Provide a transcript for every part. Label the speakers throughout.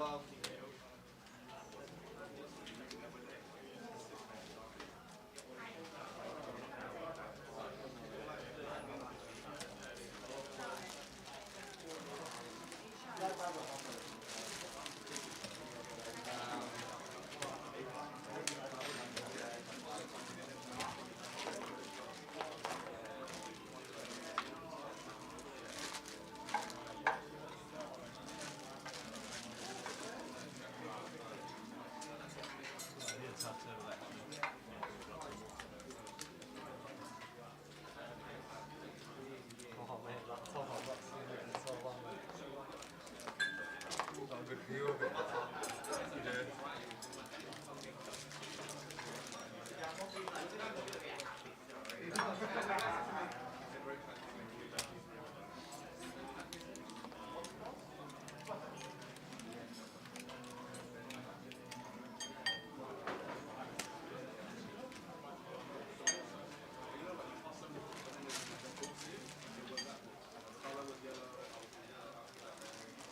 Speaker 1: yellow.
Speaker 2: Oh mate, that top, I've not seen it in so long. Got a good view of it.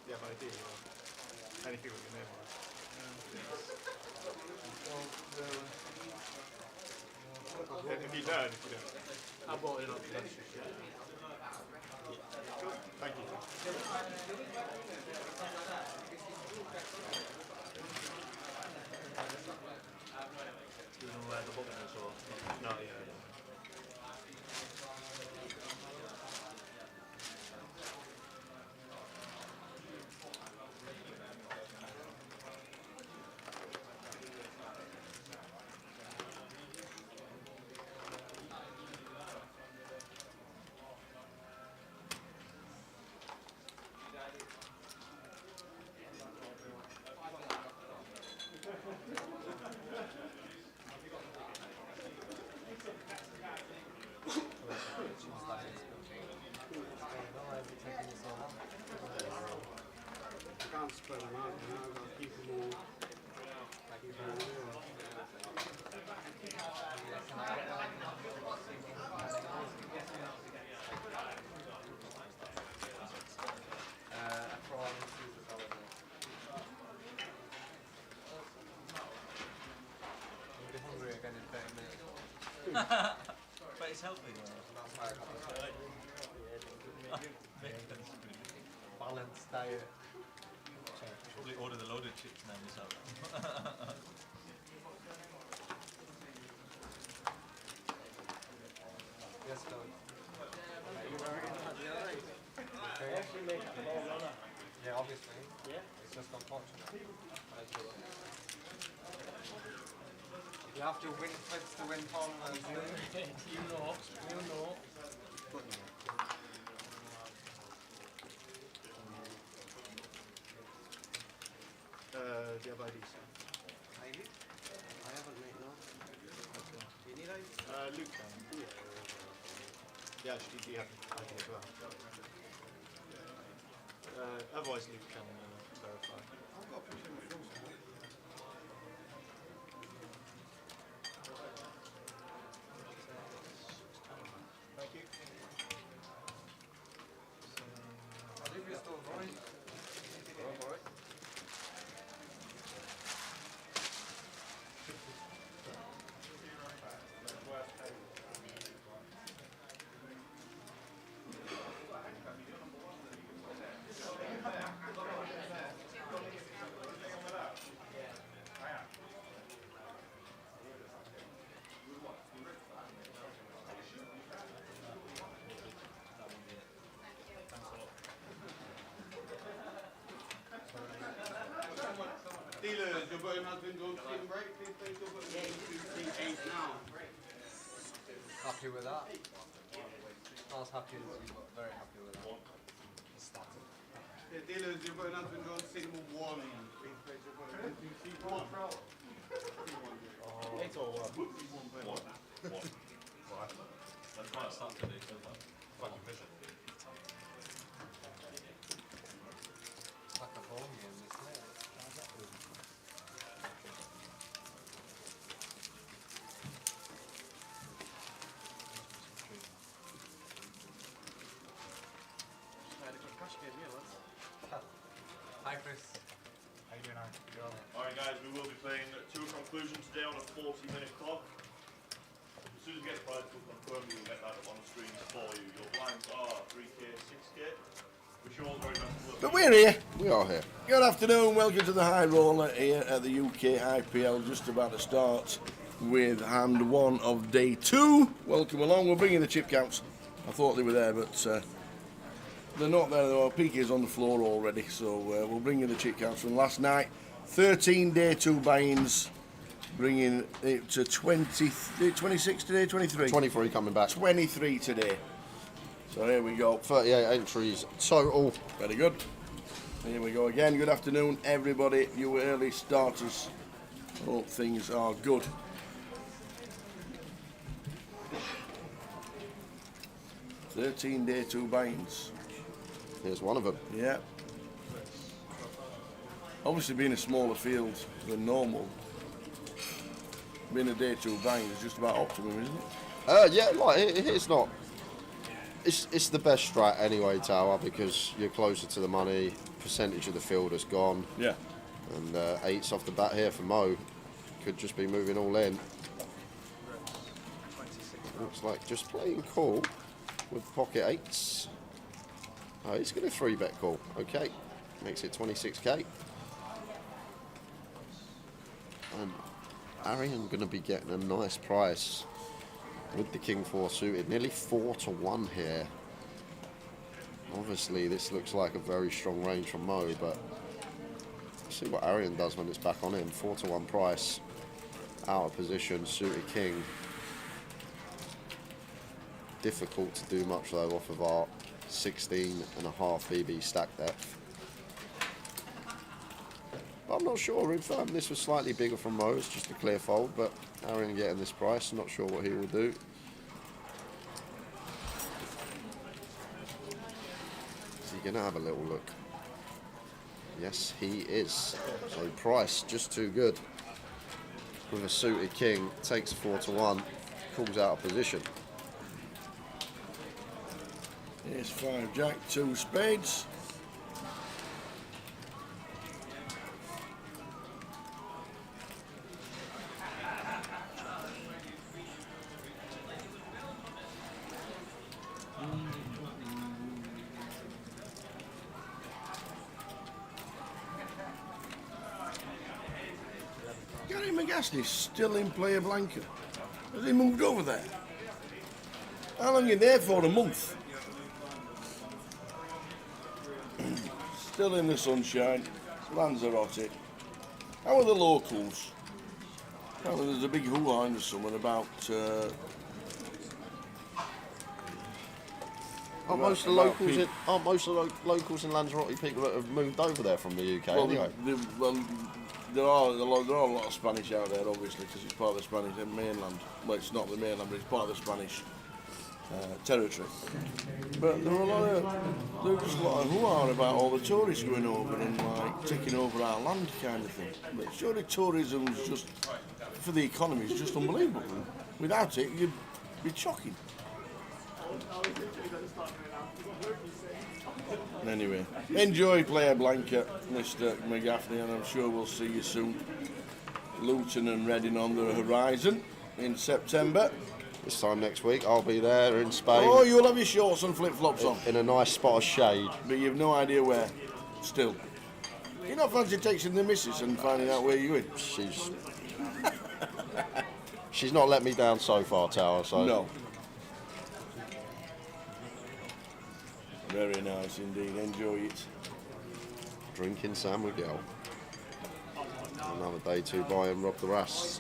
Speaker 1: Yeah, but I do. Anything with your name on it. If you don't, if you don't.
Speaker 3: I bought it up to this.
Speaker 1: Thank you.
Speaker 3: Do you know where the button is or?
Speaker 1: No, yeah.
Speaker 4: I can't spread them out, you know, I've got to keep them all.
Speaker 2: I'll be hungry again in 30 minutes.
Speaker 3: But it's healthy.
Speaker 2: That's why I got balanced diet.
Speaker 3: Probably order the loaded chips now yourself.
Speaker 2: Yes, Doug.
Speaker 4: Are you alright?
Speaker 2: Okay.
Speaker 4: Actually make it more runner.
Speaker 2: Yeah, obviously.
Speaker 4: Yeah?
Speaker 2: It's just unfortunate. You have to win flips to win tournaments.
Speaker 4: You know.
Speaker 1: Do you have IDs?
Speaker 4: Maybe? I haven't made no. Do you need ID?
Speaker 1: Luke can. Yeah, actually, do you have ID as well? Otherwise, Luke can verify.
Speaker 4: I've got a picture of my phone somewhere.
Speaker 1: Thank you.
Speaker 2: I'll leave you still going.
Speaker 4: Go for it.
Speaker 1: Dealers, your button has been drawn to team break. Please place your button.
Speaker 4: Yeah, you do team 8 now.
Speaker 2: Happy with that? I was happy with you, but very happy with that. Started.
Speaker 1: Yeah, dealers, your button has been drawn to signal 1. Please place your button into C1.
Speaker 2: It's all one.
Speaker 3: That's quite a start today, so far.
Speaker 1: Fucking vision.
Speaker 2: Like a home game, isn't it?
Speaker 4: I had a good crash game, yeah, lads.
Speaker 2: Hi Chris.
Speaker 1: How you
Speaker 5: today on a 40-minute clock. As soon as you get the prize book confirmed, we'll get that up on the screens for you. Your blinds are 3K, 6K. Wish you all the very best of luck.
Speaker 6: But we're here.
Speaker 7: We are here.
Speaker 6: Good afternoon, welcome to the High Roller here at the UKPL, just about to start with hand 1 of day 2. Welcome along, we're bringing the chip counts. I thought they were there, but they're not there. Our peak is on the floor already, so we'll bring in the chip counts from last night. 13 day 2 buy-ins, bringing it to 26 today, 23?
Speaker 7: 23 coming back.
Speaker 6: 23 today. So here we go.
Speaker 7: 38 entries total.
Speaker 6: Very good. Here we go again. Good afternoon, everybody. You early starters. Hope things are good. Day 2 buy-ins.
Speaker 7: Here's one of them.
Speaker 6: Yeah. Obviously, being a smaller field than normal, being a day 2 buy-in is just about optimum, isn't it?
Speaker 7: Yeah, like it's not. It's the best strat anyway, Tower, because you're closer to the money. Percentage of the field has gone.
Speaker 6: Yeah.
Speaker 7: And 8's off the bat here for Mo. Could just be moving all in. Looks like just playing cool with pocket 8s. Oh, he's going to 3-bet call. Okay, makes it 26k. And Arian going to be getting a nice price with the King 4 suited. Nearly 4 to 1 here. Obviously, this looks like a very strong range from Mo, but let's see what Arian does when it's back on him. 4 to 1 price. Out of position, suited King. Difficult to do much though off of our 16.5 BB stack depth. But I'm not sure if this was slightly bigger from Mo, it's just a clear fold, but Arian getting this price, not sure what he will do. Is he going to have a little look? Yes, he is. So price just too good. With a suited King, takes 4 to 1, calls out of position.
Speaker 6: Here's 5 Jack, 2 spades. Gary McGasney's still in player blanket. Has he moved over there? How long are you there for? A month? Still in the sunshine. Lanzarote. How are the locals? Well, there's a big hoo-ha in the summer about.
Speaker 7: Aren't most of the locals in Lanzarote people that have moved over there from the UK anyway?
Speaker 6: There are a lot of Spanish out there, obviously, because it's part of the Spanish mainland. Well, it's not the mainland, but it's part of the Spanish territory. But there are just a lot of hoo-ha about all the tourists going over and like taking over our land kind of thing. But surely tourism's just, for the economy, is just unbelievable. Without it, you'd be shocking. Anyway, enjoy player blanket, Mr. McGaffney, and I'm sure we'll see you soon. Luton and Reading on the horizon in September.
Speaker 7: This time next week, I'll be there in Spain.
Speaker 6: Oh, you'll have your shorts and flip-flops on.
Speaker 7: In a nice spot of shade.
Speaker 6: But you've no idea where, still. You not fancy texting the missus and finding out where you're in?
Speaker 7: She's not let me down so far, Tower, so...
Speaker 6: No. Very nice indeed, enjoy it.
Speaker 7: Drinking San Miguel. Another day 2 buy and rob the Rasts.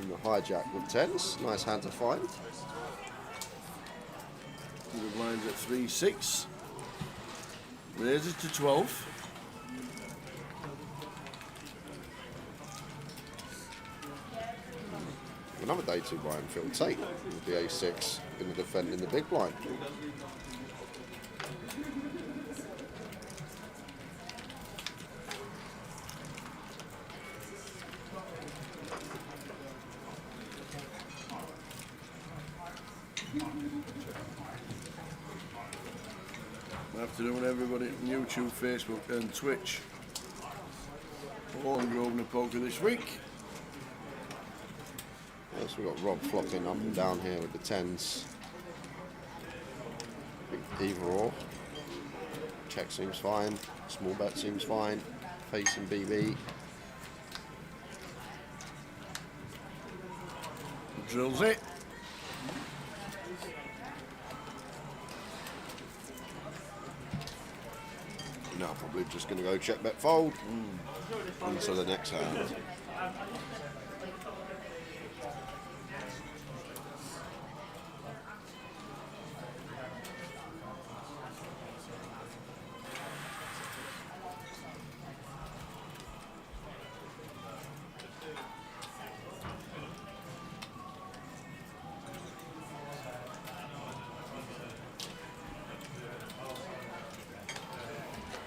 Speaker 7: In the hijack with 10s. Nice hand to find.
Speaker 6: The blinds at 3-6. Raises to 12.
Speaker 7: Another day 2 buy and field take with the A6 in the defending the big blind.
Speaker 6: Afternoon, everybody. YouTube, Facebook, and Twitch. All in Grosvenor Poker this week.
Speaker 7: First we've got Rob flopping up and down here with the 10s. Either or. Check seems fine. Small bet seems fine. Facing BB.
Speaker 6: Drills it.
Speaker 7: Now probably just going to go check bet fold. Into the next hand.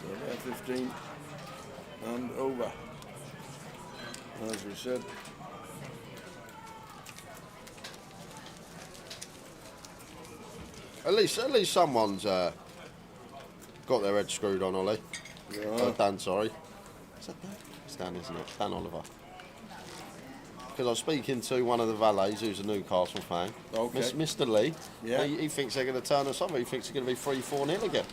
Speaker 6: So there, 15 and over. As we said.
Speaker 7: At least someone's got their head screwed on, Ollie.
Speaker 6: Yeah.
Speaker 7: Dan, sorry. Is that Dan? It's Dan, isn't it? Dan Oliver. Because I was speaking to one of the valets who's a Newcastle fan.
Speaker 6: Okay.
Speaker 7: Mr. Lee.
Speaker 6: Yeah.
Speaker 7: He thinks they're going to turn us over. He thinks it's going to be 3-4-0 again.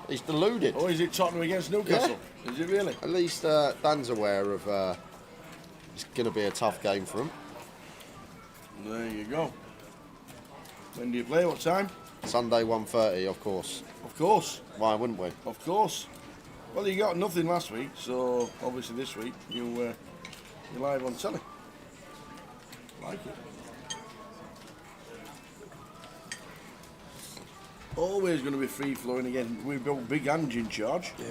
Speaker 7: He's deluded.
Speaker 6: Oh, is it Tottenham against Newcastle? Is it really?
Speaker 7: At least Dan's aware of it's going to be a tough game for him.
Speaker 6: There you go. When do you play? What time?
Speaker 7: Sunday 1:30, of course.
Speaker 6: Of course.
Speaker 7: Why wouldn't we?
Speaker 6: Of course. Well, you got nothing last week, so obviously this week you're live on telly. Like it. Always going to be free flowing again. We've got Big Ange in charge.
Speaker 7: Yeah.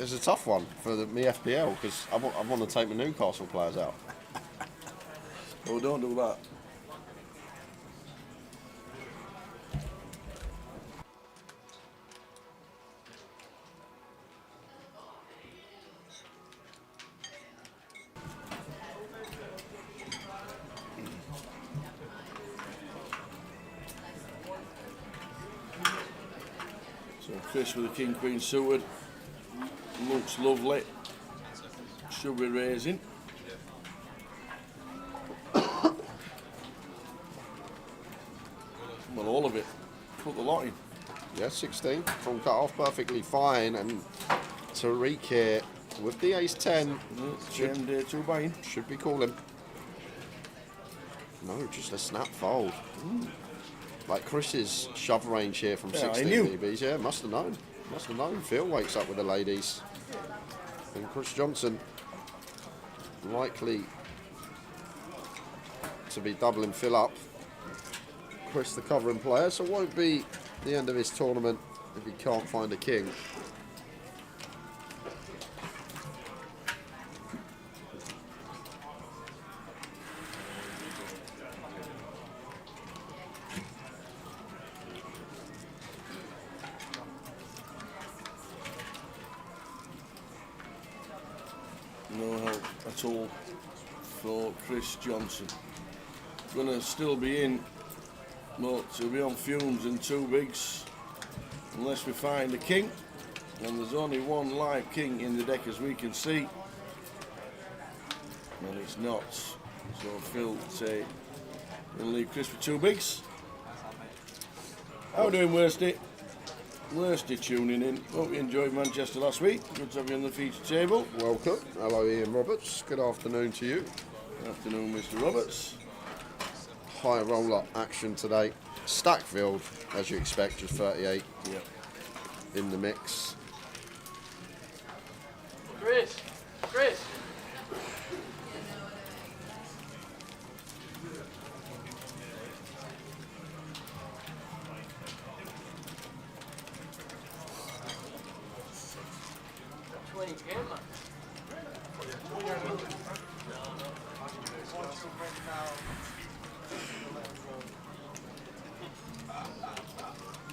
Speaker 7: It's a tough one for me FPL because I want to take my Newcastle players out.
Speaker 6: Oh, don't do that. So Chris with the King Queen suited. Looks lovely. Should be raising. Well, all of it. Put the lot in.
Speaker 7: Yeah, 16 from cut off perfectly fine, and Tariq here with the ace 10
Speaker 6: Two buying.
Speaker 7: should be calling. No, just a snap fold. Like Chris's shove range here from
Speaker 6: Yeah, I
Speaker 7: 16
Speaker 6: knew.
Speaker 7: BBs. Yeah, must have known. Must have known. Phil wakes up with the ladies. And Chris Johnson likely to be doubling Phil up. Chris the covering player, so it won't be the end of his tournament if he can't find a king.
Speaker 6: No help at all for Chris Johnson. Gonna still be in, but he'll be on fumes and two bigs unless we find a king. And there's only one live king in the deck as we can see. And it's not. So Phil say we'll leave Chris with two bigs. How we doing, Worsty? Worsty tuning in. Hope you enjoyed Manchester last week. Good to have you on the feature table.
Speaker 7: Welcome. Hello, Ian Roberts. Good afternoon to you.
Speaker 6: Good afternoon, Mr. Roberts.
Speaker 7: High roll-up action today. Stackfield, as you expect, just 38
Speaker 6: Yep.
Speaker 7: in the mix.
Speaker 8: Chris!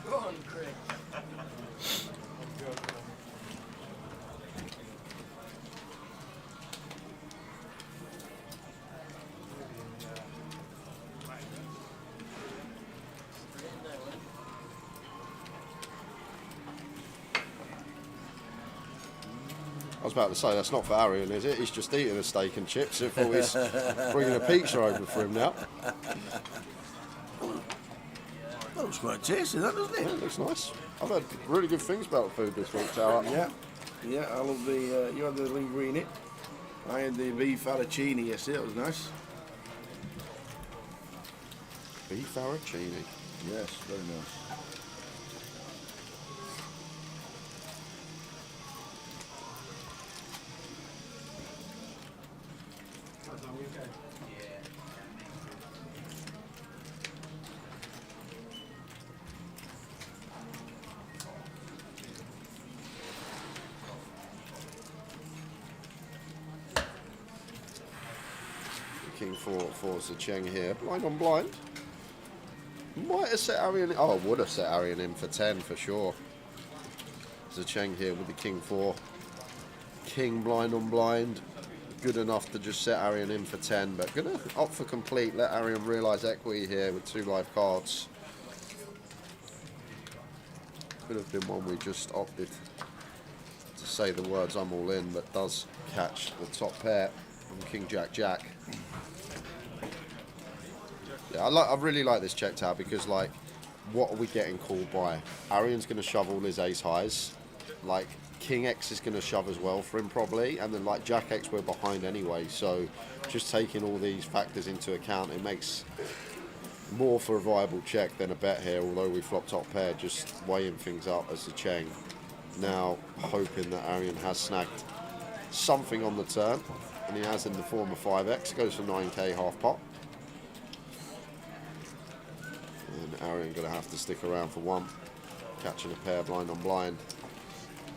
Speaker 8: Go on, Chris.
Speaker 7: was about to say, that's not for Arian, is it? He's just eating a steak and chips. I thought he's bringing a pizza over for him now.
Speaker 6: That looks quite tasty, that, doesn't
Speaker 7: Yeah,
Speaker 6: it?
Speaker 7: it looks nice. I've heard really good things about food this week, Tower.
Speaker 6: Yeah. Yeah, I love the, you had the linguine. I had the beef arancini yesterday, that was nice.
Speaker 7: Beef arancini.
Speaker 6: Yes, very nice.
Speaker 7: King 4 for Zecheng here. Blind on blind. Might have set Arian. Oh, I would have set Arian in for 10 for sure. Zecheng here with the King 4. King blind on blind. Good enough to just set Arian in for 10, but gonna opt for complete. Let Arian realise equity here with 2 live cards. Could have been one we just opted to say the words I'm all in, but does catch the top pair from King Jack Jack. Yeah, I really like this checked out because, like, what are we getting called by? Arian's going to shove all his ace highs. Like, King X is going to shove as well for him probably. And then, like, Jack X, we're behind anyway. So, just taking all these factors into account, it makes more for a viable check than a bet here. Although we flop top pair, just weighing things up as a Cheng. Now, hoping that Arian has snagged something on the turn. And he has in the form of 5X. Goes for 9k half pot. And Arian going to have to stick around for one. Catching a pair blind on blind.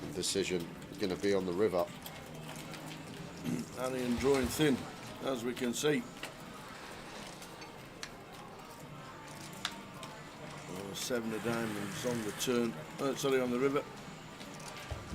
Speaker 7: And decision going to be on the river.
Speaker 6: Arian drawing thin, as we can see. 7 of diamonds on the turn. Sorry, on the river.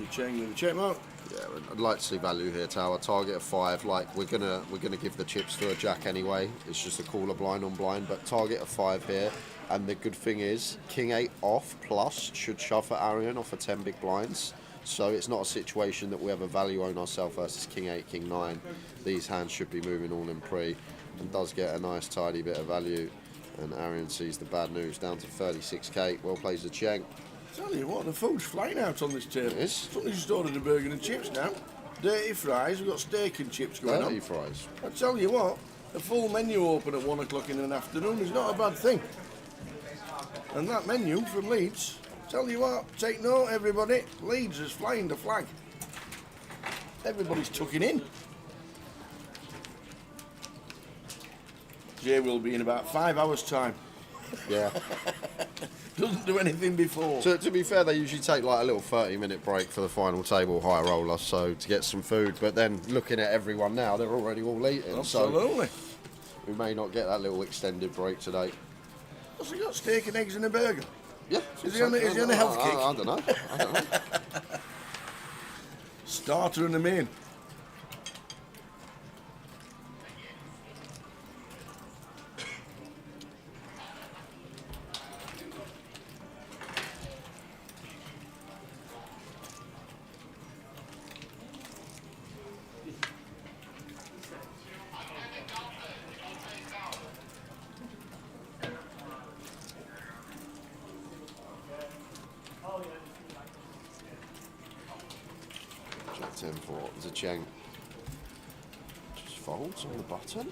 Speaker 6: Zecheng with the check mark.
Speaker 7: Yeah, I'd like to see value here, Tower. Target of 5. Like we're gonna give the chips to a Jack anyway. It's just a cooler blind on blind, but target of 5 here. And the good thing is, King 8 off plus should shove for Arian off for 10 big blinds. So it's not a situation that we have a value on ourselves versus King 8, King 9. These hands should be moving all in pre, and does get a nice tidy bit of value. And Arian sees the bad news down to 36k. Well plays the Cheng.
Speaker 6: Tell you what, the food's flying out on this table.
Speaker 7: It is.
Speaker 6: Somebody just ordered a burger and chips now. Dirty fries, we've got steak and chips going
Speaker 7: Dirty
Speaker 6: on.
Speaker 7: fries.
Speaker 6: I tell you what, a full menu open at 1 o'clock in the afternoon is not a bad thing. And that menu from Leeds, tell you what, take note everybody, Leeds is flying the flag. Everybody's tucking in. Jay will be in about 5 hours' time.
Speaker 7: Yeah.
Speaker 6: Doesn't do anything before.
Speaker 7: To be fair, they usually take like a little 30-minute break for the final table high roller, so to get some food. But then looking at everyone now, they're already all eating.
Speaker 6: Absolutely.
Speaker 7: So we may not get that little extended break today.
Speaker 6: What's he got? Steak and eggs and a burger?
Speaker 7: Yeah.
Speaker 6: Is he on a health kick?
Speaker 7: I don't know. I don't know.
Speaker 6: Starter and the main.
Speaker 7: Jack 10 for Zecheng. Just folds on the button.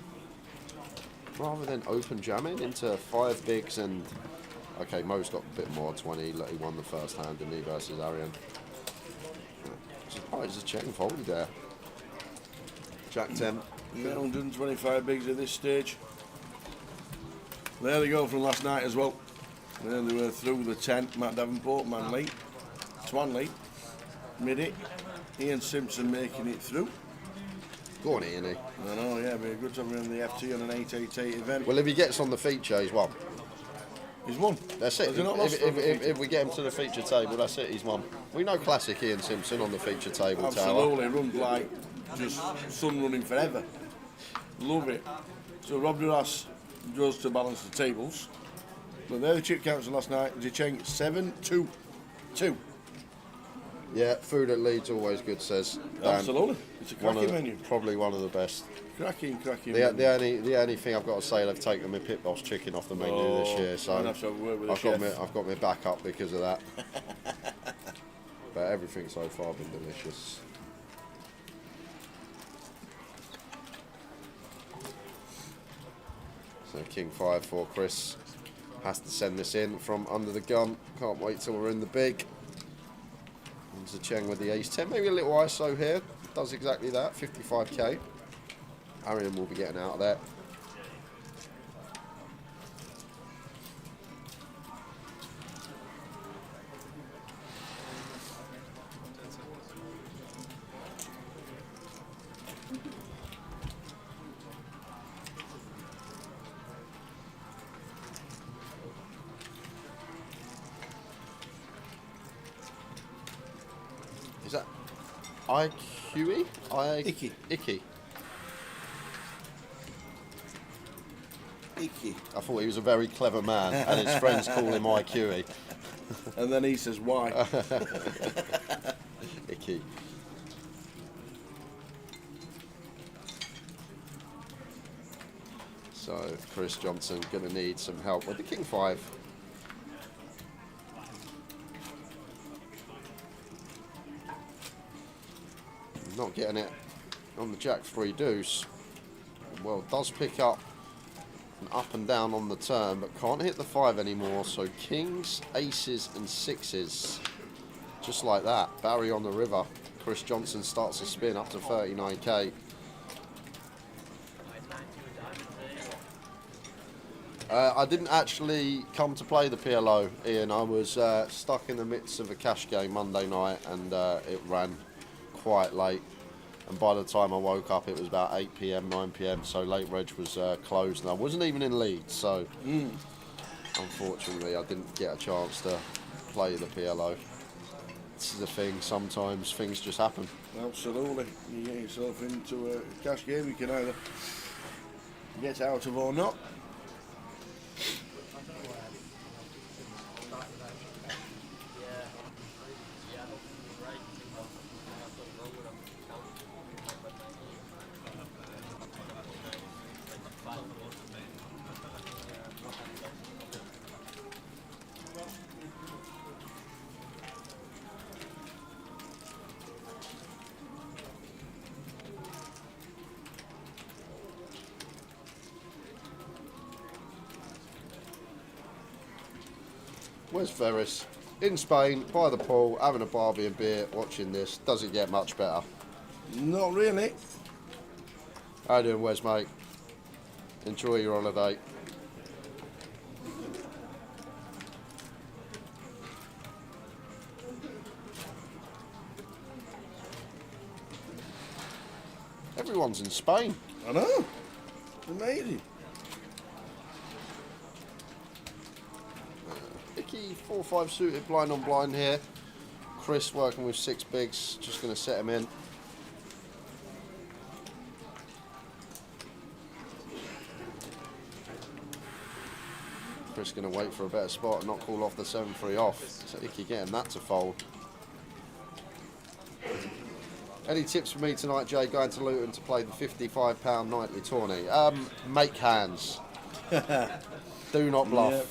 Speaker 7: Rather than open jamming into 5 bigs and... Okay, Mo's got a bit more, 20. He won the first hand, didn't he, versus Arian. Surprised Zecheng folded there. Jack 10.
Speaker 6: Yeah, 125 bigs at this stage. There they go from last night as well. There they were through the 10. Matt Davenport, Man Lee, Twan Lee, Midi, Ian Simpson making it through.
Speaker 7: Go on, Ian.
Speaker 6: I know, yeah, be a good time in the FT on an 888 event.
Speaker 7: Well, if he gets on the feature, he's won.
Speaker 6: He's won.
Speaker 7: That's it.
Speaker 6: Has he not lost on the feature?
Speaker 7: If we get him to the feature table, that's it, he's won. We know classic Ian Simpson on the feature table, Tower.
Speaker 6: Absolutely, runs like just sun running forever. Love it. So Rob Duras goes to balance the tables. But they're the chip counts last night. Zecheng 7-2-2.
Speaker 7: Yeah, food at Leeds always good, says Dan.
Speaker 6: Absolutely. It's a cracking menu.
Speaker 7: Probably one of the best.
Speaker 6: Cracking
Speaker 7: The only thing I've got to say, they've taken my pit boss chicken off the menu this year, so
Speaker 6: I'll have to have a word with the
Speaker 7: I've got my back up because of that. But everything so far been delicious. So King 5 for Chris. Has to send this in from under the gun. Can't wait till we're in the big. And Zacheng with the ace 10. Maybe a little ISO here. Does exactly that. 55k. Arian will be getting out of there. Is that IQE?
Speaker 6: Icky.
Speaker 7: Icky.
Speaker 6: Icky.
Speaker 7: I thought he was a very clever man, and his friends call him IQE.
Speaker 6: And then he says, why?
Speaker 7: Icky. So Chris Johnson going to need some help with the King 5. Not getting it on the Jack 3 deuce. Well, does pick up and up and down on the turn, but can't hit the 5 anymore. So kings, aces and sixes. Just like that. Barry on the river. Chris Johnson starts to spin up to 39k. I didn't actually come to play the PLO, Ian. I was stuck in the midst of a cash game Monday night, and it ran quite late, and by the time I woke up it was about 8 p.m, 9 p.m, so late reg was closed, and I wasn't even in Leeds, so unfortunately I didn't get a chance to play the PLO. This is the thing, sometimes things just happen.
Speaker 6: Absolutely. You get yourself into a cash game, you can either get out of or not.
Speaker 7: Where's Ferris? In Spain, by the pool, having a barbie and beer, watching this. Does it get much better?
Speaker 6: Not really.
Speaker 7: How you doing, Wes, mate? Enjoy your holiday. Everyone's in Spain.
Speaker 6: I know. Amazing.
Speaker 7: Icky 4-5 suited blind on blind here. Chris working with 6 bigs, just going to set him in. Chris going to wait for a better spot and not call off the 7-3 off. So Icky getting that to fold. Any tips for me tonight, Jay, going to Luton to play the £55 nightly tourney? Make hands. Do not bluff.
Speaker 6: Yep.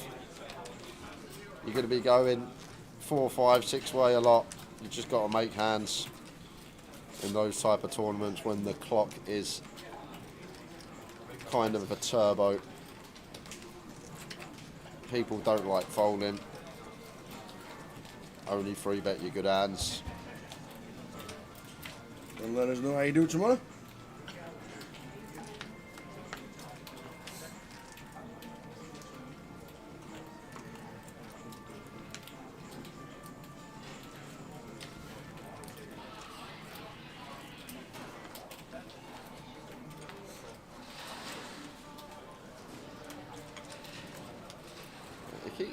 Speaker 7: You're going to be going 4, 5, 6 way a lot. You just got to make hands in those type of tournaments when the clock is kind of a turbo. People don't like folding. Only 3-bet your good hands.
Speaker 6: And let us know how you do tomorrow.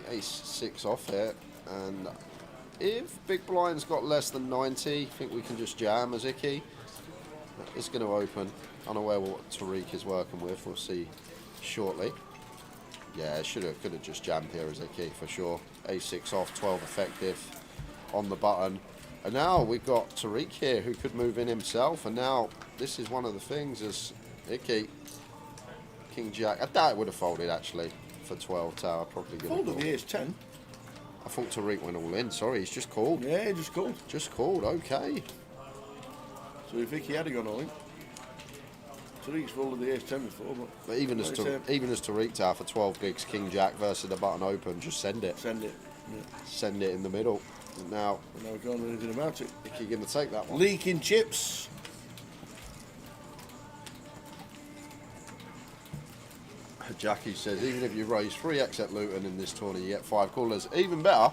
Speaker 7: Ace 6 off here, and if big blind's got less than 90, I think we can just jam as Icky. It's going to open. Unaware what Tariq is working with. We'll see shortly. Yeah, could have just jammed here as Icky for sure. Ace 6 off, 12 effective on the button. And now we've got Tariq here who could move in himself. And now this is one of the things as Icky, King Jack. I doubt it would have folded actually for 12 tower. Probably going to
Speaker 6: Folded
Speaker 7: call.
Speaker 6: the ace 10.
Speaker 7: I thought Tariq went all in. Sorry, he's just called.
Speaker 6: Yeah, he just called.
Speaker 7: Just called, okay.
Speaker 6: So if Vicky had gone all in, Tariq's folded the ace 10 before,
Speaker 7: But even as
Speaker 6: like I say,
Speaker 7: even as Tariq tower for 12 bigs, King Jack versus the button open, just send it.
Speaker 6: send it. Yeah.
Speaker 7: Send it in the middle. And now,
Speaker 6: And now we can't do anything about it.
Speaker 7: Icky going to take that one.
Speaker 6: Leaking chips.
Speaker 7: Jackie says, even if you raise 3x at Luton in this tournament, you get 5 callers. Even better,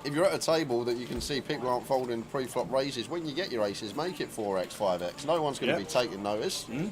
Speaker 7: if you're at a table that you can see people aren't folding pre-flop raises, when you get your aces, make it 4x, 5x. No one's going to
Speaker 6: Yeah.
Speaker 7: be taking notice. And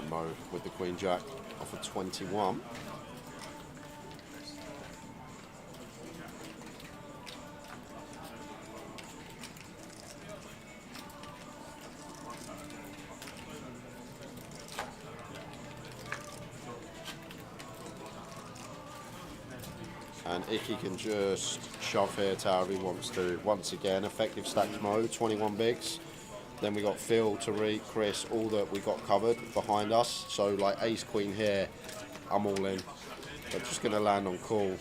Speaker 7: Mo with the Queen Jack off of 21. And Icky can just shove here to however he wants to. Once again, effective stacks mode, 21 bigs. Then we got Phil, Tariq, Chris, all that we got covered behind us. So like ace queen here, I'm all in. But just going to land on call.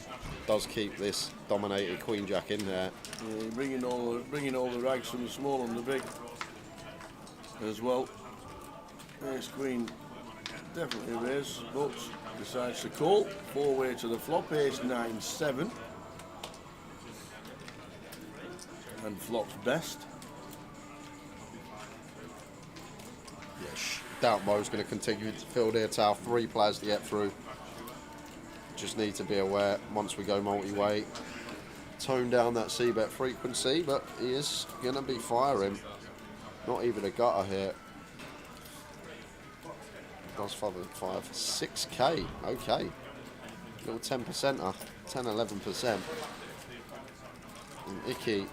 Speaker 7: Does keep this dominated queen jack in there.
Speaker 6: Yeah, bringing all the rags from the small and the big as well. Ace queen definitely a raise, but decides to call. 4-way to the flop. Ace 9-7, and flops best.
Speaker 7: Yes. Doubt Mo's going to continue to field here. Tower 3 players to get through. Just need to be aware once we go multi-way, tone down that c-bet frequency, but he is going to be firing. Not even a gutter here. Does 5, 6k, okay. Little 10%er, 10-11%. And Icky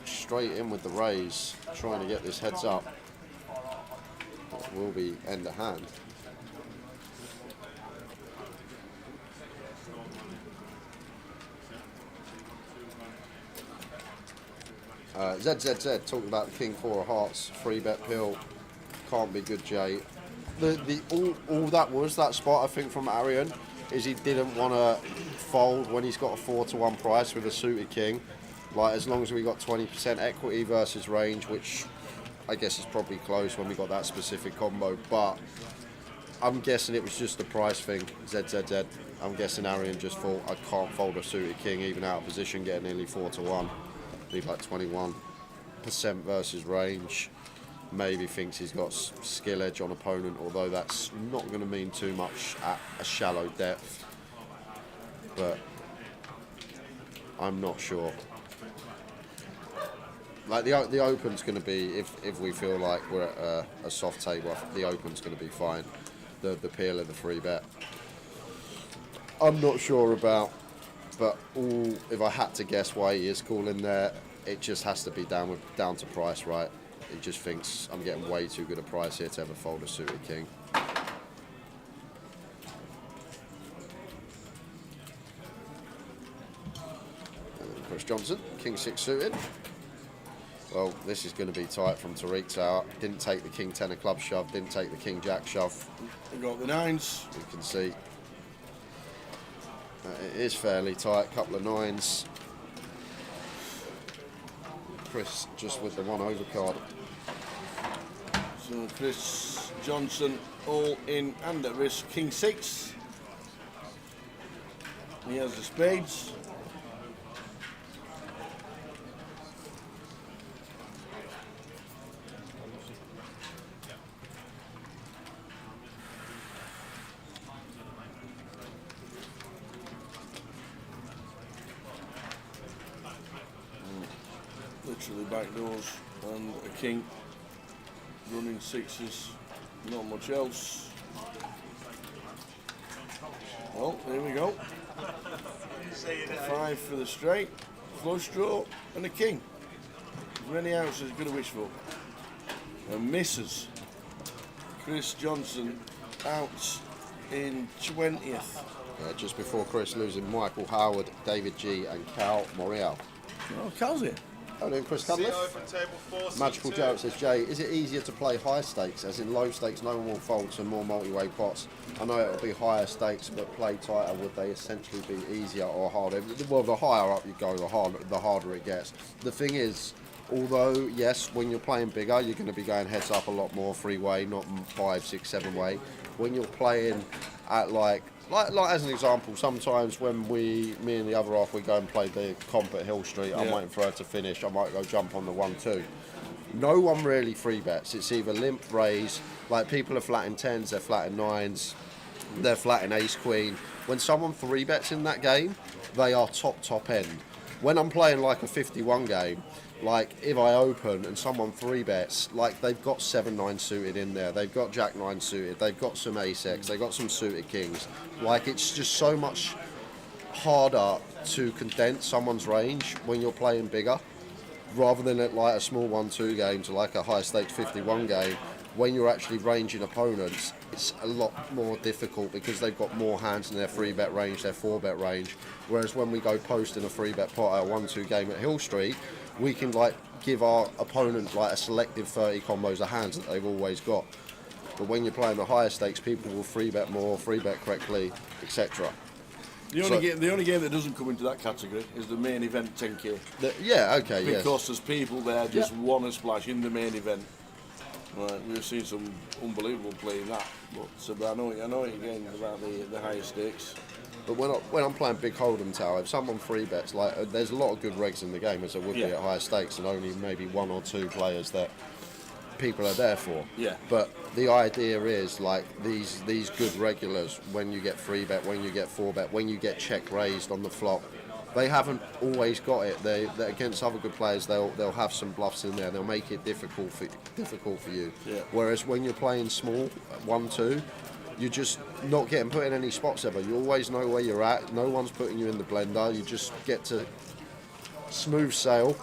Speaker 7: straight in with the raise, trying to get this heads up. That will be end of hand. ZZZ talking about the King 4 of Hearts, 3-bet pill, can't be good, Jay. All that was that spot, I think, from Arian, is he didn't want to fold when he's got a 4-1 price with a suited king. Like, as long as we got 20% equity versus range, which I guess is probably close when we got that specific combo, but I'm guessing it was just a price thing, ZZZ. I'm guessing Arian just thought, I can't fold a suited king even out of position, getting nearly 4-1. Leave like 21% versus range. Maybe thinks he's got skill edge on opponent, although that's not going to mean too much at a shallow depth. But I'm not sure. Like the open's going to be, if we feel like we're at a soft table, the open's going to be fine. The peel of the 3-bet, I'm not sure about. But if I had to guess why he is calling there, it just has to be down to price, right? He just thinks I'm getting way too good a price here to ever fold a suited king. And Chris Johnson, King 6 suited. Well, this is going to be tight from Tariq Tower. Didn't take the King 10 of club shove, didn't take the King Jack shove.
Speaker 6: We got the 9s.
Speaker 7: You can see it is fairly tight, couple of 9s. Chris just with the 1 overcard.
Speaker 6: So Chris Johnson all in and at risk. King 6. He has the spades. literally backdoors and a king. Running sixes, not much else. Well, here we go. 5 for the straight, flush draw, and a king. As many outs as good a wish for. And misses. Chris Johnson out in 20th.
Speaker 7: Just before Chris losing Michael Howard, David G and Cal Morial.
Speaker 6: Oh, Cal's here.
Speaker 7: How are you doing, Chris
Speaker 1: CO
Speaker 7: Cudliffe?
Speaker 1: from table 4.
Speaker 7: Magical
Speaker 1: C2.
Speaker 7: Jarrett says, Jay, is it easier to play high stakes, as in low stakes, no one will fold to more multi-way pots? I know it'll be higher stakes, but play tighter, would they essentially be easier or harder? Well, the higher up you go, the harder it gets. The thing is, although, yes, when you're playing bigger, you're going to be going heads up a lot more three-way, not 5, 6, 7-way. When you're playing at like as an example, sometimes when me and the other half, we go and play the comp at Hill Street, I'm waiting for her to finish, I might go jump on the 1-2. No one really free bets. It's either limp raise, like people are flatting 10s, they're flatting 9s, they're flatting ace queen. When someone three bets in that game, they are top end. When I'm playing like a 51 game, like if I open and someone three bets, like they've got 7-9 suited in there, they've got Jack 9 suited, they've got some ace X, they've got some suited kings. Like it's just so much harder to condense someone's range when you're playing bigger, rather than at like a small 1-2 game to like a high stakes 51 game. When you're actually ranging opponents, it's a lot more difficult because they've got more hands in their 3-bet range, their 4-bet range. Whereas when we go post in a 3-bet pot at a 1-2 game at Hill Street, we can like give our opponent like a selective 30 combos of hands that they've always got. But when you're playing the higher stakes, people will 3-bet more, 3-bet correctly, etc.
Speaker 6: The only game that doesn't come into that category is the main event 10k. Because there's people there just want to splash in the main event. Right, we've seen some unbelievable play in that. But I know what you're getting about the higher stakes.
Speaker 7: But when I'm playing big hold'em tower, if someone free bets, like there's a lot of good regs in the game as there would be at higher stakes, and only maybe 1 or 2 players that people are there for.
Speaker 6: Yeah.
Speaker 7: But the idea is like these good regulars, when you get free bet, when you get 4-bet, when you get check raised on the flop, they haven't always got it. They against other good players, they'll have some bluffs in there. They'll make it difficult for you.
Speaker 6: Yeah.
Speaker 7: Whereas when you're playing small, 1-2. You're just not getting put in any spots ever. You always know where you're at. No one's putting you in the blender. You just get to smooth sail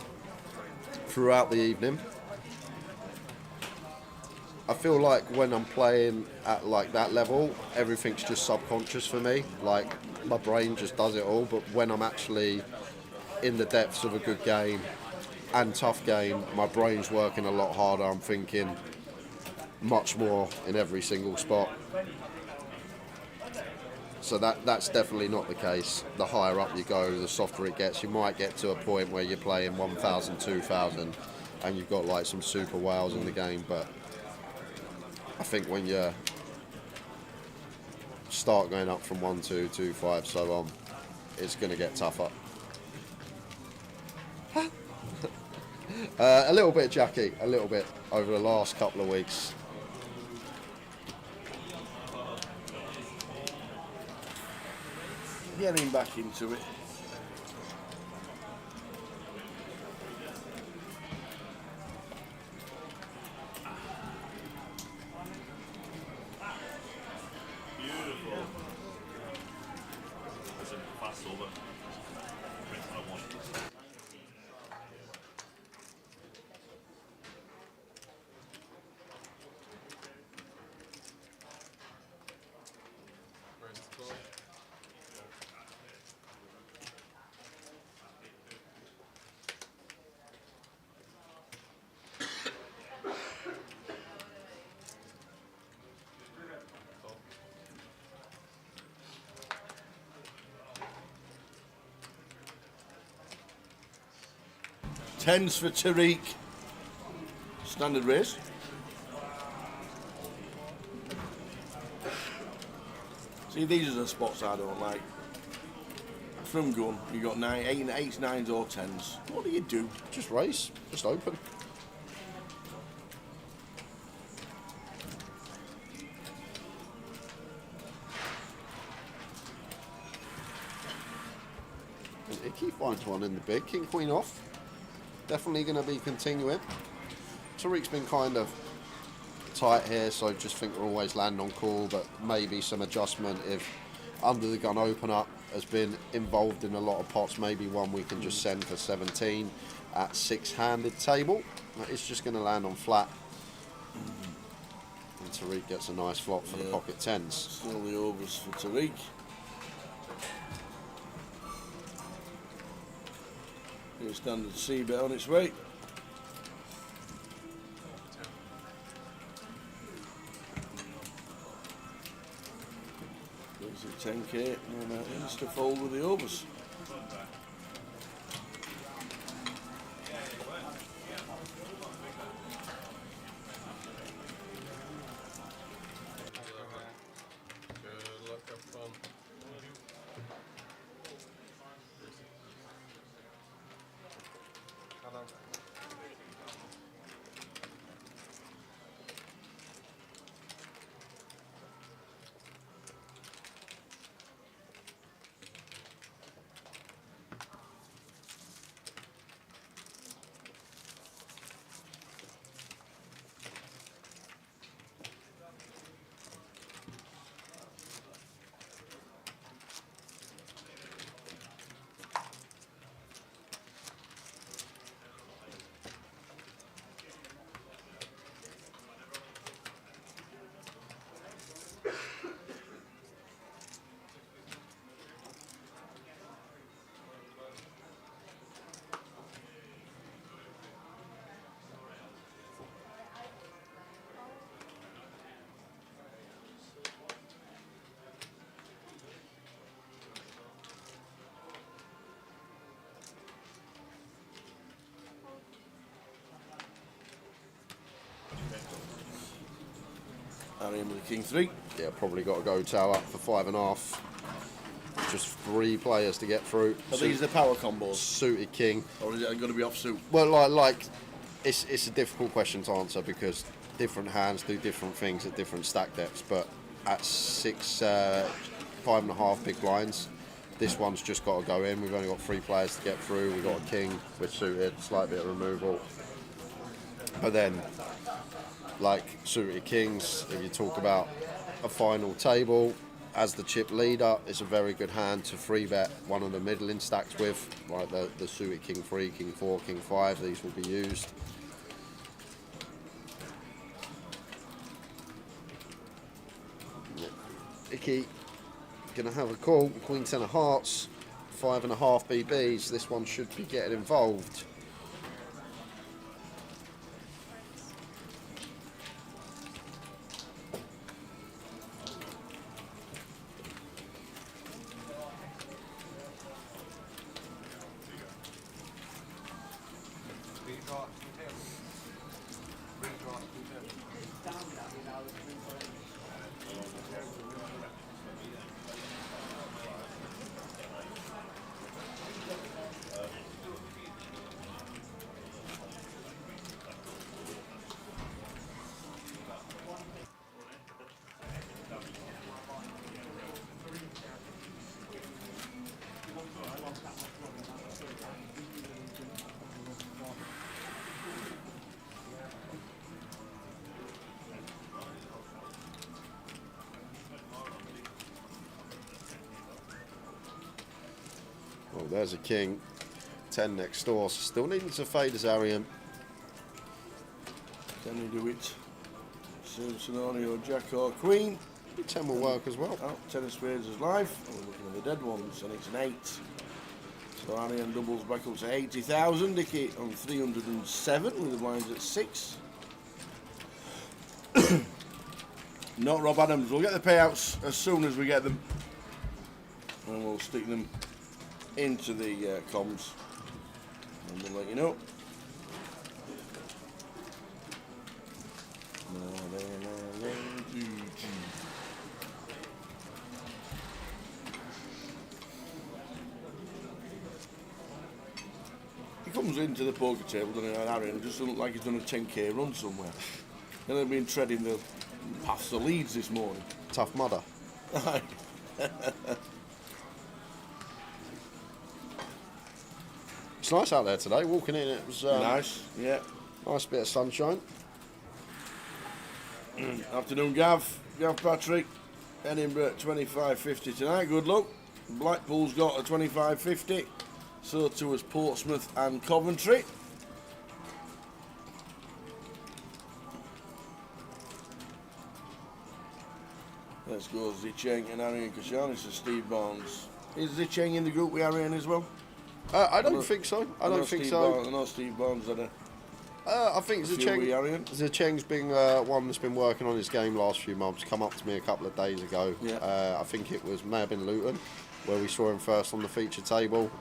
Speaker 7: throughout the evening. I feel like when I'm playing at like that level, everything's just subconscious for me. Like my brain just does it all. But when I'm actually in the depths of a good game and tough game, my brain's working a lot harder. I'm thinking much more in every single spot. So that's definitely not the case. The higher up you go, the softer it gets. You might get to a point where you're playing 1,000, 2,000 and you've got like some super whales in the game, but I think when you start going up from 1, 2, 2, 5, so on, it's going to get tougher. A little bit, Jackie, a little bit over the last couple of weeks.
Speaker 6: Getting back into it.
Speaker 5: Beautiful. That's a fast over. Print on one.
Speaker 6: Tens for Tariq. Standard race. See, these are the spots I don't like. From gun, you got 9, 8, 8s, 9s or 10s. What do you do?
Speaker 7: Just race, just open. He finds one in the big. King, queen off. definitely going to be continuing. Tariq's been kind of tight here, so I just think we'll always land on call, but maybe some adjustment if under the gun open up has been involved in a lot of pots. Maybe one we can just send for 17 at 6-handed table. It's just going to land on flat. And Tariq gets a nice flop for the pocket 10s.
Speaker 6: Still the overs for Tariq. Here's standard C bet on its way. There's a 10k and an insta fold with the overs.
Speaker 2: Good luck, have fun. Callum.
Speaker 6: Arian with the king 3.
Speaker 7: Yeah, probably got to go tower up for 5.5. Just 3 players to get through.
Speaker 6: Are these the power combos?
Speaker 7: Suited king.
Speaker 6: Or is it going to be offsuit?
Speaker 7: Well, like it's a difficult question to answer because different hands do different things at different stack depths. But at 5.5 big blinds, this one's just got to go in. We've only got 3 players to get through. We've got a king, we're suited, slight bit of removal. But then, like suited kings, if you talk about a final table, as the chip leader, it's a very good hand to 3-bet one of the middling stacks with, like the suited king 3, king 4, king 5, these will be used. Icky, gonna have a call, queen 10 of hearts, 5.5 BBs, this one should be getting involved.
Speaker 2: Redraw, 2 Redraw, 2
Speaker 7: Oh, there's a king, 10 next door, so still needing to fade as Arian.
Speaker 6: Can he do it? Same scenario, jack or queen.
Speaker 7: 10 will work as well.
Speaker 6: Oh, 10 of spades is live. And we're looking at the dead ones, and it's an 8. So Arian doubles back up to 80,000. Dicky on 307 with the blinds at 6. Not Rob Adams. We'll get the payouts as soon as we get them, and we'll stick them into the comms, and we'll let you know. He comes into the poker table, doesn't he, Arian? It just doesn't look like he's done a 10k run somewhere. And they've been treading the paths of Leeds this morning.
Speaker 7: Tough mudder. It's nice out there today. Walking in, it was
Speaker 6: Nice, yeah.
Speaker 7: nice bit of sunshine.
Speaker 6: Afternoon, Gav. Gav Patrick. Edinburgh at 25.50 tonight. Good luck. Blackpool's got a 25.50. So too has Portsmouth and Coventry. Let's go Zicheng and Arian Kashani, says Steve Barnes. Is Zicheng in the group with Arian as well?
Speaker 7: I don't think so. I don't think so.
Speaker 6: I know Steve Barnes had a
Speaker 7: I think
Speaker 6: few with Arian.
Speaker 7: Zicheng's been one that's been working on his game last few months. Come up to me a couple of days ago.
Speaker 6: Yeah.
Speaker 7: I think it may have been Luton, where we saw him first on the feature table.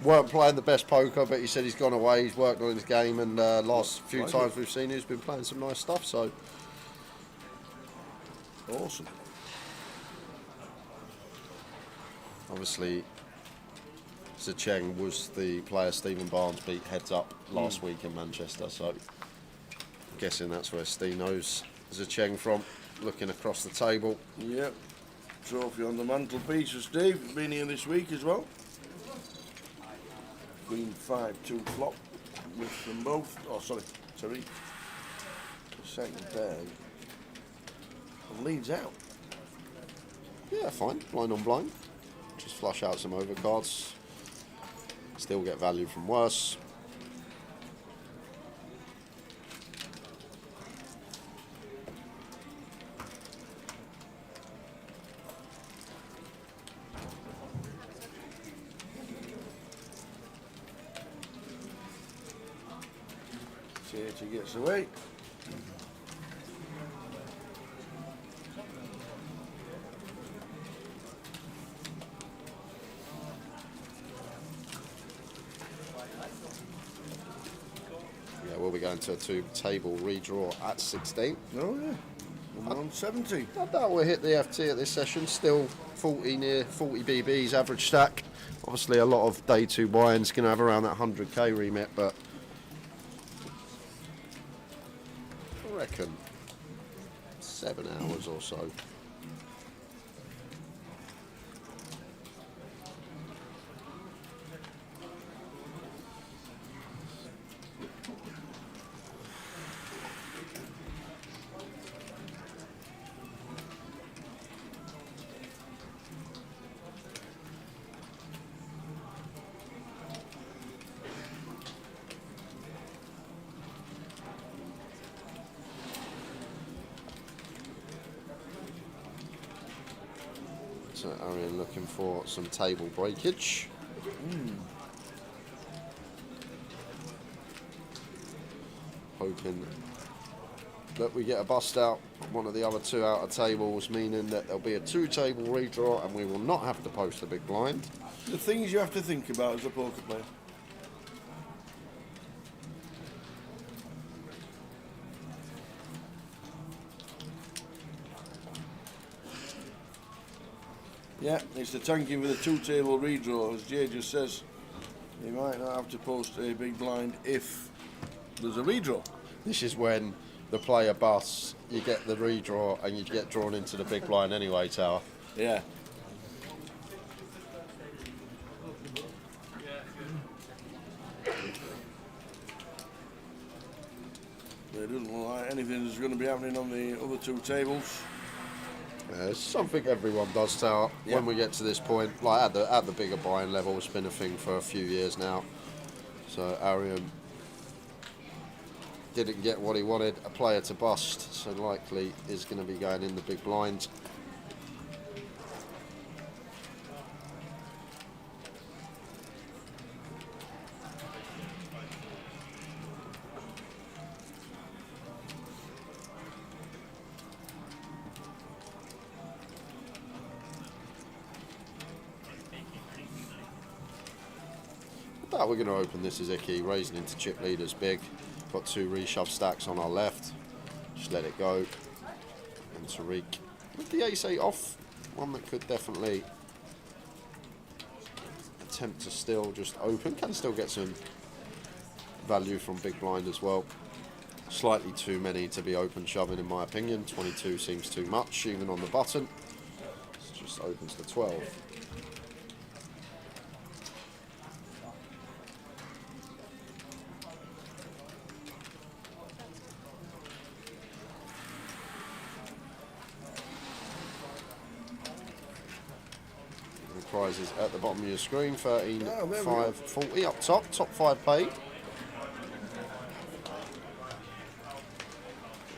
Speaker 7: Weren't playing the best poker, but he said he's gone away. He's worked on his game, and last few times we've seen him, he's been playing some nice stuff. So
Speaker 6: Awesome.
Speaker 7: obviously, Zicheng was the player Stephen Barnes beat heads up last week in Manchester. So I'm guessing that's where Steve knows Zicheng from. Looking across the table.
Speaker 6: Yep. Trophy on the mantelpiece for Steve. Been here this week as well. Queen 5-2 flop with them both. Oh, sorry, Tariq. The second pair. And Leeds out.
Speaker 7: Yeah, fine. Blind on blind. Just flush out some overcards. Still get value from worse.
Speaker 6: See if he gets away.
Speaker 7: Yeah, we'll be going to a two-table redraw at 16.
Speaker 6: Oh, yeah. And we're on 70.
Speaker 7: I doubt we'll hit the FT at this session. Still 40 near 40 BBs average stack. Obviously, a lot of day two buy-ins going to have around that 100k remit, but I reckon 7 hours or so. So Arian looking for some table breakage. Hoping that we get a bust out one of the other two outer tables, meaning that there'll be a two-table redraw and we will not have to post a big blind.
Speaker 6: The things you have to think about as a poker player. Yeah, it's the tanking with a two-table redraw. As Jay just says, you might not have to post a big blind if there's a redraw.
Speaker 7: This is when the player busts, you get the redraw and you get drawn into the big blind anyway, Tower.
Speaker 6: Yeah. It doesn't look like anything is going to be happening on the other two tables.
Speaker 7: It's something everyone does, Tower.
Speaker 6: Yeah.
Speaker 7: When we get to this point, like at the bigger buying level, it's been a thing for a few years now. So Arian didn't get what he wanted, a player to bust, so likely is going to be going in the big blind. We're going to open this as Icky, raising into chip leaders big. Got two reshove stacks on our left. Just let it go. And Tariq with the ace-8 off. One that could definitely attempt to still just open. Can still get some value from big blind as well. Slightly too many to be open shoving in my opinion. 22 seems too much even on the button. It just opens to 12. prizes at the bottom of your screen. 13,
Speaker 6: Oh, there we
Speaker 7: 5, 40 up top. Top 5 paid.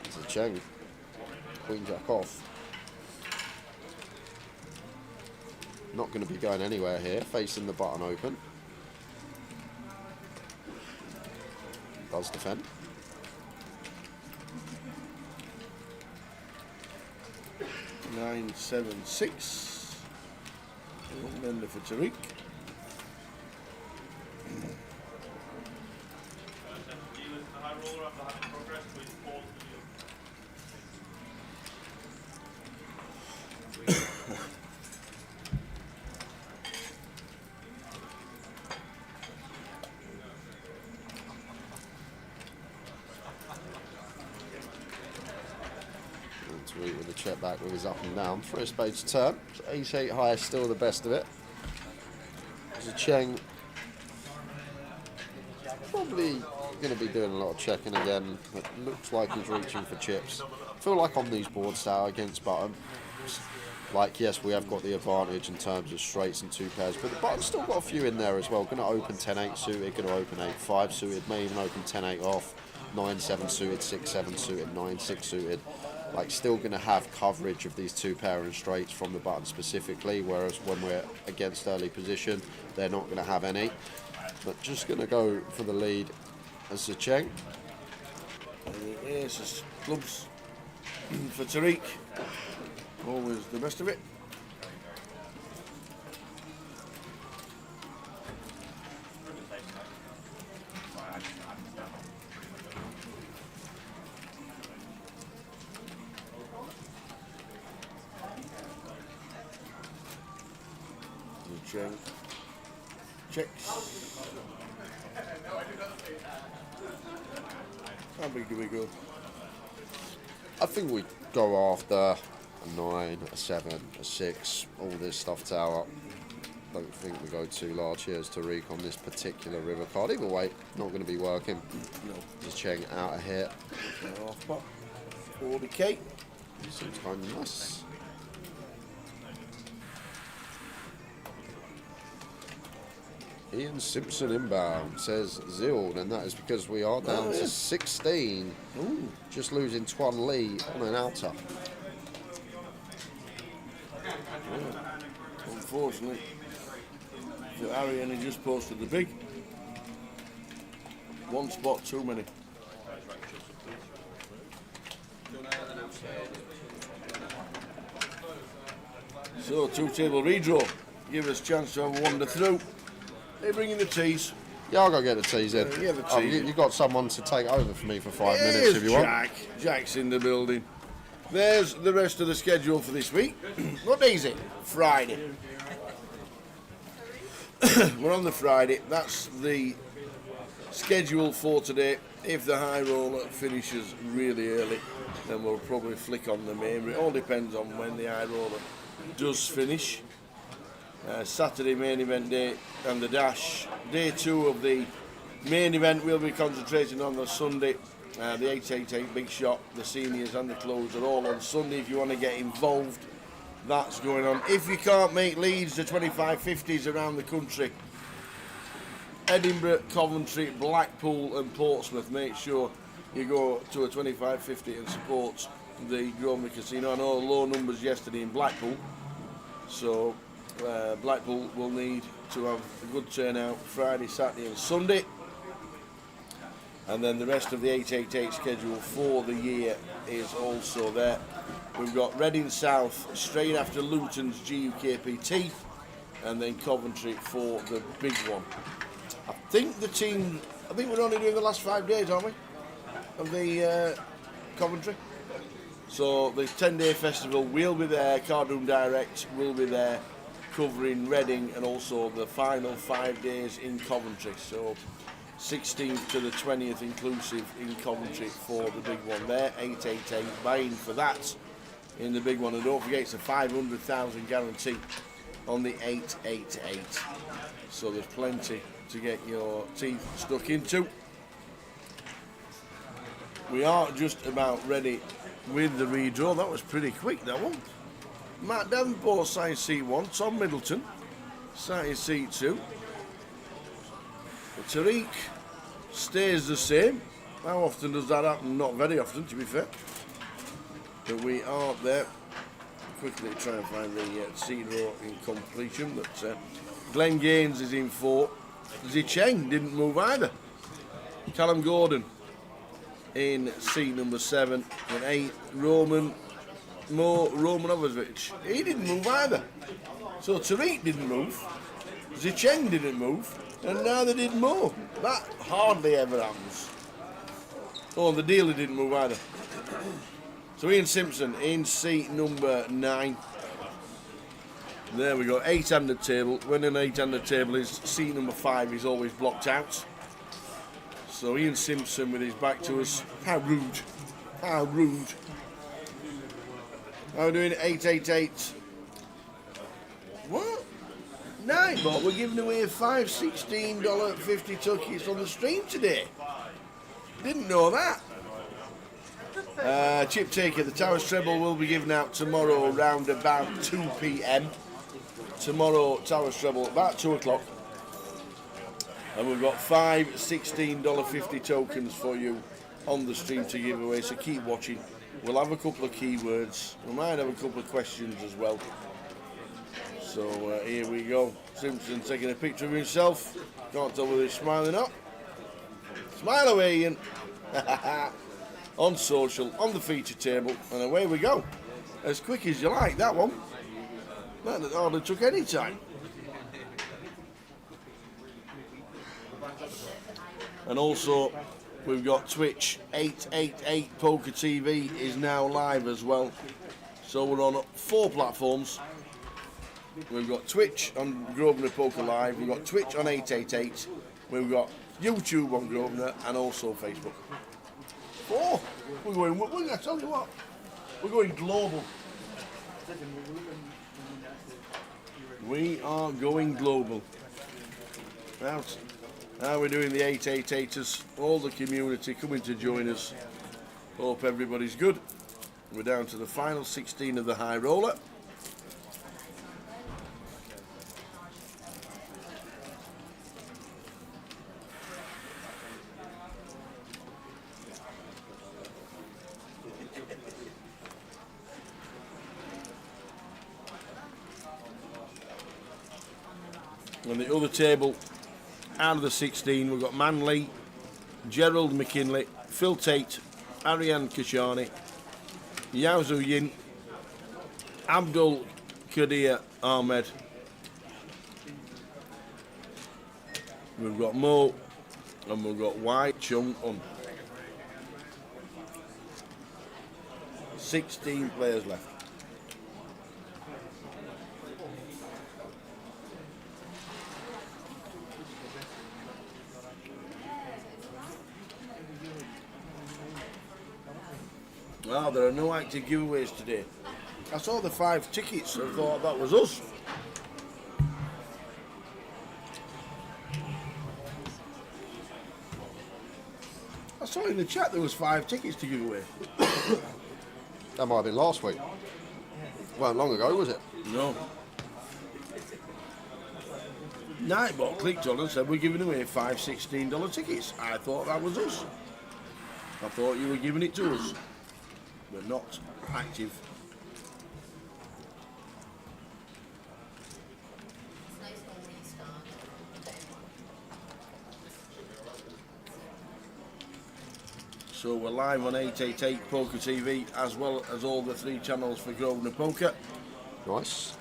Speaker 7: It's a Cheng. Queen Jack off. Not going to be going anywhere here. Facing the button open. Does defend.
Speaker 6: Nine, 7, 6. Then for Tariq.
Speaker 5: Dealers in the high roller after having progress, please pause the video.
Speaker 7: Tariq with a check back with his up and down. First page turn. 8-8 high is still the best of it. There's a Cheng. Probably going to be doing a lot of checking again. It looks like he's reaching for chips. I feel like on these boards now against button, like yes, we have got the advantage in terms of straights and 2 pairs, but the button's still got a few in there as well. Going to open 10-8 suited, going to open 8-5 suited, may even open 10-8 off, 9-7 suited, 6-7 suited, 9-6 suited. Like still going to have coverage of these 2 pair and straights from the button specifically, whereas when we're against early position, they're not going to have any. But just going to go for the lead as the Cheng.
Speaker 6: Aces, clubs for Tariq. Always the best of it. Cheng checks. How big do we go?
Speaker 7: I think we go after a 9, a 7, a 6, all this stuff tower. Don't think we go too large here as Tariq on this particular river card. Either way, not going to be working.
Speaker 6: No.
Speaker 7: Just Cheng out of here.
Speaker 6: Off pot. 40k.
Speaker 7: Seems kind of nice. Ian Simpson inbound says Zild, and that is because we are down to 16.
Speaker 6: Ooh.
Speaker 7: Just losing Twan Lee on an outer.
Speaker 6: Unfortunately, for Arian, he just posted the big. One spot too many. So, 2-table redraw. Give us a chance to have a wander through. They bring in the teas.
Speaker 7: Yeah, I'll go get the teas in.
Speaker 6: Yeah, the teas.
Speaker 7: You got someone to take over for me for 5 minutes if you want.
Speaker 6: Jack. Jack's in the building. There's the rest of the schedule for this week. What day is it? Friday. We're on the Friday. That's the schedule for today. If the high roller finishes really early, then we'll probably flick on the main. It all depends on when the high roller does finish. Saturday main event day and the dash. Day 2 of the main event we'll be concentrating on the Sunday. The 888 Big Shot, the seniors and the close are all on Sunday. If you want to get involved, that's going on. If you can't make Leeds, the 2550s around the country, Edinburgh, Coventry, Blackpool and Portsmouth, make sure you go to a 2550 and support the Grosvenor Casino. I know low numbers yesterday in Blackpool, so Blackpool will need to have a good turnout Friday, Saturday and Sunday. And then the rest of the 888 schedule for the year is also there. We've got Reading South straight after Luton's GUKPT, and then Coventry for the big one. I think we're only doing the last 5 days, aren't we, of the Coventry? So the 10-day festival will be there, Cardroom Direct will be there, covering Reading and also the final 5 days in Coventry. So 16th to the 20th inclusive in Coventry for the big one there. 888 buying for that in the big one, and don't forget it's a 500,000 guarantee on the 888. So there's plenty to get your teeth stuck into. We are just about ready with the redraw. That was pretty quick, that one. Matt Davenport signed C1, Tom Middleton, sat in seat 2. But Tariq stays the same. How often does that happen? Not very often, to be fair. But we are there. Quickly try and find the seat row in completion. But Glenn Gaines is in 4. Zicheng didn't move either. Callum Gordon in seat number 7. And 8, Roman Romanovic. He didn't move either. So Tariq didn't move. Zicheng didn't move. And neither did Mo. That hardly ever happens. Oh, the dealer didn't move either. So Ian Simpson in seat number 9. There we go, 8-handed table. When an 8-handed table is, seat number 5 is always blocked out. So Ian Simpson with his back to us. How rude. How rude. How are we doing? 888. What? Nightbot, we're giving away 5 $16.50 tickets on the stream today. Didn't know that. Chip Taker, the Towers Treble will be given out tomorrow around about 2 p.m. Tomorrow, Towers Treble, about 2 o'clock. And we've got 5 $16.50 tokens for you on the stream to give away, so keep watching. We'll have a couple of keywords. We might have a couple of questions as well. So here we go. Simpson taking a picture of himself. Can't tell whether he's smiling or not. Smile away, Ian. On social, on the feature table, and away we go. As quick as you like, that one. That hardly took any time. And also, we've got Twitch. 888 Poker TV is now live as well. So we're on 4 platforms. We've got Twitch on Grosvenor Poker Live. We've got Twitch on 888. We've got YouTube on Grosvenor and also Facebook. 4. We're going. I tell you what, we're going global. We are going global. Out. How are we doing, the 888ers? All the community coming to join us. Hope everybody's good. We're down to the final 16 of the high roller. On the other table, out of the 16, we've got Manley, Gerald McKinley, Phil Tate, Ariane Kashani, Yao Zhu Yin, Abdul Qadir Ahmed. We've got Mo, and we've got Wai Chung Un. 16 players left. Well, there are no active giveaways today. I saw the 5 tickets and thought that was us. I saw in the chat there was 5 tickets to give away.
Speaker 7: That might have been last week. Well, long ago, was it?
Speaker 6: No. Nightbot clicked on and said we're giving away 5 $16 tickets. I thought that was us. I thought you were giving it to us. We're not active. So we're live on 888 Poker TV as well as all the 3 channels for Grosvenor Poker.
Speaker 7: Nice.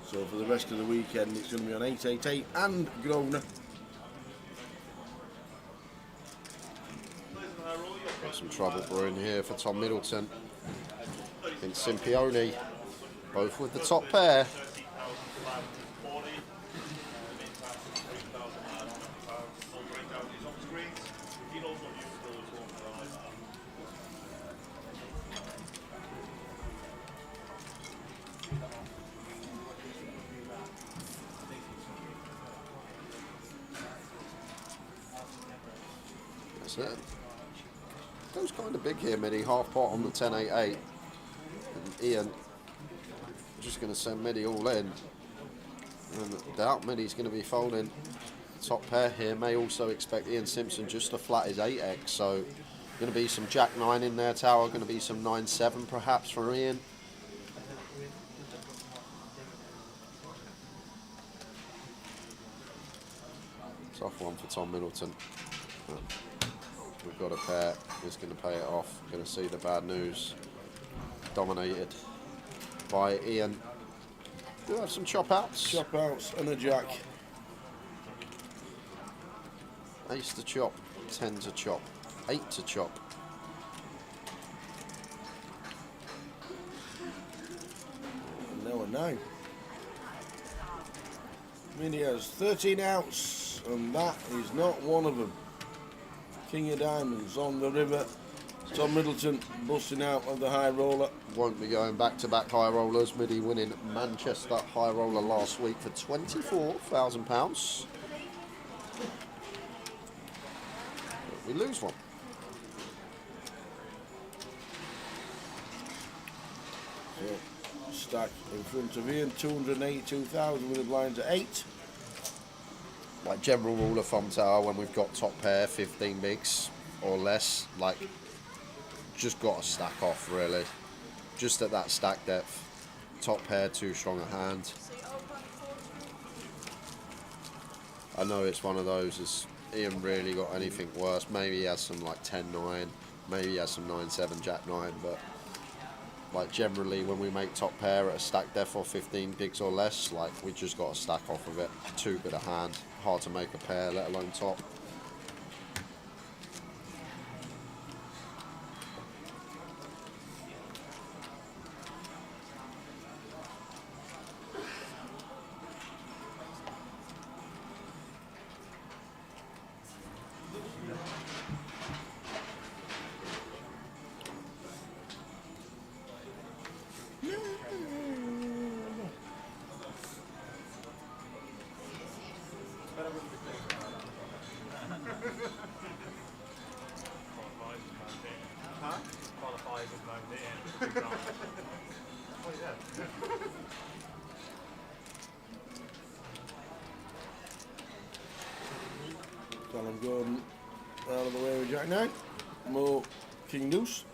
Speaker 6: So for the rest of the weekend it's going to be on 888 and Grosvenor.
Speaker 7: Got some trouble brewing here for Tom Middleton and Simpione, both with the top pair. That's it. Goes kind of big here, Midi. Half pot on the 10-8-8. And Ian just going to send Midi all in. And doubt Middy's going to be folding top pair here. May also expect Ian Simpson just to flat his 8x. So going to be some Jack 9 in there, Tower. Going to be some 9-7 perhaps for Ian. Tough one for Tom Middleton. We've got a pair. He's going to pay it off. Going to see the bad news. Dominated by Ian. Do have some chop outs.
Speaker 6: Chop outs and a jack.
Speaker 7: Ace to chop, 10 to chop, 8 to chop.
Speaker 6: And now a 9. Minnie has 13 outs, and that is not one of them. King of Diamonds on the river. Tom Middleton busting out of the high roller.
Speaker 7: Won't be going back-to-back high rollers. Middy winning Manchester high roller last week for £24,000. We lose one.
Speaker 6: So, stack in front of Ian, 282,000 with the blinds at 8.
Speaker 7: Like general rule of thumb, Tower, when we've got top pair, 15 bigs or less, like, just got to stack off, really. Just at that stack depth. Top pair, too strong a hand. I know it's one of those, has Ian really got anything worse? Maybe he has some like 10-9, maybe he has some 9-7, Jack 9, but like generally when we make top pair at a stack depth or 15 bigs or less, like we just got to stack off of it. Too good a hand, hard to make a pair, let alone top.
Speaker 6: Callum Gordon out of the way with Jack 9. More King Deuce.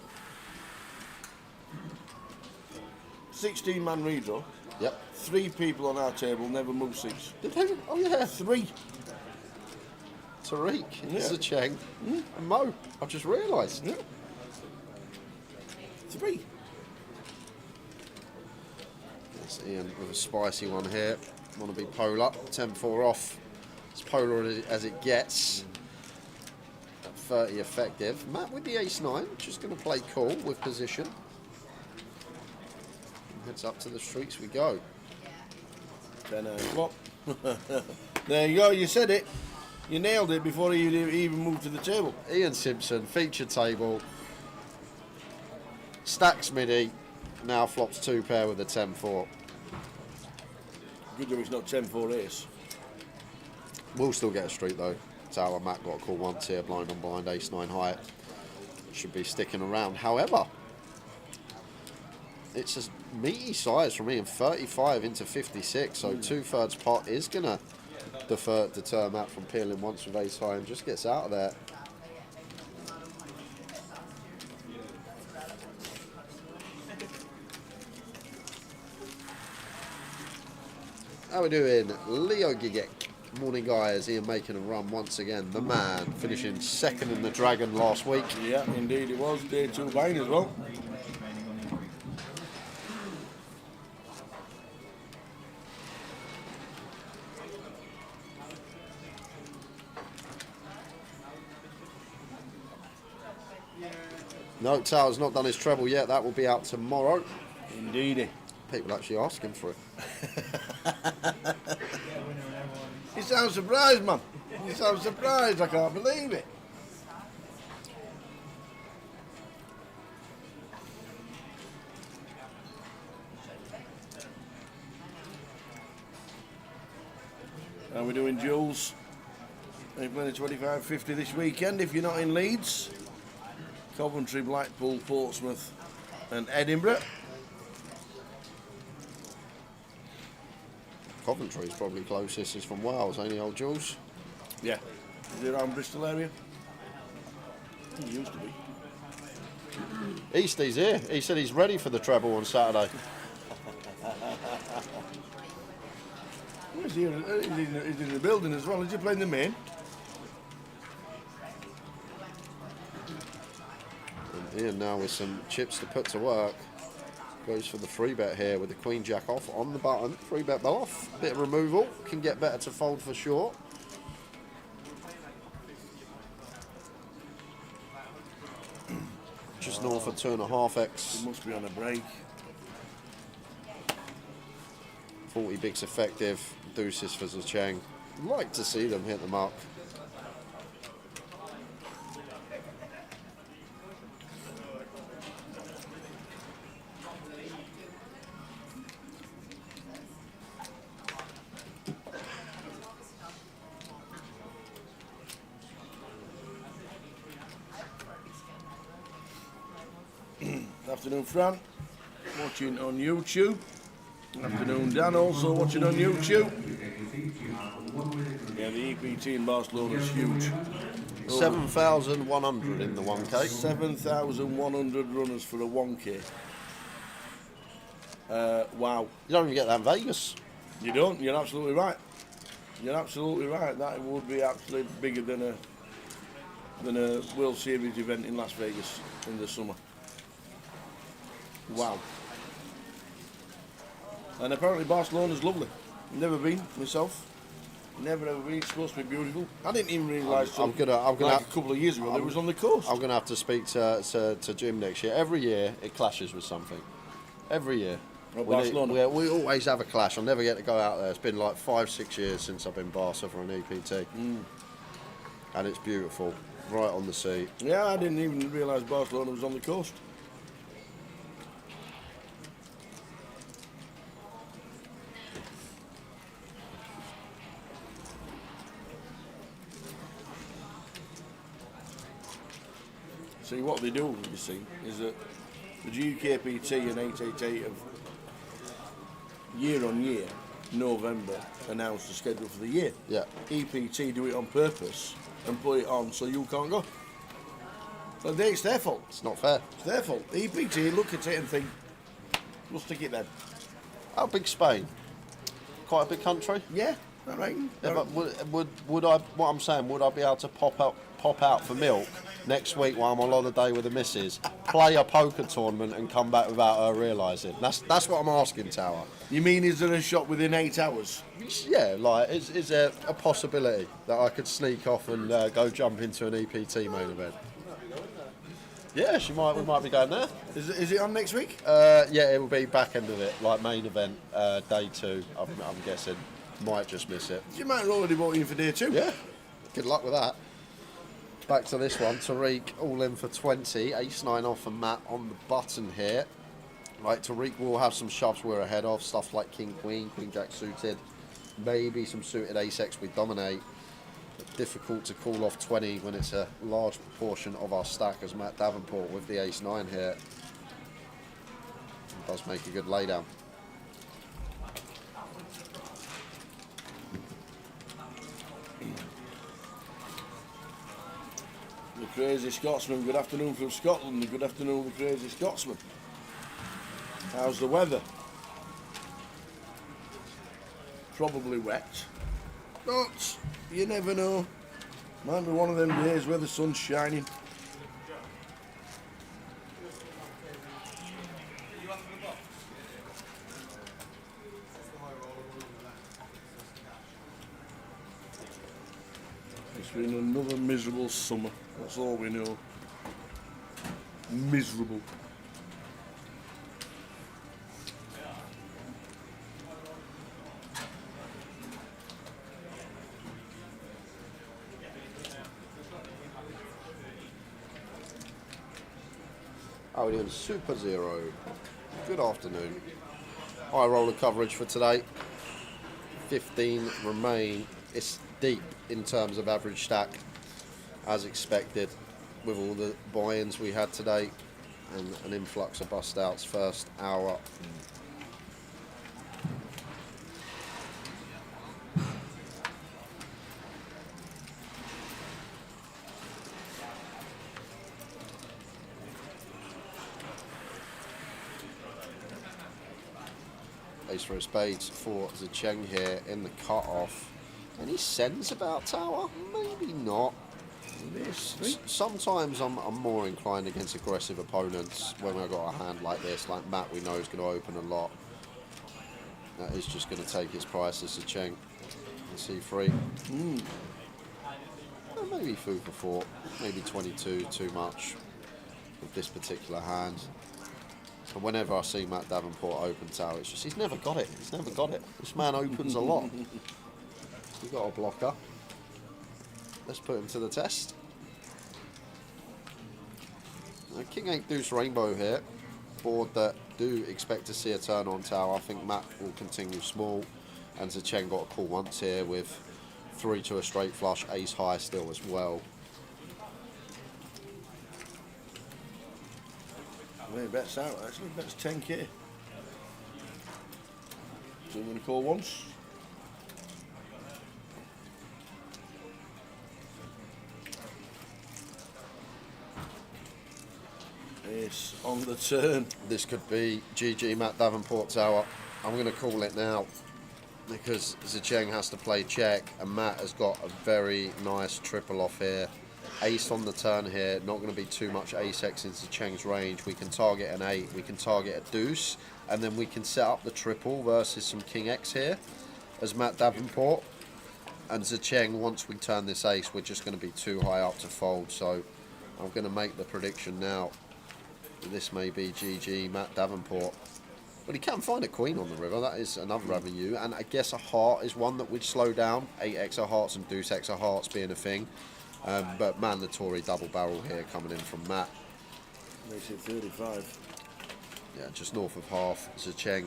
Speaker 6: 16-man redraw.
Speaker 7: Yep.
Speaker 6: 3 people on our table never move seats.
Speaker 7: Did they? Oh yeah.
Speaker 6: 3.
Speaker 7: Tariq,
Speaker 6: Yeah.
Speaker 7: Zacheng, and Mo. I've just realised.
Speaker 6: Yeah. 3.
Speaker 7: That's Ian with a spicy one here. Want to be polar. 10-4 off. As polar as it gets. At 30 effective. Matt with the ace-9. Just going to play cool with position. And heads up to the streets we go.
Speaker 6: 10 flop. There you go, you said it. You nailed it before you even moved to the table.
Speaker 7: Ian Simpson, feature table. Stacks Middy. Now flops 2 pair with a 10-4.
Speaker 6: Good job it's not 10-4 ace.
Speaker 7: We'll still get a street though. Tower Matt got a call once here, blind on blind, ace-9 high. Should be sticking around. However, it's a meaty size from Ian, 35 into 56, so 2/3 pot is going to deter Matt from peeling once with ace high and just gets out of there. How we doing? Leo Gigek. Morning guys, Ian making a run once again. The man finishing second in the Dragon last week.
Speaker 6: Yeah, indeed it was. Day 2 buying as well.
Speaker 7: No, Tower's not done his treble yet. That will be out tomorrow.
Speaker 6: Indeedy.
Speaker 7: People actually asking for it.
Speaker 6: You sound surprised, man. You sound surprised. I can't believe it. How we doing, Jules? Are you playing 25-50 this weekend if you're not in Leeds? Coventry, Blackpool, Portsmouth and Edinburgh.
Speaker 7: Coventry's probably closest. Is from Wales, ain't he, old Jules?
Speaker 6: Yeah. Is it around Bristol area? He used to be.
Speaker 7: Eastie's here. He said he's ready for the treble on Saturday.
Speaker 6: He's here. He's in the building as well. Is he playing the main?
Speaker 7: And Ian now with some chips to put to work. Goes for the free bet here with the queen jack off on the button. Free bet off. Bit of removal. Can get better to fold for sure. Just north of 2.5x.
Speaker 6: He must be on a break.
Speaker 7: 40 bigs effective. Deuces for Zhang. Like to see them hit the mark.
Speaker 6: Afternoon, Fran. Watching on YouTube. Afternoon, Dan. Also watching on YouTube. Yeah, the EPT in Barcelona is huge.
Speaker 7: 7,100 in the 1K.
Speaker 6: 7,100 runners for a 1K. Wow.
Speaker 7: You don't even get that in Vegas.
Speaker 6: You don't. You're absolutely right. You're absolutely right. That would be actually bigger than a World Series event in Las Vegas in the summer. Wow. And apparently Barcelona's lovely. Never been myself. Never ever been. It's supposed to be beautiful. I didn't even realise
Speaker 7: I'm gonna
Speaker 6: a couple of years ago it was on the coast.
Speaker 7: I'm gonna have to speak to Jim next year. Every year it clashes with something. Every year.
Speaker 6: Barcelona.
Speaker 7: We always have a clash. I'll never get to go out there. It's been like 5-6 years since I've been Barca for an EPT. And it's beautiful. Right on the sea.
Speaker 6: Yeah, I didn't even realise Barcelona was on the coast. See, what they do, you see, is that the UKPT and 888 have year on year, November, announced the schedule for the year.
Speaker 7: Yeah.
Speaker 6: EPT do it on purpose and put it on so you can't go. But it's their fault.
Speaker 7: It's not fair.
Speaker 6: It's their fault. EPT look at it and think, we'll stick it then.
Speaker 7: How big's Spain? Quite a big country.
Speaker 6: Yeah, all right.
Speaker 7: Yeah, but would I? What I'm saying, would I be able to pop out for milk next week while I'm on holiday with the missus, play a poker tournament and come back without her realising? That's what I'm asking, Tower.
Speaker 6: You mean is there a shot within 8 hours?
Speaker 7: Yeah, like is there a possibility that I could sneak off and go jump into an EPT main event? Yeah, we might be going there.
Speaker 6: Is it on next week?
Speaker 7: Yeah, it will be back end of it, like main event, day 2. I'm guessing. Might just miss it.
Speaker 6: You might have already bought in for day 2.
Speaker 7: Yeah. Good luck with that. Back to this one. Tariq all in for 20. Ace-9 off for Matt on the button here. Right, Tariq will have some shoves we're ahead of. Stuff like King Queen, Queen Jack suited. Maybe some suited Ace-X we dominate. But difficult to call off 20 when it's a large proportion of our stack as Matt Davenport with the Ace-9 here. It does make a good laydown.
Speaker 6: The Crazy Scotsman, good afternoon from Scotland. Good afternoon, the Crazy Scotsman. How's the weather? Probably wet, but you never know. Might be one of them days where the sun's shining. It's been another miserable summer. That's all we know. Miserable.
Speaker 7: How are we doing? Super Zero. Good afternoon. High roller coverage for today. 15 remain. It's deep in terms of average stack, as expected, with all the buy-ins we had today and an influx of bust outs first hour. ace for a spades for Zecheng here in the cut-off. Any sense about tower? Maybe not. Sometimes I'm more inclined against aggressive opponents when I've got a hand like this, like Matt we know is going to open a lot. That is just going to take its price as Zecheng. C3. Well, maybe food for thought. Maybe 22 too much with this particular hand. So whenever I see Matt Davenport open tower, it's just he's never got it. He's never got it. This man opens a lot. We got a blocker. Let's put him to the test. King 8 deuce rainbow here. Board that do expect to see a turn on tower. I think Matt will continue small. And Zecheng got a call once here with 3 to a straight flush, ace high still as well.
Speaker 6: Well, he bets out actually, bets 10k. So I'm going to call once. Ace on the turn.
Speaker 7: This could be GG Matt Davenport tower. I'm going to call it now because Zecheng has to play check and Matt has got a very nice triple off here. Ace on the turn here, not going to be too much ace X in Zecheng's range. We can target an 8, we can target a deuce, and then we can set up the triple versus some King X here as Matt Davenport. And Zecheng, once we turn this ace, we're just going to be too high up to fold. So I'm going to make the prediction now. This may be GG Matt Davenport. But he can find a queen on the river, that is another avenue. And I guess a heart is one that would slow down. 8x of hearts and deuce x of hearts being a thing. But mandatory double barrel here coming in from Matt.
Speaker 6: Makes it 35.
Speaker 7: Yeah, just north of half. Zecheng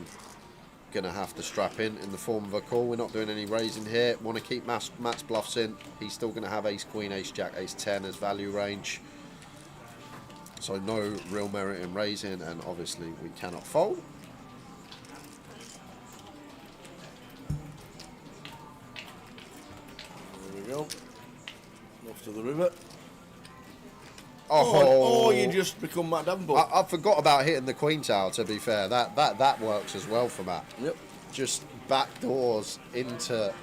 Speaker 7: going to have to strap in the form of a call. We're not doing any raising here. Want to keep Matt's bluffs in. He's still going to have ace queen, ace jack, ace 10 as value range. So no real merit in raising, and obviously we cannot fold.
Speaker 6: There we go. Off to the river.
Speaker 7: Oh,
Speaker 6: you just become Matt Davenport.
Speaker 7: I forgot about hitting the queen tower, to be fair. That works as well for Matt.
Speaker 6: Yep.
Speaker 7: Just backdoors into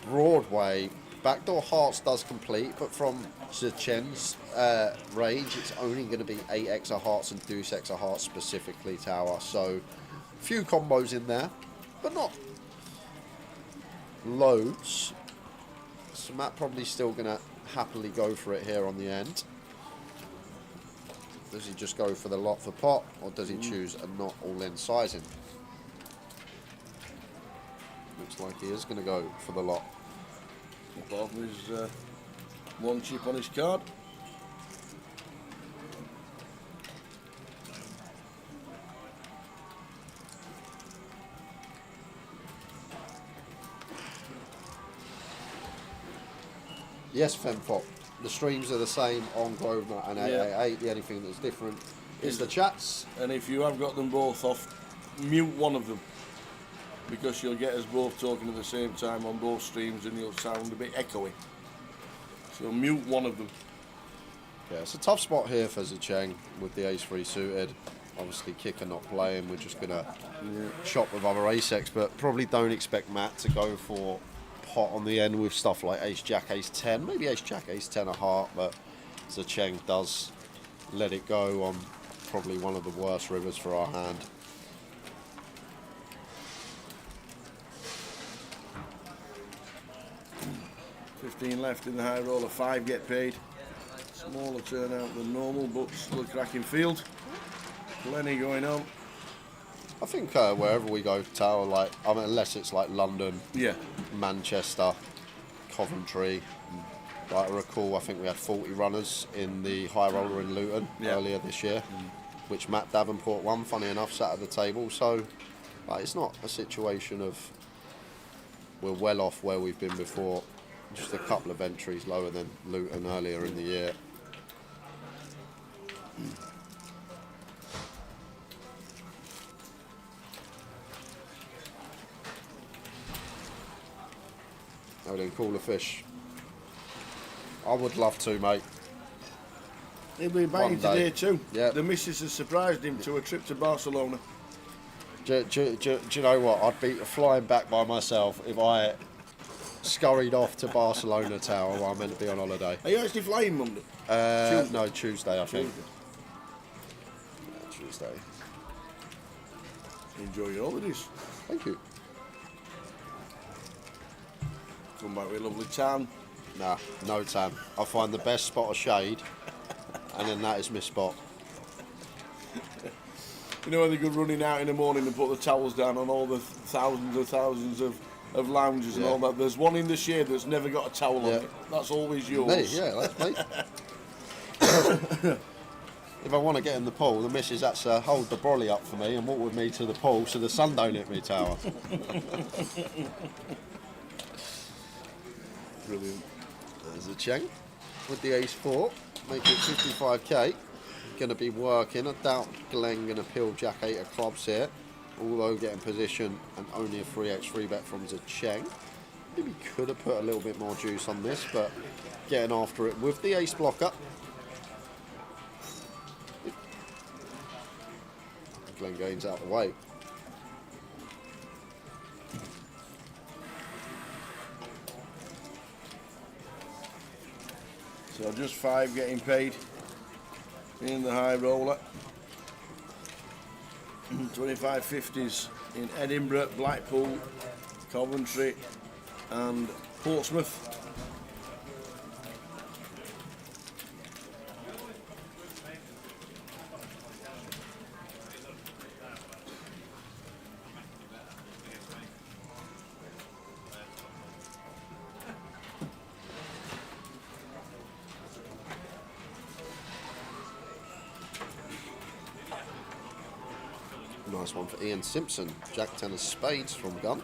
Speaker 7: Broadway. Backdoor hearts does complete, but from Zecheng's range, it's only going to be 8x of hearts and deuce x of hearts specifically tower. So, few combos in there, but not loads. So Matt probably still going to happily go for it here on the end. Does he just go for the lot for pot, or does he choose a not all-in sizing? Looks like he is going to go for the lot.
Speaker 6: Apart from his one chip on his card.
Speaker 7: Yes, Femfop. The streams are the same on Grosvenor and 888. The only thing that's different is the chats.
Speaker 6: And if you have got them both off, mute one of them. Because you'll get us both talking at the same time on both streams and you'll sound a bit echoey. So mute one of them.
Speaker 7: Yeah, it's a tough spot here for Zecheng with the ace-3 suited. Obviously, kicker not playing. We're just going to shop with other ace-X, but probably don't expect Matt to go for pot on the end with stuff like ace-jack, ace-10. Maybe ace-jack, ace-10 a heart, but Zecheng does let it go on probably one of the worst rivers for our hand. $15 left in the high roller, 5 get paid. Smaller turnout than normal, but still a cracking field. Plenty going on. I think wherever we go for tower, like, I mean, unless it's like London, Manchester, Coventry. Like, I recall, I think we had 40 runners in the high roller in Luton earlier this year, which Matt Davenport won, funny enough, sat at the table. So, like, it's not a situation of we're well off where we've been before. Just a couple of entries lower than Luton earlier in the year. Oh, then call a fish. I would love to, mate.
Speaker 6: He'll be buying today too.
Speaker 7: Yeah.
Speaker 6: The missus has surprised him to a trip to Barcelona.
Speaker 7: Do you know what? I'd be flying back by myself if I scurried off to Barcelona Tower where I'm meant to be on holiday.
Speaker 6: Are you actually flying Monday?
Speaker 7: No, Tuesday, I think.
Speaker 6: Tuesday.
Speaker 7: Yeah, Tuesday.
Speaker 6: Enjoy your holidays.
Speaker 7: Thank you.
Speaker 6: Come back with a lovely tan.
Speaker 7: Nah, no tan. I find the best spot of shade, and then that is my spot.
Speaker 6: You know when they go running out in the morning and put the towels down on all the thousands of lounges and
Speaker 7: Yeah.
Speaker 6: all that. There's one in the shade that's never got a towel on
Speaker 7: Yeah.
Speaker 6: it. That's always yours.
Speaker 7: Me, yeah, that's me. If I want to get in the pool, the missus has to hold the brolly up for me and walk with me to the pool so the sun don't hit me tower.
Speaker 6: Brilliant.
Speaker 7: There's a Cheng with the ace-4, making 55k. Going to be working. I doubt Glenn going to pill Jack 8 of clubs here, although getting position and only a 3x 3-bet from Cheng. Maybe could have put a little bit more juice on this, but getting after it with the ace blocker. Glenn Gaines out of the way.
Speaker 6: So just 5 getting paid in the high roller. 25.50s in Edinburgh, Blackpool, Coventry and Portsmouth.
Speaker 7: Nice one for Ian Simpson. Jack 10 of spades from gun.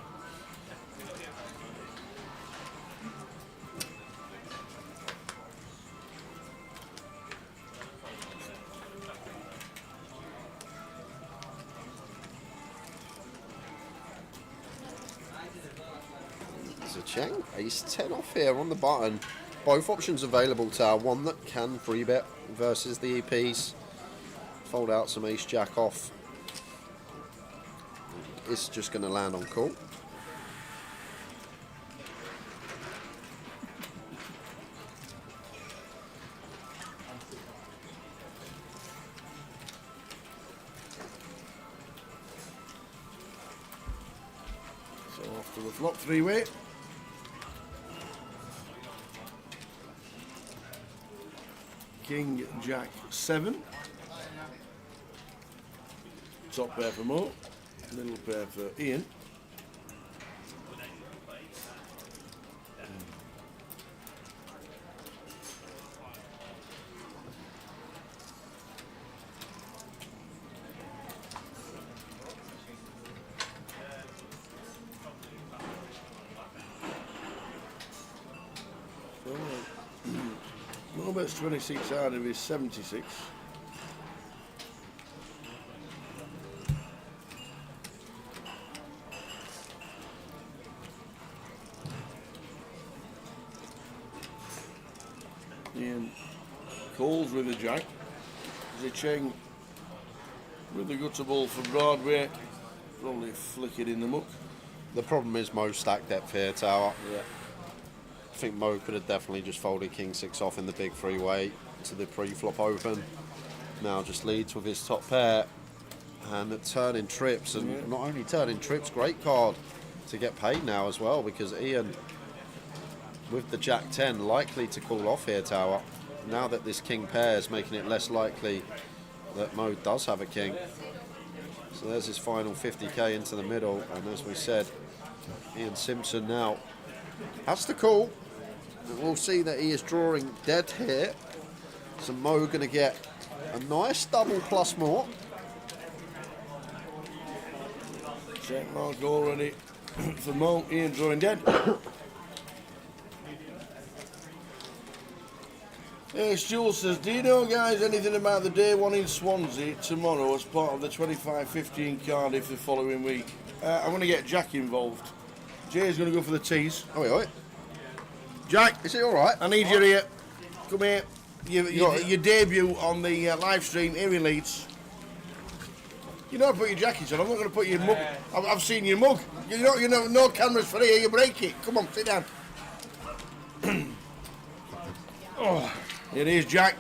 Speaker 7: Cheng, ace 10 off here on the button. Both options available to our one that can 3-bet versus the EPs. Fold out some ace jack off. It's just going to land on call.
Speaker 6: So off to the flop 3-way. King, Jack 7. Top pair for Mo. Little pair for Ian. Mo bets 26 out of his 76. Ian calls with a jack. Cheng with the gutter ball for Broadway. Probably flick it in the muck.
Speaker 7: The problem is Mo stacked depth here, tower.
Speaker 6: Yeah.
Speaker 7: I think Mo could have definitely just folded King 6 off in the big 3-way to the pre-flop open. Now just leads with his top pair and turning trips, and not only turning trips, great card to get paid now as well, because Ian with the Jack 10 likely to call off here, tower. Now that this King pair is making it less likely that Mo does have a King. So there's his final 50k into the middle, and as we said, Ian Simpson now has to call. We'll see that he is drawing dead here. So Mo going to get a nice double plus more.
Speaker 6: Check mark already for Mo. Ian drawing dead. Stuart says, do you know, guys, anything about the day one in Swansea tomorrow as part of the 25-50 in Cardiff the following week? I'm going to get Jack involved. Jay's going to go for the tees.
Speaker 7: Oi.
Speaker 6: Jack,
Speaker 7: Is he all right?
Speaker 6: I need you here. Come here. Your debut on the live stream here in Leeds. You don't put your jackets on. I'm not going to put your mug. I've seen your mug. You know, no cameras for here. You break it. Come on, sit down. Oh, it is Jack.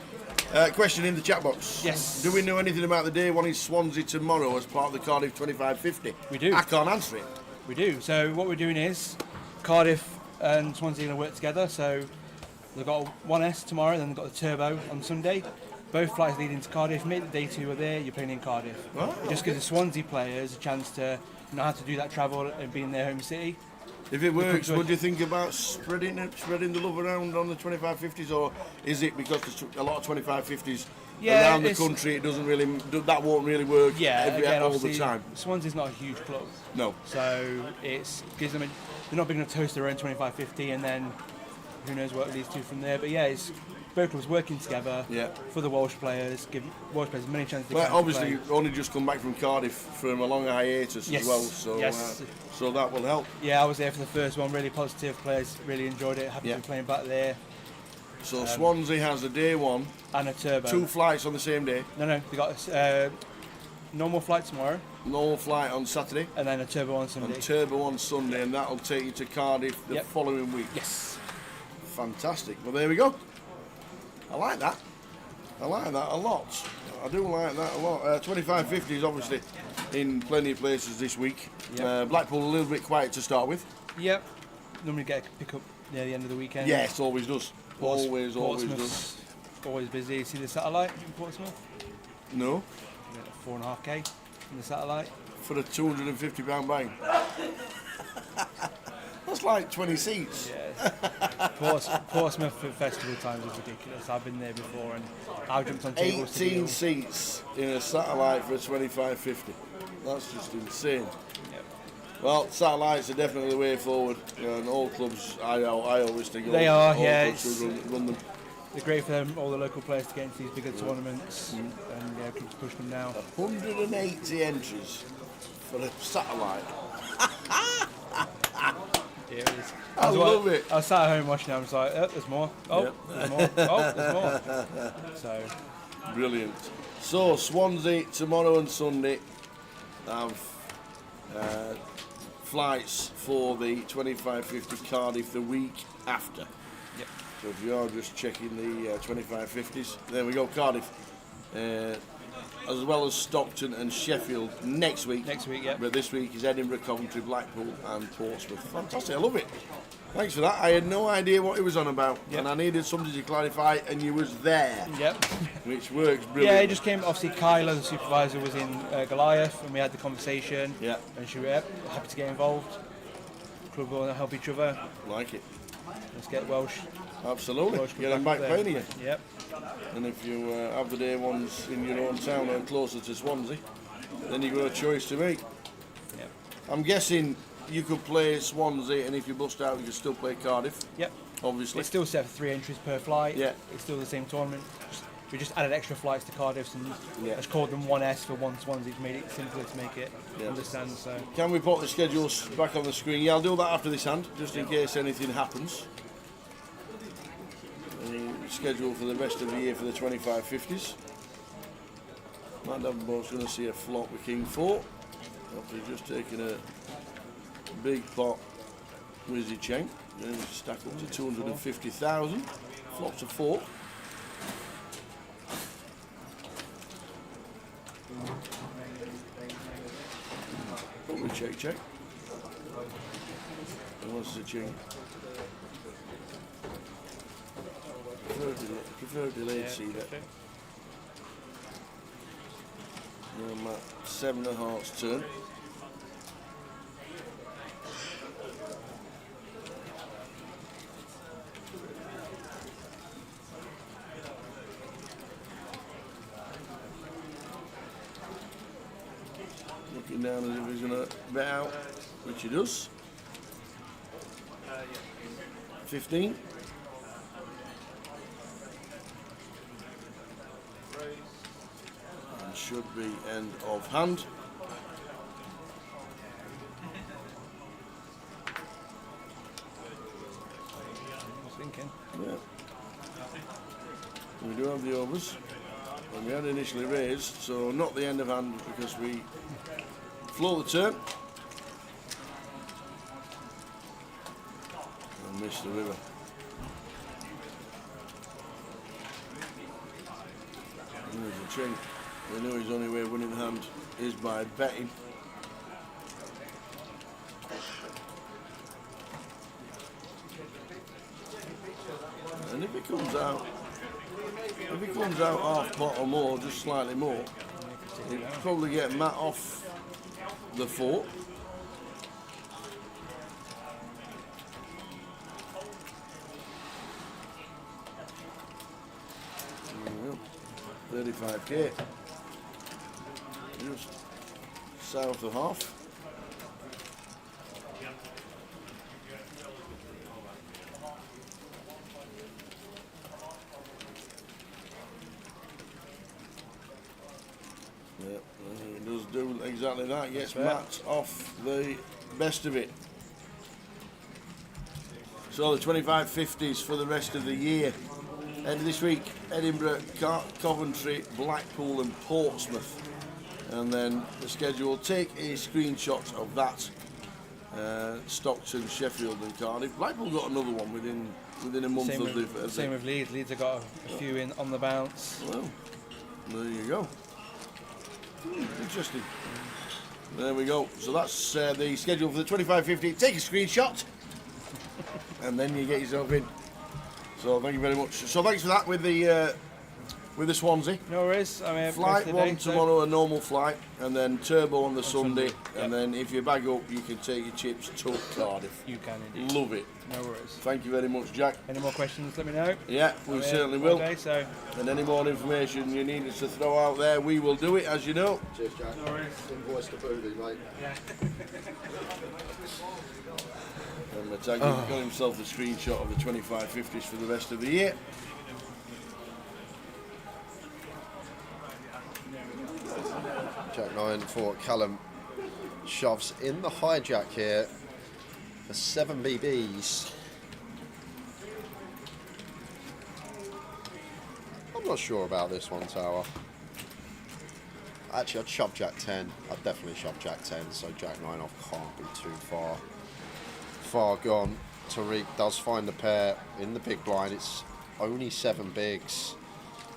Speaker 6: Question in the chat box.
Speaker 8: Yes.
Speaker 6: Do we know anything about the day one in Swansea tomorrow as part of the Cardiff 2550?
Speaker 8: We do.
Speaker 6: I can't answer it.
Speaker 8: We do. So what we're doing is Cardiff and Swansea are going to work together. So they've got a 1S tomorrow, then they've got the Turbo on Sunday. Both flights leading to Cardiff. Mate, the day 2 are there. You're playing in Cardiff.
Speaker 6: Oh,
Speaker 8: It just gives the Swansea players a chance to know how to do that travel and be in their home city.
Speaker 6: If it works, would you think about spreading the love around on the 2550s, or is it because there's a lot of 2550s around the country? It doesn't really, that won't really work all the time.
Speaker 8: Swansea's not a huge club,
Speaker 6: No.
Speaker 8: so it gives them. They're not big enough to host their own 2550, and then who knows what it leads to from there. But yeah, it's both clubs working together for the Welsh players, give Welsh players as many chances.
Speaker 6: Well, obviously, you've only just come back from Cardiff from a long hiatus as well, so so that will help.
Speaker 8: Yeah, I was there for the first one. Really positive. Players really enjoyed it. Happy to be playing back there.
Speaker 6: So Swansea has a day 1
Speaker 8: and a Turbo.
Speaker 6: 2 flights on the same day.
Speaker 8: No, they got a normal flight tomorrow.
Speaker 6: Normal flight on Saturday.
Speaker 8: And then a Turbo on Sunday.
Speaker 6: And Turbo on Sunday, and that'll take you to Cardiff the following week.
Speaker 8: Yes.
Speaker 6: Fantastic. Well, there we go. I like that. I like that a lot. I do like that a lot. 2550 is obviously in plenty of places this week. Blackpool a little bit quiet to start with.
Speaker 8: Yep. Normally get a pick up near the end of the weekend.
Speaker 6: Yes, always does. Always does.
Speaker 8: Always busy. See the satellite in Portsmouth?
Speaker 6: No.
Speaker 8: 4.5k in the satellite.
Speaker 6: For a £250 bang. That's like 20 seats.
Speaker 8: Yeah. Portsmouth festival times is ridiculous. I've been there before and I've jumped on tables.
Speaker 6: 18 seats in a satellite for a 2550. That's just insane.
Speaker 8: Yep.
Speaker 6: Well, satellites are definitely the way forward, and all clubs, I always think
Speaker 8: they are,
Speaker 6: run them.
Speaker 8: They're great for them, all the local players to get into these bigger tournaments and keep pushing them now.
Speaker 6: 180 entries for a satellite.
Speaker 8: Yeah, it is.
Speaker 6: I love it.
Speaker 8: I was sat at home watching it, I was like, oh, there's more. Oh, there's more. Oh, there's more. So.
Speaker 6: Brilliant. So, Swansea tomorrow and Sunday have flights for the 2550 Cardiff the week after.
Speaker 8: Yep.
Speaker 6: So if you are just checking the 2550s, there we go, Cardiff. As well as Stockton and Sheffield next week.
Speaker 8: Next week, yeah.
Speaker 6: But this week is Edinburgh, Coventry, Blackpool and Portsmouth. Fantastic, I love it. Thanks for that. I had no idea what it was on about, and I needed somebody to clarify, and you was there.
Speaker 8: Yep.
Speaker 6: Which works brilliant.
Speaker 8: Yeah, it just came, obviously Kyla, the supervisor, was in Goliath, and we had the conversation.
Speaker 6: Yeah.
Speaker 8: And she was happy to get involved. Club will help each other.
Speaker 6: Like it.
Speaker 8: Let's get Welsh.
Speaker 6: Absolutely.
Speaker 8: Welsh
Speaker 6: Get them back playing here.
Speaker 8: Yep.
Speaker 6: And if you have the day ones in your own town or closer to Swansea, then you've got a choice to make.
Speaker 8: Yep.
Speaker 6: I'm guessing you could play Swansea, and if you bust out, you could still play Cardiff.
Speaker 8: Yep.
Speaker 6: Obviously.
Speaker 8: It's still set for 3 entries per flight.
Speaker 6: Yeah.
Speaker 8: It's still the same tournament. We just added extra flights to Cardiff and just called them 1S for one Swansea. It's made it simpler to make it understand. So.
Speaker 6: Can we put the schedules back on the screen? Yeah, I'll do that after this hand, just in case anything happens. Schedule for the rest of the year for the 2550s. Matt Davenport's going to see a flop with King 4 after just taking a big pot Wizzy Cheng. Going to stack up to 250,000. Flops a 4. Probably check. And what's the Cheng? Prefer delayed seed. I'm at 7 of hearts turn. Looking down as if he's going to bet out, which he does. 15. Should be end of hand.
Speaker 8: I was thinking.
Speaker 6: Yeah. We do have the overs. And we had initially raised, so not the end of hand because we floor the turn and miss the river. And there's a chink. We know his only way of winning the hand is by betting. And if he comes out half pot or more, just slightly more, he'll probably get Matt off the 4. There we go. 35k. Just south of half. Yep, he does do exactly that. Gets Matt off the best of it. So the 25-50s for the rest of the year. End of this week, Edinburgh, Coventry, Blackpool and Portsmouth. And then the schedule, take a screenshot of that. Stockton, Sheffield and Cardiff. Blackpool got another one within a month of the...
Speaker 8: Same with Leeds. Leeds have got a few in on the bounce.
Speaker 6: Well, there you go. Interesting. There we go. So that's the schedule for the 25-50. Take a screenshot and then you get yourself in. So thank you very much. So thanks for that with the Swansea.
Speaker 8: No worries. I mean,
Speaker 6: Flight 1 tomorrow, a normal flight, and then turbo on the Sunday. And then if you bag up, you can take your chips to Cardiff.
Speaker 8: You can indeed.
Speaker 6: Love it.
Speaker 8: No worries.
Speaker 6: Thank you very much, Jack.
Speaker 8: Any more questions, let me know.
Speaker 6: Yeah, we certainly will.
Speaker 8: Okay, so.
Speaker 6: And any more information you need us to throw out there, we will do it, as you know.
Speaker 7: Cheers, Jack.
Speaker 8: No worries.
Speaker 7: Invoice to Booty, mate.
Speaker 8: Yeah.
Speaker 6: And Matagi got himself a screenshot of the 25-50s for the rest of the year.
Speaker 7: Jack 9 for Callum. Shoves in the hijack here for 7 BBs. I'm not sure about this one, Tower. Actually, I'd shove Jack 10. I'd definitely shove Jack 10, so Jack 9 off can't be too far gone. Tariq does find a pair in the big blind. It's only 7 bigs.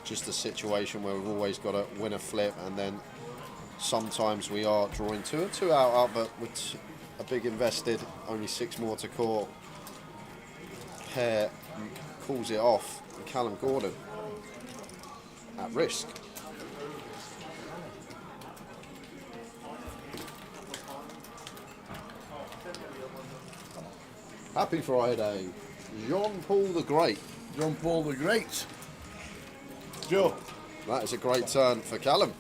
Speaker 7: Just a situation where we've always got to win a flip, and then sometimes we are drawing 2 and 2 out, but with a big invested, only 6 more to call. Pair calls it off, and Callum Gordon at risk. Happy Friday, John Paul the Great.
Speaker 6: John Paul the Great. Joe.
Speaker 7: That is a great turn for Callum.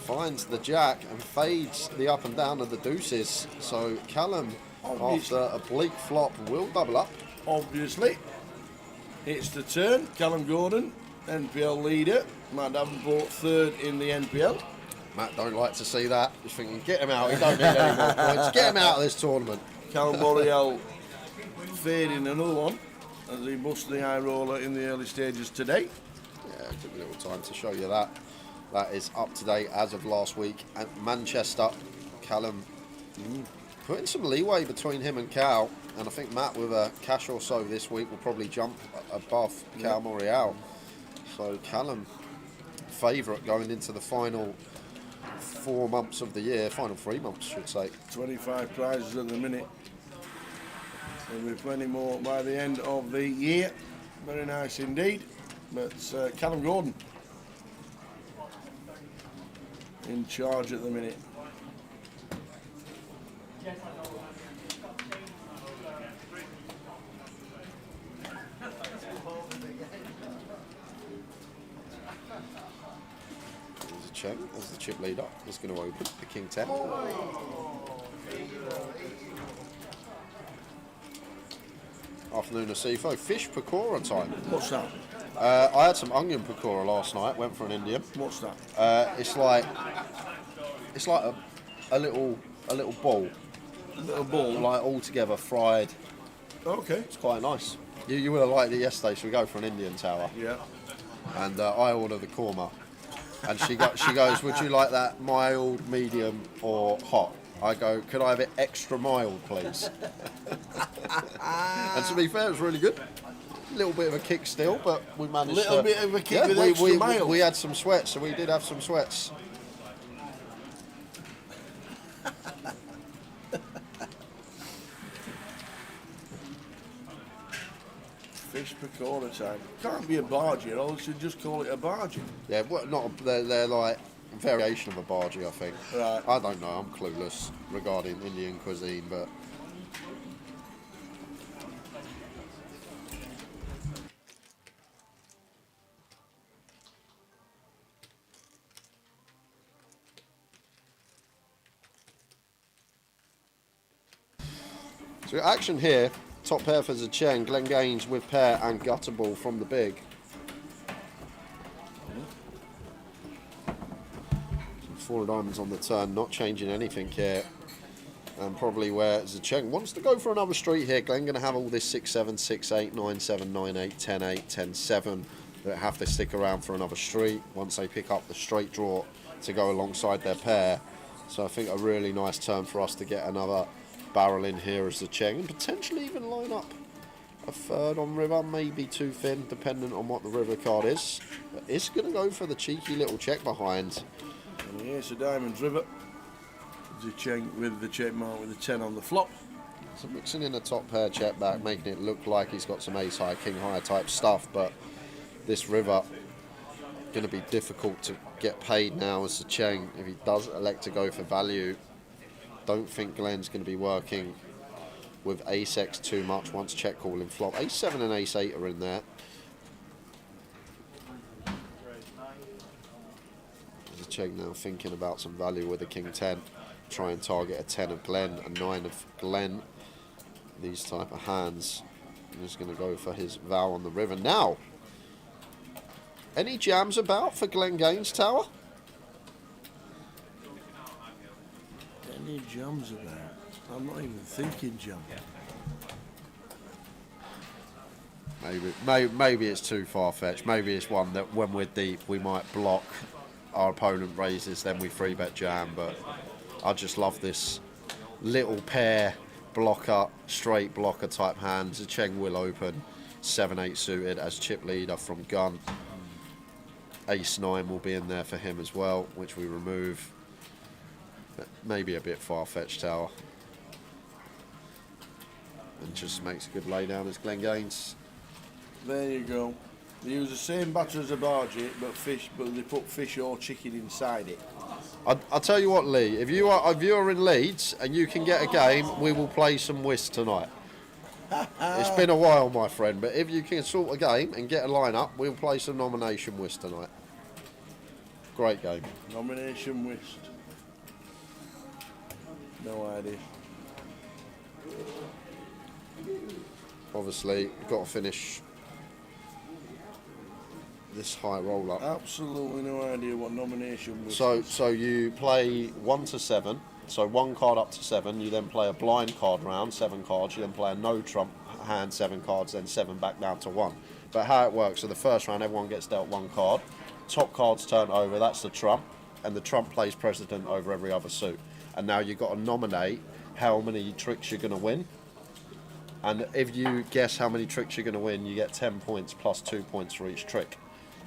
Speaker 7: Finds the jack and fades the up and down of the deuces. So Callum, after a bleak flop, will double up.
Speaker 6: Obviously. It's the turn. Callum Gordon, NPL leader. Matt Davenport, 3rd in the NPL.
Speaker 7: Matt don't like to see that. He's thinking, get him out. He don't need any more points. Get him out of this tournament.
Speaker 6: Callum Boreal fading another one as he busted the high roller in the early stages today.
Speaker 7: Yeah, it took a little time to show you that. That is up to date as of last week. At Manchester, Callum putting some leeway between him and Cal. And I think Matt, with a cash or so this week, will probably jump above Cal Morial. So Callum, favourite going into the final 4 months of the year, final 3 months, should say.
Speaker 6: 25 prizes at the minute. There'll be plenty more by the end of the year. Very nice indeed. But Callum Gordon in charge at the minute.
Speaker 7: There's a check as the chip leader is going to open the King 10. Afternoon Asifo, fish pakora time.
Speaker 6: What's that?
Speaker 7: I had some onion pakora last night. Went for an Indian.
Speaker 6: What's that?
Speaker 7: It's like a little ball,
Speaker 6: A little ball.
Speaker 7: like all together fried.
Speaker 6: Okay.
Speaker 7: It's quite nice. You would have liked it yesterday. So we go for an Indian, Tower.
Speaker 6: Yeah.
Speaker 7: and I order the korma. And she goes, would you like that mild, medium, or hot? I go, could I have it extra mild, please? And to be fair, it was really good. A little bit of a kick still, but we managed
Speaker 6: Little
Speaker 7: to...
Speaker 6: bit of a kick with extra mild.
Speaker 7: We had some sweats, so we did have some sweats.
Speaker 6: Fish pakora time. Can't be a bargee, or else you just call it a bargee.
Speaker 7: Yeah, well, they're like a variation of a bargee, I think.
Speaker 6: Right.
Speaker 7: I don't know, I'm clueless regarding Indian cuisine, but... So action here, top pair for Zecheng, Glen Gaines with pair and Gutterball from the big. Some 4 of diamonds on the turn, not changing anything here. And probably where Zecheng wants to go for another street here. Glen going to have all this 6-7, 6-8, 9-7, 9-8, 10-8, 10-7 that have to stick around for another street once they pick up the straight draw to go alongside their pair. So I think a really nice turn for us to get another barrel in here as Zecheng and potentially even line up a third on river, maybe too thin dependent on what the river card is, but it's going to go for the cheeky little check behind.
Speaker 6: And the ace of diamonds river. Zecheng with the check mark with the 10 on the flop.
Speaker 7: So mixing in a top pair check back, making it look like he's got some ace high, king high type stuff, but this river going to be difficult to get paid now as Zecheng if he does elect to go for value. Don't think Glen's going to be working with ace-x too much once check calling flop. Ace-7 and ace-8 are in there. Zecheng now thinking about some value with a king-10. Try and target a 10 of Glen, a 9 of Glen. These type of hands. He's going to go for his vow on the river. Now, any jams about for Glen Gaines Tower?
Speaker 6: Any jams about? I'm not even thinking jam.
Speaker 7: Maybe it's too far-fetched. Maybe it's one that when we're deep we might block, our opponent raises, then we 3-bet jam. But I just love this little pair blocker, straight blocker type hand. Zecheng will open 7-8 suited as chip leader from gun. Ace-9 will be in there for him as well, which we remove. But maybe a bit far-fetched tower. And just makes a good laydown as Glen Gaines.
Speaker 6: There you go. They use the same batter as a bargee, but they put fish or chicken inside it.
Speaker 7: I'll tell you what, Lee. If you are in Leeds and you can get a game, we will play some whist tonight. It's been a while, my friend, but if you can sort a game and get a lineup, we'll play some nomination whist tonight. Great game.
Speaker 6: Nomination whist. No idea.
Speaker 7: Obviously, you've got to finish this high roll up.
Speaker 6: Absolutely no idea what nomination whist is.
Speaker 7: So you play 1 to 7. So 1 card up to 7. You then play a blind card round, 7 cards. You then play a no trump hand, 7 cards, then 7 back down to 1. But how it works, so the first round everyone gets dealt 1 card. Top cards turn over, that's the trump. And the trump plays precedent over every other suit. And now you've got to nominate how many tricks you're going to win. And if you guess how many tricks you're going to win, you get 10 points plus 2 points for each trick.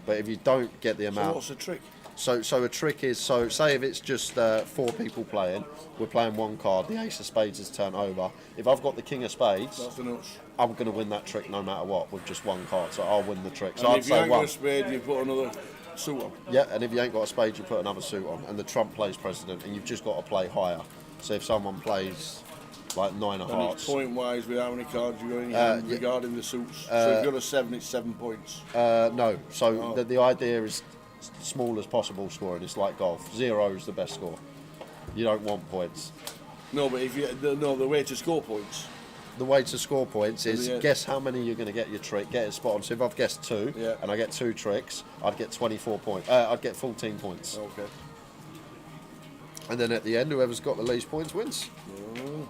Speaker 7: But if you don't get the amount...
Speaker 6: So what's a trick?
Speaker 7: So a trick is, so say if it's just 4 people playing, we're playing 1 card, the ace of spades is turned over. If I've got the king of spades,
Speaker 6: That's the nuts.
Speaker 7: I'm going to win that trick no matter what with just 1 card, so I'll win the trick. So
Speaker 6: And
Speaker 7: I'd
Speaker 6: if you
Speaker 7: say
Speaker 6: ain't got
Speaker 7: 1.
Speaker 6: a spade, you put another suit on.
Speaker 7: Yeah, and if you ain't got a spade, you put another suit on, and the trump plays president, and you've just got to play higher. So if someone plays like 9 of
Speaker 6: And
Speaker 7: hearts...
Speaker 6: it's point-wise with how many cards you got in your hand regarding the suits. So if you've got a 7, it's 7 points.
Speaker 7: No, so the idea is small as possible scoring. It's like golf. 0 is the best score. You don't want points.
Speaker 6: No, but if you the way to score points.
Speaker 7: The way to score points is
Speaker 6: Yeah.
Speaker 7: guess how many you're going to get your trick, get it spot on. So if I've guessed 2
Speaker 6: Yeah.
Speaker 7: and I get 2 tricks, I'd get 24 points. I'd get 14 points.
Speaker 6: Okay.
Speaker 7: And then at the end, whoever's got the least points wins.
Speaker 6: Oh.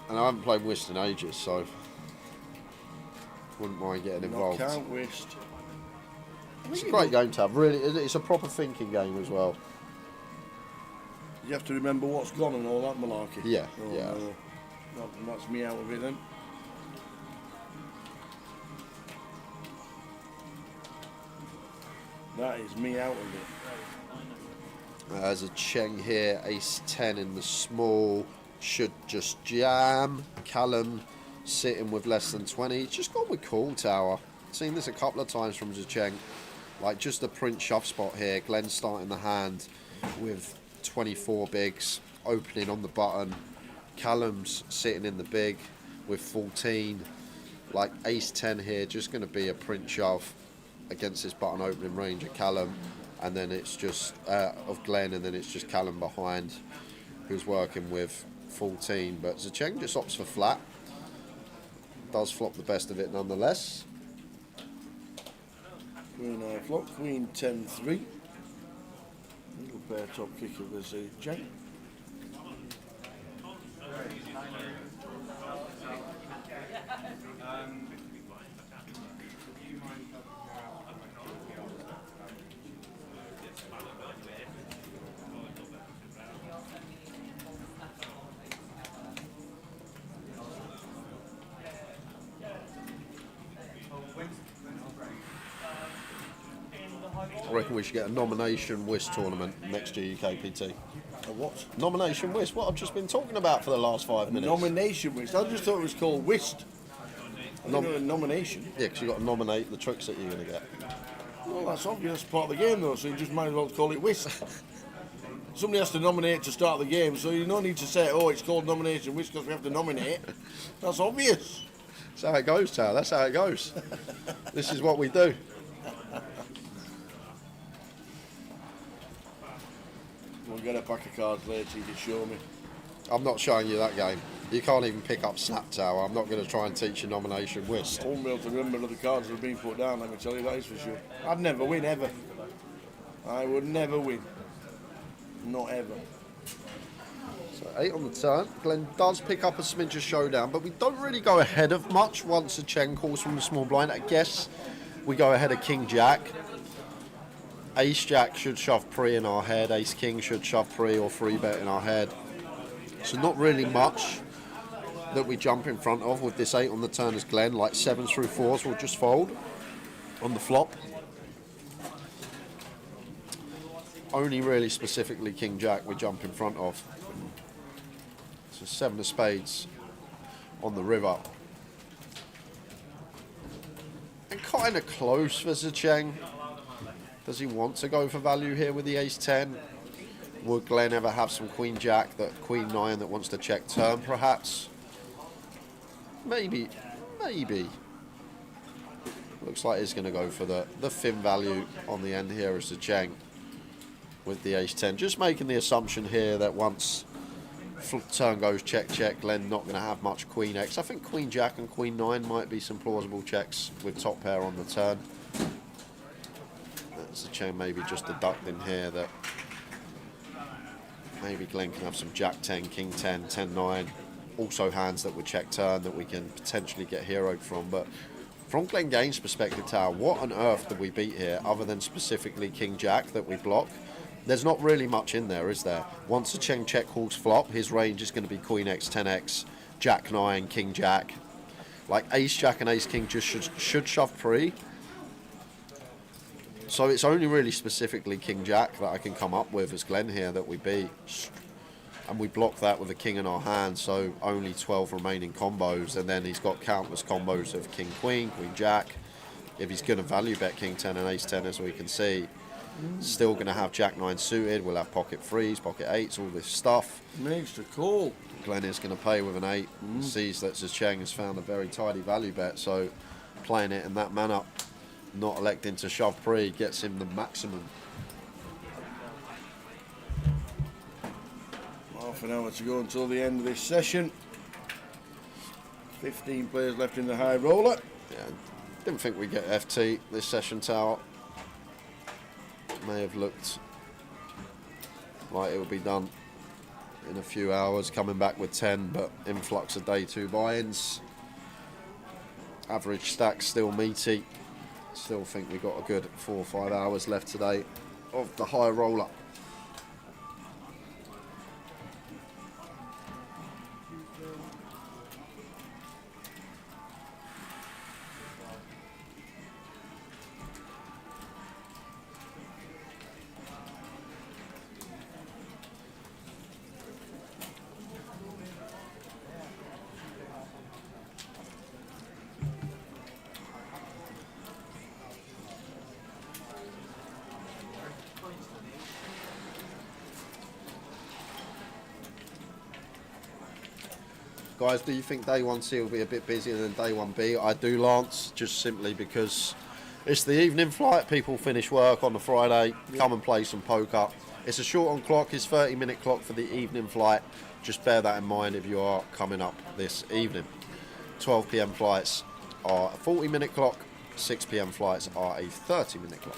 Speaker 7: And I haven't played whist in ages, so wouldn't mind getting involved.
Speaker 6: Knockout whist.
Speaker 7: It's a great game to have. Really, it's a proper thinking game as well.
Speaker 6: You have to remember what's gone and all that malarkey.
Speaker 7: Yeah,
Speaker 6: Oh,
Speaker 7: yeah.
Speaker 6: no. That's me out of it then. That is me out of it.
Speaker 7: There's a Cheng here, ace 10 in the small, should just jam. Callum sitting with less than 20. He's just gone with call tower. Seen this a couple of times from Zheng. Like just a print shove spot here. Glenn starting the hand with 24 bigs, opening on the button. Callum's sitting in the big with 14. Like ace 10 here, just going to be a print shove against this button opening range of Callum. And then it's just of Glenn, and then it's just Callum behind, who's working with 14. But Zheng just opts for flat. Does flop the best of it nonetheless.
Speaker 6: Queen high flop, queen 10-3. Little pair top kick of the Zheng.
Speaker 7: I reckon we should get a nomination whist tournament next year, UKPT.
Speaker 6: A what?
Speaker 7: Nomination whist? What I've just been talking about for the last 5 minutes.
Speaker 6: Nomination whist. I just thought it was called whist. I didn't know a nomination.
Speaker 7: Yeah, because you've got to nominate the tricks that you're going to get.
Speaker 6: Well, that's obvious part of the game though, so you just might as well call it whist. Somebody has to nominate to start the game, so you don't need to say, oh, it's called nomination whist because we have to nominate. That's obvious.
Speaker 7: That's how it goes, Tao. That's how it goes. This is what we do.
Speaker 6: We'll get a pack of cards later, you can show me.
Speaker 7: I'm not showing you that game. You can't even pick up Snap Tower. I'm not going to try and teach you nomination whist.
Speaker 6: I won't be able to remember the cards that have been put down, let me tell you that is for sure. I'd never win, ever. I would never win. Not ever.
Speaker 7: So 8 on the turn. Glenn does pick up a smidge of showdown, but we don't really go ahead of much once a Cheng calls from the small blind. I guess we go ahead of King Jack. Ace Jack should shove pre in our head. Ace King should shove pre or free bet in our head. So not really much that we jump in front of with this 8 on the turn as Glenn. Like 7s through 4s will just fold on the flop. Only really specifically King Jack we jump in front of. So 7 of spades on the river. And kind of close for Zheng. Does he want to go for value here with the ace 10? Would Glenn ever have some queen jack, that queen 9 that wants to check turn perhaps? Maybe. Looks like he's going to go for the thin value on the end here as Zheng with the ace 10. Just making the assumption here that once turn goes check, Glenn not going to have much queen X. I think queen jack and queen 9 might be some plausible checks with top pair on the turn. Zheng maybe just deducting here that maybe Glenn can have some jack 10, king 10, 10 9, also hands that would check turn that we can potentially get heroed from. But from Glenn Gaines' perspective, Tower, what on earth did we beat here other than specifically king jack that we block? There's not really much in there, is there? Once the Cheng check calls flop, his range is going to be queen X, 10X, jack 9, king jack. Like ace jack and ace king just should shove pre. So it's only really specifically king jack that I can come up with as Glenn here that we beat. And we block that with a king in our hand, so only 12 remaining combos. And then he's got countless combos of king queen, queen jack. If he's going to value bet king 10 and ace 10, as we can see, still going to have jack 9 suited. We'll have pocket 3s, pocket 8s, all this stuff.
Speaker 6: Makes the call.
Speaker 7: Glenn is going to pay with an 8. Sees that Zheng has found a very tidy value bet, so playing it in that manner, not electing to shove pre, gets him the maximum.
Speaker 6: Half an hour to go until the end of this session. 15 players left in the high roller.
Speaker 7: Yeah, didn't think we'd get FT this session, Tower. May have looked like it would be done in a few hours, coming back with 10, but influx of day 2 buy-ins. Average stack still meaty. Still think we've got a good 4 or 5 hours left today of the high roller. Guys, do you think day 1C will be a bit busier than day 1B? I do, Lance, just simply because it's the evening flight. People finish work on the Friday, come and play some poker. It's a short on clock, it's 30-minute clock for the evening flight. Just bear that in mind if you are coming up this evening. 12 PM flights are a 40-minute clock, 6 PM flights are a 30-minute clock.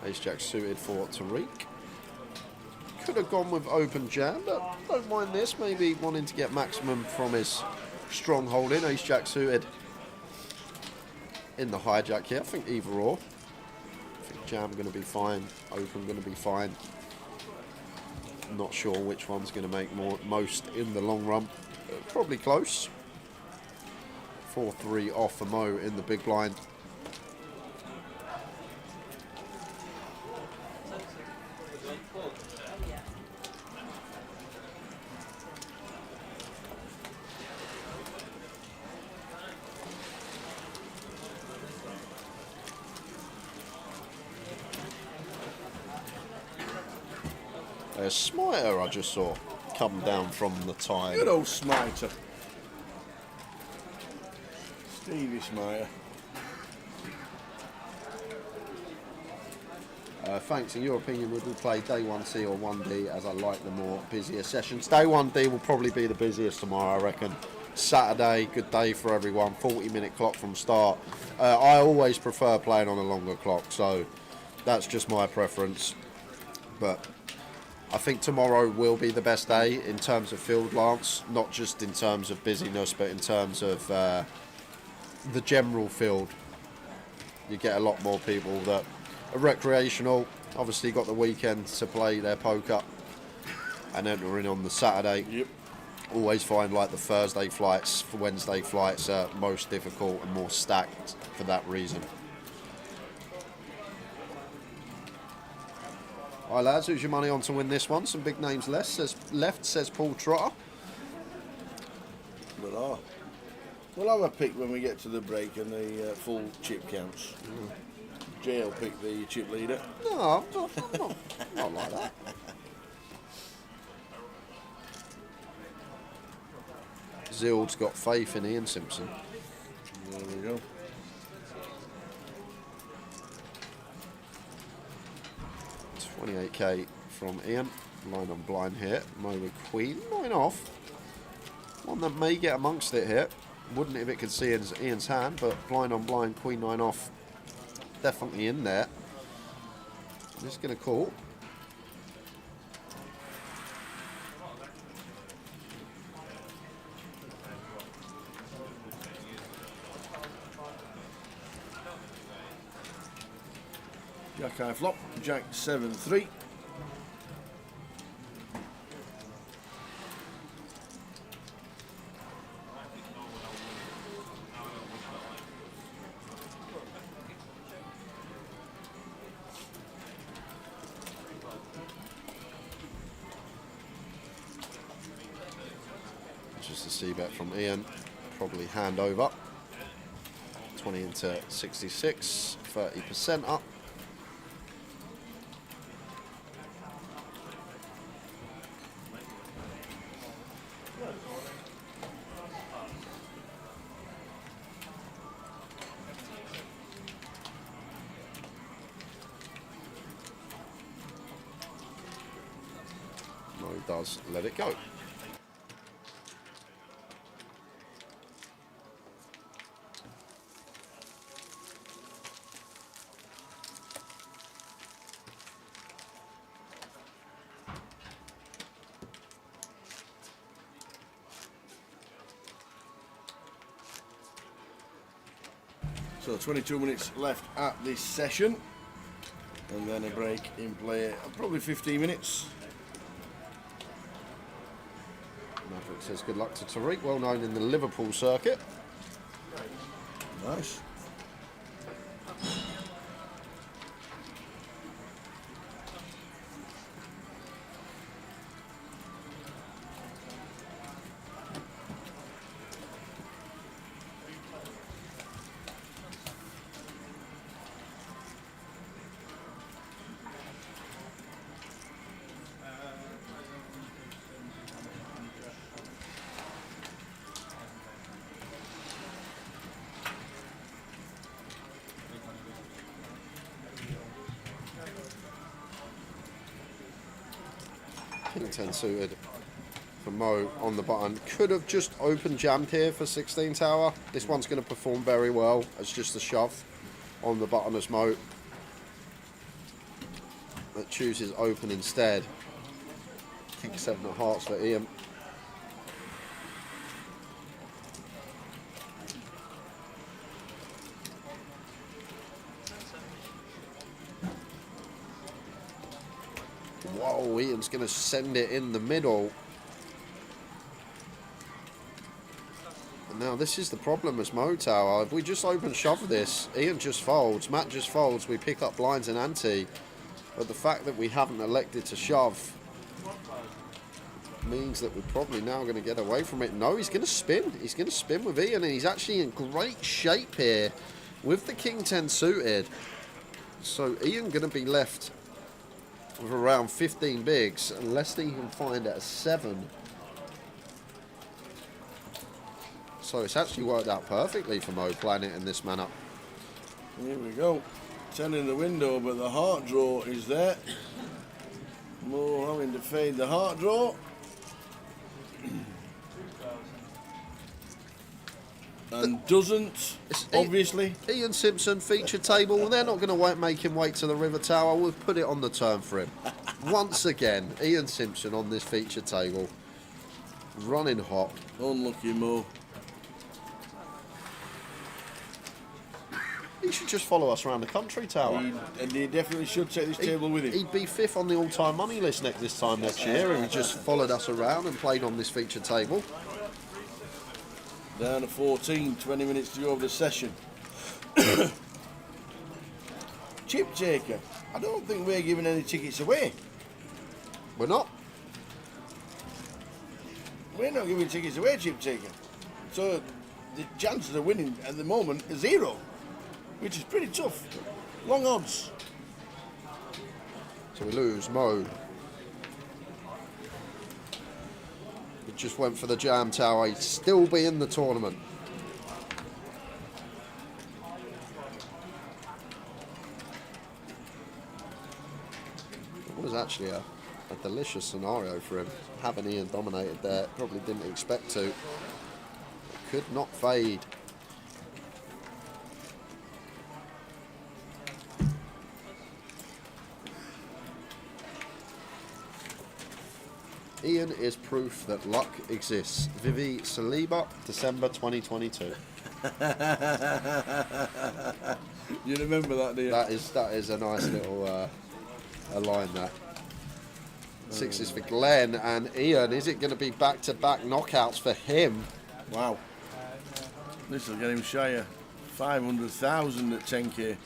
Speaker 7: Ace-Jack suited for Tariq. Could have gone with open jam, but don't mind this. Maybe wanting to get maximum from his stronghold in. Ace-Jack suited in the hijack here. I think either or. I think jam going to be fine. Open going to be fine. Not sure which one's going to make most in the long run. Probably close. 4-3 off for Mo in the big blind. A smiter I just saw come down from the tide.
Speaker 6: Good old Smiter. Stevie Smiter.
Speaker 7: Thanks. In your opinion, would we play day 1C or 1D, as I like the more busier sessions? Day 1D will probably be the busiest tomorrow, I reckon. Saturday, good day for everyone. 40-minute clock from start. I always prefer playing on a longer clock, so that's just my preference. But I think tomorrow will be the best day in terms of field, Lance, not just in terms of busyness, but in terms of the general field. You get a lot more people that are recreational, obviously got the weekend to play their poker, and enter in on the Saturday.
Speaker 6: Yep.
Speaker 7: Always find like the Thursday flights, for Wednesday flights are most difficult and more stacked for that reason. All right, lads, who's your money on to win this one? Some big names left, says Paul Trotter.
Speaker 6: But we'll have a pick when we get to the break and the full chip counts. Jay will pick the chip leader.
Speaker 7: No, not like that. Zild's got faith in Ian Simpson.
Speaker 6: There we go.
Speaker 7: $28K from Ian. Line on blind here. Mo with queen. 9 off. One that may get amongst it here. Wouldn't if it could see Ian's hand, but blind on blind, queen 9 off. Definitely in there. Just going to call.
Speaker 6: Jack high flop, Jack 7-3.
Speaker 7: Just a C-bet from Ian. Probably hand over. 20 into 66, 30% up. he does let it go.
Speaker 6: So 22 minutes left at this session, and then a break in play of probably 15 minutes.
Speaker 7: Maverick says good luck to Tariq, well known in the Liverpool circuit.
Speaker 6: Nice.
Speaker 7: King 10 suited for Mo on the button. Could have just open jammed here for 16 tower. This one's going to perform very well as just a shove on the button as Mo. That chooses open instead. King 7 of hearts for Ian. Whoa, Ian's going to send it in the middle. And now this is the problem as Mo Tower. If we just open shove this, Ian just folds, Matt just folds, we pick up blinds and ante. But the fact that we haven't elected to shove means that we're probably now going to get away from it. No, he's going to spin. He's going to spin with Ian, and he's actually in great shape here with the King 10 suited. So Ian going to be left with around 15 bigs, unless he can find at a 7. So it's actually worked out perfectly for Mo playing it in this manner.
Speaker 6: Here we go. 10 in the window, but the heart draw is there. Mo having to fade the heart draw. And doesn't, obviously.
Speaker 7: Ian Simpson, feature table. They're not going to make him wait to the river tower. We'll put it on the turn for him. Once again, Ian Simpson on this feature table. Running hot.
Speaker 6: Unlucky Mo.
Speaker 7: He should just follow us around the country tower.
Speaker 6: And he definitely should take this table with him.
Speaker 7: He'd be 5th on the all-time money list this time next year if he just followed us around and played on this feature table.
Speaker 6: Down to 14, 20 minutes to go of the session. Chip taker. I don't think we're giving any tickets away.
Speaker 7: We're not.
Speaker 6: We're not giving tickets away, chip taker. So the chances of winning at the moment are 0, which is pretty tough. Long odds.
Speaker 7: So we lose Mo. He just went for the jam tower. He'd still be in the tournament. It was actually a delicious scenario for him. Having Ian dominated there, probably didn't expect to. Could not fade. Ian is proof that luck exists. Vivi Saliba, December 2022.
Speaker 6: You remember that, do you?
Speaker 7: That is a nice little a line, that. 6 is for Glenn, and Ian, is it going to be back-to-back knockouts for him?
Speaker 6: Wow. This will get him shy of 500,000 at 10k.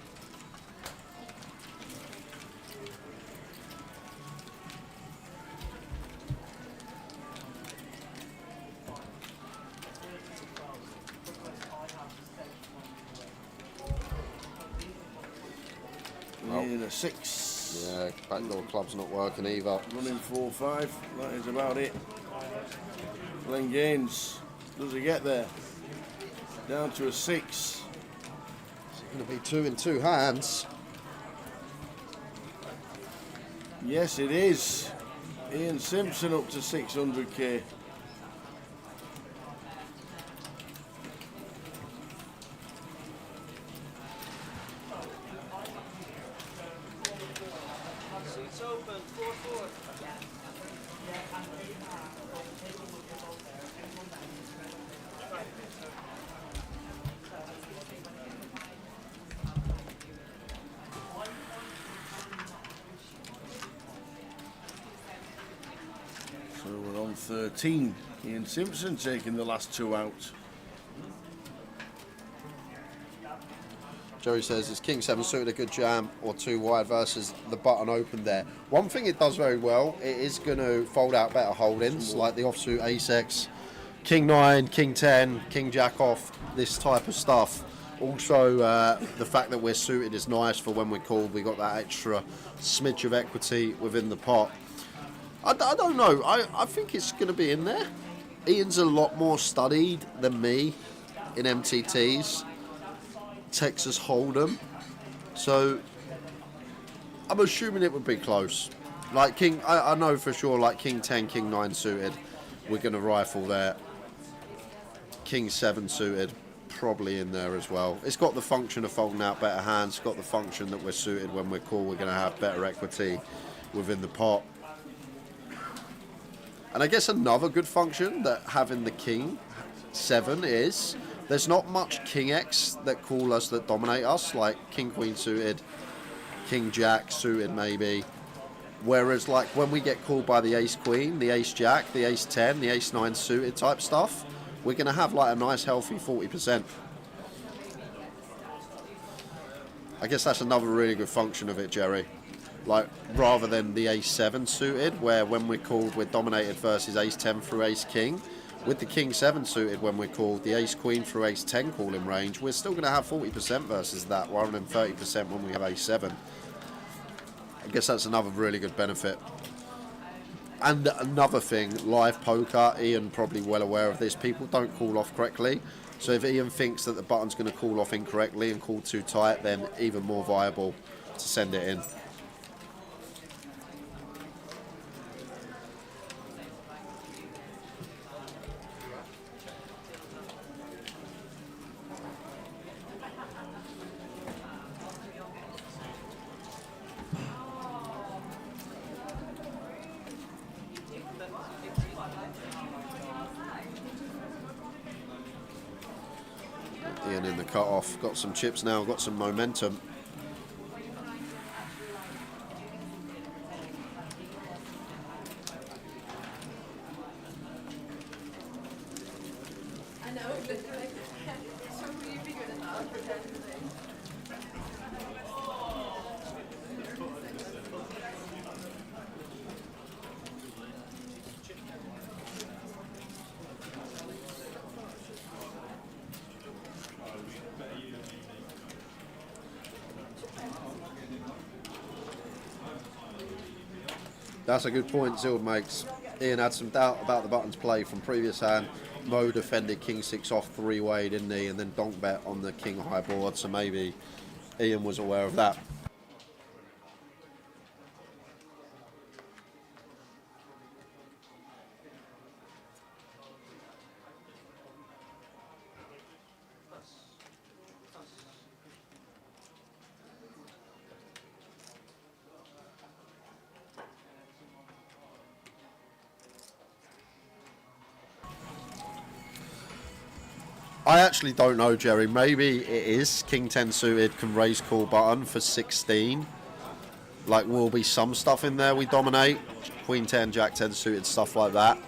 Speaker 6: A 6.
Speaker 7: Yeah, backdoor club's not working either.
Speaker 6: Running 4-5. That is about it. Glenn Gaines. Does he get there? Down to a 6.
Speaker 7: It's going to be 2 in 2 hands.
Speaker 6: Yes, it is. Ian Simpson up to 600k.
Speaker 4: Seats open, 4-4.
Speaker 6: So we're on 13. Ian Simpson taking the last two out.
Speaker 7: Jerry says, is King 7 suited a good jam or too wide versus the button open there? One thing it does very well, it is going to fold out better holdings, like the offsuit Ace-X, King 9, King 10, King Jack off, this type of stuff. Also, the fact that we're suited is nice for when we're called. We got that extra smidge of equity within the pot. I don't know. I think it's going to be in there. Ian's a lot more studied than me in MTTs. Texas Hold'em, so I'm assuming it would be close. Like King, I know for sure, like King 10, King 9 suited, we're going to rifle there. King 7 suited, probably in there as well. It's got the function of folding out better hands, it's got the function that we're suited when we're cool, we're going to have better equity within the pot. And I guess another good function that having the King 7 is, there's not much King X that call us, that dominate us, like King Queen suited, King Jack suited maybe. Whereas like when we get called by the Ace Queen, the Ace Jack, the Ace 10, the Ace 9 suited type stuff, we're going to have like a nice healthy 40%. I guess that's another really good function of it, Jerry. Like rather than the Ace 7 suited, where when we're called we're dominated versus Ace 10 through Ace King. With the King 7 suited when we're called, the Ace Queen through Ace 10 calling range, we're still going to have 40% versus that, rather than 30% when we have Ace 7. I guess that's another really good benefit. And another thing, live poker, Ian probably well aware of this, people don't call off correctly. So if Ian thinks that the button's going to call off incorrectly and call too tight, then even more viable to send it in. Ian in the cut-off, got some chips now, got some momentum.
Speaker 9: I know, but like, so really bigger than that, pretending.
Speaker 7: That's a good point Zild makes. Ian had some doubt about the button's play from previous hand. Mo defended King 6 off three-way, didn't he? And then donk bet on the King high board, so maybe Ian was aware of that. I actually don't know, Jerry. Maybe it is King 10 suited can raise call button for 16. Like, will be some stuff in there we dominate. Queen 10, Jack 10 suited, stuff like that.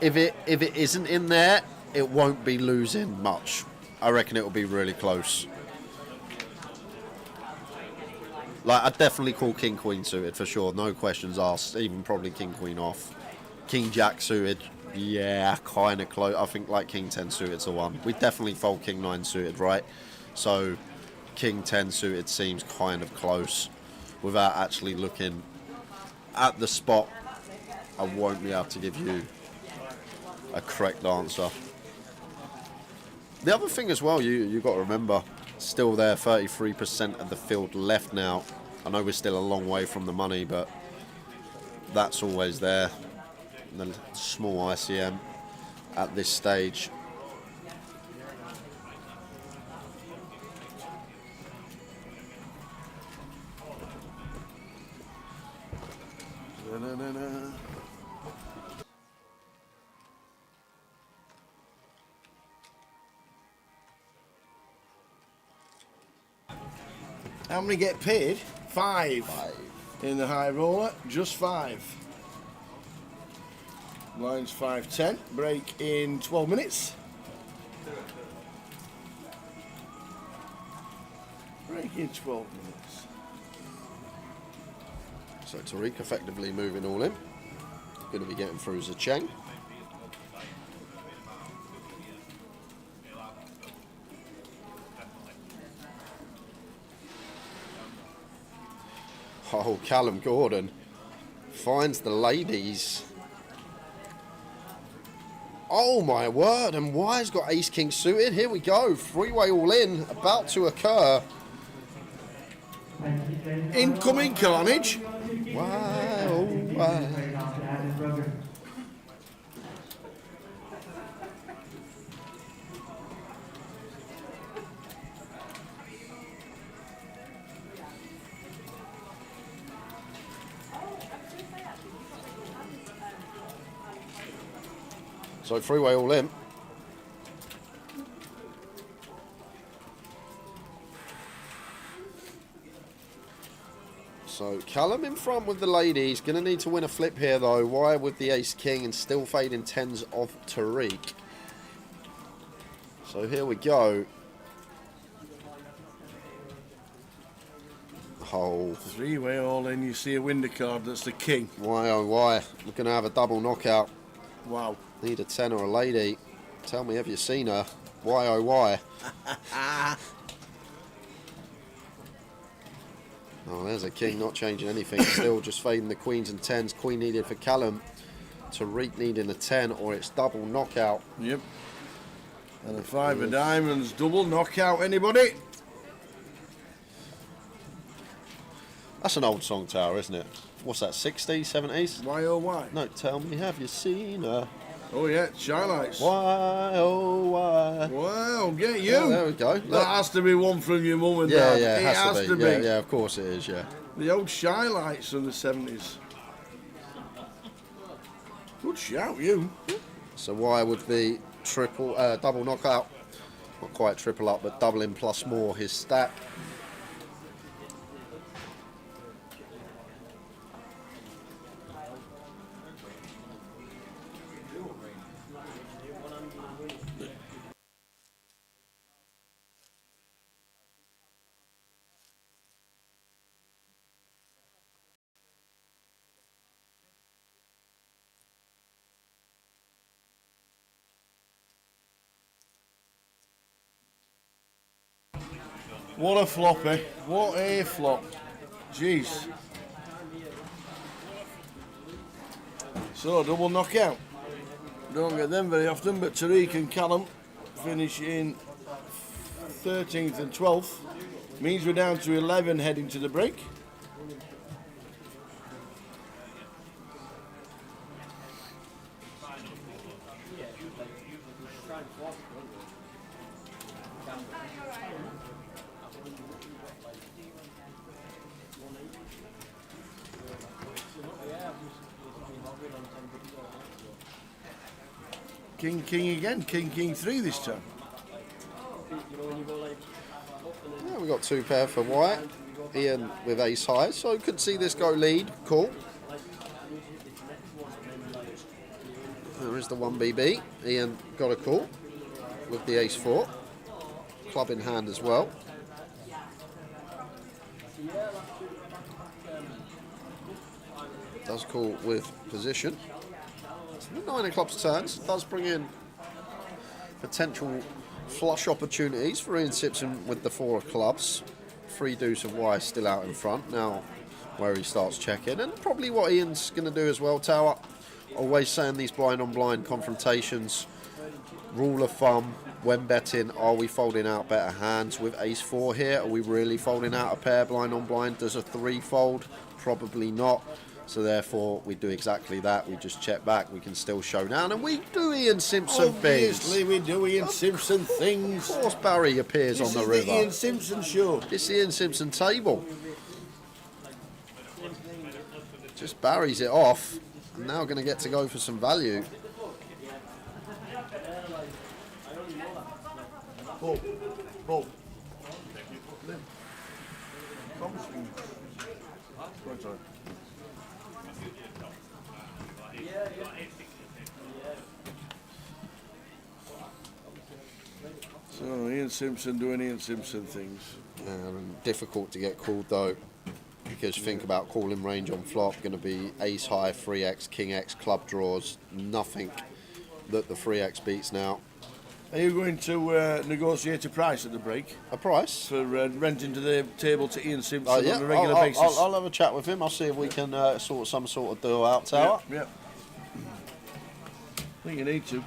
Speaker 7: If it isn't in there, it won't be losing much. I reckon it will be really close. Like, I'd definitely call King Queen suited for sure. No questions asked. Even probably King Queen off. King Jack suited. Yeah, kind of close. I think like King 10 suited's the one. We definitely fold King 9 suited, right? So King 10 suited seems kind of close. Without actually looking at the spot, I won't be able to give you a correct answer. The other thing as well, you got to remember, still there, 33% of the field left now. I know we're still a long way from the money, but that's always there. The small ICM at this stage.
Speaker 6: How many get paid? 5. In the high roller, just 5. Lines 5-10, break in 12 minutes. Break in 12 minutes.
Speaker 7: So Tariq effectively moving all in. Going to be getting through Zacheng. Oh, Callum Gordon finds the ladies. Oh my word, and Wire's got ace king suited. Here we go, three-way all in about to occur.
Speaker 6: Incoming carnage.
Speaker 7: Why, oh why. So three-way all in. So Callum in front with the ladies. Going to need to win a flip here though. Why with the ace king and still fading tens of Tariq. So here we go. Oh.
Speaker 6: Three-way all in, you see a window card, that's the king.
Speaker 7: Why oh why. We're going to have a double knockout.
Speaker 6: Wow.
Speaker 7: Need a 10 or a lady. Tell me, have you seen her? Why oh why? Oh, there's a king not changing anything. Still just fading the queens and tens. Queen needed for Callum. Tariq needing a 10 or it's double knockout.
Speaker 6: Yep. And a 5 of diamonds, double knockout. Anybody?
Speaker 7: That's an old song, Tower, isn't it? What's that, 60s, 70s?
Speaker 6: Why oh why?
Speaker 7: No, tell me, have you seen her?
Speaker 6: Oh yeah, Shylights.
Speaker 7: Why oh why?
Speaker 6: Wow, get you.
Speaker 7: Oh, there we go. Look.
Speaker 6: That has to be one from your mum and
Speaker 7: Yeah,
Speaker 6: dad.
Speaker 7: yeah,
Speaker 6: it has to be.
Speaker 7: Yeah, yeah, of course it is, yeah.
Speaker 6: The old Shylights from the 70s. Good shout, you.
Speaker 7: So why with the triple, double knockout? Not quite triple up, but doubling plus more his stat.
Speaker 6: What a flop, eh? What a flop. Jeez. So, double knockout. Don't get them very often, but Tariq and Callum finish in 13th and 12th. Means we're down to 11 heading to the break. King, king again. King, king 3 this time.
Speaker 7: Yeah, we got 2 pair for White. Ian with ace high, so could see this go lead. Cool. There is the 1BB. Ian got a call with the ace 4. Club in hand as well. Does call with position. So the 9 of clubs turns. Does bring in potential flush opportunities for Ian Simpson with the 4 of clubs. 3 deuce of Wise still out in front now, where he starts checking, and probably what Ian's going to do as well. Tower always saying these blind on blind confrontations. Rule of thumb when betting: are we folding out better hands with ace 4 here? Are we really folding out a pair blind on blind? Does a 3 fold? Probably not. So therefore, we do exactly that. We just check back. We can still show down, and we do Ian Simpson things.
Speaker 6: Obviously, we do Ian Simpson things.
Speaker 7: Of course, Barry appears
Speaker 6: This
Speaker 7: on the
Speaker 6: is
Speaker 7: river.
Speaker 6: the Ian Simpson show.
Speaker 7: It's the Ian Simpson table. Just Barry's it off. I'm now going to get to go for some value.
Speaker 6: Bob. Bob. So Ian Simpson doing Ian Simpson things.
Speaker 7: Difficult to get called though, because think about calling range on flop. Going to be ace high, 3x, king x, club draws. Nothing that the 3x beats now.
Speaker 6: Are you going to negotiate a price at the break
Speaker 7: A price?
Speaker 6: for renting to the table to Ian Simpson
Speaker 7: Yeah,
Speaker 6: on a regular
Speaker 7: I'll,
Speaker 6: basis?
Speaker 7: I'll have a chat with him. I'll see if we can sort some sort of deal out, Tower.
Speaker 6: Yeah. I think you need to.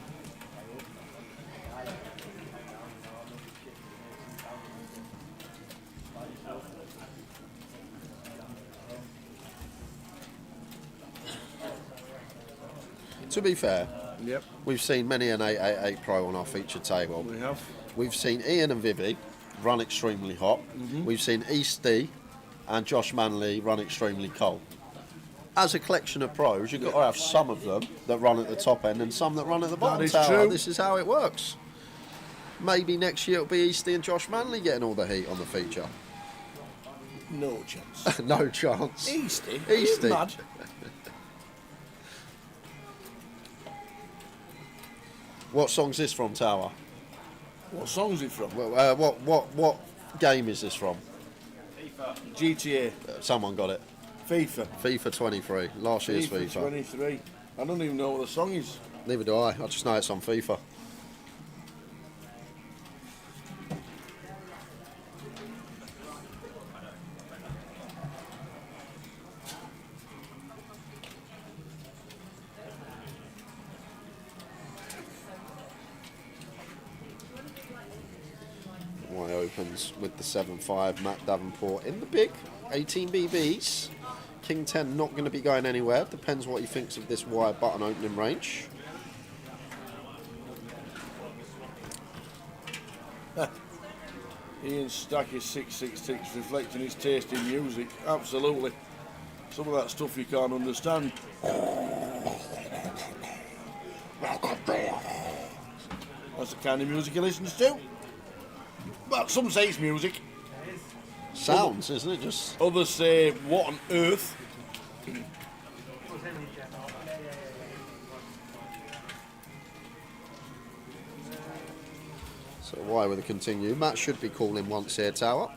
Speaker 7: To be fair,
Speaker 6: Yep,
Speaker 7: we've seen many an 888 pro on our featured table.
Speaker 6: we have.
Speaker 7: We've seen Ian and Vivi run extremely hot. We've seen East D and Josh Manley run extremely cold. As a collection of pros, you've got to have some of them that run at the top end and some that run at the bottom
Speaker 6: is
Speaker 7: tower.
Speaker 6: true.
Speaker 7: This is how it works. Maybe next year it'll be East D and Josh Manley getting all the heat on the feature.
Speaker 6: No chance.
Speaker 7: No chance.
Speaker 6: Easty?
Speaker 7: Easty.
Speaker 6: Mad.
Speaker 7: What song's this from, Tower?
Speaker 6: What song's it from?
Speaker 7: What game is this from?
Speaker 6: GTA.
Speaker 7: Someone got it.
Speaker 6: FIFA.
Speaker 7: FIFA 23. Last year's
Speaker 6: FIFA
Speaker 7: FIFA.
Speaker 6: 23. I don't even know what the song is.
Speaker 7: Neither do I. I just know it's on FIFA. White opens with the 7-5. Matt Davenport in the big 18 BBs. King 10 not going to be going anywhere. Depends what he thinks of this wide button opening range.
Speaker 6: Ian Stack is 666, reflecting his taste in music. Absolutely. Some of that stuff you can't understand. That's the kind of music he listens to. Well, some say it's music.
Speaker 7: Sounds, isn't it? Just
Speaker 6: Others say, what on earth?
Speaker 7: so why with a continue. Matt should be calling once here, Tower.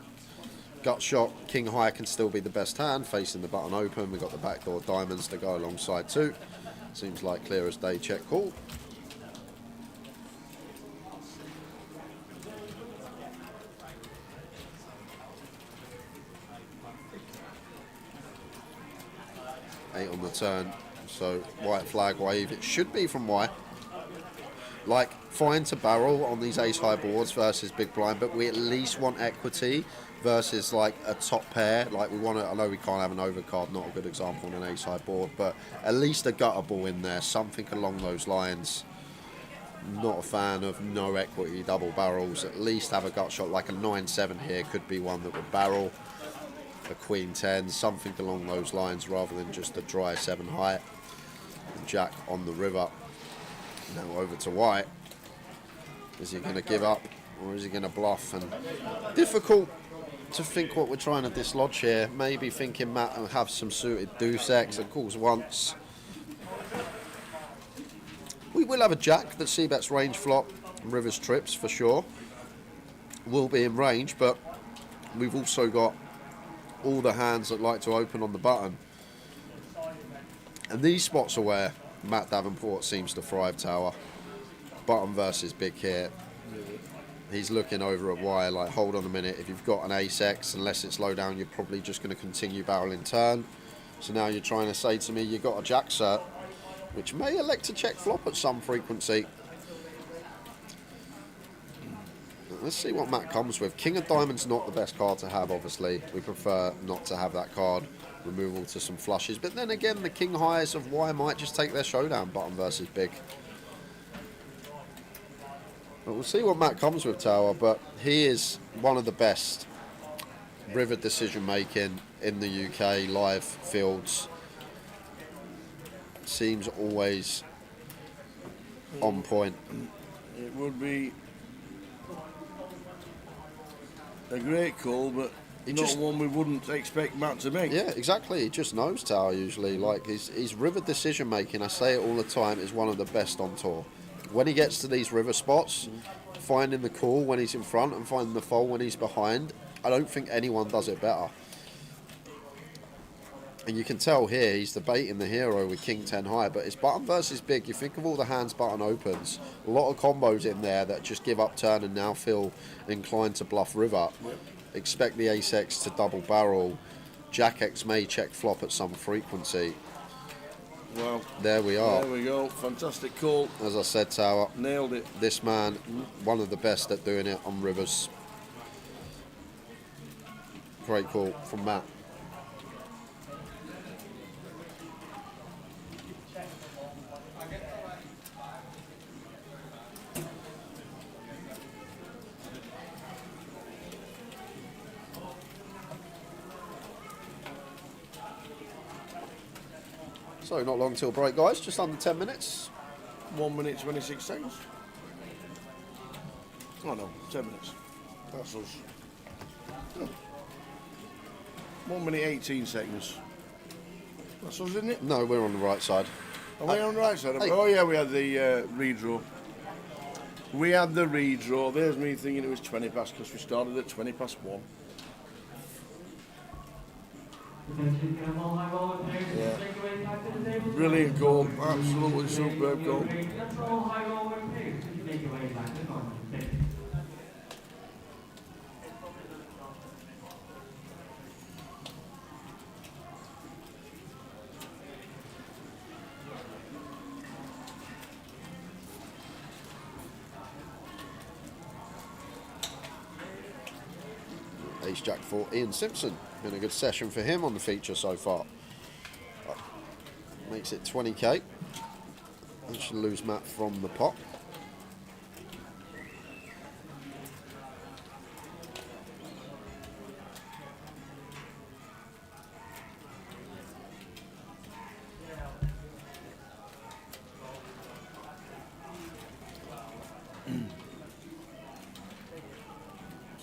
Speaker 7: Gut shot, king high can still be the best hand, facing the button open. We've got the backdoor diamonds to go alongside too. Seems like clear as day, check call. Eight on the turn, so white flag wave. It should be from white. Like, fine to barrel on these ace high boards versus big blind, but we at least want equity versus like a top pair. Like we want to, I know we can't have an overcard, not a good example on an ace high board, but at least a gutter ball in there, something along those lines. Not a fan of no equity double barrels. At least have a gut shot like a 9-7 here could be one that would barrel. A queen 10, something along those lines rather than just a dry 7 high. Jack on the river. Now over to white. Is he going to give up or is he going to bluff? And difficult to think what we're trying to dislodge here. Maybe thinking Matt will have some suited deuce X. Of course, once. We will have a jack that c-bets range flop. Rivers trips for sure. Will be in range, but we've also got all the hands that like to open on the button. And these spots are where Matt Davenport seems to thrive, Tower. Button versus big here. He's looking over at wire like, hold on a minute, if you've got an ace X, unless it's low down, you're probably just going to continue barreling turn. So now you're trying to say to me, you've got a jack cert, which may elect to check flop at some frequency. Let's see what Matt comes with. King of Diamonds not the best card to have, obviously. We prefer not to have that card. removal to some flushes. But then again, the king highs of Y might just take their showdown, button versus big. But we'll see what Matt comes with, Tower, but he is one of the best river decision making in the UK, live fields. Seems always on point.
Speaker 6: It would be a great call, but not one we wouldn't expect Matt to make.
Speaker 7: Yeah, exactly. He just knows Tower usually. Like his river decision making, I say it all the time, is one of the best on tour. When he gets to these river spots, finding the call when he's in front and finding the fold when he's behind, I don't think anyone does it better. And you can tell here he's debating the hero with King 10 high, but it's button versus big. You think of all the hands button opens, a lot of combos in there that just give up turn and now feel inclined to bluff river.
Speaker 6: Yep.
Speaker 7: Expect the ace X to double barrel. Jack X may check flop at some frequency.
Speaker 6: Well,
Speaker 7: there we are.
Speaker 6: There we go. Fantastic call.
Speaker 7: As I said, Tower.
Speaker 6: Nailed it.
Speaker 7: This man, one of the best at doing it on rivers. Great call from Matt. So not long till break, guys. Just under 10 minutes.
Speaker 6: 1 minute 26 seconds. Oh no, 10 minutes. That's us. Oh. 1 minute 18 seconds. That's us, isn't it?
Speaker 7: No, we're on the right side.
Speaker 6: Are we on the right side?
Speaker 7: Hey.
Speaker 6: Oh yeah, we had the redraw. We had the redraw. There's me thinking it was 20 past because we started at 20 past 1. Yeah. Brilliant goal, absolutely superb goal.
Speaker 7: Ace Jack for Ian Simpson. Been a good session for him on the feature so far. Makes it 20k. And should lose Matt from the pot.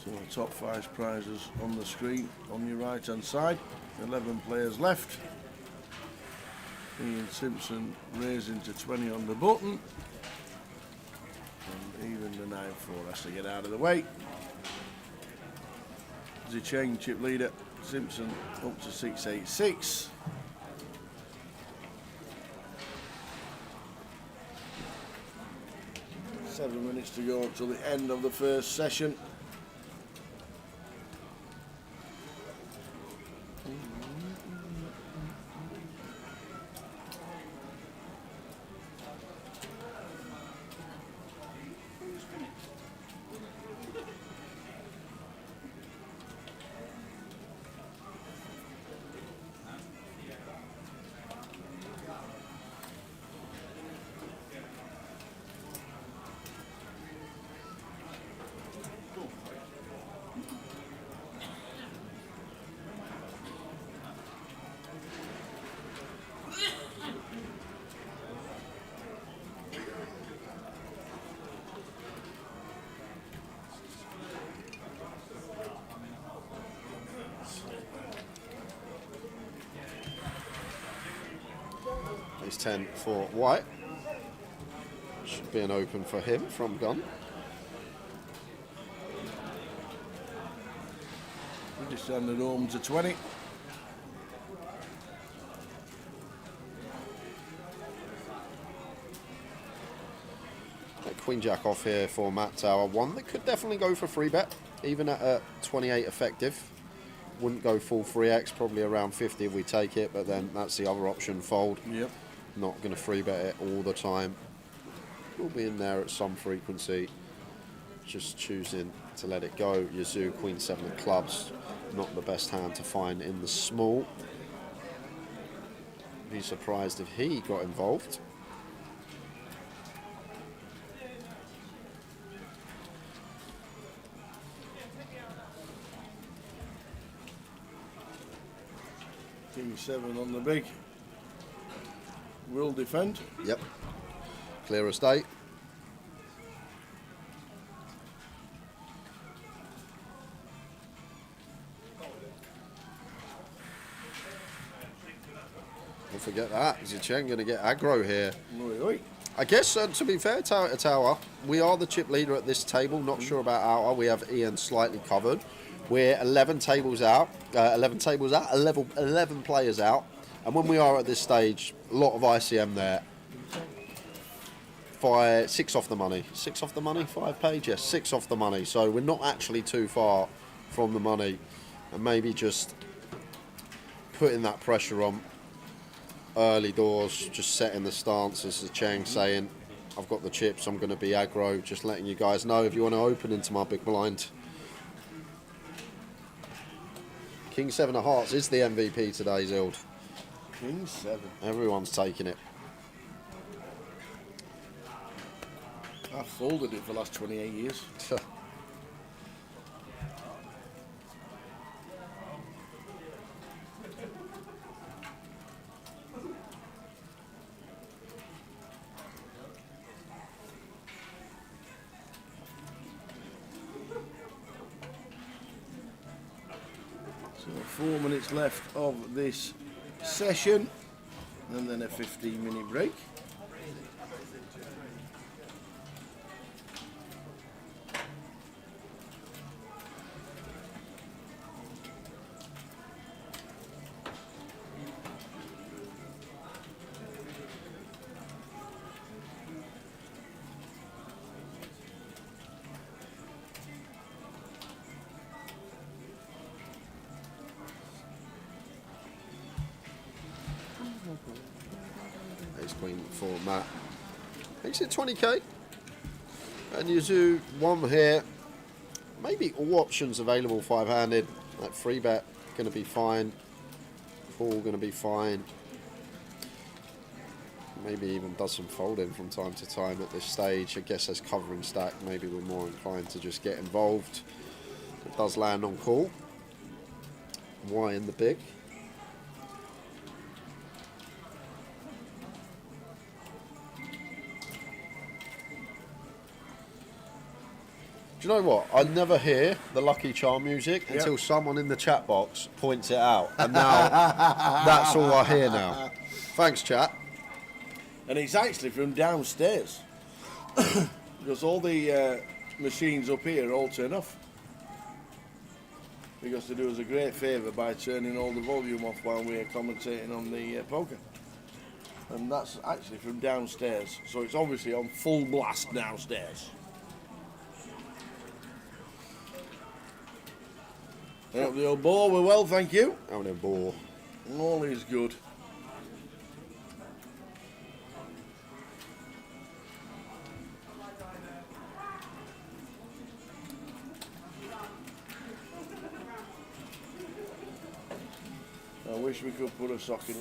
Speaker 6: So the top 5 prizes on the screen on your right hand side. 11 players left. Ian Simpson raising to 20 on the button. And even the 9-4 has to get out of the way. Zicheng, chip leader. Simpson up to 686. Seven minutes to go until the end of the first session.
Speaker 7: Ace 10 for White. Should be an open for him from gun.
Speaker 6: We just handed home to 20.
Speaker 7: Queen Jack off here for Matt Tower. One that could definitely go for free bet, even at a 28 effective. Wouldn't go full 3x, probably around 50 if we take it, but then that's the other option, fold.
Speaker 6: Yep.
Speaker 7: Not going to free bet it all the time. We'll be in there at some frequency. Just choosing to let it go. Yazoo, Queen 7 of clubs, not the best hand to find in the small. be surprised if he got involved.
Speaker 6: King 7 on the big. Will defend.
Speaker 7: Yep. Clear estate. Don't forget that. Zicheng going to get aggro here.
Speaker 6: Oi, oi.
Speaker 7: I guess, to be fair, Tower to Tower, we are the chip leader at this table. Not sure about Outer. We have Ian slightly covered. We're 11 tables out. 11 players out. And when we are at this stage, a lot of ICM there. 6 off the money. 6 off the money? 5 page? Yes, 6 off the money. So we're not actually too far from the money. And maybe just putting that pressure on early doors, just setting the stance, as the Cheng saying, I've got the chips, I'm going to be aggro, just letting you guys know if you want to open into my big blind. King 7 of Hearts is the MVP today, Zild.
Speaker 6: King 7.
Speaker 7: Everyone's taking it.
Speaker 6: I've folded it for the last 28 years. So 4 minutes left of this session, and then a 15-minute break.
Speaker 7: Ace Queen for Matt. Makes it 20k. And Yuzu, 1 here. Maybe all options available 5-handed. That 3 bet going to be fine. 4 going to be fine. Maybe even does some folding from time to time at this stage. I guess as covering stack, maybe we're more inclined to just get involved. It does land on call. Y in the big. Do you know what? I never hear the Lucky Charm music until someone in the chat box points it out. And now that's all I hear now. Thanks, chat.
Speaker 6: And it's actually from downstairs. Because all the machines up here all turn off. Because they do us a great favour by turning all the volume off while we're commentating on the poker. And that's actually from downstairs. So it's obviously on full blast downstairs. Hope the old ball were well, thank you.
Speaker 7: Having a ball.
Speaker 6: All is good. I wish we could put a sock in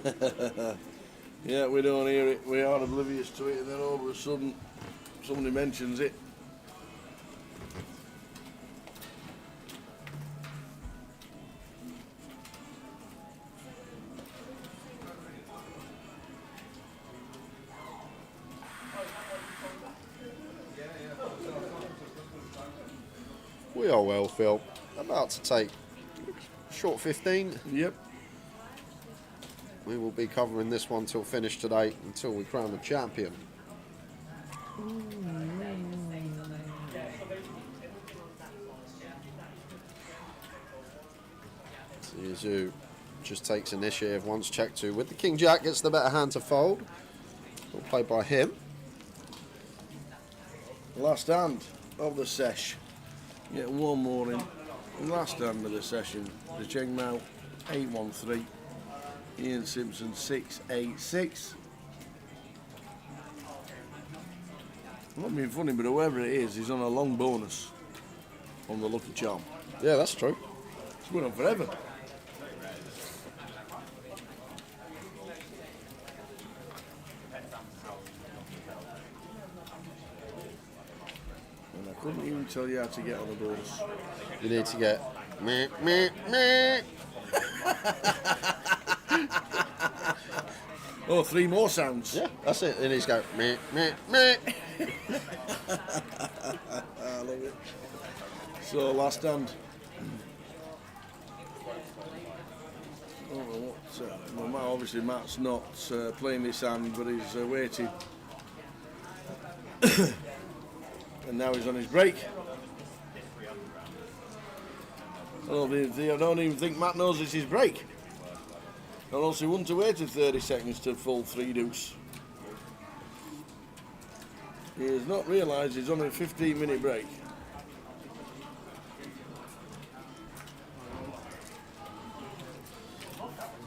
Speaker 6: it. Yeah, we don't hear it. We are oblivious to it, and then all of a sudden, somebody mentions it.
Speaker 7: We are well, Phil. About to take short 15.
Speaker 6: Yep.
Speaker 7: We will be covering this one till finish today, until we crown the champion. Yuzu just takes initiative once checked to with the King Jack, gets the better hand to fold. Well played by him.
Speaker 6: Last hand of the sesh. Get one more in. Last hand of the session. The Cheng Mao 813. Ian Simpson 686. I'm not being funny, but whoever it is, he's on a long bonus. on the lucky charm.
Speaker 7: Yeah, that's true.
Speaker 6: It's going on forever. And I couldn't even tell you how to get on the doors.
Speaker 7: You need to get meh, meh, meh.
Speaker 6: Oh, 3 more sounds.
Speaker 7: Yeah, that's it. And he's go meh, meh, meh.
Speaker 6: I love it. So, last hand. I don't know what. Well, obviously, Matt's not playing this hand, but he's waiting. And now he's on his break. I don't even think Matt knows it's his break. Or else he wouldn't have waited 30 seconds to full 3 deuce. He has not realised he's on a 15-minute break.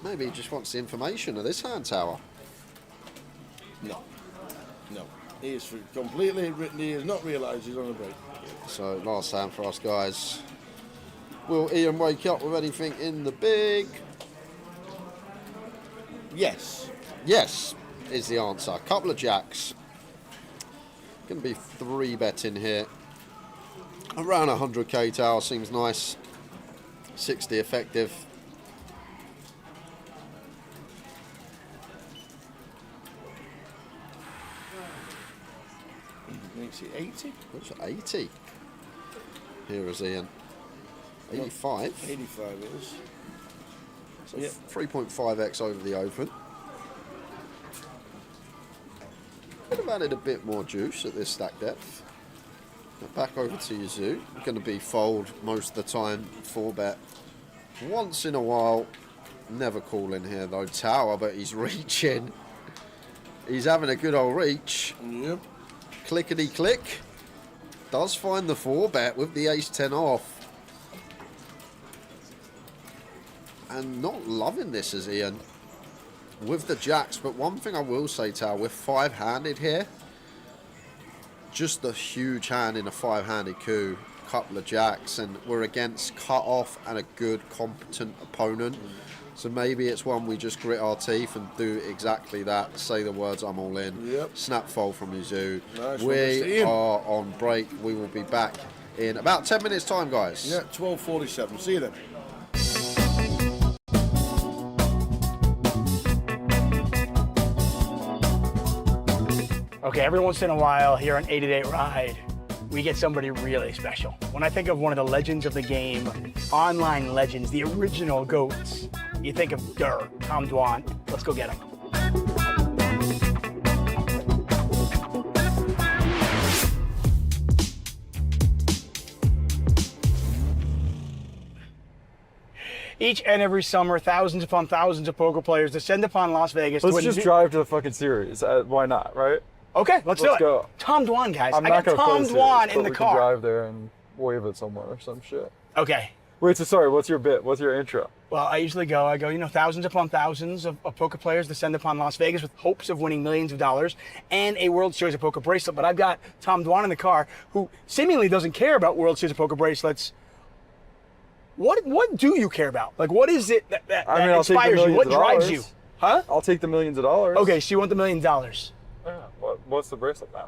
Speaker 7: Maybe he just wants the information of this hand tower.
Speaker 6: No. He is completely written. He has not realised he's on a break.
Speaker 7: So last hand for us guys. Will Ian wake up with anything in the big?
Speaker 6: Yes.
Speaker 7: Yes, is the answer. Couple of jacks. Going to be 3 bet in here. Around 100k tower seems nice. 60 effective.
Speaker 6: Makes it 80.
Speaker 7: What's 80? Here is Ian. 85.
Speaker 6: 85 it is.
Speaker 7: So
Speaker 6: Yep.
Speaker 7: 3.5x over the open. Could have added a bit more juice at this stack depth. Now back over to Yazoo. Going to be fold most of the time, 4 bet. Once in a while, never calling here though. Tower, but he's reaching. He's having a good old reach.
Speaker 6: Yep.
Speaker 7: Clickety click. Does find the 4 bet with the ace-10 off. And not loving this as Ian with the jacks, but one thing I will say, Tal, we're 5-handed here. Just a huge hand in a 5-handed coup, couple of jacks, and we're against cut off and a good competent opponent. So maybe it's one we just grit our teeth and do exactly that. Say the words, I'm all in.
Speaker 6: Yep.
Speaker 7: Snap fold from Yazoo.
Speaker 6: Nice one,
Speaker 7: We
Speaker 6: Mr. Ian.
Speaker 7: are on break. We will be back in about 10 minutes time, guys.
Speaker 6: Yeah, 12:47. See you then.
Speaker 10: Okay, every once in a while here on 80-Day Ride, we get somebody really special. When I think of one of the legends of the game, online legends, the original GOATs, you think of Tom Dwan. Let's go get him. Each and every summer, thousands upon thousands of poker players descend upon Las Vegas to
Speaker 11: Let's
Speaker 10: win
Speaker 11: just drive to the fucking series. Why not, right?
Speaker 10: Okay, let's do it.
Speaker 11: Go.
Speaker 10: Tom Dwan, guys.
Speaker 11: I'm
Speaker 10: I
Speaker 11: not
Speaker 10: got
Speaker 11: gonna play
Speaker 10: Tom
Speaker 11: the series,
Speaker 10: Dwan
Speaker 11: but
Speaker 10: in the
Speaker 11: we
Speaker 10: car.
Speaker 11: Can drive there and wave it somewhere or some shit.
Speaker 10: Okay.
Speaker 11: Wait, so sorry, what's your bit? What's your intro?
Speaker 10: Well, I usually go, thousands upon thousands of poker players descend upon Las Vegas with hopes of winning millions of dollars and a World Series of Poker bracelet. But I've got Tom Dwan in the car who seemingly doesn't care about World Series of Poker bracelets. What do you care about? Like, what is it that inspires you? What drives you? Huh?
Speaker 11: I'll take the millions of dollars.
Speaker 10: Okay, so you want the $1 million.
Speaker 11: Yeah, what's the bracelet now?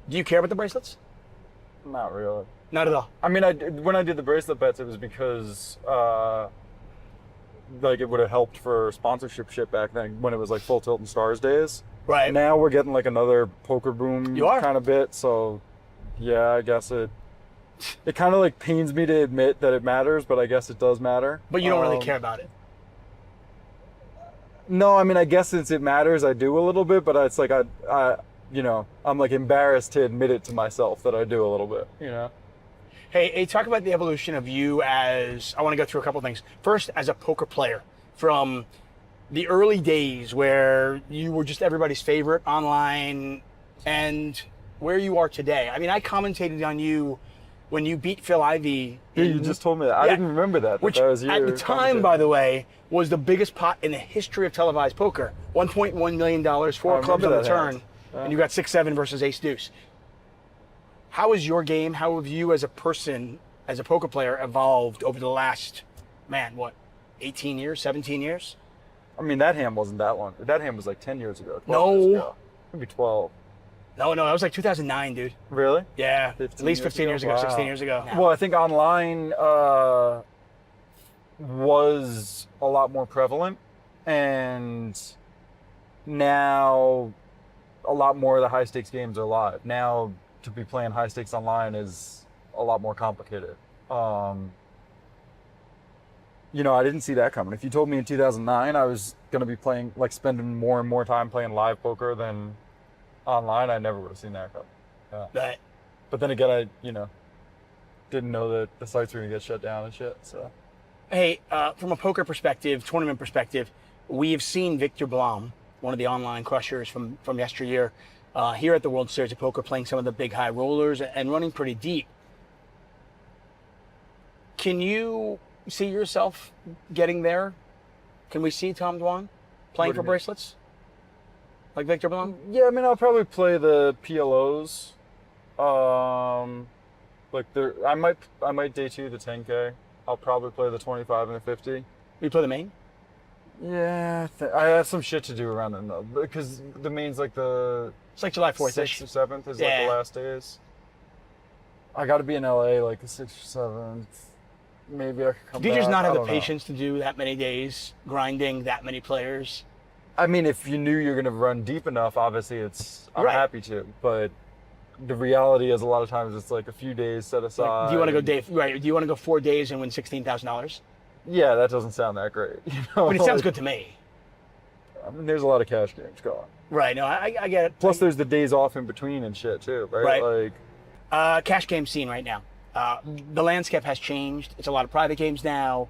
Speaker 10: Do you care about the bracelets?
Speaker 11: Not really.
Speaker 10: Not at all.
Speaker 11: I mean, when I did the bracelet bets, it was because like it would have helped for sponsorship shit back then when it was like Full Tilt and Stars days.
Speaker 10: Right.
Speaker 11: Now we're getting like another poker boom kind of bit, so yeah, I guess it kind of like pains me to admit that it matters, but I guess it does matter.
Speaker 10: But you don't really care about it.
Speaker 11: No, I mean, I guess since it matters, I do a little bit, but it's like I'm like embarrassed to admit it to myself that I do a little bit, you know?
Speaker 10: Hey, talk about the evolution of you as, I want to go through a couple things. First, as a poker player, from the early days where you were just everybody's favorite online and where you are today. I mean, I commentated on you when you beat Phil Ivey.
Speaker 11: Yeah, you just told me that. I didn't remember that.
Speaker 10: Which,
Speaker 11: that was
Speaker 10: at the time, by the way, was the biggest pot in the history of televised poker. $1.1 million, 4 clubs on the turn, and you got 6-7 versus ace-deuce. How is your game? How have you as a person as a poker player evolved over the last, 18 years, 17 years?
Speaker 11: I mean, that hand wasn't that long. That hand was like 10 years ago. 12
Speaker 10: No.
Speaker 11: years ago. Maybe 12.
Speaker 10: No, that was like 2009, dude.
Speaker 11: Really?
Speaker 10: Yeah, at least 15 years ago,
Speaker 11: Wow.
Speaker 10: 16 years ago.
Speaker 11: Well, I think online was a lot more prevalent, and now a lot more of the high stakes games are live. Now to be playing high stakes online is a lot more complicated. You know, I didn't see that coming. If you told me in 2009 I was going to be playing, like spending more and more time playing live poker than online, I never would have seen that coming. Yeah. But then again, I, didn't know that the sites were going to get shut down and shit, so.
Speaker 10: Hey, from a poker perspective, tournament perspective, we have seen Victor Blom, one of the online crushers from yesteryear, here at the World Series of Poker, playing some of the big high rollers and running pretty deep. Can you see yourself getting there? Can we see Tom Dwan playing for bracelets? Like Victor Blom?
Speaker 11: Yeah, I mean, I'll probably play the PLOs. I might day 2 the 10K. I'll probably play the 25 and the 50.
Speaker 10: You play the main?
Speaker 11: Yeah, I have some shit to do around then though, because the main's like
Speaker 10: it's like July 4th.
Speaker 11: 6th or 7th is like the last days. I got to be in LA like the 6th or 7th. Maybe I could come back.
Speaker 10: Do you just not have the patience to do that many days, grinding that many players?
Speaker 11: I mean, if you knew you're going to run deep enough, obviously I'm happy to. But the reality is a lot of times it's like a few days set aside.
Speaker 10: Do you want to go Do you want to go 4 days and win $16,000?
Speaker 11: Yeah, that doesn't sound that great.
Speaker 10: But it sounds good to me.
Speaker 11: I mean, there's a lot of cash games going.
Speaker 10: Right. No, I get it.
Speaker 11: Plus, there's the days off in between and shit too, right?
Speaker 10: Like, cash game scene right now. The landscape has changed. It's a lot of private games now.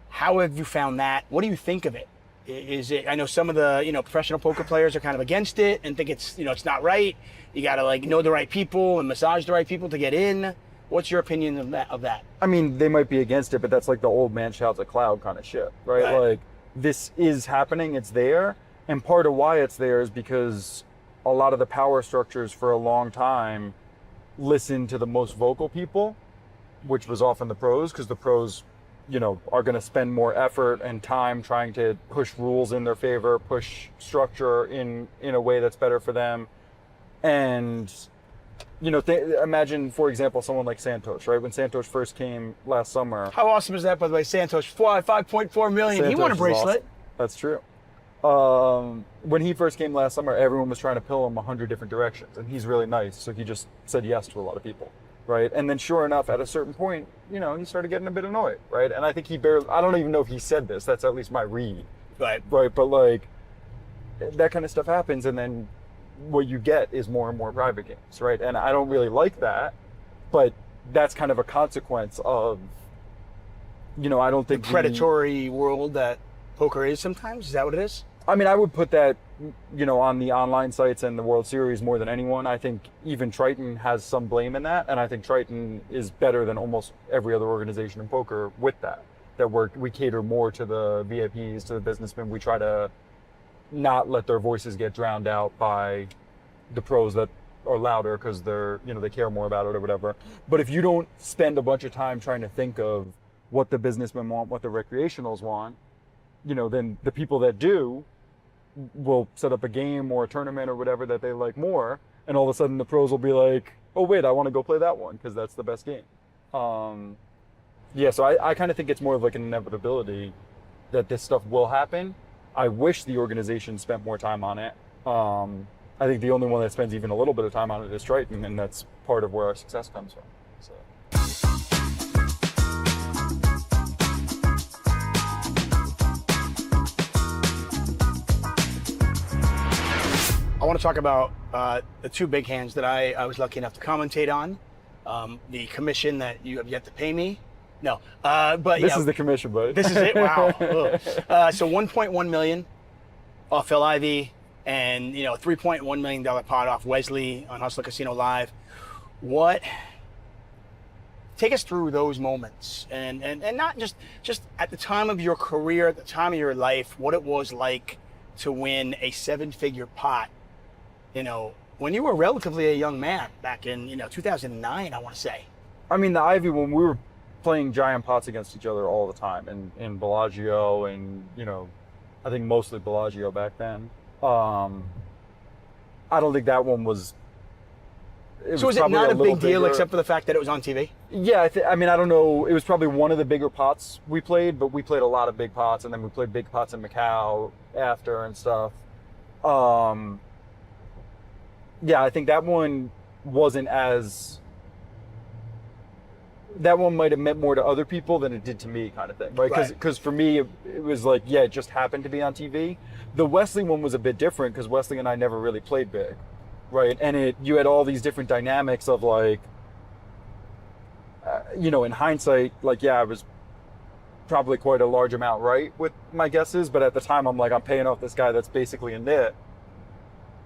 Speaker 10: How have you found that? What do you think of it? Is it? I know some of the professional poker players are kind of against it and think it's it's not right. You got to know the right people and massage the right people to get in. What's your opinion of that?
Speaker 11: I mean, they might be against it, but that's like the old man shouts at cloud kind of shit, right? Like, this is happening, it's there, and part of why it's there is because a lot of the power structures for a long time listened to the most vocal people, which was often the pros, because the pros, are going to spend more effort and time trying to push rules in their favor, push structure in a way that's better for them. And imagine, for example, someone like Santos, right? When Santos first came last summer.
Speaker 10: How awesome is that, by the way? Santos, $5.4 million.
Speaker 11: Santos
Speaker 10: he won a bracelet.
Speaker 11: Awesome. That's true. When he first came last summer, everyone was trying to pill him 100 different directions, and he's really nice, so he just said yes to a lot of people, right? And then sure enough, at a certain point, he started getting a bit annoyed, right? And I think I don't even know if he said this, that's at least my read.
Speaker 10: Right.
Speaker 11: Right, but like, that kind of stuff happens, and then what you get is more and more private games, right? And I don't really like that, but that's kind of a consequence of, I don't think
Speaker 10: the predatory world that poker is sometimes. Is that what it is?
Speaker 11: I mean, I would put that, on the online sites and the World Series more than anyone. I think even Triton has some blame in that, and I think Triton is better than almost every other organization in poker with that. That we cater more to the VIPs, to the businessmen. We try to not let their voices get drowned out by the pros that are louder because they're, they care more about it or whatever. But if you don't spend a bunch of time trying to think of what the businessmen want, what the recreationals want, then the people that do will set up a game or a tournament or whatever that they like more, and all of a sudden the pros will be like, oh wait, I want to go play that one because that's the best game. So I kind of think it's more of like an inevitability that this stuff will happen. I wish the organization spent more time on it. I think the only one that spends even a little bit of time on it is Triton, and that's part of where our success comes from. So.
Speaker 10: I want to talk about the two big hands that I was lucky enough to commentate on. The commission that you have yet to pay me. No, but
Speaker 11: this is the commission, buddy.
Speaker 10: This is it. Wow. So 1.1 million off Phil Ivey, and $3.1 million pot off Wesley on Hustler Casino Live. Take us through those moments, and not just at the time of your career, at the time of your life, what it was like to win a 7-figure pot. When you were relatively a young man back in 2009, I want to say.
Speaker 11: I mean, the Ivy one, we were playing giant pots against each other all the time, in Bellagio, and I think mostly Bellagio back then. I don't think that one was.
Speaker 10: So was it not a big deal
Speaker 11: bigger,
Speaker 10: except for the fact that it was on TV?
Speaker 11: Yeah, I mean, I don't know. It was probably one of the bigger pots we played, but we played a lot of big pots, and then we played big pots in Macau after and stuff. Yeah, I think that one wasn't as. That one might have meant more to other people than it did to me, kind of thing, right? Because for me, it was like, yeah, it just happened to be on TV. The Wesley one was a bit different because Wesley and I never really played big, right? And you had all these different dynamics of like, in hindsight, like, yeah, I was probably quite a large amount right with my guesses, but at the time I'm like, I'm paying off this guy that's basically a nit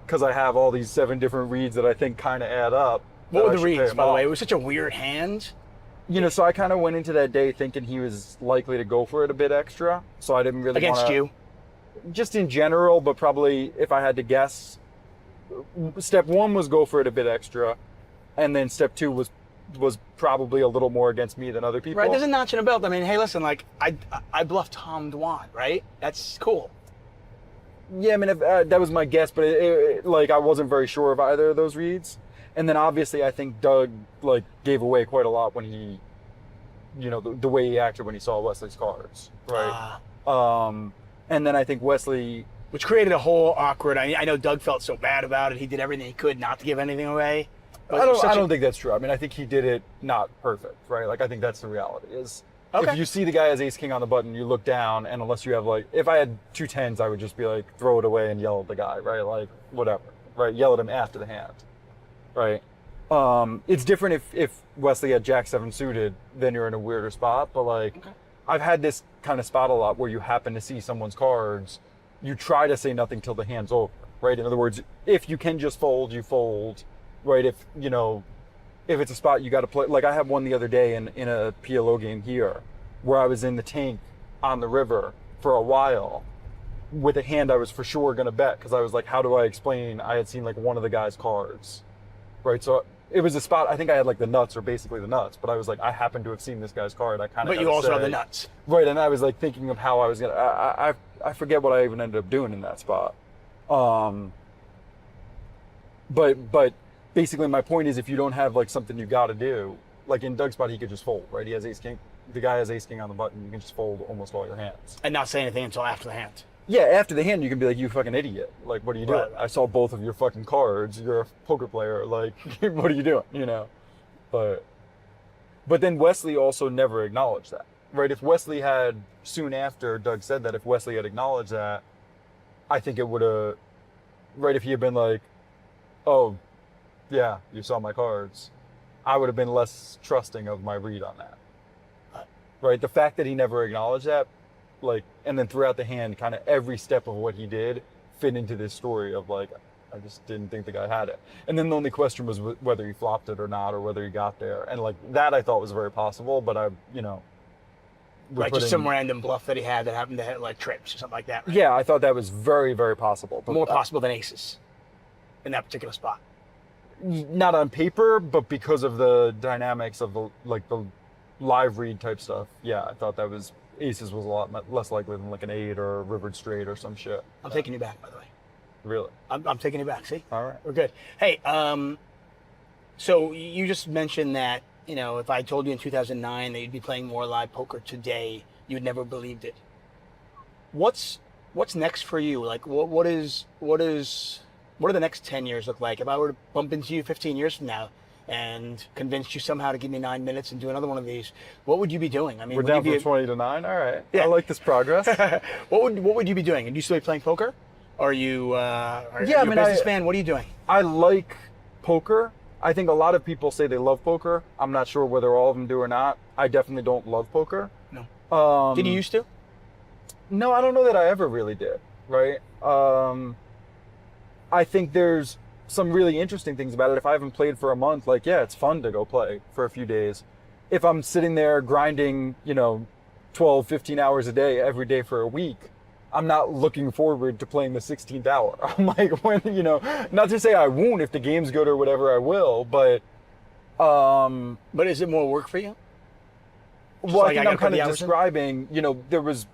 Speaker 11: because I have all these 7 different reads that I think kind of add up.
Speaker 10: What were the reads, by the way? It was such a weird hand.
Speaker 11: So I kind of went into that day thinking he was likely to go for it a bit extra. So I didn't really
Speaker 10: Against you?
Speaker 11: Just in general, but probably if I had to guess, step 1 was go for it a bit extra. And then step 2 was probably a little more against me than other people.
Speaker 10: Right, there's a notch in a belt. I mean, hey, listen, like, I bluffed Tom Dwan, right? That's cool.
Speaker 11: Yeah, I mean, that was my guess, but like, I wasn't very sure of either of those reads. And then obviously I think Doug like gave away quite a lot when he, the way he acted when he saw Wesley's cards, right? And then I think Wesley,
Speaker 10: which created a whole awkward. I know Doug felt so bad about it. He did everything he could not to give anything away.
Speaker 11: I don't think that's true. I mean, I think he did it not perfect, right? Like, I think that's the reality is.
Speaker 10: Okay.
Speaker 11: If you see the guy as ace king on the button, you look down, and unless you have like, if I had 2 10s, I would just be like, throw it away and yell at the guy, right? Like, whatever, right? Yell at him after the hand. Right. It's different if Wesley had Jack 7 suited, then you're in a weirder spot. But like, I've had this kind of spot a lot where you happen to see someone's cards, you try to say nothing till the hand's over, right? In other words, if you can just fold, you fold, right? If it's a spot you got to play. Like, I had one the other day in a PLO game here, where I was in the tank on the river for a while with a hand I was for sure gonna bet because I was like, how do I explain? I had seen like one of the guy's cards. Right, so it was a spot. I think I had like the nuts, or basically the nuts. But I was like, I happen to have seen this guy's card. I kind of.
Speaker 10: But you also have the nuts,
Speaker 11: right? And I was like thinking of how I was gonna. I forget what I even ended up doing in that spot. But basically, my point is, if you don't have like something you got to do, like in Doug's spot, he could just fold. Right, he has ace king. The guy has ace king on the button. You can just fold almost all your hands
Speaker 10: and not say anything until after the hand.
Speaker 11: Yeah, after the hand, you can be like, you fucking idiot. Like, what are you doing? Right. I saw both of your fucking cards. You're a poker player. Like, what are you doing? But then Wesley also never acknowledged that, right? If Wesley had, soon after Doug said that, if Wesley had acknowledged that, I think it would have, right, if he had been like, oh, yeah, you saw my cards, I would have been less trusting of my read on that. Right? The fact that he never acknowledged that, like, and then throughout the hand, kind of every step of what he did fit into this story of like, I just didn't think the guy had it. And then the only question was whether he flopped it or not, or whether he got there. And like, that I thought was very possible, but
Speaker 10: like just some random bluff that he had that happened to hit like trips or something like that. Right?
Speaker 11: Yeah, I thought that was very, very possible. But
Speaker 10: more possible than aces in that particular spot.
Speaker 11: Not on paper, but because of the dynamics of the live read type stuff. Yeah, I thought that was aces was a lot less likely than like an 8 or a rivered straight or some shit.
Speaker 10: I'm taking you back, by the way.
Speaker 11: Really?
Speaker 10: I'm taking you back. See?
Speaker 11: All right.
Speaker 10: We're good. Hey, so you just mentioned that, if I told you in 2009 that you'd be playing more live poker today, you'd never believed it. What's next for you? Like, what do the next 10 years look like? If I were to bump into you 15 years from now and convinced you somehow to give me 9 minutes and do another one of these, what would you be doing? I mean,
Speaker 11: we're down from 20 to 9. All right.
Speaker 10: Yeah.
Speaker 11: I like this progress.
Speaker 10: What would you be doing? And do you still be playing poker? Or are you a businessman? What are you doing?
Speaker 11: I like poker. I think a lot of people say they love poker. I'm not sure whether all of them do or not. I definitely don't love poker.
Speaker 10: No. Did you used to?
Speaker 11: No, I don't know that I ever really did. Right. I think there's some really interesting things about it. If I haven't played for a month, like, yeah, it's fun to go play for a few days. If I'm sitting there grinding, 12, 15 hours a day, every day for a week, I'm not looking forward to playing the 16th hour. I'm like, not to say I won't, if the game's good or whatever, I will, but
Speaker 10: But is it more work for you?
Speaker 11: Well,
Speaker 10: like,
Speaker 11: I
Speaker 10: I
Speaker 11: think
Speaker 10: gotta
Speaker 11: I'm
Speaker 10: put
Speaker 11: kind
Speaker 10: the
Speaker 11: of
Speaker 10: hours in?
Speaker 11: describing, you know, there was,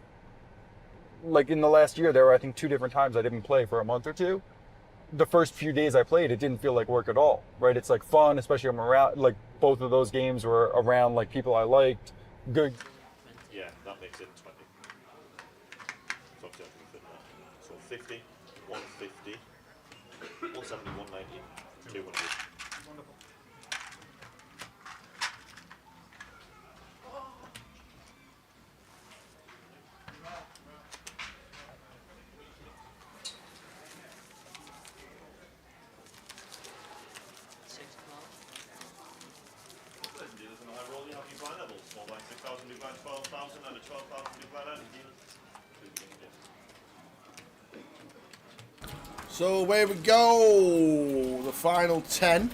Speaker 11: like in the last year, there were, I think, 2 different times I didn't play for a month or two. The first few days I played, it didn't feel like work at all, right? It's like fun, especially I'm around, like both of those games were around like people I liked, good.
Speaker 5: Yeah, that makes it 20. So obviously I can fit that. So 50, 150, 170, 190, 200. Dealers in the high roll, you have your blind levels. Small blind 6,000, big blind 12,000, and a 12,000 big blind and dealers.
Speaker 6: So away we go. The final 10.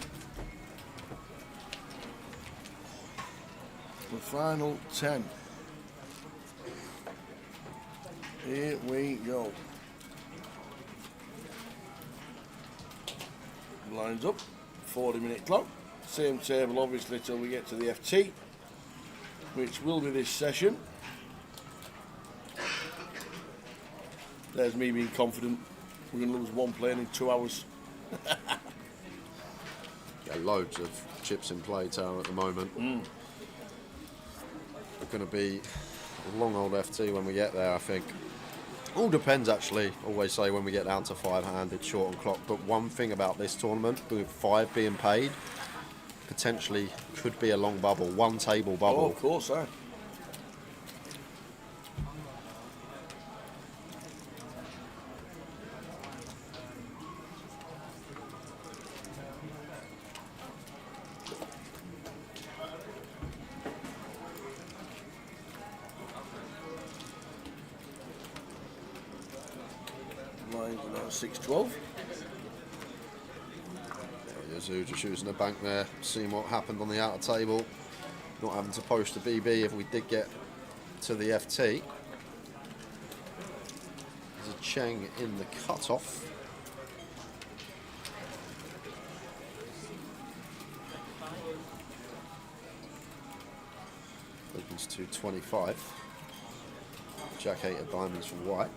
Speaker 6: The final 10. Here we go. Lines up. 40-minute clock. Same table, obviously, till we get to the FT, which will be this session. There's me being confident. We're going to lose one plane in 2 hours.
Speaker 7: Yeah, loads of chips in play, Tower, at the moment. It's going to be a long old FT when we get there, I think. All depends, actually. Always say when we get down to 5-handed, short on clock. But one thing about this tournament, with 5 being paid, potentially could be a long bubble, 1 table bubble.
Speaker 6: Oh, of course, eh? Lines are now 6-12.
Speaker 7: Yazoo just using the bank there, seeing what happened on the outer table. Not having to post a BB if we did get to the FT. There's a Cheng in the cutoff. Opens to 25. Jack 8 of diamonds for white.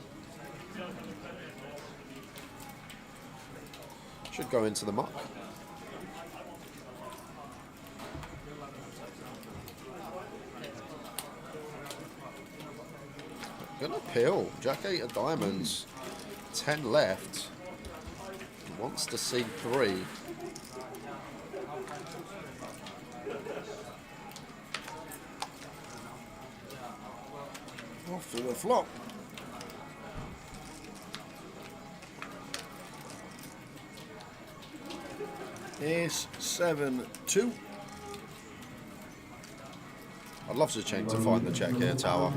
Speaker 7: Should go into the muck. Gonna peel. Jack 8 of diamonds. 10 left. Wants to see 3.
Speaker 6: Off to the flop. Ace 7-2.
Speaker 7: I'd love to change to find the check here, Tower.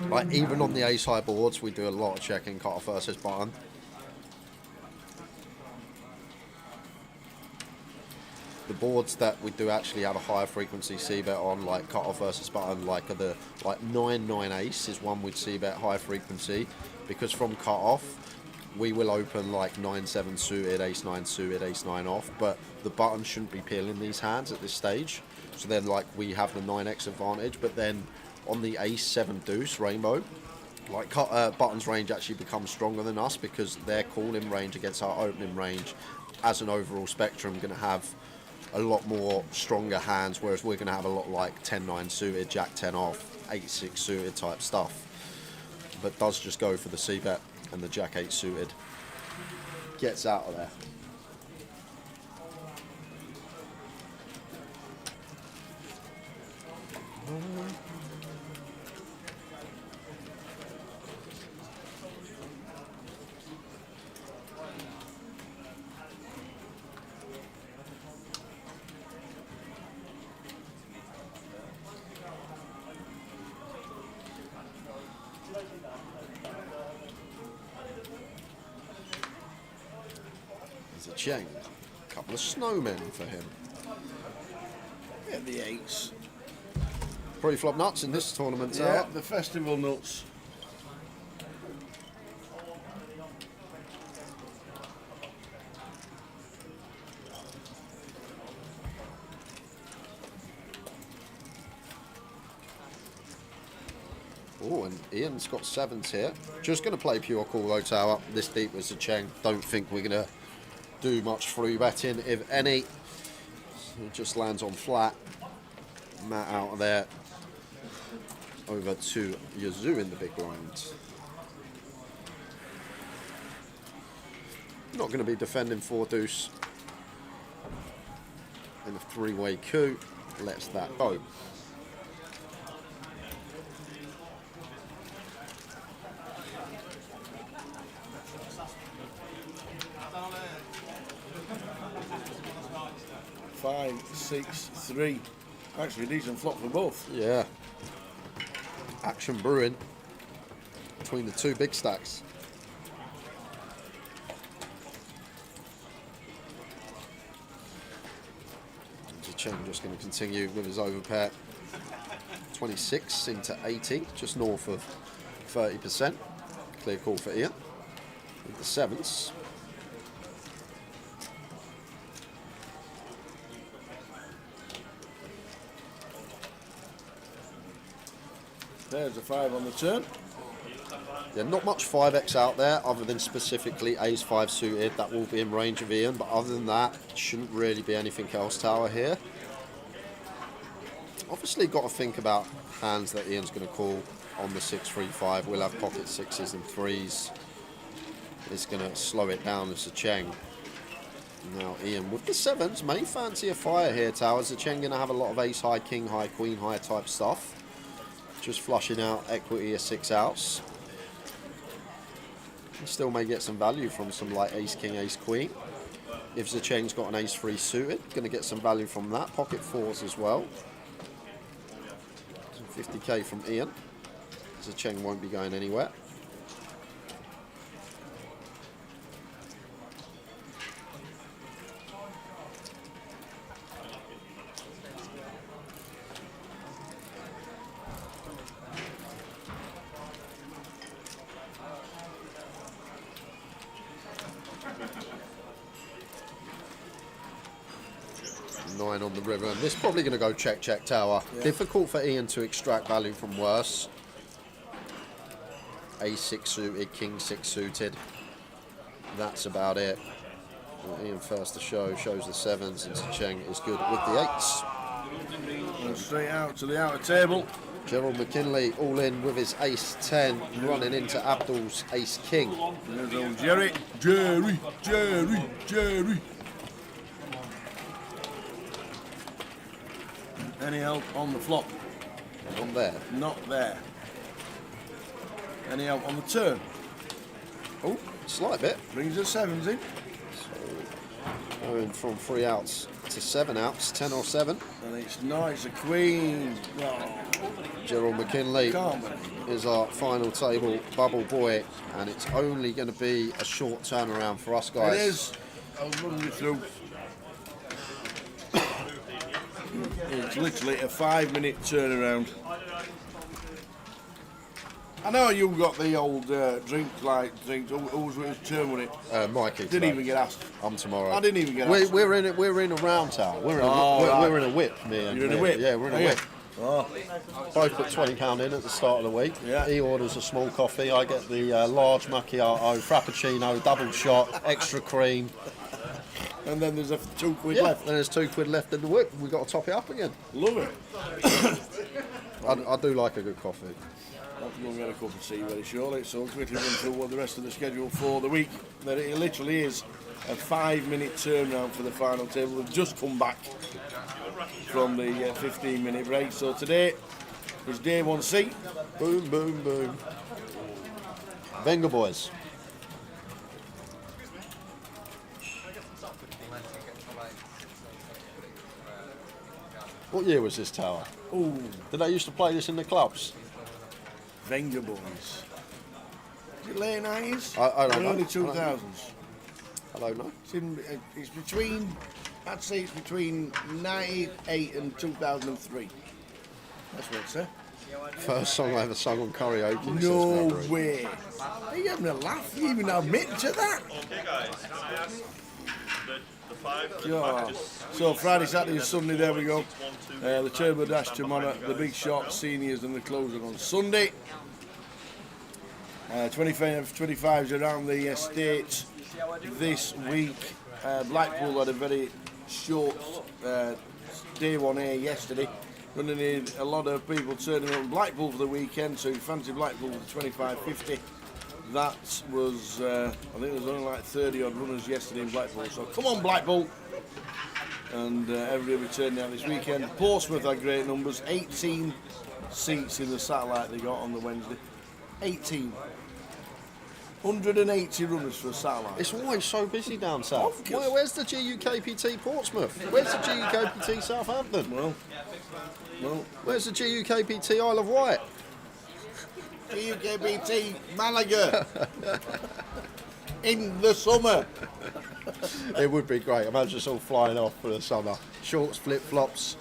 Speaker 7: Like, even on the ace high boards, we do a lot of checking cutoff versus button. The boards that we do actually have a higher frequency c-bet on, like cutoff versus button, like the 9-9 ace is one we'd c-bet high frequency, because from cutoff we will open like 9-7 suited, ace-9 suited, ace-9 off, but the button shouldn't be peeling these hands at this stage. So then, like, we have the 9x advantage, but then on the ace-7 deuce rainbow, like button's range actually becomes stronger than us because their call-in range against our opening range, as an overall spectrum, going to have a lot more stronger hands, whereas we're going to have a lot like 10-9 suited, jack-10 off, 8-6 suited type stuff. But does just go for the c-bet, and the jack-8 suited gets out of there. There's a Cheng. A couple of snowmen for him.
Speaker 6: Yeah, the 8s.
Speaker 7: Pre-flop nuts in this tournament,
Speaker 6: Yeah,
Speaker 7: Tower.
Speaker 6: the festival nuts.
Speaker 7: Oh, and Ian's got 7s here. Just going to play pure call though, Tower. This deep was a Cheng. Don't think we're going to do much free betting, if any. It just lands on flat. Matt out of there. Over to Yazoo in the big blind. Not going to be defending 4 deuce. In a 3-way coup. Lets that go.
Speaker 6: Five, 6, 3. Actually, a decent flop for both.
Speaker 7: Yeah. Action brewing between the 2 big stacks. Cheng just going to continue with his overpair. 26 into 80, just north of 30%. Clear call for Ian with the 7s.
Speaker 6: There's a 5 on the turn.
Speaker 7: Yeah, not much 5x out there other than specifically ace 5 suited. That will be in range of Ian, but other than that, shouldn't really be anything else, Tower, here. Obviously got to think about hands that Ian's going to call on the 6-3-5. We'll have pocket 6s and 3s. It's going to slow it down as a Cheng. Now Ian with the 7s may fancy a fire here, Tower. As a Cheng going to have a lot of ace high, king high, queen high type stuff. Just flushing out equity of 6 outs. You still may get some value from some like ace king, ace queen. If Zacheng's got an ace 3 suited, going to get some value from that. Pocket 4s as well. 50k from Ian. Zacheng won't be going anywhere. On the river, and this is probably going to go check Tower. Yeah. Difficult for Ian to extract value from worse. A6 suited, king 6 suited. That's about it. Well, Ian first to show, shows the 7s, and Cheng is good with the 8s.
Speaker 6: And straight out to the outer table.
Speaker 7: Gerald McKinley all in with his ace 10, running into Abdul's ace king.
Speaker 6: There's old Jerry. Jerry. Any help on the flop?
Speaker 7: Not there.
Speaker 6: Not there. Any help on the turn?
Speaker 7: Oh, slight bit.
Speaker 6: Brings the 7s in.
Speaker 7: So, going from 3 outs to 7 outs, 10 or 7.
Speaker 6: And it's nice, a queen. Oh.
Speaker 7: Gerald McKinley is our final table bubble boy, and it's only going to be a short turnaround for us guys.
Speaker 6: It is. I'll run you through. It's literally a 5-minute turnaround. I know you got the old drink. Who was with his turn with it?
Speaker 7: Mikey.
Speaker 6: Didn't even get asked.
Speaker 7: I'm tomorrow.
Speaker 6: I didn't even get asked.
Speaker 7: We're in a round tower. We're in a whip, me and
Speaker 6: You're in a whip?
Speaker 7: Yeah, we're in a whip.
Speaker 6: Oh.
Speaker 7: Both put £20 in at the start of the week.
Speaker 6: Yeah.
Speaker 7: He orders a small coffee. I get the large macchiato, frappuccino, double shot, extra cream.
Speaker 6: And then there's a £2 left.
Speaker 7: Then there's £2 left in the whip. We've got to top it up again.
Speaker 6: Love it.
Speaker 7: I do like a good coffee.
Speaker 6: We'll get a cup of tea very shortly. So quickly run through what the rest of the schedule for the week. That it literally is a 5-minute turnaround for the final table. We've just come back from the 15-minute break. So today is day 1C.
Speaker 7: Boom, boom, boom. Venga boys. What year was this tower?
Speaker 6: Ooh.
Speaker 7: Did they used to play this in the clubs?
Speaker 6: Venga boys. Is it late 90s?
Speaker 7: I don't know.
Speaker 6: Early 2000s.
Speaker 7: I don't know.
Speaker 6: It's between, I'd say it's between 98 and 2003. That's what I'd say.
Speaker 7: First song I ever sung on karaoke.
Speaker 6: No way. Are you having a laugh? You even admit to that?
Speaker 5: Okay, guys. Can I ask the 5?
Speaker 6: Yeah. So Friday, Saturday, and Sunday, there we go. The Turbo Dash tomorrow, the Big Shot Seniors and the closer on Sunday. 25s around the estate this week. Blackpool had a very short day 1A yesterday. Going to need a lot of people turning up in Blackpool for the weekend, so if you fancy Blackpool for the 25-50, that was, I think there was only like 30 odd runners yesterday in Blackpool, so come on Blackpool! And everybody will be turning out this weekend. Portsmouth had great numbers, 18 seats in the satellite they got on the Wednesday. 18. 180 runners for a satellite.
Speaker 7: It's always so busy down south. Where's the GUKPT Portsmouth? Where's the GUKPT Southampton?
Speaker 6: Well,
Speaker 7: where's the GUKPT Isle of Wight?
Speaker 6: GUKPT Malaga. In the summer.
Speaker 7: It would be great. Imagine us all flying off for the summer. Shorts, flip-flops.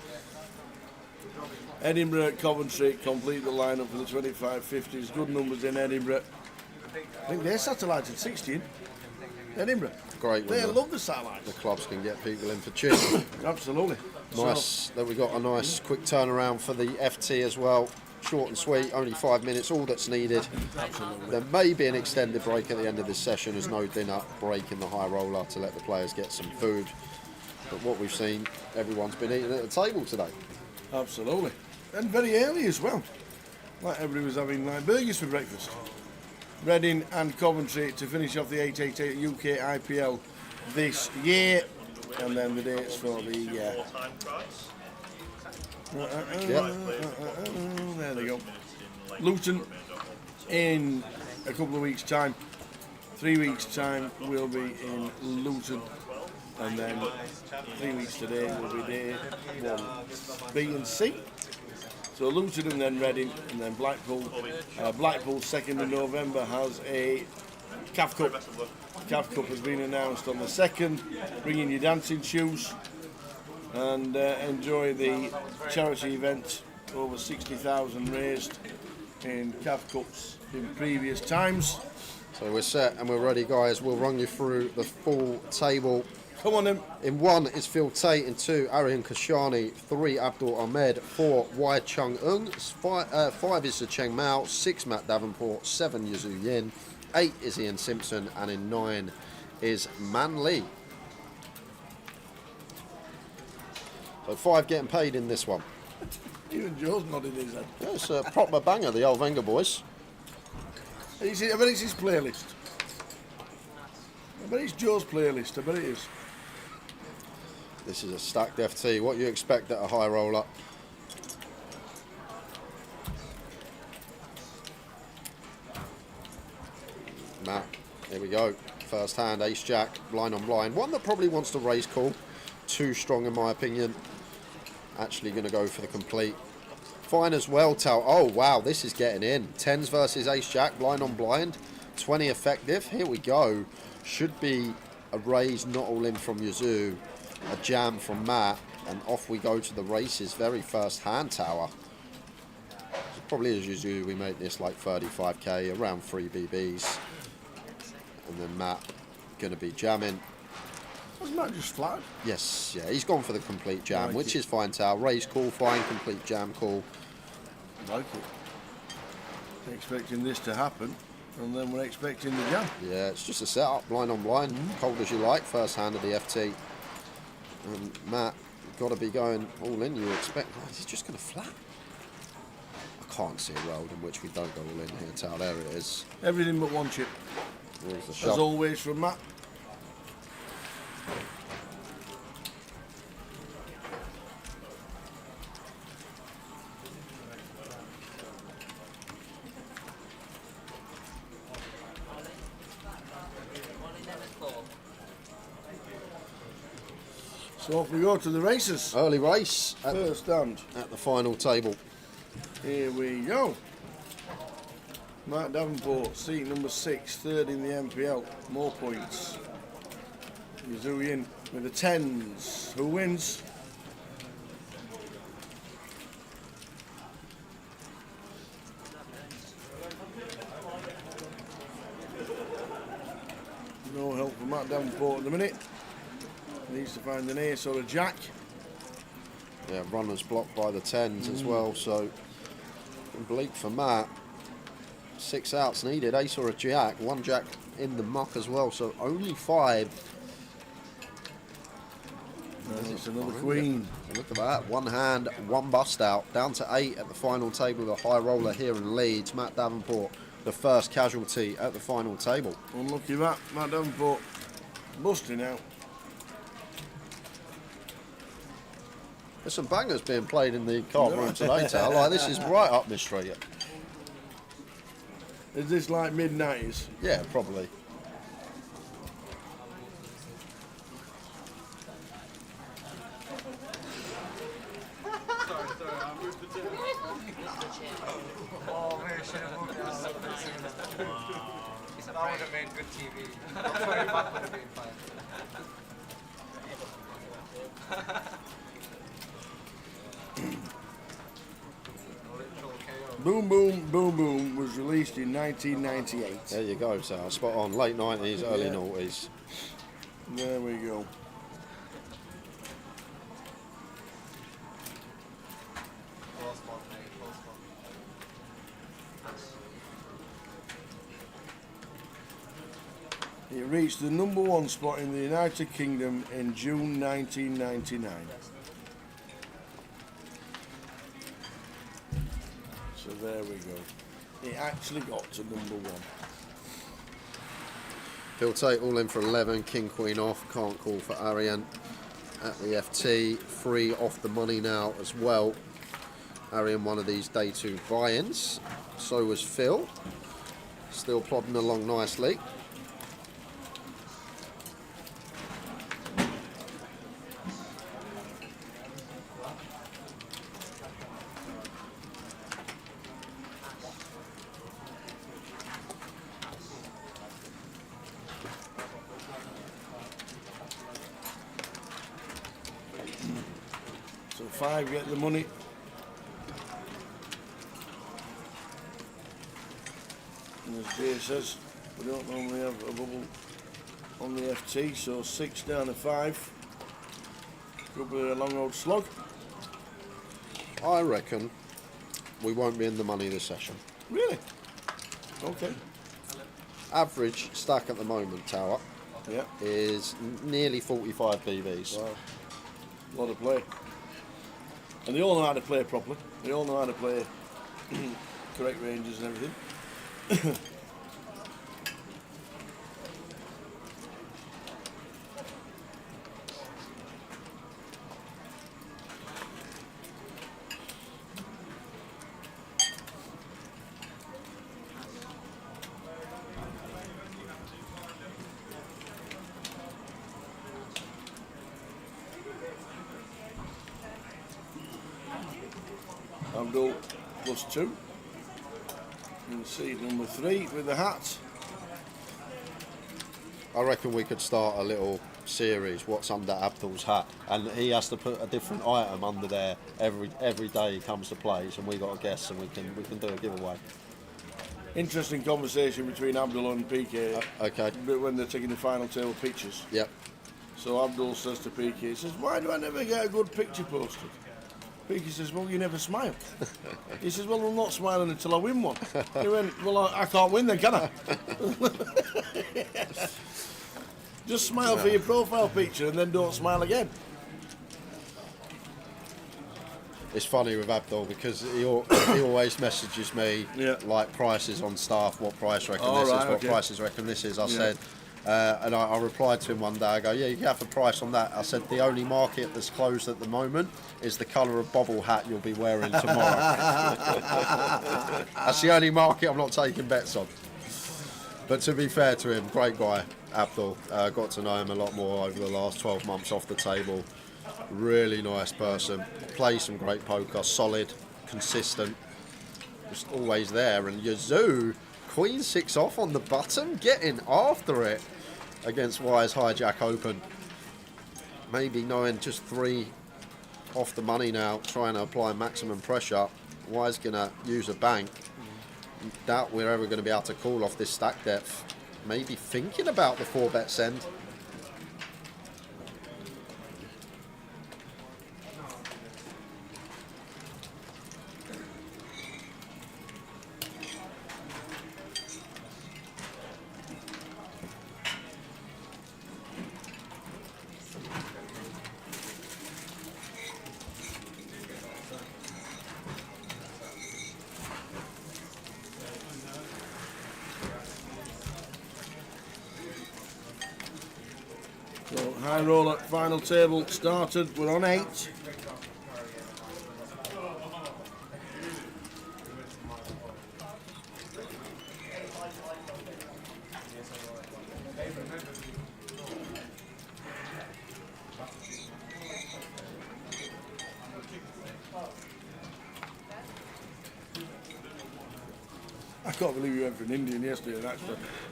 Speaker 6: Edinburgh at Coventry complete the lineup for the 25-50s. Good numbers in Edinburgh. I think they're satellited 16. Edinburgh.
Speaker 7: Great.
Speaker 6: They love the satellites.
Speaker 7: The clubs can get people in for cheap.
Speaker 6: Absolutely.
Speaker 7: Nice that we got a nice quick turnaround for the FT as well. Short and sweet, only 5 minutes, all that's needed.
Speaker 6: Absolutely.
Speaker 7: There may be an extended break at the end of this session. There's no dinner break in the high roller to let the players get some food. But what we've seen, everyone's been eating at the table today.
Speaker 6: Absolutely. And very early as well. Like everybody was having like burgers for breakfast. Reading and Coventry to finish off the 888 UKPL this year. And then the dates for the... there they go. Luton in a couple of weeks' time. 3 weeks' time we'll be in Luton. And then 3 weeks today will be day 1, B and C. So Luton and then Reading and then Blackpool. Blackpool 2nd of November has a CAF Cup. CAF Cup has been announced on the 2nd. Bring in your dancing shoes and enjoy the charity event. Over 60,000 raised in CAF Cups in previous times.
Speaker 7: So we're set and we're ready, guys. We'll run you through the full table.
Speaker 6: Come on then.
Speaker 7: In 1 is Phil Tate, in 2 Aryan Kashani, 3 Abdul Ahmed, 4 Wai Chung Ung, 5 is the Cheng Mao, 6 Matt Davenport, 7 Yazoo Yin, 8 is Ian Simpson, and in 9 is Man Lee. So 5 getting paid in this one.
Speaker 6: Even Joe's nodding his head.
Speaker 7: Yeah, it's a proper banger, the old Wenger boys.
Speaker 6: I bet it's his playlist. I bet it's Joe's playlist. I bet it is.
Speaker 7: This is a stacked FT. What you expect at a high roller? Matt, here we go. First hand, ace jack, blind on blind. One that probably wants to raise call. Too strong in my opinion. Actually going to go for the complete. Fine as well, Tal. Oh wow, this is getting in. 10s versus ace jack, blind on blind. 20 effective. Here we go. Should be a raise, not all in from Yazoo. A jam from Matt, and off we go to the races. Very first hand, Tower. Probably as Yazoo, we make this like 35k, around 3 BBs. And then Matt going to be jamming.
Speaker 6: Wasn't that just flat?
Speaker 7: Yes, yeah, he's gone for the complete jam,
Speaker 6: Like
Speaker 7: which
Speaker 6: it.
Speaker 7: is fine, Tower. Raise call, fine, complete jam call.
Speaker 6: Like it. Expecting this to happen, and then we're expecting the jam.
Speaker 7: Yeah, it's just a setup, blind on blind, cold as you like, first hand of the FT. And Matt, got to be going all in, you expect. Oh, he's just going to flat. I can't see a world in which we don't go all in here, Tal. There it is.
Speaker 6: Everything but one chip.
Speaker 7: There's the
Speaker 6: As
Speaker 7: shot.
Speaker 6: always from Matt. So off we go to the races.
Speaker 7: Early race at,
Speaker 6: First stand.
Speaker 7: at the final table.
Speaker 6: Here we go. Matt Davenport, seat number 6, third in the MPL. More points. Yazoo in with the 10s. Who wins? No help from Matt Davenport at the minute. Needs to find an ace or a jack.
Speaker 7: Yeah, runners blocked by the 10s as well, so bleak for Matt. 6 outs needed, ace or a jack. 1 jack in the muck as well, so only 5.
Speaker 6: It's another queen.
Speaker 7: Look at that, 1 hand, 1 bust out. Down to 8 at the final table, the high roller here in Leeds. Matt Davenport, the first casualty at the final table.
Speaker 6: Unlucky Matt Davenport busting out.
Speaker 7: There's some bangers being played in the card room today, Tal. Like, this is right up my street.
Speaker 6: Is this like mid-90s?
Speaker 7: Yeah, probably.
Speaker 1: Sorry, I moved the table.
Speaker 2: Oh, man, I should have moved it out. That would have made good TV. Sorry, back would have been fine.
Speaker 6: Boom Boom Boom Boom was released in 1998.
Speaker 7: There you go, Tal. Spot on. Late 90s, early 90s.
Speaker 6: There we go. It reached the #1 spot in the United Kingdom in June 1999. So there we go. It actually got to #1.
Speaker 7: He'll take all in for 11. King, queen off. Can't call for Arian at the FT. 3 off the money now as well. Arian, one of these day 2 buy-ins. So was Phil. Still plodding along nicely.
Speaker 6: So 5 get the money. And as Jay says, we don't normally have a bubble on the FT, so 6 down to 5. Could be a long old slog.
Speaker 7: I reckon we won't be in the money this session.
Speaker 6: Really? Okay.
Speaker 7: Average stack at the moment, Tower,
Speaker 6: Yeah.
Speaker 7: is nearly 45 BBs.
Speaker 6: Wow. A lot of play. And they all know how to play properly. They all know how to play correct ranges and everything. Abdul +2. And seed number 3 with the hat.
Speaker 7: I reckon we could start a little series, what's under Abdul's hat, and he has to put a different item under there every day he comes to plays, and we got to guess, and we can do a giveaway.
Speaker 6: Interesting conversation between Abdul and PK.
Speaker 7: Okay.
Speaker 6: But when they're taking the final table pictures.
Speaker 7: Yep.
Speaker 6: So Abdul says to PK, he says, "Why do I never get a good picture posted?" PK says, "Well, you never smile." He says, "Well, I'm not smiling until I win one." He went, "Well, I can't win then, can I?" Just smile for your profile picture and then don't smile again.
Speaker 7: It's funny with Abdul because he always messages me like prices on staff, what price reckon this is, what prices reckon this is. I said, and I replied to him one day, I go, "Yeah, you can have a price on that." I said, "The only market that's closed at the moment is the colour of bobble hat you'll be wearing tomorrow." That's the only market I'm not taking bets on. But to be fair to him, great guy, Abdul. Got to know him a lot more over the last 12 months off the table. Really nice person. Plays some great poker, solid, consistent, just always there. And Yazoo, Queen 6 off on the button, getting after it against Wise Hijack Open. Maybe knowing just 3 off the money now, trying to apply maximum pressure. Wise gonna use a bank. Doubt we're ever going to be able to call off this stack depth. Maybe thinking about the 4-bet send.
Speaker 6: High roller final table started. We're on 8. I can't believe you went for an Indian yesterday and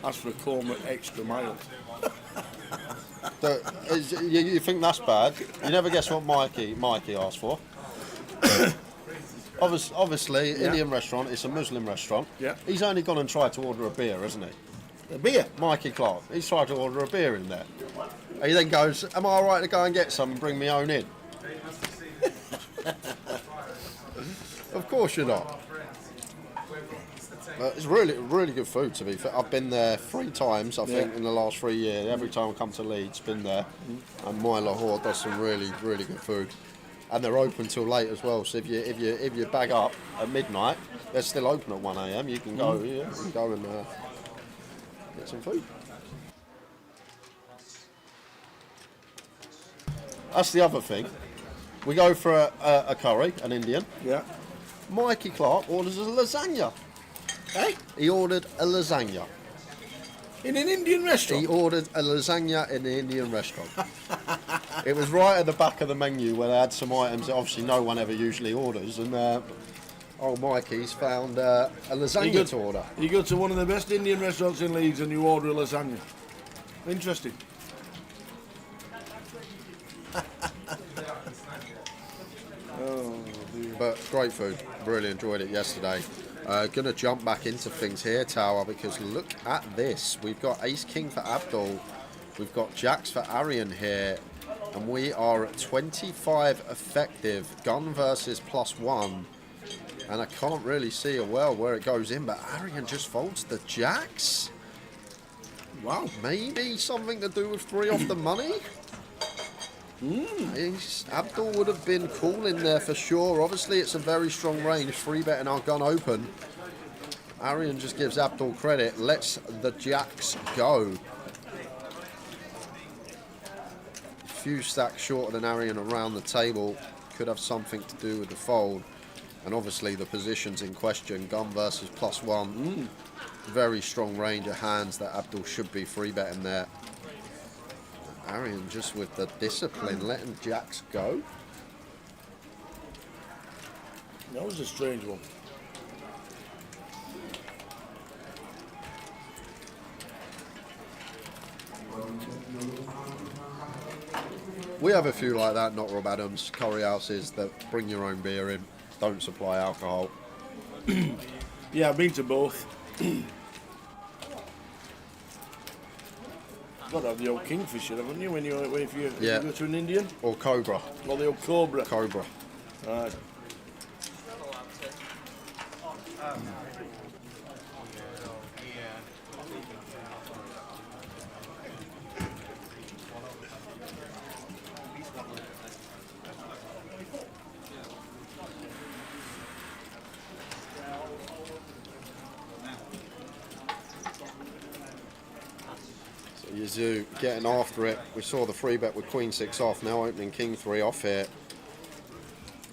Speaker 6: asked for a Corma extra mile.
Speaker 7: You think that's bad? You never guess what Mikey asked for. Obviously,
Speaker 6: Yeah.
Speaker 7: Indian restaurant. It's a Muslim restaurant.
Speaker 6: Yeah.
Speaker 7: He's only gone and tried to order a beer, hasn't he?
Speaker 6: A beer?
Speaker 7: Mikey Clark. He's tried to order a beer in there. He then goes, "Am I alright to go and get some and bring my own in?" Of course you're not. It's really, really good food, to be fair. I've been there 3 times, I think, in the last 3 years. Every time I come to Leeds, been there. And My Lahore does some really, really good food. And they're open till late as well. So if you bag up at midnight, they're still open at 1 a.m. You can go, and get some food. That's the other thing. We go for a curry, an Indian.
Speaker 6: Yeah.
Speaker 7: Mikey Clark orders a lasagna.
Speaker 6: Hey?
Speaker 7: He ordered a lasagna.
Speaker 6: In an Indian restaurant?
Speaker 7: He ordered a lasagna in the Indian restaurant. It was right at the back of the menu where they had some items that obviously no one ever usually orders. And Mikey's found a lasagna to order.
Speaker 6: You go to one of the best Indian restaurants in Leeds and you order a lasagna. Interesting. Oh, dear.
Speaker 7: But great food. Really enjoyed it yesterday. Gonna jump back into things here, Tower, because look at this. We've got Ace King for Abdul. We've got Jacks for Arian here. And we are at 25 effective. Gun versus +1. And I can't really see where it goes in, but Arian just folds the Jacks.
Speaker 6: Wow.
Speaker 7: Maybe something to do with 3 off the money? Abdul would have been cool in there for sure. Obviously, it's a very strong range. 3-betting our gun open. Arian just gives Abdul credit. Lets the Jacks go. A few stacks shorter than Arian around the table. Could have something to do with the fold. And obviously, the positions in question. Gun versus +1. Very strong range of hands that Abdul should be 3-betting there. Arian just with the discipline, letting Jacks go.
Speaker 6: That was a strange one.
Speaker 7: We have a few like that, not Rob Adams, curry houses that bring your own beer in, don't supply alcohol.
Speaker 6: Yeah, I've been to both. Got to have the old kingfisher, haven't you? If you go to an Indian,
Speaker 7: or cobra,
Speaker 6: or the old cobra.
Speaker 7: Cobra.
Speaker 6: Right.
Speaker 7: Yazoo getting after it. We saw the 3-bet with Queen 6 off, now opening King 3 off here.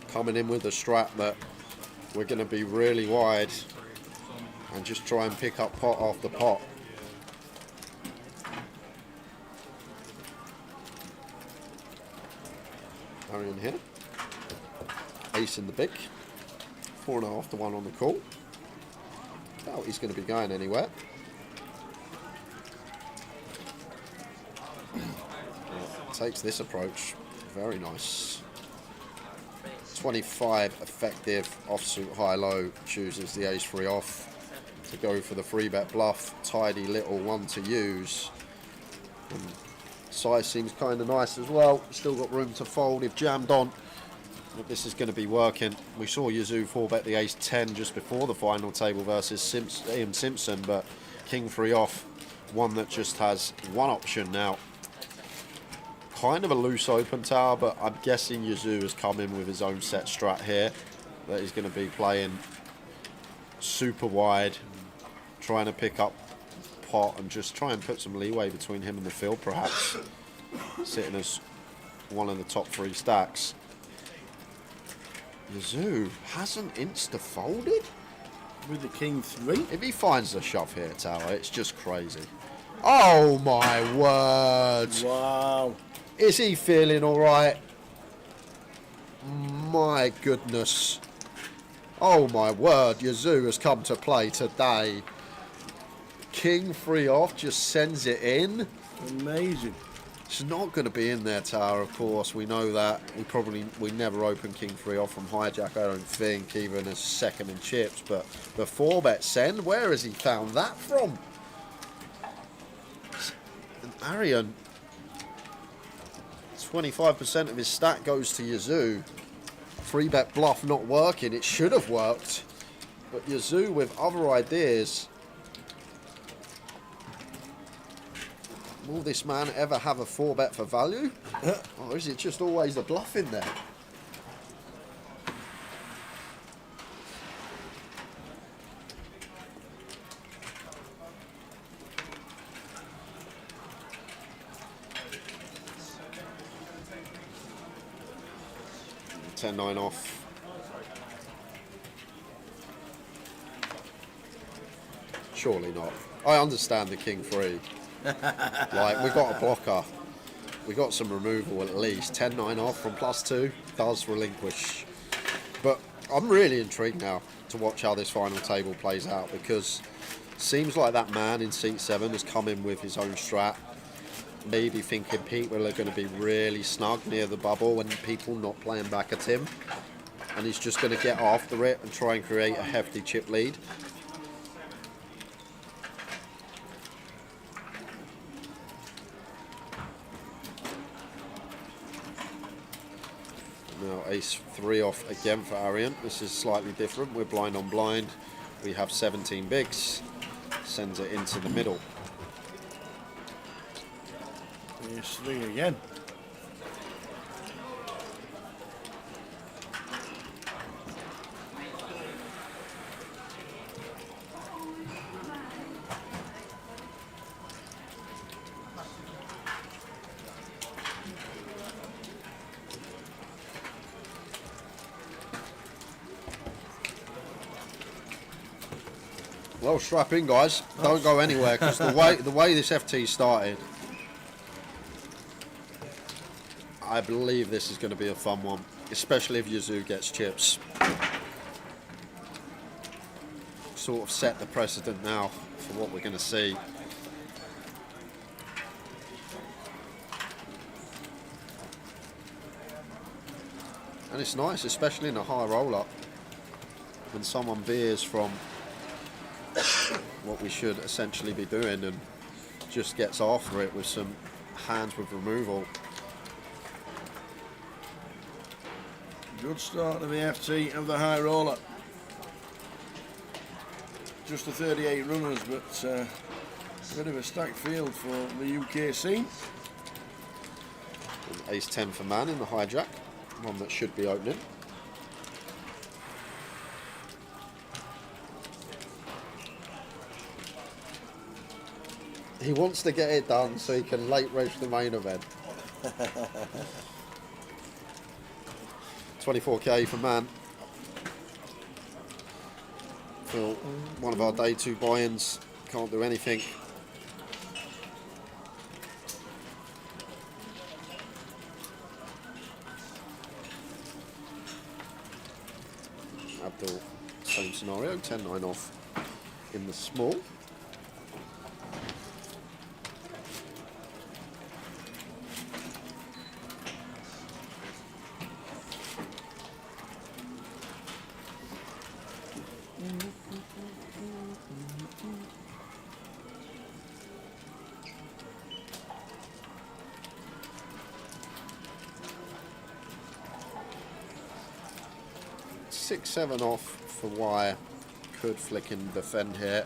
Speaker 7: Coming in with the strat that we're going to be really wide and just try and pick up pot after pot. Arian here. Ace in the big. 4.5 to 1 on the call. Doubt he's going to be going anywhere. Takes this approach. Very nice. 25 effective offsuit high-low. Chooses the ace-3 off to go for the 3-bet bluff. Tidy little one to use. And size seems kind of nice as well. Still got room to fold if jammed on. But this is going to be working. We saw Yazoo 4-bet the ace-10 just before the final table versus Ian Simpson, but King 3 off. One that just has one option now. Kind of a loose open tower, but I'm guessing Yazoo has come in with his own set strat here that he's going to be playing super wide, trying to pick up pot and just try and put some leeway between him and the field perhaps. sitting as one of the top 3 stacks. Yazoo hasn't insta-folded?
Speaker 6: With the king 3.
Speaker 7: If he finds the shove here, Tower, it's just crazy. Oh my word!
Speaker 6: Wow.
Speaker 7: Is he feeling alright? My goodness. Oh my word, Yazoo has come to play today. King 3 off, just sends it in.
Speaker 6: Amazing.
Speaker 7: It's not going to be in there, Tower, of course. We know that. We never open King 3 off from hijack, I don't think, even as second in chips. But the 4-bet send, where has he found that from? And Arian, 25% of his stack goes to Yazoo. 3-bet bluff not working. It should have worked. But Yazoo with other ideas. Will this man ever have a 4-bet for value? Or is it just always a bluff in there? $10-9 off. Surely not. I understand the King 3. Like, we got a blocker. We got some removal at least. 10-9 off from +2 does relinquish. But I'm really intrigued now to watch how this final table plays out, because it seems like that man in seat 7 has come in with his own strat. Maybe thinking people are going to be really snug near the bubble and people not playing back at him. And he's just going to get after it and try and create a hefty chip lead. Now ace 3 off again for Arian. This is slightly different. We're blind on blind. We have 17 bigs. Sends it into the middle.
Speaker 6: Ace 3 again.
Speaker 7: Well, strap in, guys. Don't go anywhere, because the way this FT started, I believe this is going to be a fun one, especially if Yazoo gets chips. Sort of set the precedent now for what we're going to see. And it's nice, especially in a high roll-up, when someone veers from what we should essentially be doing and just gets after it with some hands with removal.
Speaker 6: Good start to the FT of the high roller. Just the 38 runners, but a bit of a stacked field for the UK scene.
Speaker 7: And ace 10 for man in the hijack, one that should be opening. He wants to get it done so he can late race the main event. 24k for man. For one of our day 2 buy-ins, can't do anything. Abdul, same scenario, 10-9 off in the small. Six, 7 off for wire. Could flick and defend here.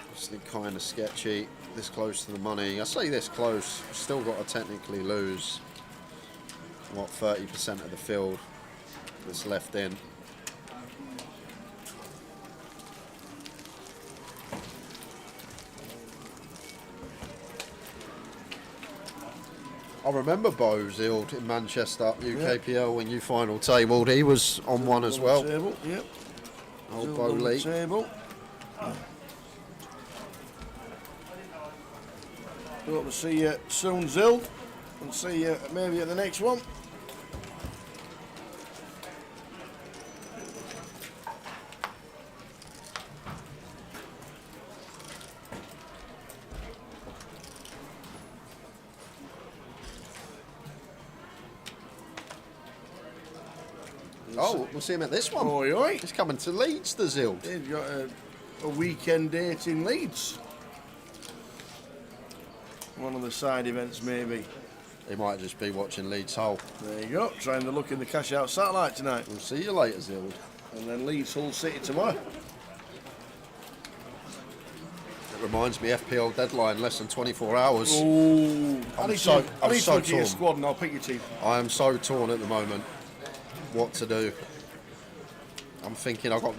Speaker 7: Obviously kind of sketchy. This close to the money. I say this close. Still got to technically lose, what, 30% of the field that's left in. I remember Bo Zield in Manchester, UKPL, when you final tabled. He was on one as well.
Speaker 6: Table, yep.
Speaker 7: Old
Speaker 6: Zild
Speaker 7: Bo
Speaker 6: on the
Speaker 7: Lee.
Speaker 6: table. Hope to see you soon, Zild, and see you maybe at the next one.
Speaker 7: Oh, we'll see him at this one.
Speaker 6: Oi, oi.
Speaker 7: He's coming to Leeds, the Zild.
Speaker 6: They've got a weekend date in Leeds. One of the side events, maybe.
Speaker 7: He might just be watching Leeds Hull.
Speaker 6: There you go, trying to look in the cash out satellite tonight.
Speaker 7: We'll see you later, Zild.
Speaker 6: And then Leeds Hull City tomorrow.
Speaker 7: It reminds me, FPL deadline less than 24 hours.
Speaker 6: Ooh, I need to look at your
Speaker 7: torn.
Speaker 6: squad and I'll pick your team.
Speaker 7: I am so torn at the moment. What to do? I'm thinking I've got.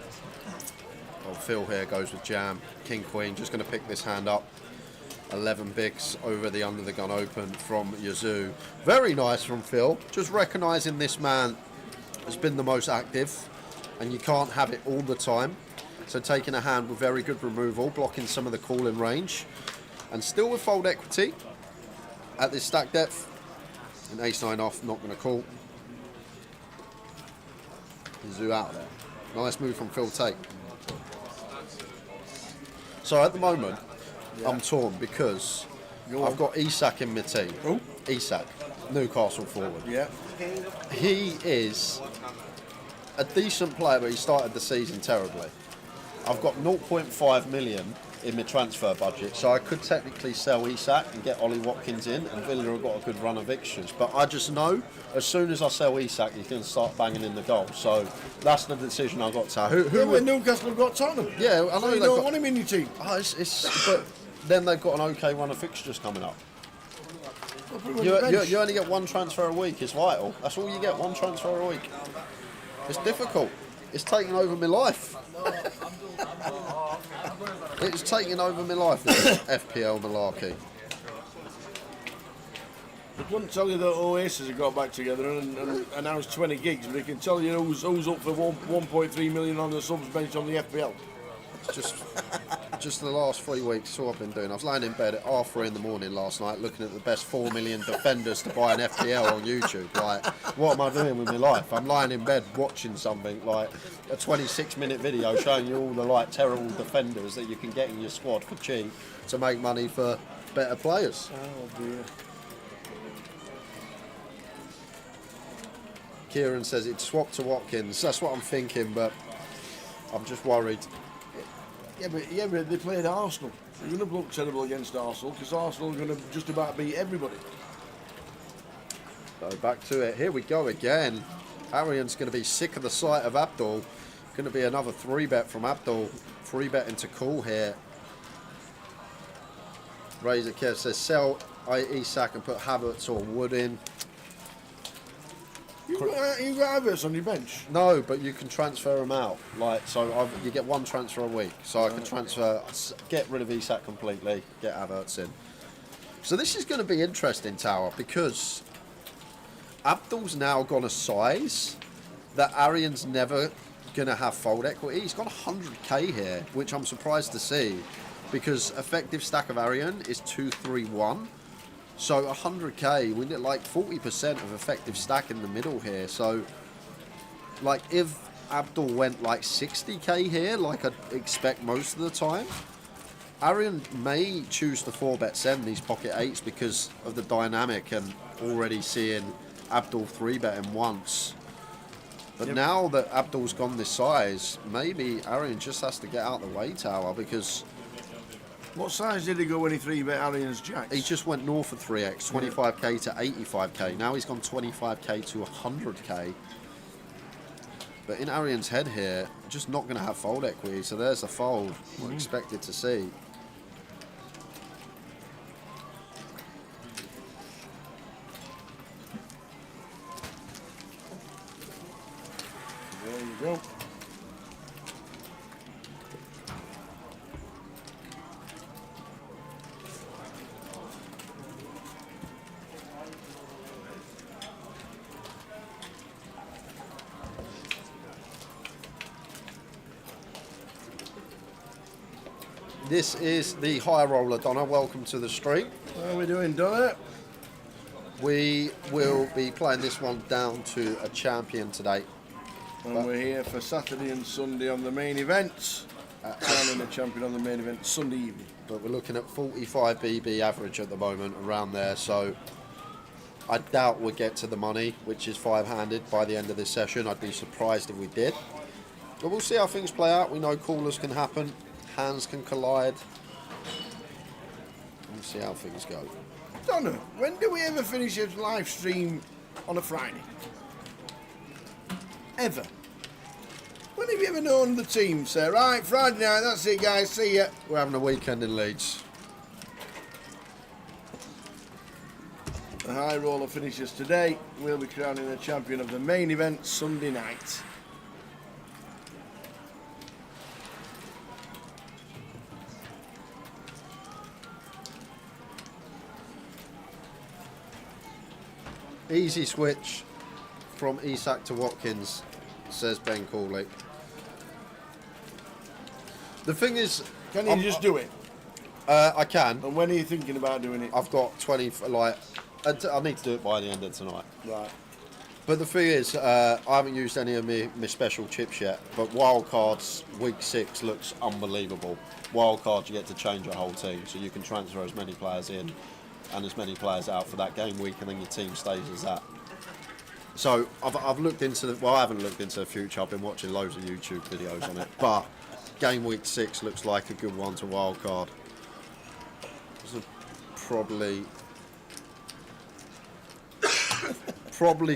Speaker 7: Oh, Phil here goes with Jam. King Queen, just going to pick this hand up. 11 bigs over the under the gun open from Yazoo. Very nice from Phil. Just recognising this man has been the most active, and you can't have it all the time. So taking a hand with very good removal, blocking some of the calling range, and still with fold equity at this stack depth. An ace-9 off, not going to call. Yazoo out there. Nice move from Phil Tate. So at the moment, I'm torn because I've got Isak in my team.
Speaker 6: Oh.
Speaker 7: Isak, Newcastle forward.
Speaker 6: Yeah.
Speaker 7: He is a decent player, but he started the season terribly. I've got 0.5 million in my transfer budget, so I could technically sell Isak and get Ollie Watkins in, and Villa have got a good run of fixtures. But I just know as soon as I sell Isak, he's going to start banging in the goal. So that's the decision I've got to have. Who
Speaker 6: when Newcastle have got Tottenham.
Speaker 7: Yeah, I know
Speaker 6: so you don't want him in your team.
Speaker 7: Oh, but then they've got an okay run of fixtures coming up. You only get one transfer a week. It's vital. That's all you get, one transfer a week. It's difficult. It's taking over my life. It's taking over my life, this FPL malarkey.
Speaker 6: I couldn't tell you that Oasis have got back together and announced 20 gigs, but I can tell you who's up for 1.3 million on the subs bench on the FPL.
Speaker 7: Just the last 3 weeks, that's all I've been doing. I was lying in bed at 3:30 in the morning last night looking at the best 4 million defenders to buy an FPL on YouTube. Like, what am I doing with my life? I'm lying in bed watching something like a 26-minute video showing you all the terrible defenders that you can get in your squad for cheap to make money for better players.
Speaker 6: Oh dear.
Speaker 7: Kieran says it's swapped to Watkins. That's what I'm thinking, but I'm just worried.
Speaker 6: Yeah, but they played Arsenal. They're going to look terrible against Arsenal because Arsenal are going to just about beat everybody.
Speaker 7: So back to it. Here we go again. Arian's going to be sick of the sight of Abdul. Going to be another 3-bet from Abdul. 3-bet into call here. Razor Kev says sell Isak and put Havertz or Wood in.
Speaker 6: You got Havertz on your bench?
Speaker 7: No, but you can transfer them out. You get one transfer a week. So I can transfer, get rid of Isak completely, get Havertz in. So this is going to be interesting, Tower, because Abdul's now got a size that Arian's never going to have fold equity. He's got 100k here, which I'm surprised to see, because effective stack of Arian is 231. So 100k, we get like 40% of effective stack in the middle here. So, like, if Abdul went like 60k here, like I'd expect most of the time, Arian may choose to 4-bet send these pocket 8s because of the dynamic and already seeing Abdul 3-betting once. But now that Abdul's gone this size, maybe Arian just has to get out the way, Tower, because...
Speaker 6: What size did he go when he 3-bet Arian's jacks?
Speaker 7: He just went north of 3x, 25k to 85k. Now he's gone 25k to 100k. But in Arian's head here, just not going to have fold equity. So there's a fold we're expected to see.
Speaker 6: There you go.
Speaker 7: This is the high roller, Donna. Welcome to the stream.
Speaker 6: How are we doing, Donna?
Speaker 7: We will be playing this one down to a champion today.
Speaker 6: And we're here for Saturday and Sunday on the main events. Crowning the champion on the main event Sunday evening.
Speaker 7: But we're looking at 45 BB average at the moment, around there. So I doubt we'll get to the money, which is 5-handed by the end of this session. I'd be surprised if we did. But we'll see how things play out. We know callers can happen, hands can collide. We'll see how things go.
Speaker 6: Donna, when do we ever finish a live stream on a Friday? Ever? When have you ever known the team say, right, Friday night, that's it guys, see ya?
Speaker 7: We're having a weekend in Leeds.
Speaker 6: The high roller finishes today. We'll be crowning the champion of the main event Sunday night.
Speaker 7: Easy switch from Isak to Watkins, says Ben Cooley. The thing is,
Speaker 6: can you just do it?
Speaker 7: I can.
Speaker 6: And when are you thinking about doing it?
Speaker 7: I've got 20, like, I need to do it by the end of tonight.
Speaker 6: Right.
Speaker 7: But the thing is, I haven't used any of my special chips yet, but wildcards, week 6 looks unbelievable. Wildcards, you get to change your whole team, so you can transfer as many players in and as many players out for that game week, and then your team stays as that. So I've looked into the, well, I haven't looked into the future, I've been watching loads of YouTube videos on it, but game week 6 looks like a good one to wildcard. So probably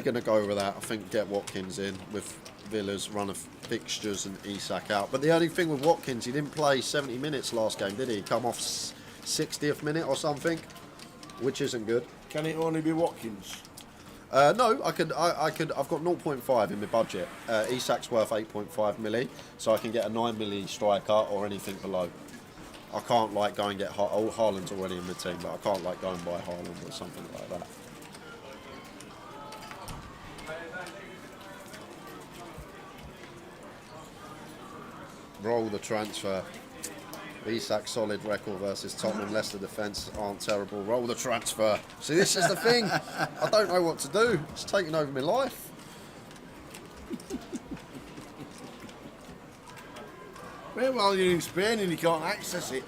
Speaker 7: going to go over that. I think get Watkins in with Villa's run of fixtures and Isak out. But the only thing with Watkins, he didn't play 70 minutes last game, did he? He come off 60th minute or something, which isn't good.
Speaker 6: Can it only be Watkins?
Speaker 7: No, I've got 0.5 in my budget. Isak's worth 8.5 milli, so I can get a 9 milli striker or anything below. I can't like go and get Haaland's already in the team, but I can't like go and buy Haaland or something like that. Roll the transfer. Isak solid record versus Tottenham. Leicester defence aren't terrible. Roll the transfer. See, this is the thing. I don't know what to do. It's taking over my life.
Speaker 6: Well, you're in Spain and you can't access it.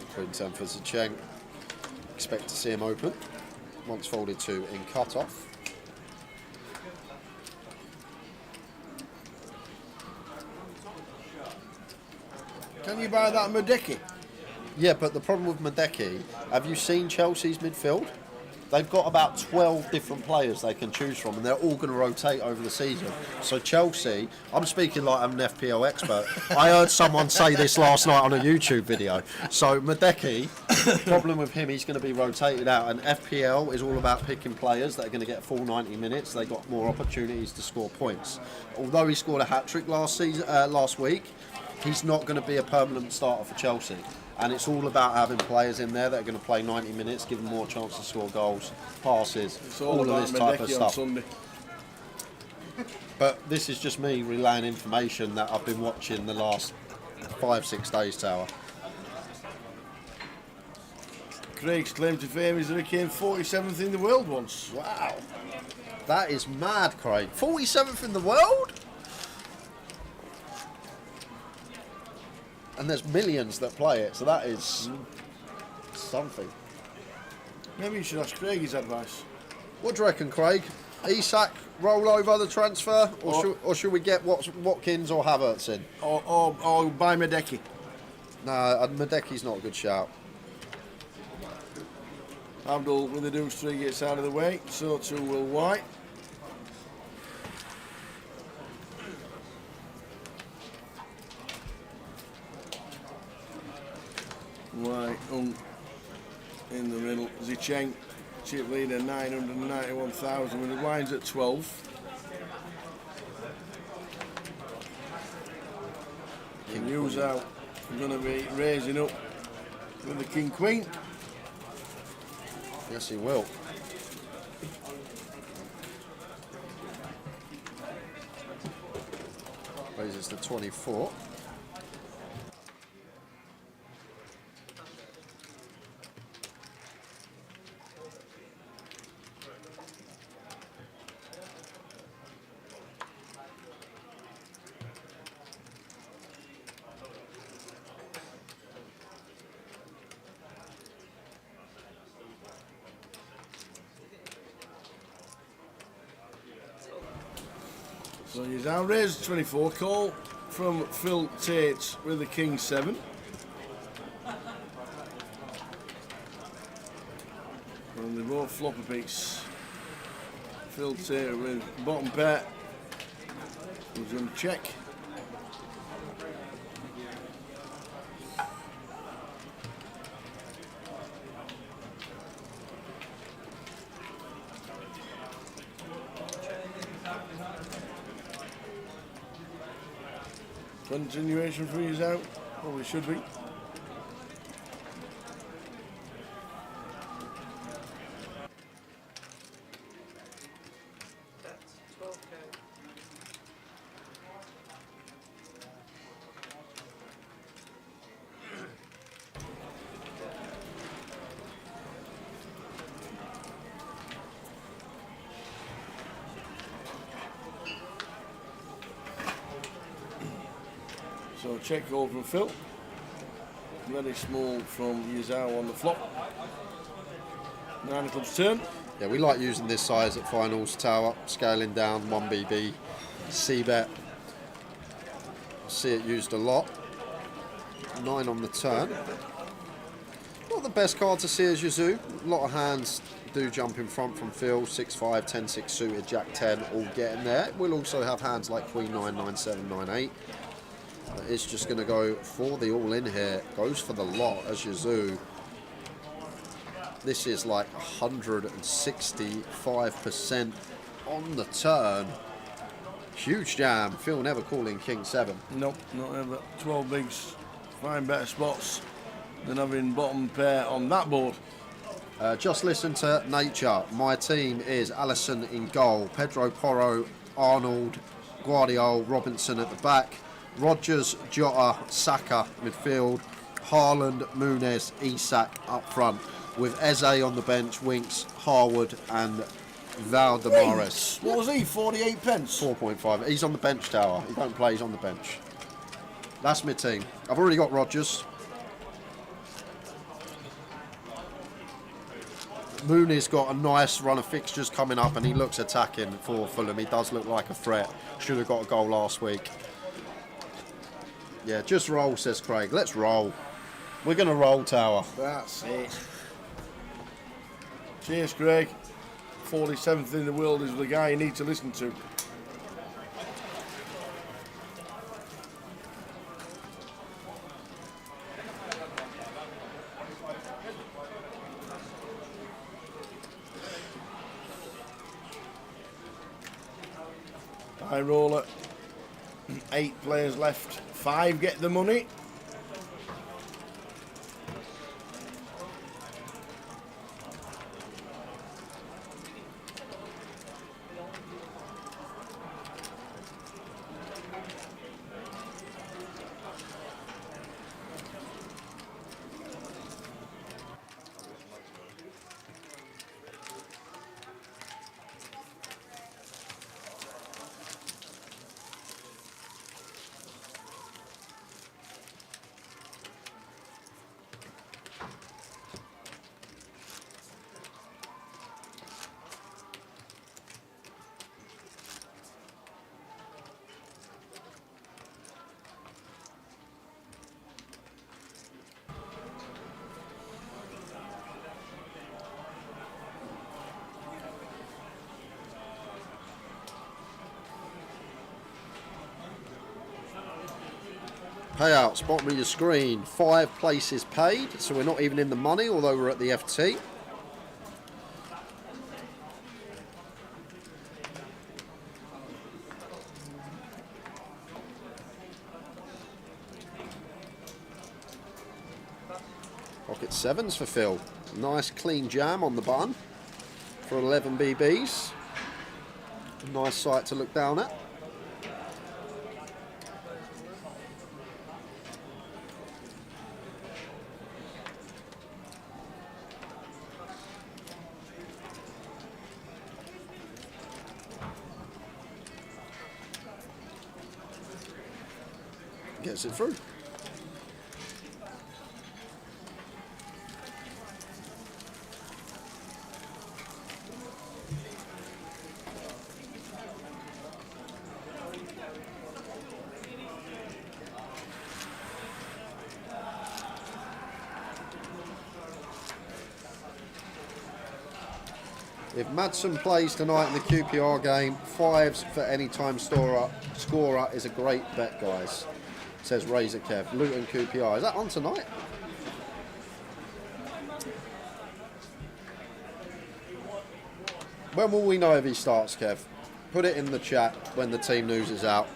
Speaker 7: Between 10 for Zicheng. Expect to see him open. Once folded to in cut-off.
Speaker 6: Can you buy that Madeki?
Speaker 7: Yeah, but the problem with Madeki, have you seen Chelsea's midfield? They've got about 12 different players they can choose from, and they're all going to rotate over the season. So Chelsea, I'm speaking like I'm an FPL expert. I heard someone say this last night on a YouTube video. So Madeki, problem with him, he's going to be rotated out, and FPL is all about picking players that are going to get full 90 minutes. They got more opportunities to score points. Although he scored a hat-trick last week, he's not going to be a permanent starter for Chelsea. And it's all about having players in there that are going to play 90 minutes, give them more chance to score goals, passes,
Speaker 6: It's
Speaker 7: all of this type of stuff.
Speaker 6: Sunday.
Speaker 7: But this is just me relaying information that I've been watching the last 5-6 days, Tower.
Speaker 6: Craig's claim to fame is that he came 47th in the world once.
Speaker 7: Wow. That is mad, Craig. 47th in the world? And there's millions that play it, so that is something.
Speaker 6: Maybe you should ask Craig his advice.
Speaker 7: What do you reckon, Craig? Isak roll over the transfer, or should we get Watkins or Havertz in?
Speaker 6: Or buy Madeki?
Speaker 7: No, Madeki's not a good shout.
Speaker 6: Abdul with the deuce 3 gets out of the way, so too will White. White in the middle. Zicheng, chip leader 991,000 with the lines at 12.
Speaker 7: King
Speaker 6: News
Speaker 7: Queen.
Speaker 6: out. We're going to be raising up with the King Queen.
Speaker 7: Yes, he will. Raises to 24.
Speaker 6: So he's now raised to 24. Call from Phil Tate with the King 7. And they both flop a piece. Phil Tate with bottom pair. He's going to check. Continuation freeze out. Probably should be. So check call from Phil. Very small from Yizao on the flop. 9 of clubs turn.
Speaker 7: Yeah, we like using this size at finals. Tower, scaling down, 1BB, C-bet. See it used a lot. 9 on the turn. Not the best card to see as Yazoo. A lot of hands do jump in front from Phil. 6-5, 10-6 suited, Jack 10, all getting there. We'll also have hands like Queen 9, 9-7, 9-8. It's just going to go for the all-in here. Goes for the lot as Yazoo. This is like 165% on the turn. Huge jam. Phil never calling King 7.
Speaker 6: Nope, not ever. 12 bigs. Find better spots than having bottom pair on that board.
Speaker 7: Just listen to nature. My team is Allison in goal. Pedro Porro, Arnold, Guardiola, Robinson at the back. Rodgers, Jota, Saka midfield, Haaland, Muniz, Isak up front, with Eze on the bench, Winks, Harwood and Valdemares.
Speaker 6: What was he, 48 pence?
Speaker 7: 4.5. He's on the bench, Tower. He don't play, he's on the bench. That's my team. I've already got Rodgers. Mooney's got a nice run of fixtures coming up and he looks attacking for Fulham. He does look like a threat. Should have got a goal last week. Yeah, just roll, says Craig. Let's roll. We're going to roll, Tower.
Speaker 6: That's it. Cheers, Craig. 47th in the world is the guy you need to listen to. High roller. 8 players left. 5 get the money.
Speaker 7: Payouts, bottom of your screen. 5 places paid, so we're not even in the money, although we're at the FT. Pocket 7s for Phil. Nice clean jam on the button for 11 BBs. Nice sight to look down at. Gets it through. If Madsen plays tonight in the QPR game, 5s for any time scorer is a great bet, guys. Says Razor Kev. Luton QPR. Is that on tonight? When will we know if he starts, Kev? Put it in the chat when the team news is out.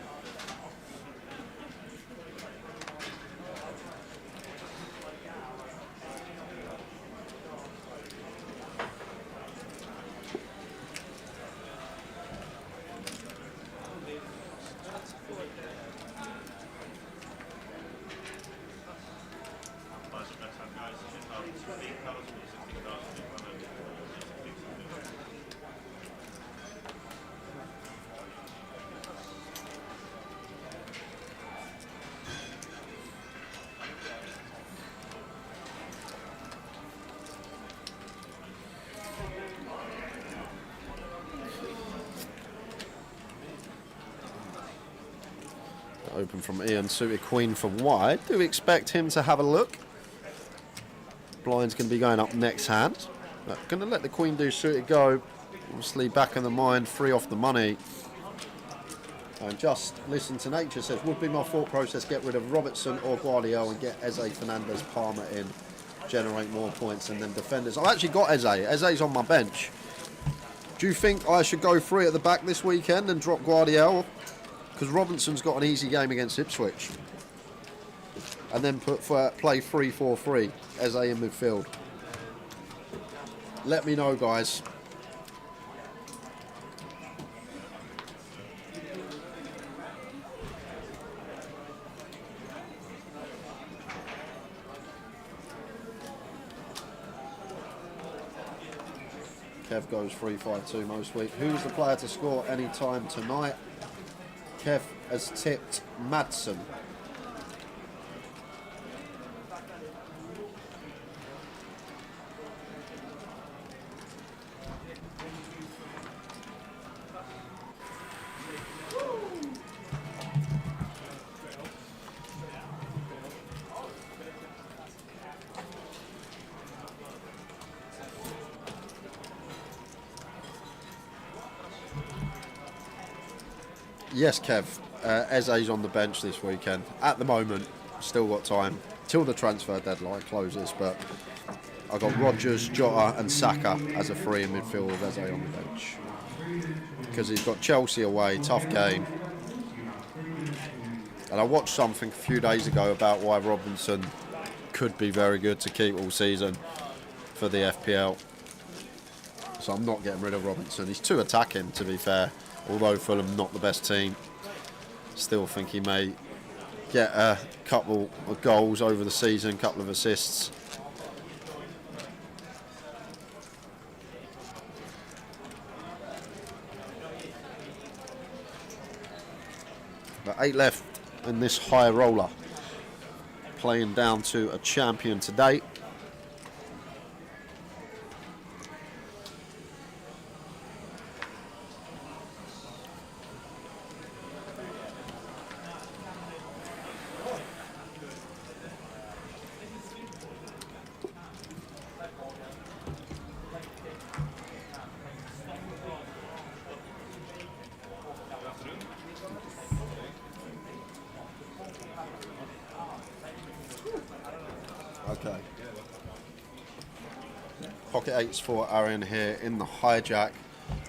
Speaker 7: Open from Ian, suited queen for wide. Do we expect him to have a look? Blind's going to be going up next hand. Going to let the queen do suited go. Obviously back in the mind, 3 off the money. And just listen to nature says, would be my thought process, get rid of Robertson or Guardiola and get Eze, Fernandez, Palmer in. Generate more points and then defenders. I've actually got Eze. Eze's on my bench. Do you think I should go 3 at the back this weekend and drop Guardiola? Because Robinson's got an easy game against Ipswich. And then play 3-4-3, Eze in midfield. Let me know, guys. Kev goes 3-5-2 most week. Who's the player to score any time tonight? Kev has tipped Madsen. Yes, Kev. Eze's on the bench this weekend. At the moment, still got time till the transfer deadline closes, but I got Rodgers, Jota and Saka as a 3 in midfield with Eze on the bench. Because he's got Chelsea away, tough game. And I watched something a few days ago about why Robinson could be very good to keep all season for the FPL. So I'm not getting rid of Robinson. He's too attacking, to be fair. Although Fulham not the best team, still think he may get a couple of goals over the season, couple of assists. But 8 left in this high roller. Playing down to a champion today. Okay. Pocket 8s for Aaron here in the hijack,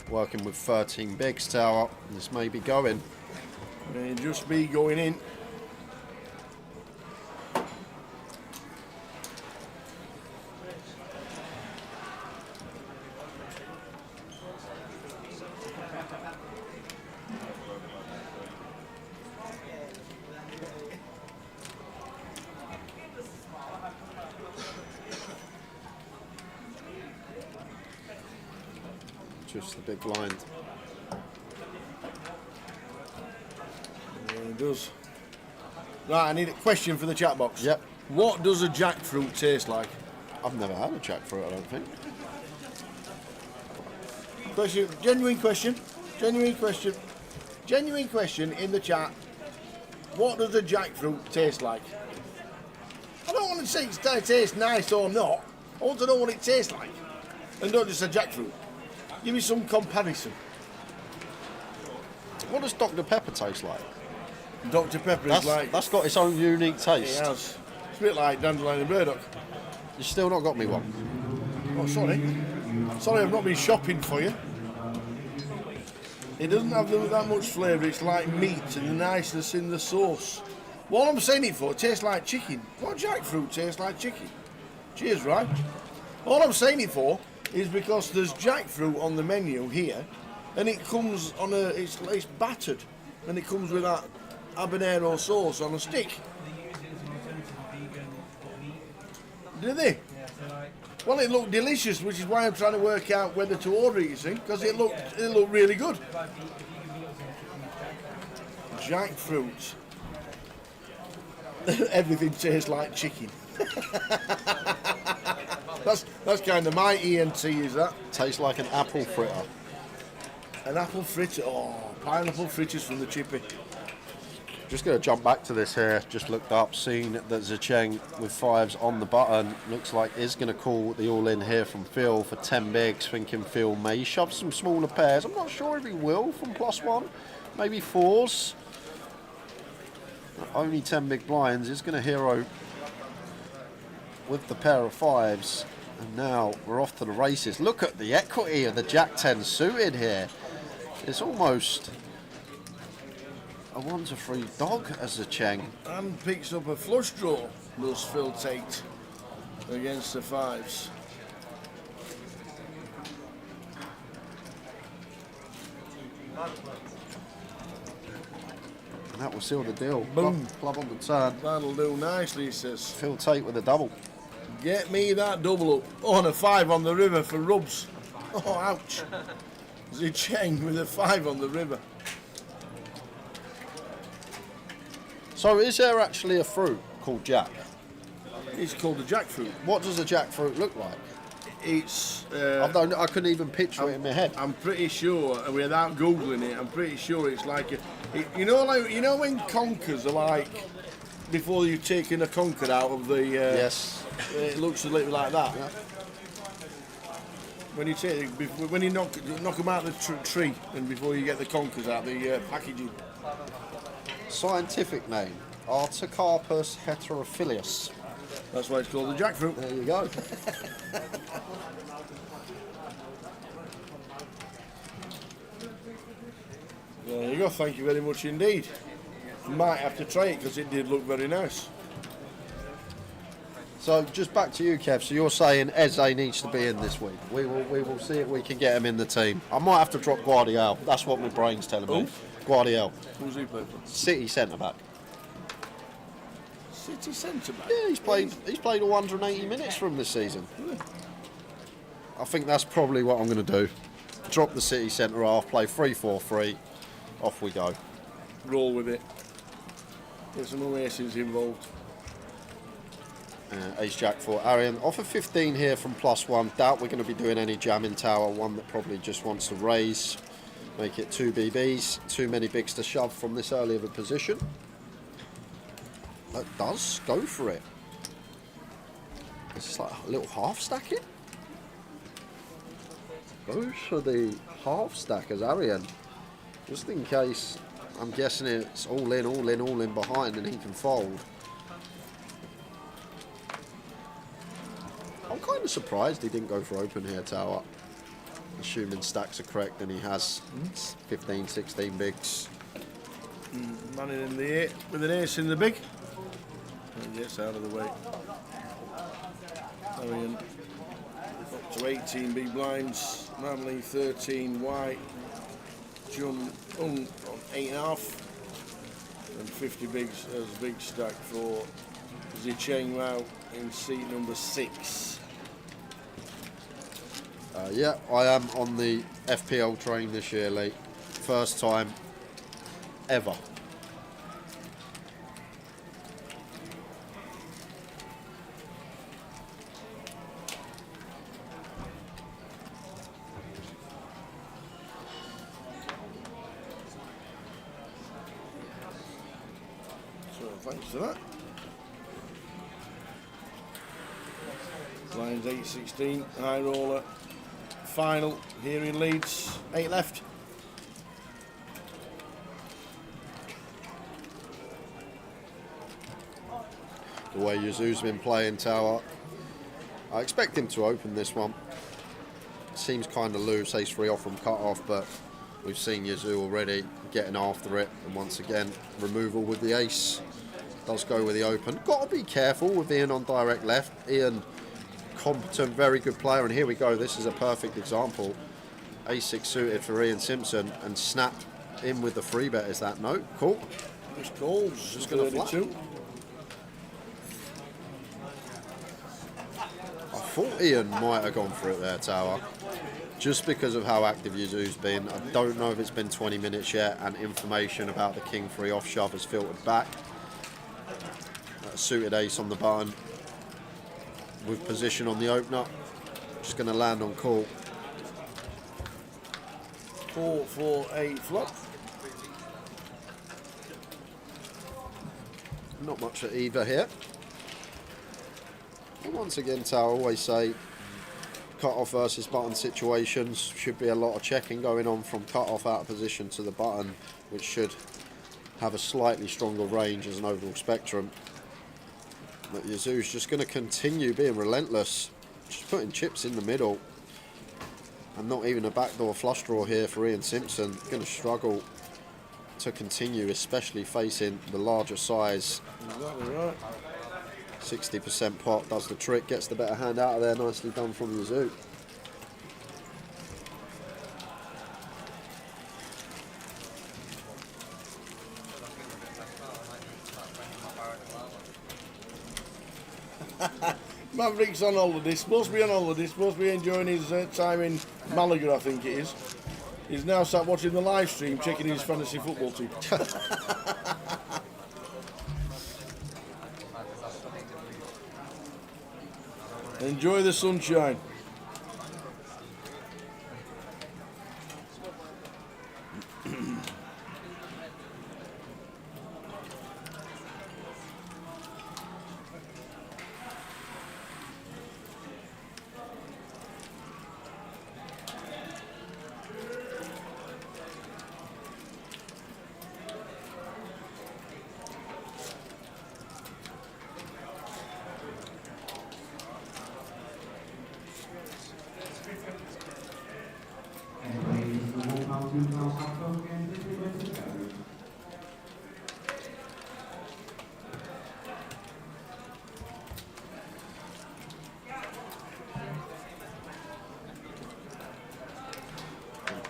Speaker 7: working with 13 bigs tower. This may be going.
Speaker 6: May just be going in.
Speaker 7: just the big blind.
Speaker 6: Yeah, it does. Right, I need a question for the chat box.
Speaker 7: Yep.
Speaker 6: What does a jackfruit taste like?
Speaker 7: I've never had a jackfruit, I don't think.
Speaker 6: Question, genuine question in the chat. What does a jackfruit taste like? I don't want to say it tastes nice or not. I want to know what it tastes like. And not just a jackfruit. Give me some comparison.
Speaker 7: What does Dr. Pepper taste like?
Speaker 6: Dr. Pepper is like...
Speaker 7: That's got its own unique taste.
Speaker 6: It has. It's a bit like dandelion and burdock.
Speaker 7: You still not got me one.
Speaker 6: Oh, sorry. Sorry, I've not been shopping for you. It doesn't have that much flavour. It's like meat and the niceness in the sauce. What I'm saying it for, it tastes like chicken. What jackfruit tastes like chicken? Cheers, right? All I'm saying it for is because there's jackfruit on the menu here, and it comes on it's battered, and it comes with that habanero sauce on a stick. Do they? Well, it looked delicious, which is why I'm trying to work out whether to order it, you see, because it looked really good. Jackfruit. Everything tastes like chicken. That's kind of my ENT, is that?
Speaker 7: Tastes like an apple fritter.
Speaker 6: An apple fritter. Oh, pineapple fritters from the chippy.
Speaker 7: Just going to jump back to this here. Just looked up, seen that Zecheng with 5s on the button. Looks like is going to call the all-in here from Phil for 10 bigs. Thinking Phil may shove some smaller pairs. I'm not sure if he will from +1. Maybe 4s. Only 10 big blinds. Is going to hero with the pair of 5s. And now we're off to the races. Look at the equity of the Jack 10 suited here. It's almost a 1-3 dog as a Cheng.
Speaker 6: And picks up a flush draw, does Phil Tate, against the 5s.
Speaker 7: And that will seal the deal.
Speaker 6: Boom.
Speaker 7: Club on the turn.
Speaker 6: That'll do nicely, he says.
Speaker 7: Phil Tate with a double.
Speaker 6: Get me that double up. Oh, and a 5 on the river for rubs. Oh, ouch. Zecheng with a 5 on the river.
Speaker 7: So is there actually a fruit called Jack?
Speaker 6: It's called a jackfruit.
Speaker 7: What does a jackfruit look like?
Speaker 6: It's...
Speaker 7: I couldn't even picture it in my head.
Speaker 6: I'm pretty sure, without Googling it, I'm pretty sure it's like you know when conkers are like, before you've taken a conker out of the...
Speaker 7: yes.
Speaker 6: It looks a little like that.
Speaker 7: Yeah.
Speaker 6: When you knock them out of the tree, and before you get the conkers out, the packaging.
Speaker 7: Scientific name, Artocarpus heterophilus.
Speaker 6: That's why it's called the jackfruit.
Speaker 7: There you go.
Speaker 6: There you go, thank you very much indeed. Might have to try it because it did look very nice.
Speaker 7: So just back to you, Kev. So you're saying Eze needs to be in this week. We will see if we can get him in the team. I might have to drop Guardiol. That's what my brain's telling me. Guardiol.
Speaker 6: Who's he playing for?
Speaker 7: City centre back.
Speaker 6: City centre back?
Speaker 7: Yeah, he's played all 180 minutes from this season. I think that's probably what I'm going to do. Drop the City centre half, play 3-4-3. Off we go.
Speaker 6: Roll with it. Get some Oasis involved.
Speaker 7: Ace Jack for Arian. Offer 15 here from +1. Doubt we're going to be doing any jamming tower. One that probably just wants to raise. Make it 2 BBs. Too many bigs to shove from this early of a position. That does go for it. This is like a little half stacking. Goes for the half stack as Arian. Just in case, I'm guessing it's all in behind and he can fold. I'm kind of surprised he didn't go for open here tower. Assuming stacks are correct and he has 15, 16 bigs.
Speaker 6: Manning in the 8 with an ace in the big. And gets out of the way. Arian up to 18 big blinds. Manley 13 white. John on 8.5. And 50 bigs as big stack for Zecheng out in seat number 6.
Speaker 7: Yeah, I am on the FPL train this year, Lee. First time ever.
Speaker 6: So thanks for that. Lions 8-16, high roller, final here in Leeds, 8 left.
Speaker 7: The way Yazoo's been playing, Tower, I expect him to open this one. Seems kind of loose, ace-3 off from cut-off, but we've seen Yazoo already getting after it, and once again, removal with the ace does go with the open. Got to be careful with Ian on direct left. Ian, competent, very good player, and here we go. This is a perfect example. Ace-6 suited for Ian Simpson, and snap in with the free bet. Is that no? Cool.
Speaker 6: Just calls.
Speaker 7: Just going to flat. I thought Ian might have gone for it there, Tower, just because of how active Yazoo's been. I don't know if it's been 20 minutes yet, and information about the king 3 off shove has filtered back. Suited ace on the button with position on the opener. Just going to land on call.
Speaker 6: 4-4-8 flop.
Speaker 7: Not much at either here. And once again, Tower, always say cut-off versus button situations. Should be a lot of checking going on from cut-off out of position to the button, which should have a slightly stronger range as an overall spectrum. But Yazoo's just going to continue being relentless, just putting chips in the middle. And not even a backdoor flush draw here for Ian Simpson. Going to struggle to continue, especially facing the larger size.
Speaker 6: Exactly right.
Speaker 7: 60% pot does the trick, gets the better hand out of there. Nicely done from Yazoo.
Speaker 6: Maverick's on holiday, supposed to be on holiday, supposed to be enjoying his time in Malaga, I think it is. He's now sat watching the live stream, checking his fantasy football team. Enjoy the sunshine.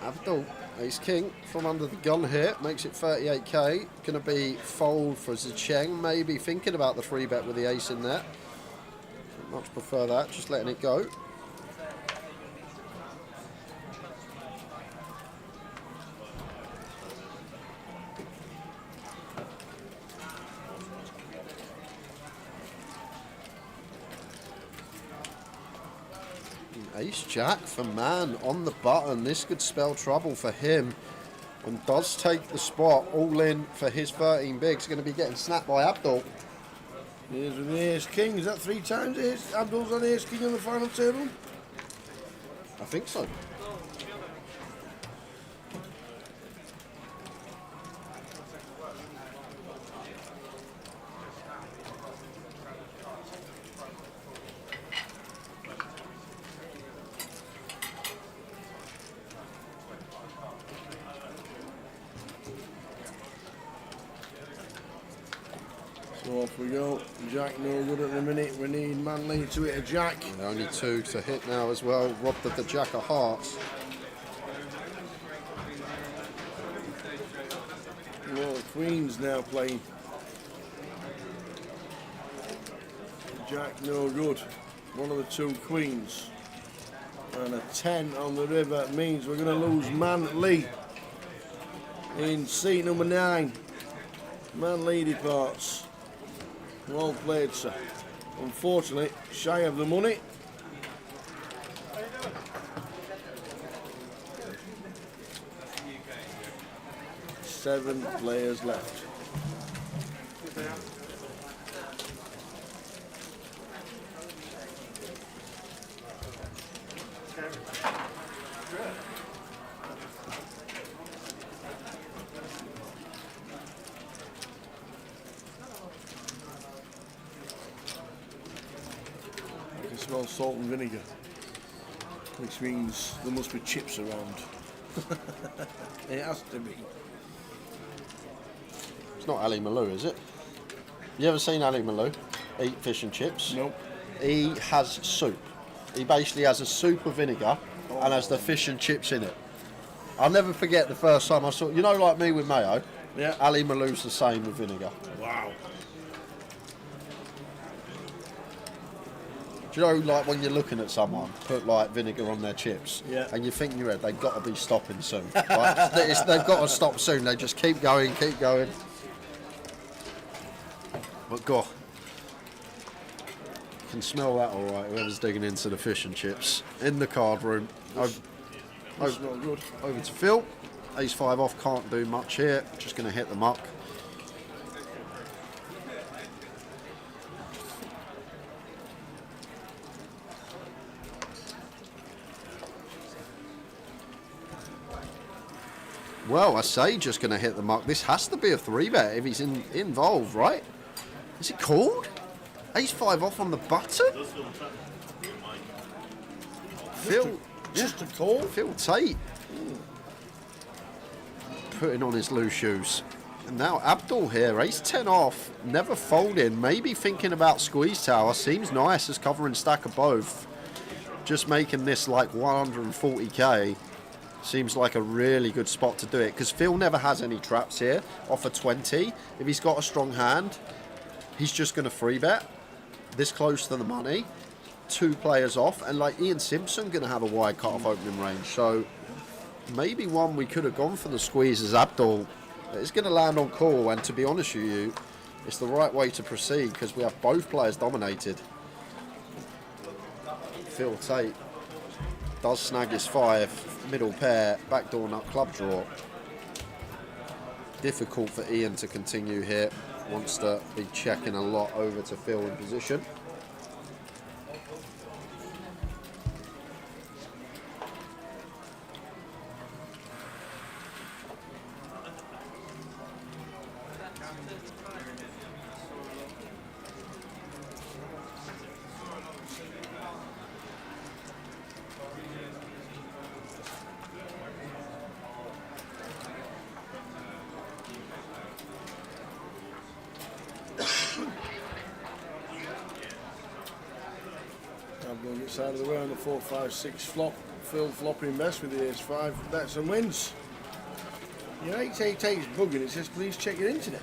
Speaker 7: Abdul, ace king from under the gun here, makes it 38k. Going to be fold for Zicheng, maybe thinking about the free bet with the ace in there. Much prefer that, just letting it go. Ace Jack for Man on the button. This could spell trouble for him, and does take the spot all in for his 13 bigs. Going to be getting snapped by Abdul.
Speaker 6: Here's with the ace king. Is that 3 times ace? Abdul's on ace king on the final table?
Speaker 7: I think so.
Speaker 6: So off we go. Jack no good at the minute. We need Manley to hit a jack.
Speaker 7: And only 2 to hit now as well. Robbed of the jack of hearts.
Speaker 6: Well, Queen's now playing. Jack no good. One of the 2 queens. And a 10 on the river means we're going to lose Man Lee in seat number 9. Man Lee departs. Well played, sir. Unfortunately, shy of the money. Seven players left. I can smell salt and vinegar, which means there must be chips around. It has to be.
Speaker 7: It's not Ali Malou, is it? You ever seen Ali Malou eat fish and chips?
Speaker 6: Nope.
Speaker 7: He has soup. He basically has a soup of vinegar and has the fish and chips in it. I'll never forget the first time I saw, you know, like me with mayo.
Speaker 6: Yeah.
Speaker 7: Ali Malou's the same with vinegar.
Speaker 6: Wow.
Speaker 7: Do you know, like when you're looking at someone put like vinegar on their chips,
Speaker 6: Yeah.
Speaker 7: and you think in your head they've got to be stopping soon. Like, they've got to stop soon. They just keep going, keep going. But God, you can smell that all right. Whoever's digging into the fish and chips in the card room.
Speaker 6: Smell good.
Speaker 7: Over to Phil. Ace 5 off, can't do much here. Just going to hit the muck. Well, I say just going to hit the muck. This has to be a 3-bet if he's involved, right? Is it called? Ace 5 off on the button? Phil,
Speaker 6: Just a call.
Speaker 7: Phil Tate putting on his loose shoes. And now Abdul here, ace 10 off, never folding, maybe thinking about squeeze tower. Seems nice as covering stack of both. Just making this like 140k. Seems like a really good spot to do it because Phil never has any traps here. Off a 20. If he's got a strong hand, he's just going to 3-bet. This close to the money. 2 players off. And like Ian Simpson going to have a wide cut-off opening range. So maybe one we could have gone for the squeeze as Abdul. It's going to land on call. And to be honest with you, it's the right way to proceed because we have both players dominated. Phil Tate does snag his 5. Middle pair, backdoor nut club draw. Difficult for Ian to continue here. Wants to be checking a lot over to Phil in position.
Speaker 6: Abdul gets out of the way on the 4-5-6 flop. Phil flopping best with the ace 5 bets and wins. Your 888's bugging. It says please check your internet.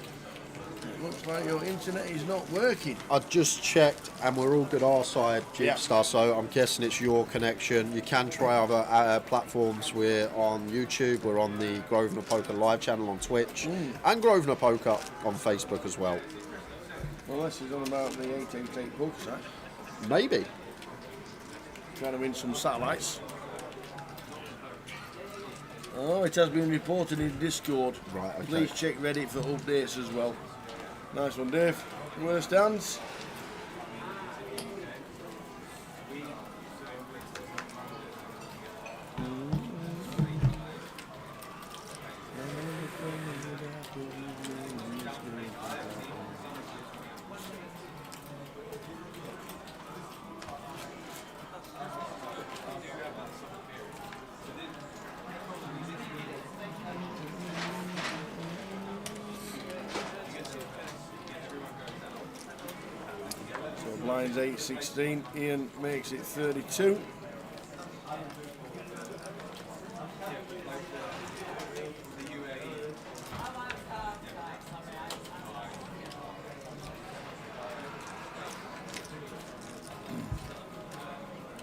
Speaker 6: It looks like your internet is not working.
Speaker 7: I just checked and we're all good our side, Jeepstar, so I'm guessing it's your connection. You can try other platforms. We're on YouTube, we're on the Grosvenor Poker live channel on Twitch, and Grosvenor Poker on Facebook as well.
Speaker 6: Well, this is on about the 888 book site.
Speaker 7: Maybe.
Speaker 6: Trying to win some satellites. Oh, it has been reported in Discord.
Speaker 7: Right, okay.
Speaker 6: Please check Reddit for updates as well. Nice one, Dave. Worst hands. Blinds 8-16. Ian makes it 32.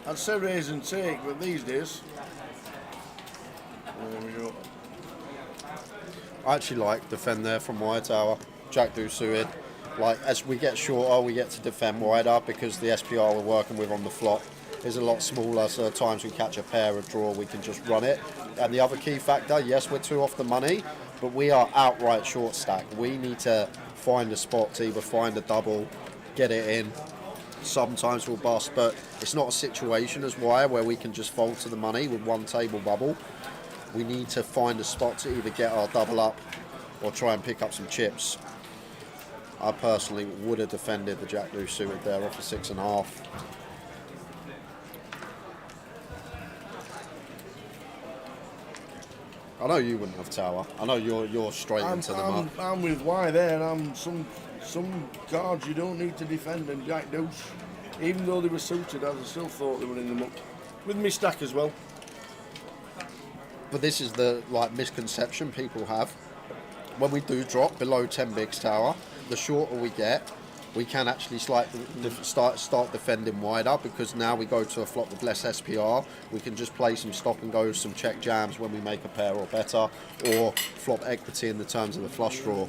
Speaker 6: I'd say raise and take, but these days. There we go.
Speaker 7: I actually like defend there from wide tower. Jack do suited. Like as we get shorter, we get to defend wider because the SPR we're working with on the flop is a lot smaller. So at times we catch a pair or draw, we can just run it. And the other key factor, yes, we're 2 off the money, but we are outright short stack. We need to find a spot to either find a double, get it in. Sometimes we'll bust, but it's not a situation as wire where we can just fold to the money with 1 table bubble. We need to find a spot to either get our double up or try and pick up some chips. I personally would have defended the Jack Deuce suited there off a 6.5. I know you wouldn't have tower. I know you're straight into the muck.
Speaker 6: I'm with Y there. Some cards you don't need to defend, and Jack Deuce, even though they were suited, I still thought they were in the muck. With me stack as well.
Speaker 7: But this is the misconception people have. When we do drop below 10 bigs tower, the shorter we get, we can actually start defending wider, because now we go to a flop with less SPR. We can just play some stop and go, some check jams when we make a pair or better, or flop equity in the terms of the flush draw.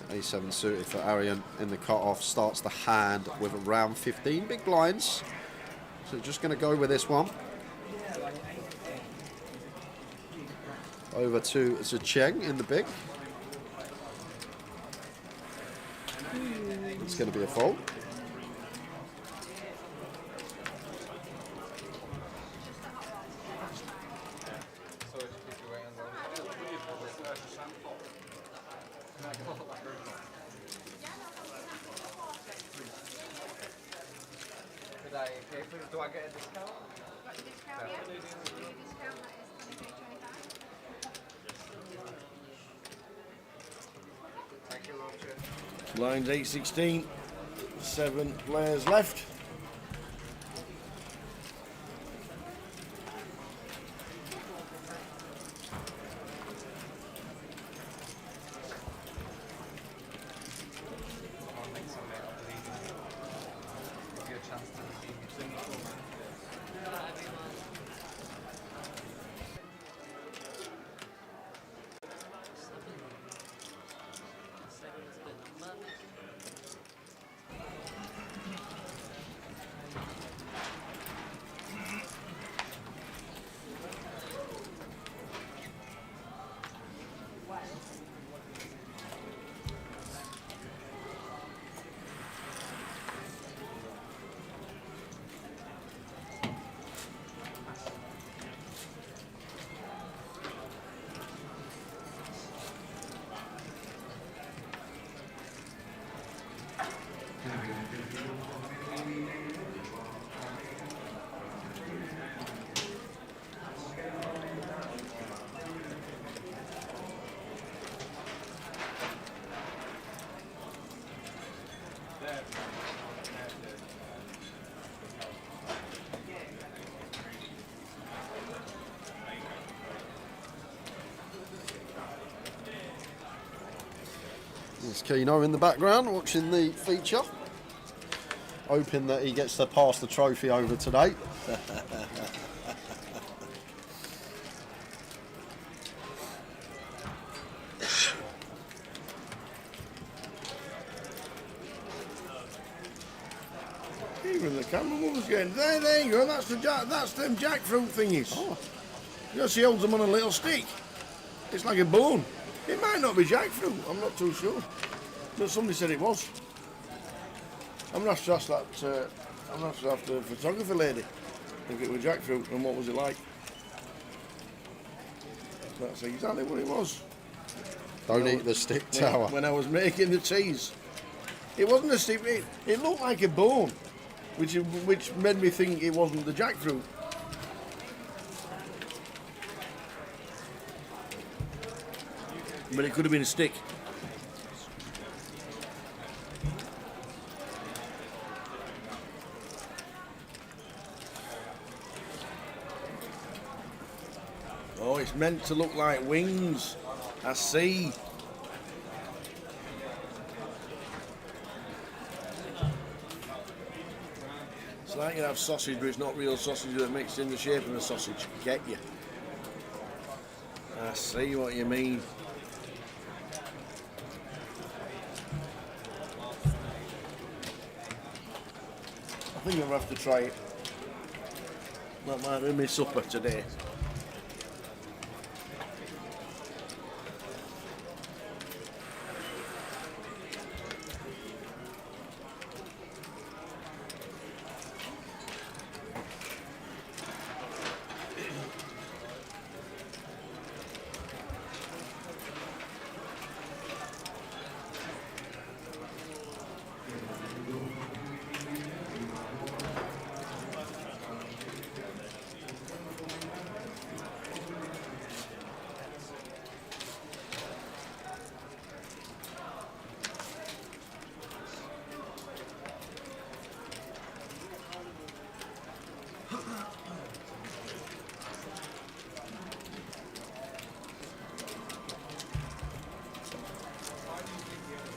Speaker 7: A7 suited for Arian in the cut-off, starts the hand with around 15 big blinds. So just going to go with this one. Over to Zacheng in the big. It's going to be a fold.
Speaker 2: Do I get a discount?
Speaker 9: Got your discount, yeah. Your discount, that is 23.25.
Speaker 2: Thank you, Roger.
Speaker 6: Lines 8-16, 7 players left.
Speaker 7: There's Keno in the background watching the feature, hoping that he gets to pass the trophy over today.
Speaker 6: Even the camerawoman's getting there you go. That's them jackfruit thingies. Oh. You know, she holds them on a little stick. It's like a balloon. It might not be jackfruit, I'm not too sure. But somebody said it was. I'm going to have to ask that, I'm going to ask the photographer lady if it was jackfruit and what was it like. That's exactly what it was.
Speaker 7: Don't eat the stick tower.
Speaker 6: When I was making the teas. It wasn't a stick, it looked like a bone, which made me think it wasn't the jackfruit. But it could have been a stick. Oh it's meant to look like wings. I see. It's like you have sausage, but it's not real sausage that mixed in the shape of a sausage. Get you. I see what you mean. I think I'll have to try it. That might be my supper today.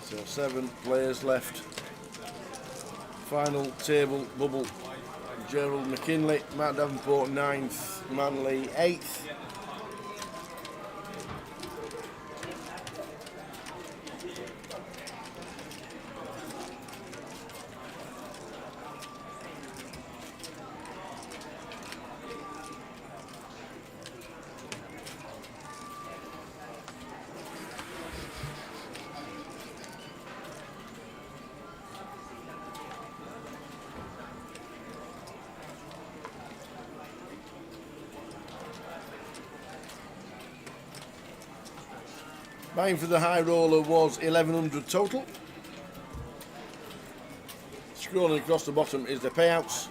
Speaker 6: So 7 players left. Final table bubble. Gerald McKinley, Matt Davenport 9th, Manley 8th. Buying for the high roller was 1100 total. Scrolling across the bottom is the payouts.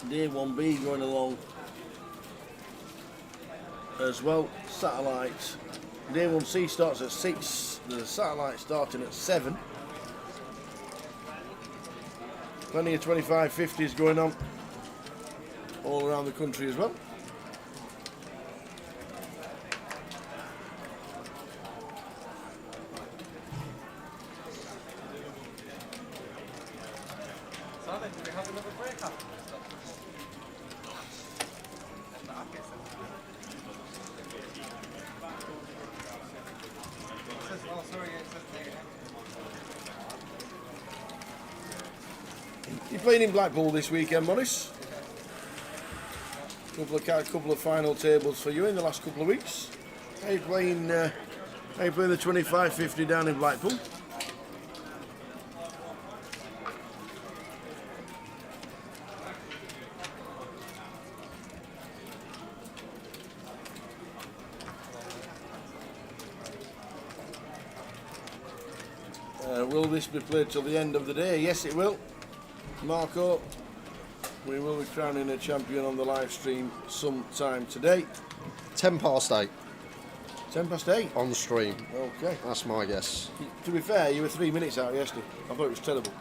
Speaker 6: Day 1B going along as well. Satellite. Day 1C starts at 6. The satellite starting at 7. Plenty of 25-50s going on all around the country as well.
Speaker 2: So then, do we have another break after this? Oh, sorry, it says there.
Speaker 6: You're playing in Blackpool this weekend, Morris? Couple of final tables for you in the last couple of weeks. How you playing the 25-50 down in Blackpool? Will this be played till the end of the day? Yes, it will. Marco, we will be crowning a champion on the live stream sometime today.
Speaker 7: 10 past 8
Speaker 6: 10 past 8?
Speaker 7: on the stream.
Speaker 6: Okay.
Speaker 7: That's my guess.
Speaker 6: To be fair, you were 3 minutes out yesterday. I thought it was terrible.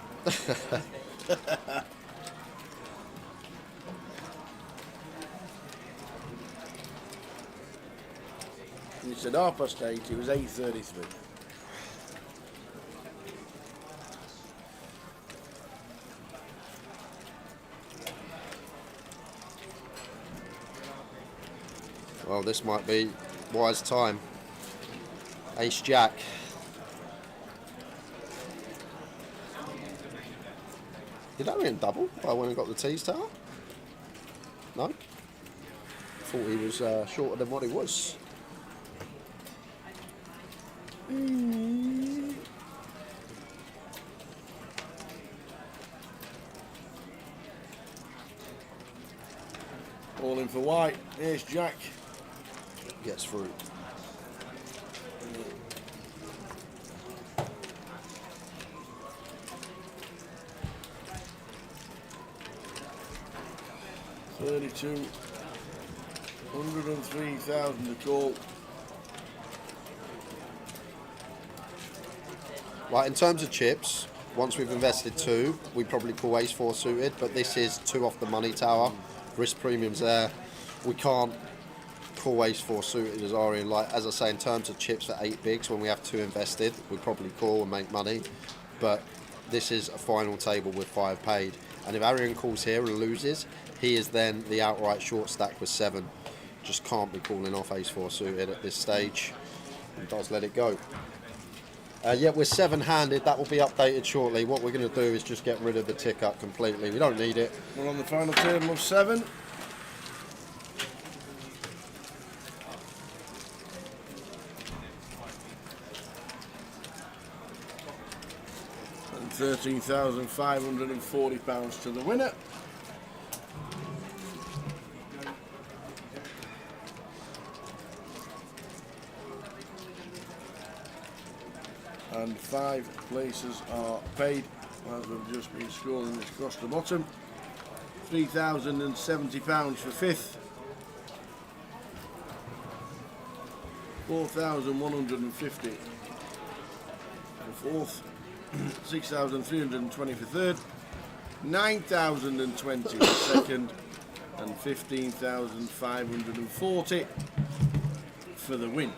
Speaker 6: You said 8:30, it was 8:33.
Speaker 7: Well, this might be wise time. Ace Jack. Did that win double? I went and got the tees tower? No? Thought he was shorter than what he was.
Speaker 6: All in for white. Ace Jack.
Speaker 7: Gets through.
Speaker 6: $32,103,000 to call.
Speaker 7: Right, in terms of chips, Once we've invested 2, we probably call ace-4 suited, but this is 2 off the money tower. Risk premium's there. We can't call ace-4 suited as Arian. Like, as I say, in terms of chips for 8 bigs, when we have 2 invested, we probably call and make money. But this is a final table with 5 paid. And if Arian calls here and loses, he is then the outright short stack with 7. Just can't be calling off ace-4 suited at this stage. He does let it go. Yeah, we're 7-handed. That will be updated shortly. What we're going to do is just get rid of the tick up completely. We don't need it.
Speaker 6: We're on the final table of 7. And £13,540 to the winner. And 5 places are paid, as we've just been scoring this across the bottom. £3,070 for 5th, £4,150 for 4th, 6,320 for 3rd, 9,020 for 2nd, and 15,540 for the win.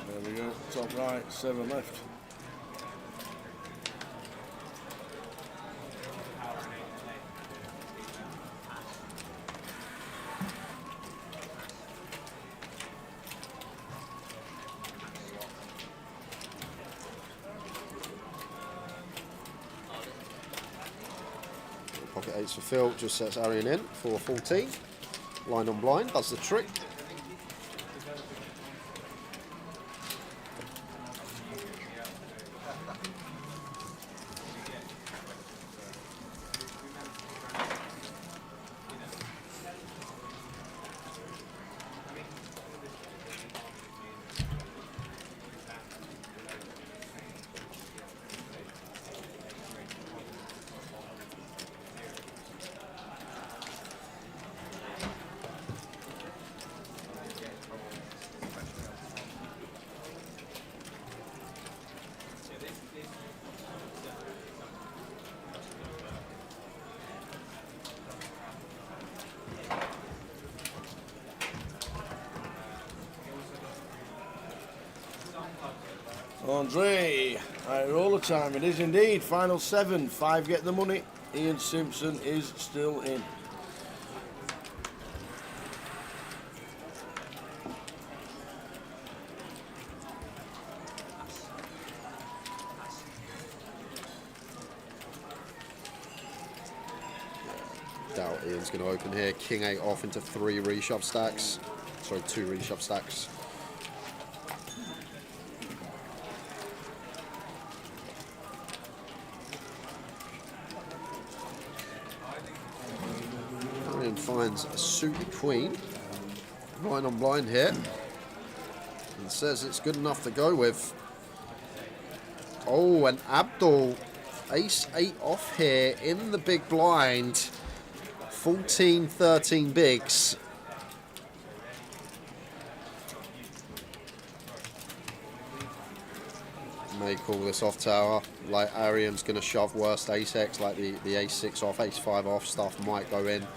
Speaker 6: There we go, top right, 7 left.
Speaker 7: Pocket 8s for Phil, just sets Arian in for 14. Line on blind, does the trick.
Speaker 6: Andre, high roller time, it is indeed. Final 7, 5 get the money. Ian Simpson is still in.
Speaker 7: Doubt Ian's going to open here. King 8 off into 3 reshove stacks. Sorry, 2 reshove stacks. Arian finds a suited queen. Line on blind here. And says it's good enough to go with. Oh, and Abdul, ace 8 off here in the big blind. 14, 13 bigs. May call this off tower. Like Arian's going to shove worst ace X, like the ace 6 off, ace 5 off stuff might go in.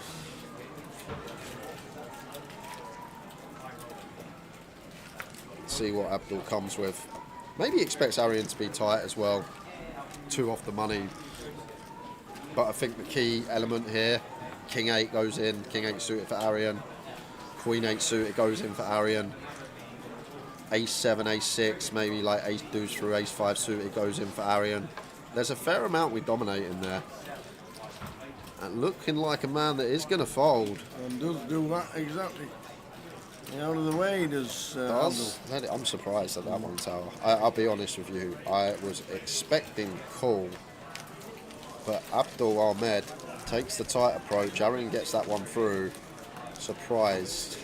Speaker 7: See what Abdul comes with. Maybe he expects Arian to be tight as well. 2 off the money. But I think the key element here, King 8 goes in, King 8 suited for Arian. Queen 8 suited goes in for Arian. Ace 7, ace 6, maybe like ace deuce through ace 5 suited goes in for Arian. There's a fair amount we dominate in there. And looking like a man that is going to fold.
Speaker 6: And does do that exactly. Out of the way does.
Speaker 7: I'm surprised at that one, Tower. I'll be honest with you. I was expecting call. But Abdul Ahmed takes the tight approach. Arian gets that one through. Surprised.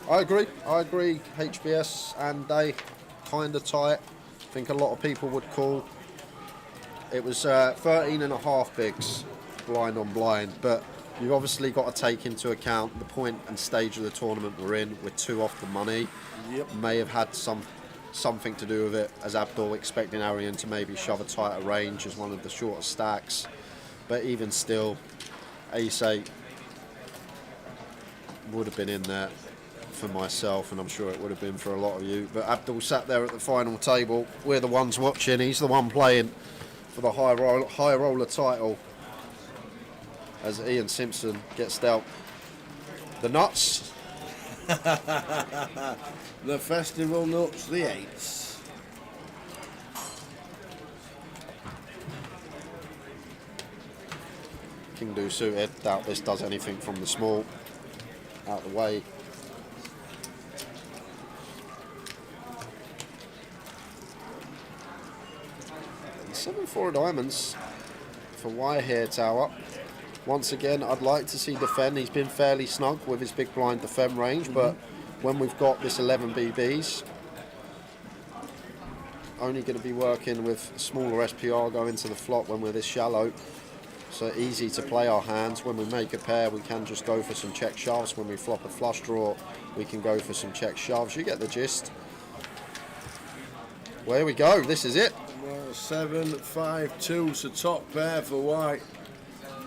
Speaker 7: I agree. HBS and they kind of tight. I think a lot of people would call. It was 13.5 bigs, blind on blind, but you've obviously got to take into account the point and stage of the tournament we're in. We're 2 off the money.
Speaker 6: Yep.
Speaker 7: May have had something to do with it, as Abdul expecting Arian to maybe shove a tighter range as one of the shorter stacks. But even still, Ace 8 would have been in there for myself, and I'm sure it would have been for a lot of you. But Abdul sat there at the final table. We're the ones watching. He's the one playing for the high roller title, as Ian Simpson gets dealt the nuts.
Speaker 6: The festival nuts, the 8s.
Speaker 7: King Do suited. Doubt this does anything from the small. Out the way. And 7-4 diamonds for Wire here, Tower. Once again, I'd like to see defend. He's been fairly snug with his big blind defend range, but when we've got this 11 BBs, only going to be working with smaller SPR going to the flop when we're this shallow. So easy to play our hands. When we make a pair, we can just go for some check shoves. When we flop a flush draw, we can go for some check shoves. You get the gist. Well, here we go. This is it.
Speaker 6: Well, 7-5-2, so top pair for White.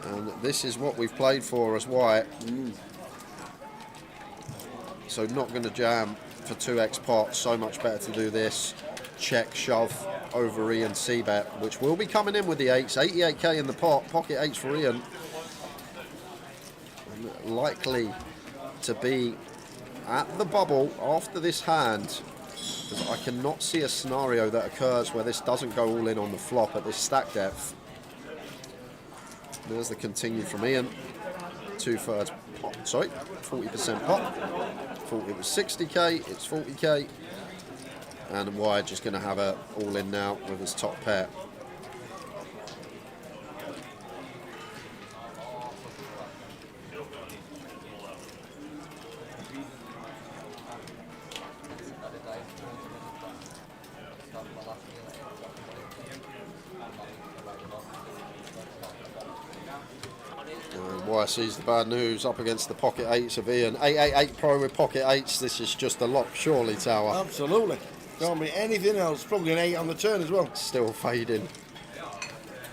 Speaker 7: And this is what we've played for as White. So not going to jam for 2x pot. So much better to do this. Check, shove over Ian C-bet, which will be coming in with the 8s. 88k in the pot. Pocket 8s for Ian. And likely to be at the bubble after this hand. Because I cannot see a scenario that occurs where this doesn't go all in on the flop at this stack depth. There's the continue from Ian. 2/3 pot, sorry, 40% pot. Thought it was 60k, it's 40k. And Wide just going to have it all in now with his top pair. Sees the bad news up against the pocket 8s of Ian. 888 Pro with pocket 8s. This is just a lock, surely, Tower.
Speaker 6: Absolutely. Can't be anything else. Probably an 8 on the turn as well.
Speaker 7: Still fading.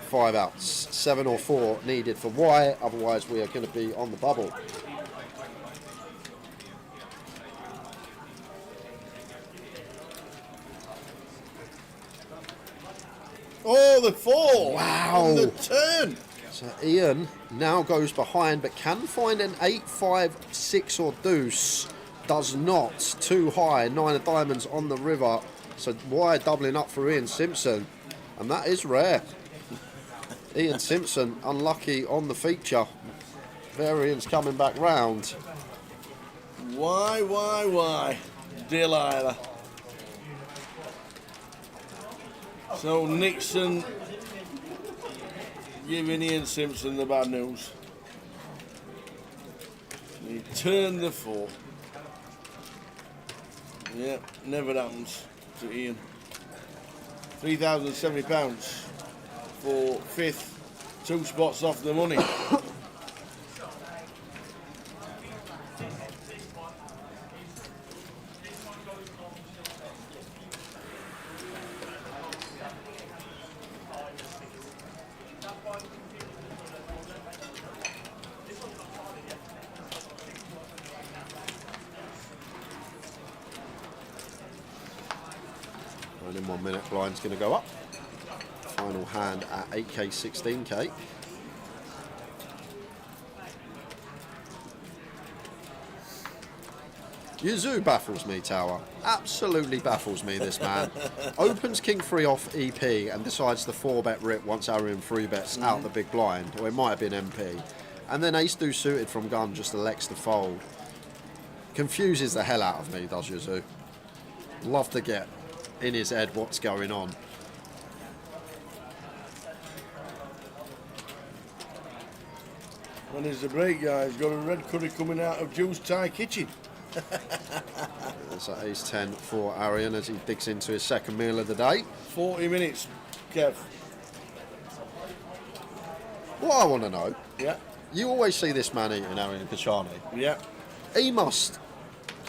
Speaker 7: 5 outs. 7 or 4 needed for Y. Otherwise, we are going to be on the bubble.
Speaker 6: Oh, the 4.
Speaker 7: Wow.
Speaker 6: On the turn.
Speaker 7: So Ian now goes behind, but can find an 8, 5, 6 or deuce. Does not. Too high. 9 of diamonds on the river. So Wire doubling up for Ian Simpson. And that is rare. Ian Simpson unlucky on the feature. Varian's coming back round.
Speaker 6: Why? Delilah. So Nixon giving Ian Simpson the bad news. He turned the 4. Yeah, never happens to Ian. £3,070 for 5th, 2 spots off the money.
Speaker 7: And in 1 minute, blind's going to go up. Final hand at 8k, 16k. Yazoo baffles me, Tower. Absolutely baffles me, this man. Opens King 3 off EP and decides to 4-bet rip once Arian 3-bets out the big blind, or it might have been MP. And then Ace Do suited from gun just elects to fold. Confuses the hell out of me, does Yazoo. Love to get in his head what's going on.
Speaker 6: When is the break, guys? Got a red curry coming out of Juice Thai Kitchen.
Speaker 7: That's at ace 10 for Arian as he digs into his second meal of the day.
Speaker 6: 40 minutes, Kev.
Speaker 7: What I want to know,
Speaker 6: Yeah,
Speaker 7: you always see this man eating Arian Kachani.
Speaker 6: yeah.
Speaker 7: He must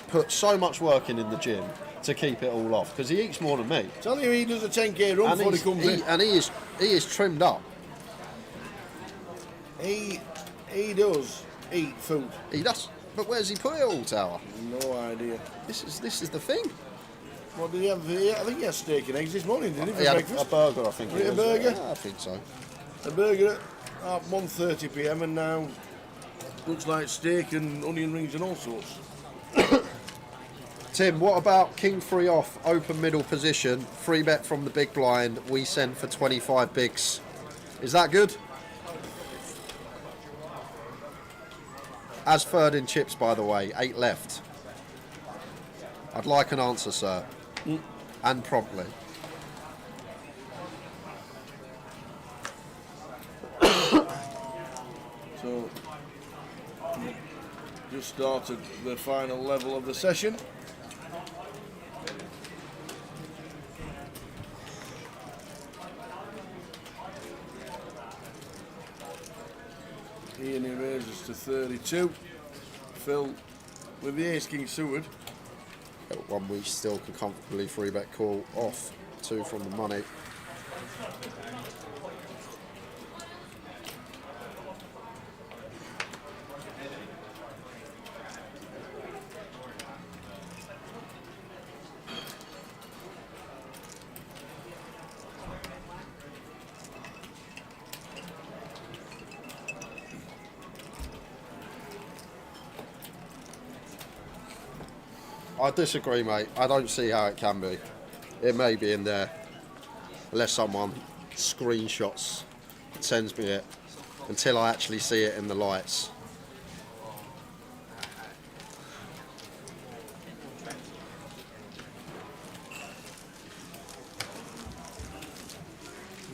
Speaker 7: put so much work in the gym to keep it all off because he eats more than me.
Speaker 6: Tell you he does a 10k run before he comes in.
Speaker 7: And he is trimmed up.
Speaker 6: He does eat food.
Speaker 7: He does. But where's he put it all, Tower?
Speaker 6: No idea.
Speaker 7: This is the thing.
Speaker 6: What did he have? I think he had steak and eggs this morning, didn't he, for
Speaker 7: He had
Speaker 6: breakfast?
Speaker 7: a burger, I think.
Speaker 6: Was it a
Speaker 7: was.
Speaker 6: burger?
Speaker 7: Yeah, I think so.
Speaker 6: A burger at 1:30 p.m. and now looks like steak and onion rings and all sorts.
Speaker 7: Tim, what about king 3 off, open middle position, free bet from the big blind, we send for 25 bigs. Is that good? As third in chips, by the way, 8 left. I'd like an answer, sir. And promptly.
Speaker 6: So, just started the final level of the session. Ian erases to 32. Phil with the ace king suited.
Speaker 7: One we still can comfortably free bet call off, 2 from the money. I disagree, mate. I don't see how it can be. It may be in there, unless someone screenshots, sends me it, until I actually see it in the lights.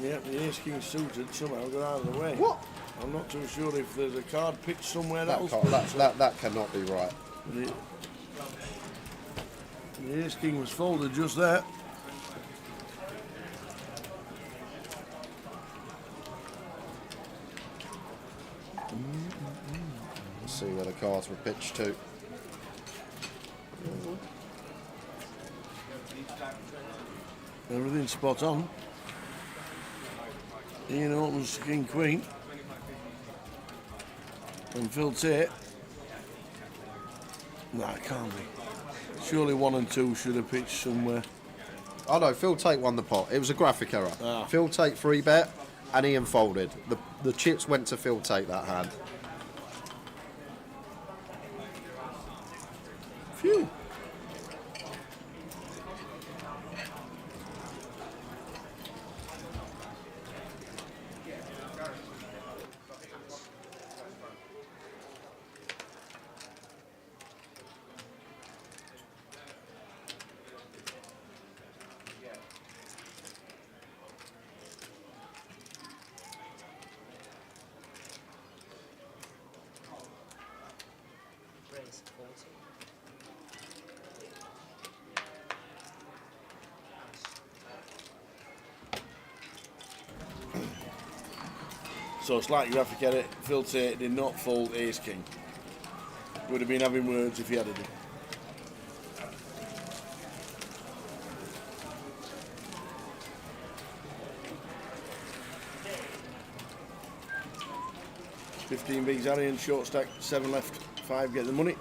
Speaker 6: Yep, the ace king suited somehow got out of the way.
Speaker 7: What?
Speaker 6: I'm not too sure if there's a card pitched somewhere
Speaker 7: That,
Speaker 6: else.
Speaker 7: that cannot be right.
Speaker 6: The ace king was folded just there.
Speaker 7: Let's see where the cards were pitched to.
Speaker 6: Everything's spot on. Ian opens king queen. And Phil Tate. No, it can't be. Surely 1 and 2 should have pitched somewhere.
Speaker 7: Oh no, Phil Tate won the pot. It was a graphic error. Phil Tate free bet and Ian folded. The chips went to Phil Tate that hand.
Speaker 6: Phew. So slight graphic edit, Phil Tate did not fold ace king. Would have been having words if he had it. $15 bigs, Arian, short stack, 7 left, 5 get the money.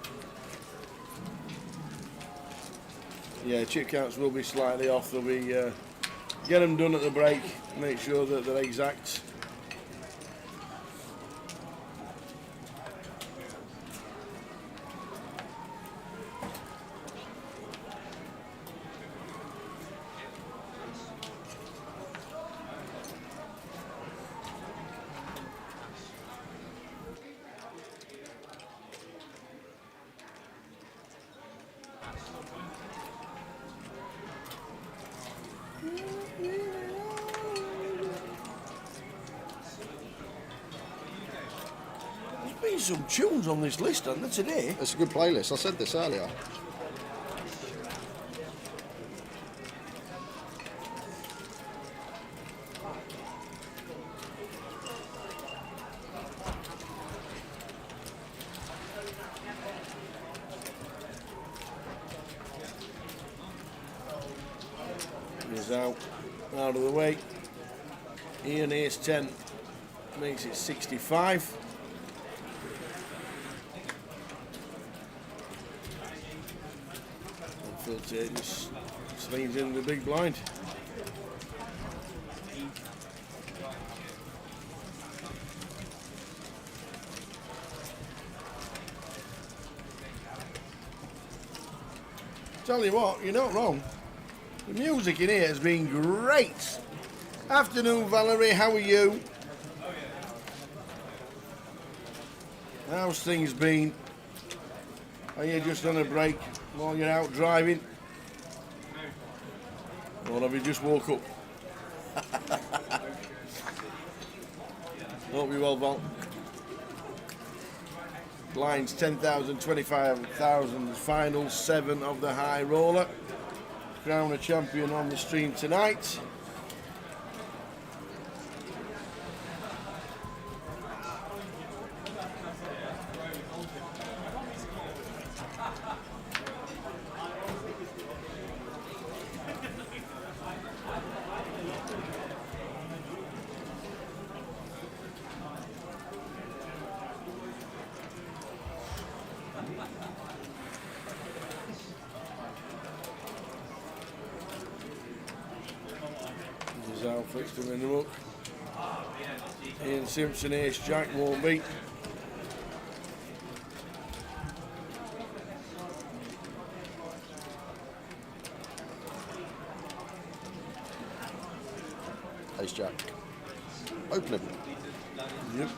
Speaker 6: Yeah, chip counts will be slightly off. They'll be get them done at the break, make sure that they're exact. some tunes on this list, aren't there, today?
Speaker 7: It's a good playlist. I said this earlier.
Speaker 6: Is out of the way. Ian ace 10 makes it 65. And Phil Tate just slings in the big blind. Tell you what, you're not wrong. The music in here has been great. Afternoon, Valerie, how are you? How's things been? Are you just on a break while you're out driving? Or have you just woke up? Hope you're well, Val. Blinds 10,000, 25,000, final 7 of the high roller. Crown a champion on the stream tonight. Out fixed him in the hook. Ian Simpson, ace jack won't beat.
Speaker 7: Ace jack. Open him.
Speaker 6: Yep.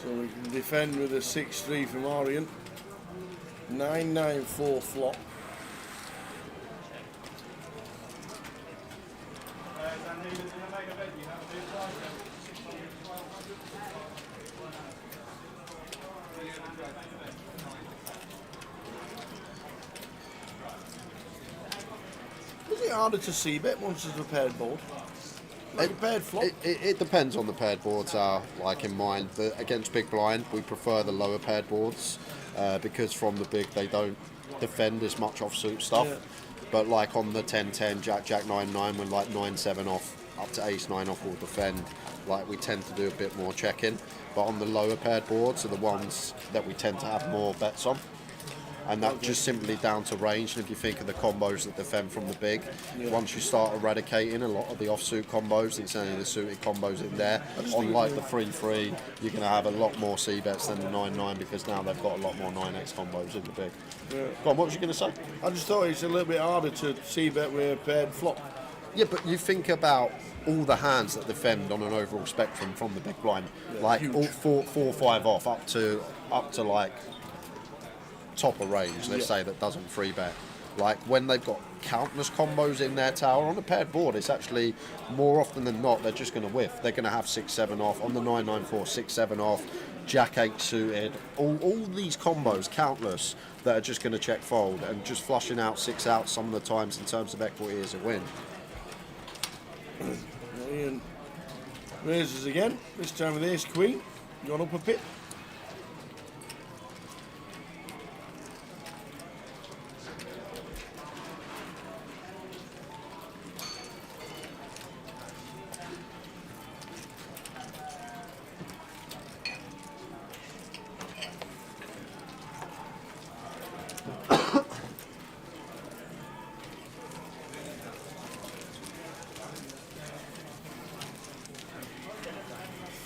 Speaker 6: So we can defend with a 6-3 from Orient. 9-9-4 flop. Is it harder to see bet once it's a paired board? Like a paired flop?
Speaker 7: It depends on the paired boards are like in mine, but against big blind we prefer the lower paired boards because from the big they don't defend as much offsuit stuff.
Speaker 6: Yeah.
Speaker 7: But like on the 10-10, Jack 9-9, when like 9-7 off up to ace 9 off will defend, like we tend to do a bit more checking. But on the lower paired boards are the ones that we tend to have more bets on. And that's just simply down to range. And if you think of the combos that defend from the big, once you start eradicating a lot of the offsuit combos, it's only the suited combos in there. On like the 3-3, you're going to have a lot more C bets than the 9-9 because now they've got a lot more 9x combos in the big.
Speaker 6: Yeah.
Speaker 7: Go on, what was you going to say?
Speaker 6: I just thought it's a little bit harder to see bet with a paired flop.
Speaker 7: Yeah, but you think about all the hands that defend on an overall spectrum from the big blind, like
Speaker 6: huge.
Speaker 7: all 4-5 off up to like top of range, let's say, that doesn't free bet. Like when they've got countless combos in their tower on a paired board, it's actually more often than not they're just going to whiff. They're going to have 6-7 off on the 9-9-4, 6-7 off, Jack 8 suited. All these combos, countless, that are just going to check fold and just flushing out 6 outs some of the times in terms of equity is a win.
Speaker 6: Ian raises again, this time with ace queen, gone up a pip.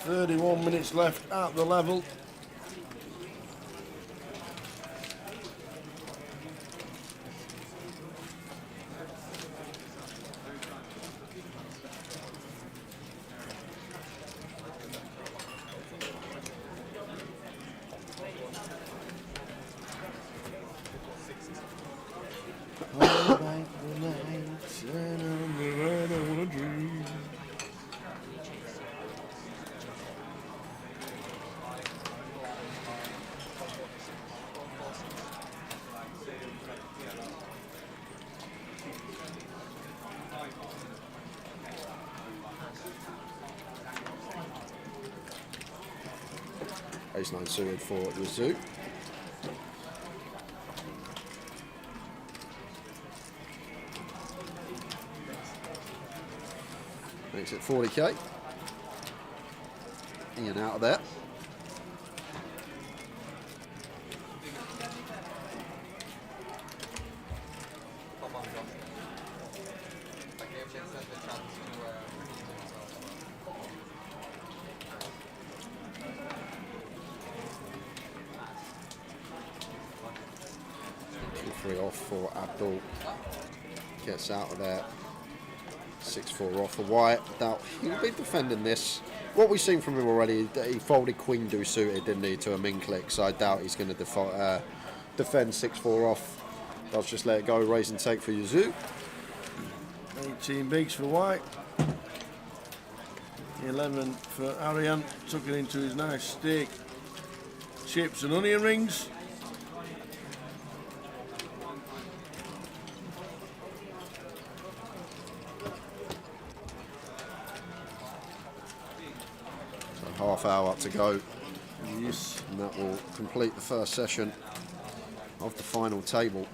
Speaker 6: 31 minutes left at the level.
Speaker 7: Ace 9 suited for Yazoo. Makes it 40k. In and out of there. Three off for Abdul. Gets out of there. 6-4 off for White. Doubt he'll be defending this. What we've seen from him already, he folded Queen Deuce suited, didn't he, to a min click, so I doubt he's going to defend 6-4 off. Does just let it go, raise and take for Yazoo.
Speaker 6: 18 bigs for White. 11 for Arian. Took it into his nice steak. Chips and onion rings.
Speaker 7: Half hour to go.
Speaker 6: Yes.
Speaker 7: And that will complete the first session of the final table.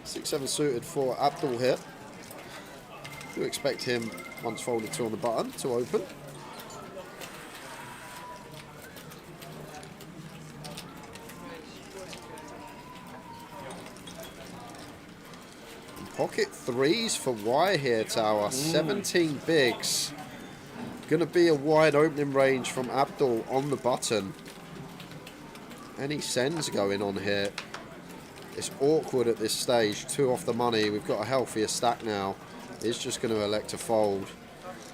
Speaker 7: 6-7 suited for Abdul here. Do expect him, once folded 2 on the button, to open. Pocket 3s for Y here, Tower. 17 bigs. Going to be a wide opening range from Abdul on the button. Any sends going on here. It's awkward at this stage. 2 off the money. We've got a healthier stack now. He's just going to elect to fold.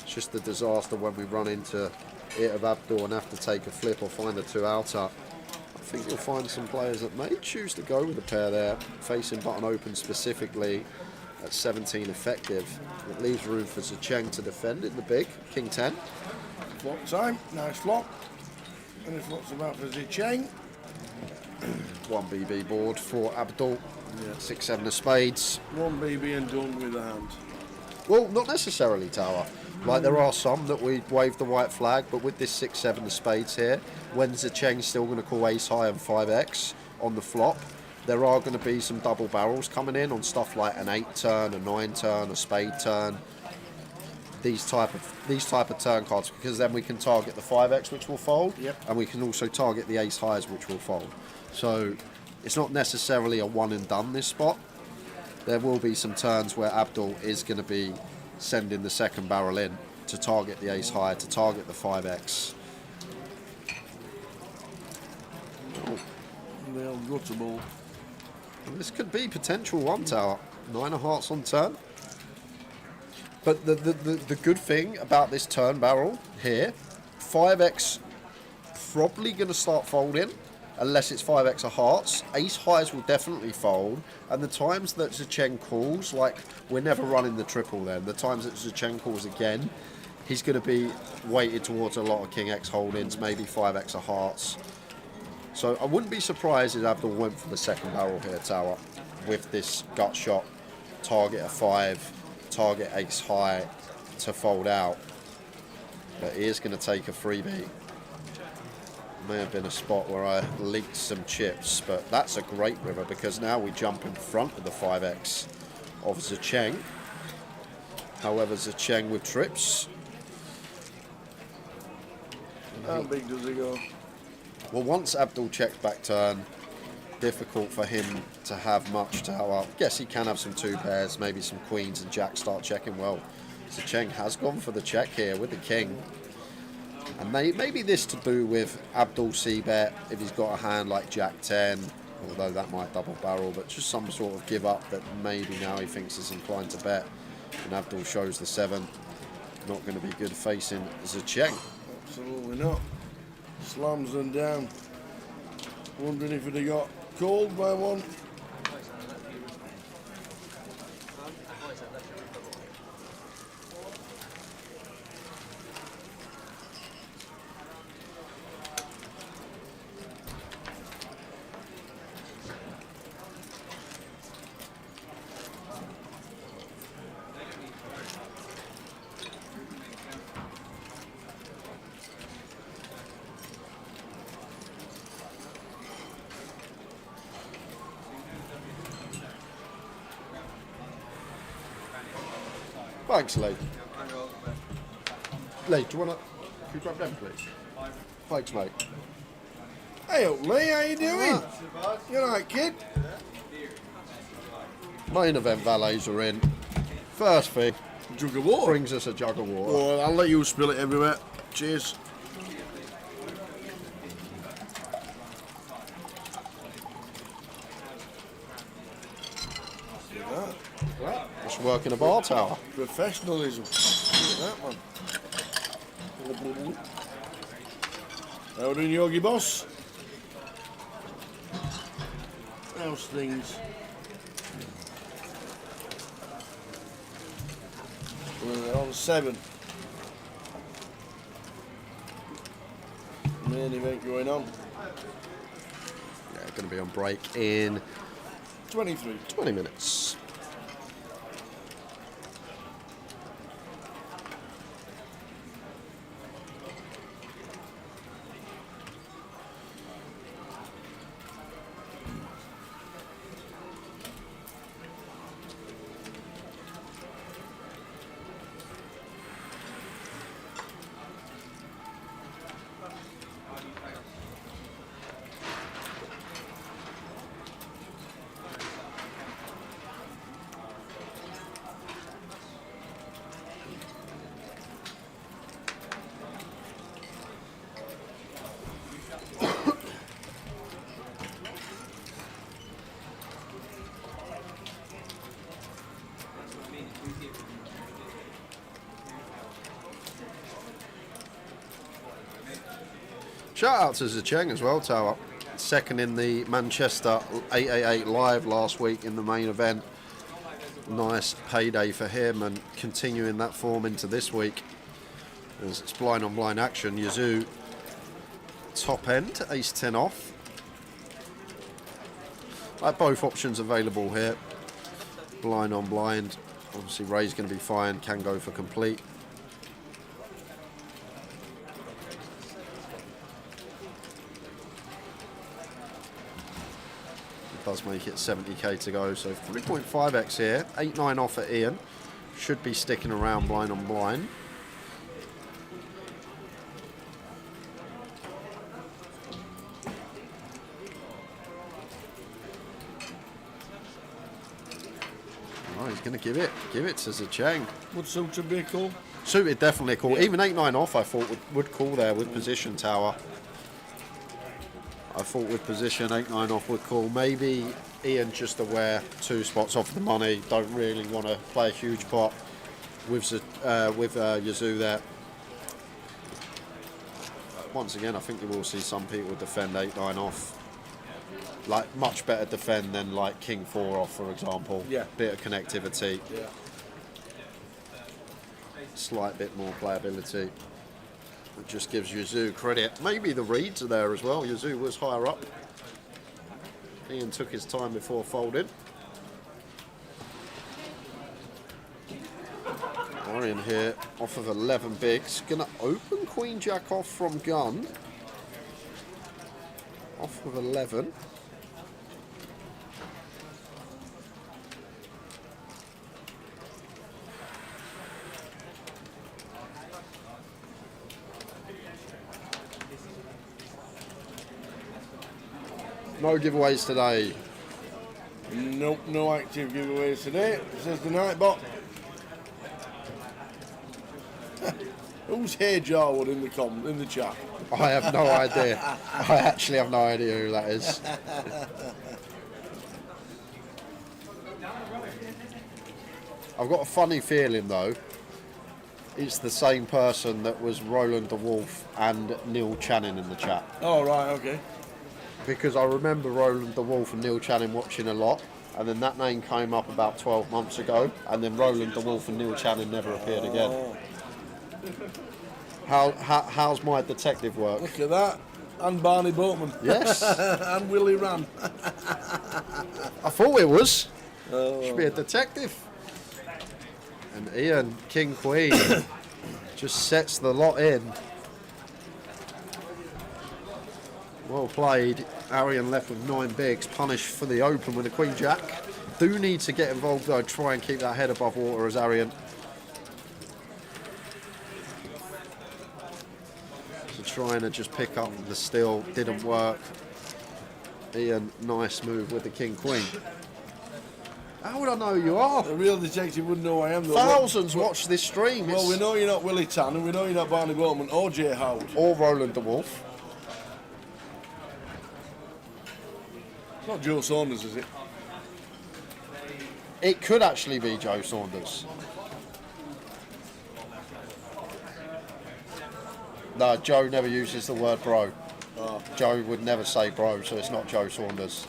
Speaker 7: It's just a disaster when we run into it of Abdul and have to take a flip or find a 2 outer. I think you'll find some players that may choose to go with a pair there, facing button open specifically at 17 effective. It leaves room for Zacheng to defend in the big. King 10.
Speaker 6: Flop time. Nice flop. And it's lots about for Zacheng.
Speaker 7: 1 BB board for Abdul. Yeah. 6-7 of spades.
Speaker 6: 1 BB and done with the hand.
Speaker 7: Well, not necessarily, Tower. Like, there are some that we wave the white flag, but with this 6-7 of spades here, when Zacheng's still going to call ace high and 5x on the flop, there are going to be some double barrels coming in on stuff like an 8 turn, a 9 turn, a spade turn. These type of turn cards, because then we can target the 5x, which will fold, and we can also target the ace highs, which will fold. So it's not necessarily a one and done, this spot. There will be some turns where Abdul is going to be sending the second barrel in to target the ace high, to target the 5x.
Speaker 6: Oh, the old gutter ball.
Speaker 7: This could be potential 1 tower. 9 of hearts on turn. But the good thing about this turn barrel here, 5x probably going to start folding, unless it's 5x of hearts. Ace highs will definitely fold, and the times that Zacheng calls, like, we're never running the triple then. The times that Zacheng calls again, he's going to be weighted towards a lot of King X holdings, maybe 5x of hearts. So I wouldn't be surprised if Abdul went for the second barrel here, Tower, with this gut shot, target a 5, target ace high to fold out. But he is going to take a freebie. May have been a spot where I leaked some chips, but that's a great river because now we jump in front of the 5x of Zecheng. However, Zecheng with trips.
Speaker 6: How big does he go?
Speaker 7: Well, once Abdul checks back turn, difficult for him to have much tower. Yes, he can have some 2 pairs, maybe some queens and jacks start checking well. Zecheng has gone for the check here with the king. And maybe this to do with Abdul C-bet if he's got a hand like Jack 10, although that might double barrel, but just some sort of give up that maybe now he thinks is inclined to bet. And Abdul shows the 7. Not going to be good facing Zecheng.
Speaker 6: Absolutely not. Slams them down. Wondering if he'd have got called by one.
Speaker 7: Thanks, Lee. Lee, do you want to... Can you grab them, please? Thanks, mate.
Speaker 6: Hey up, Lee, how you doing? You alright, kid?
Speaker 7: Main event valets are in. First thing,
Speaker 6: Jug of water.
Speaker 7: brings us a jug of water.
Speaker 6: Oh, I'll let you spill it everywhere. Cheers.
Speaker 7: Just working a bar tower.
Speaker 6: Professionalism. Look at that one. How doing, Yogi boss? How's things? We're on 7. Main event going on.
Speaker 7: Yeah, going to be on break in
Speaker 6: 23.
Speaker 7: 20 minutes. Shout out to Zecheng as well, Tower. Second in the Manchester 888 Live last week in the main event. Nice payday for him and continuing that form into this week. As it's blind on blind action. Yazoo top end, ace 10 off. Like both options available here. Blind on blind. Obviously Ray's going to be fine, can go for complete. Does make it 70k to go, so 3.5x here, 8-9 off at Ian, should be sticking around blind on blind. Oh, he's going to give it to Zecheng.
Speaker 6: Would suited be a call?
Speaker 7: Suited definitely a call,
Speaker 6: Yeah.
Speaker 7: even 8-9 off I thought would call there with position Tower. I thought with position 8-9 off would call. Maybe Ian just aware 2 spots off the money, don't really want to play a huge pot with Yazoo there. Once again, I think you will see some people defend 8-9 off. Like much better defend than like King 4 off, for example.
Speaker 6: Yeah.
Speaker 7: Bit of connectivity.
Speaker 6: Yeah.
Speaker 7: Slight bit more playability. It just gives Yazoo credit. Maybe the reads are there as well. Yazoo was higher up. Ian took his time before folding. Arian here off of 11 bigs. Gonna open Queen Jack off from gun. Off of 11. No giveaways today.
Speaker 6: Nope, no active giveaways today, says the Nightbot. Who's Hey Jarwood in the chat?
Speaker 7: I have no idea. I actually have no idea who that is. I've got a funny feeling though. It's the same person that was Roland the Wolf and Neil Channing in the chat.
Speaker 6: Oh right, okay.
Speaker 7: Because I remember Roland the Wolf and Neil Channing watching a lot, and then that name came up about 12 months ago, and then Roland the Wolf and Neil Channing never appeared again. How's my detective work?
Speaker 6: Look at that. And Barney Boatman.
Speaker 7: Yes.
Speaker 6: And Willie Ran.
Speaker 7: I thought it was. Should be a detective. And Ian, King Queen, just sets the lot in. Well played. Arian left with 9 bigs, punished for the open with a Queen Jack. Do need to get involved though, try and keep that head above water as Arian. So trying to just pick up the steal, didn't work. Ian, nice move with the King Queen. How would I know who you are?
Speaker 6: A real detective wouldn't know who I am though.
Speaker 7: Thousands watch this stream.
Speaker 6: Well, we know you're not Willie Tan, and we know you're not Barney Boatman or Jay Howard.
Speaker 7: Or Roland the Wolf.
Speaker 6: It's not Joe Saunders, is it?
Speaker 7: It could actually be Joe Saunders. No, Joe never uses the word bro.
Speaker 6: Oh.
Speaker 7: Joe would never say bro, so it's not Joe Saunders.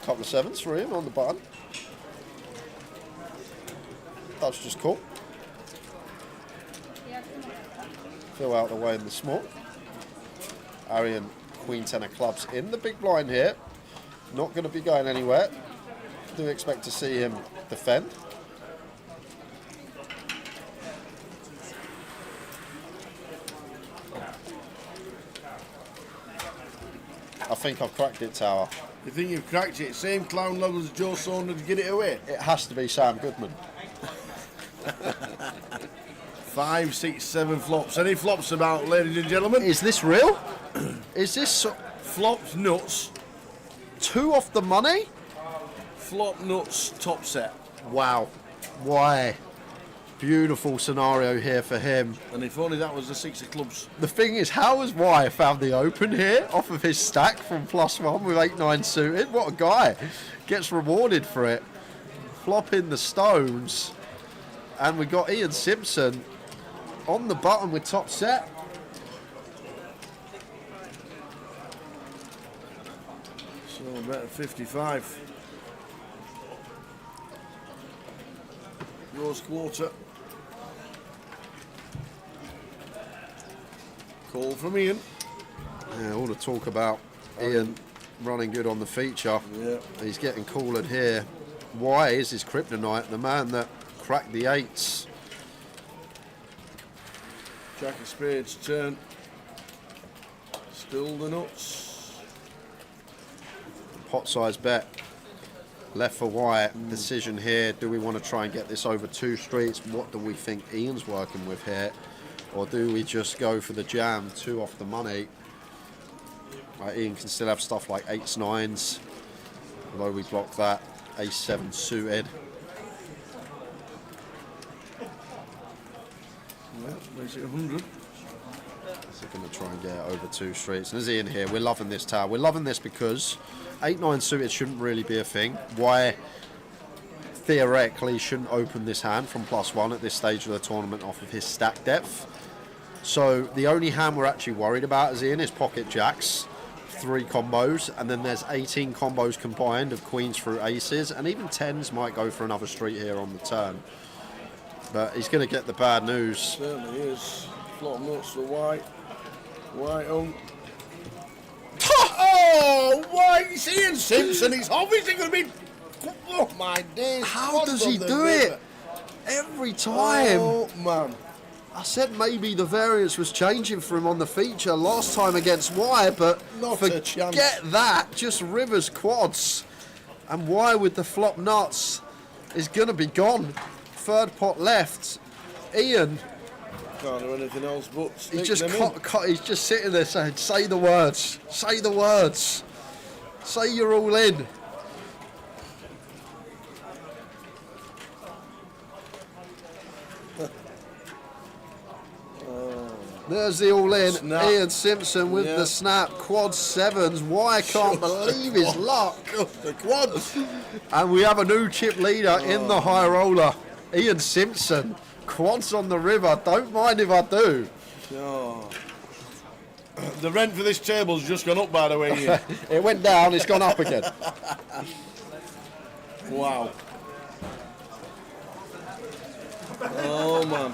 Speaker 7: Couple of sevens for him on the button. That's just cool. Fill out the way in the small. Arian, Queen 10 of clubs in the big blind here. Not going to be going anywhere. Do expect to see him defend. I think I've cracked it, Tower.
Speaker 6: You think you've cracked it? Same clown level as Joe Saunders to get it away?
Speaker 7: It has to be Sam Goodman.
Speaker 6: 5, 6, 7 flops. Any flops about, ladies and gentlemen?
Speaker 7: Is this real? Is this
Speaker 6: flops, nuts?
Speaker 7: 2 off the money?
Speaker 6: Flop, nuts, top set.
Speaker 7: Wow. Why? Beautiful scenario here for him.
Speaker 6: And if only that was the 6 of clubs.
Speaker 7: The thing is, how has Y found the open here off of his stack from +1 with 8-9 suited? What a guy. Gets rewarded for it. Flopping the stones. And we got Ian Simpson on the button with top set.
Speaker 6: So about 55. Rose quarter. Call from Ian.
Speaker 7: Yeah, all the talk about Ian running good on the feature.
Speaker 6: Yeah.
Speaker 7: He's getting collared here. Why is his kryptonite, the man that cracked the 8s?
Speaker 6: Jack of spades turn. Still the nuts.
Speaker 7: Pot size bet. Left for white. Decision here. Do we want to try and get this over 2 streets? What do we think Ian's working with here? Or do we just go for the jam, 2 off the money? Ian can still have stuff like 8s, 9s. Although we block that. Ace 7 suited.
Speaker 6: Well, makes it 100.
Speaker 7: So going to try and get it over 2 streets. And there's Ian here. We're loving this tower. We're loving this because 8-9 suited shouldn't really be a thing. Why theoretically shouldn't open this hand from +1 at this stage of the tournament off of his stack depth. So the only hand we're actually worried about as Ian is pocket jacks, 3 combos, and then there's 18 combos combined of queens through aces, and even 10s might go for another street here on the turn. But he's going to get the bad news.
Speaker 6: Certainly is. Flop nuts for white. White on. Oh, white! It's Ian Simpson. He's obviously going to be. Oh my days!
Speaker 7: How does he do it? Every time.
Speaker 6: Oh man!
Speaker 7: I said maybe the variance was changing for him on the feature last time against Wire, but
Speaker 6: Not a chance.
Speaker 7: forget that. Just rivers quads, and Wire with the flop nuts is going to be gone. Third pot left. Ian.
Speaker 6: Can't do anything else but stick
Speaker 7: He just
Speaker 6: them in.
Speaker 7: he's just sitting there saying, "Say the words. Say the words. Say you're all in." There's the all-in.
Speaker 6: Snap.
Speaker 7: Ian Simpson with
Speaker 6: Yeah.
Speaker 7: the snap. Quad 7s. Why can't believe his luck.
Speaker 6: The quads.
Speaker 7: And we have a new chip leader in the high roller. Ian Simpson. Quads on the river. Don't mind if I do.
Speaker 6: Oh. The rent for this table's just gone up, by the way, Ian.
Speaker 7: It went down. It's gone up again.
Speaker 6: Wow. Oh man.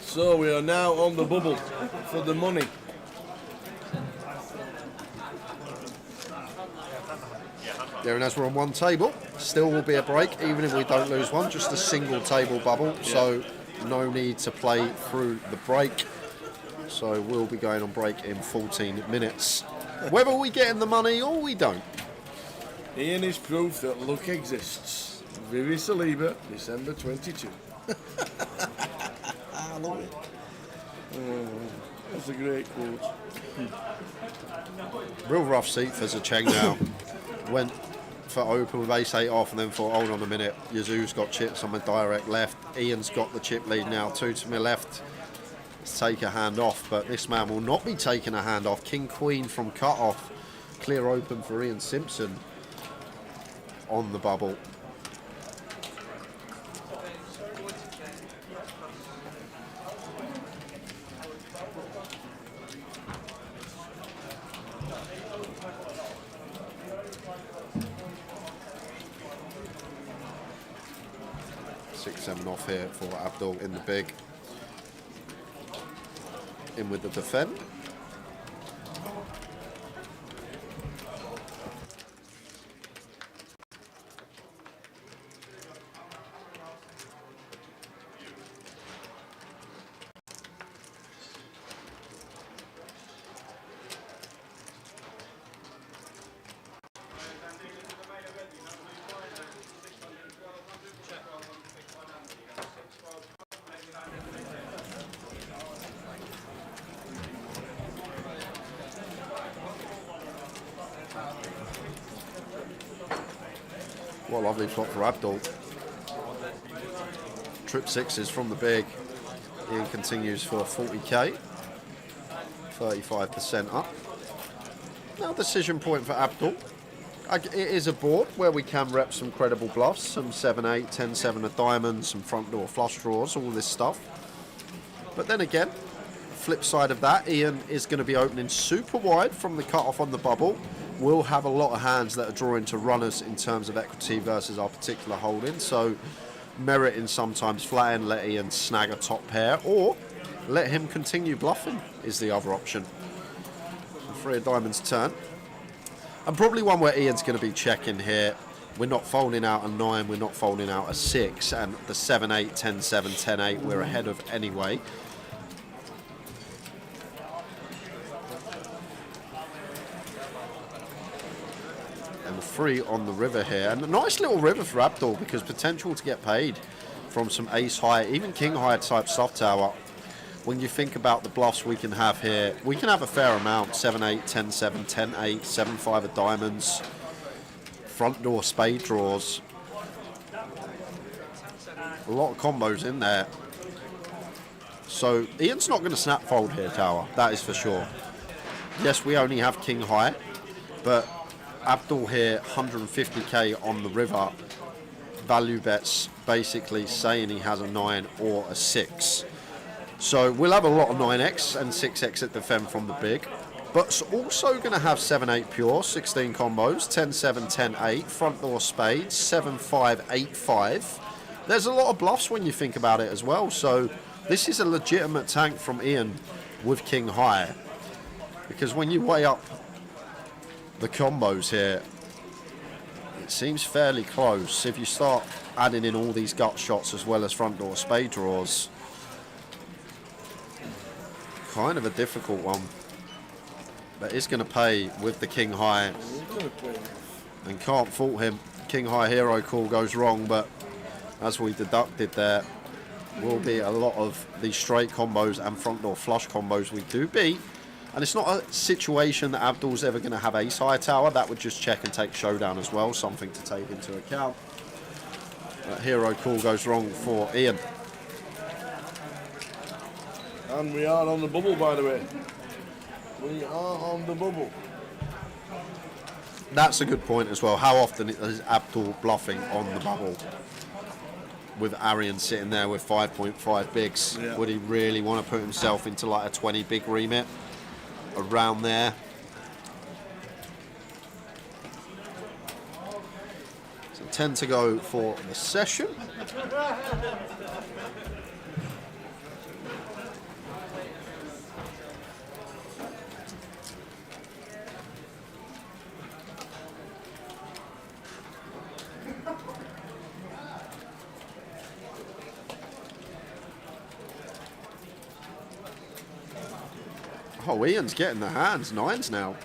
Speaker 6: So we are now on the bubble for the money.
Speaker 7: There, and as we're on one table, still will be a break, even if we don't lose one, just a single table bubble, so no need to play through the break. So we'll be going on break in 14 minutes. Whether we get in the money or we don't.
Speaker 6: Ian is proof that luck exists. Vivi Saliba, December 22. I love it. Oh, that's a great quote.
Speaker 7: Real rough seat for Zacheng now. Went for open with ace-8 off and then thought, hold on a minute, Yazoo's got chips on my direct left. Ian's got the chip lead now, 2 to my left. Let's take a hand off, but this man will not be taking a hand off. King-Queen from cut-off. Clear open for Ian Simpson on the bubble. Seven off here for Abdul in the big. In with the defend. What a lovely flop for Abdul. Trip 6s from the big. Ian continues for 40k. 35% up. Now decision point for Abdul. It is a board where we can rep some credible bluffs. Some 7-8, 10-7 of diamonds, some front door flush draws, all this stuff. But then again, flip side of that, Ian is going to be opening super wide from the cutoff on the bubble. We'll have a lot of hands that are drawing to runners in terms of equity versus our particular holding. So meriting sometimes flatten, let Ian snag a top pair, or let him continue bluffing is the other option. So 3 of diamonds turn. And probably one where Ian's going to be checking here. We're not folding out a 9, we're not folding out a 6, and the 7-8, 10-7, 10-8 we're ahead of anyway. And 3 on the river here, and a nice little river for Abdul because potential to get paid from some ace high, even king high type soft tower. When you think about the bluffs we can have here, we can have a fair amount. 7-8, 10-7, 10-8, 7-5 of diamonds, front door spade draws, a lot of combos in there. So Ian's not going to snap fold here, tower, that is for sure. Yes, we only have king high, but Abdul here, 150k on the river. Value bets basically saying he has a 9 or a 6. So we'll have a lot of 9x and 6x at defend from the big. But it's also going to have 7-8 pure, 16 combos, 10-7, 10-8, front door spades, 7-5, 8-5. There's a lot of bluffs when you think about it as well. So this is a legitimate tank from Ian with King High. Because when you weigh up the combos here, it seems fairly close. If you start adding in all these gut shots as well as front door spade draws, kind of a difficult one. But it's going to pay with the King High. And can't fault him. King High hero call goes wrong, but as we deducted there, will be a lot of these straight combos and front door flush combos we do beat. And it's not a situation that Abdul's ever going to have ace high tower. That would just check and take showdown as well. Something to take into account. But hero call goes wrong for Ian.
Speaker 6: And we are on the bubble, by the way. We are on the bubble.
Speaker 7: That's a good point as well. How often is Abdul bluffing on the bubble? With Arian sitting there with 5.5 bigs. Yeah. Would he really want to put himself into like a 20 big remit? Around there. So 10 to go for the session. Oh, Ian's getting the hands. 9s now.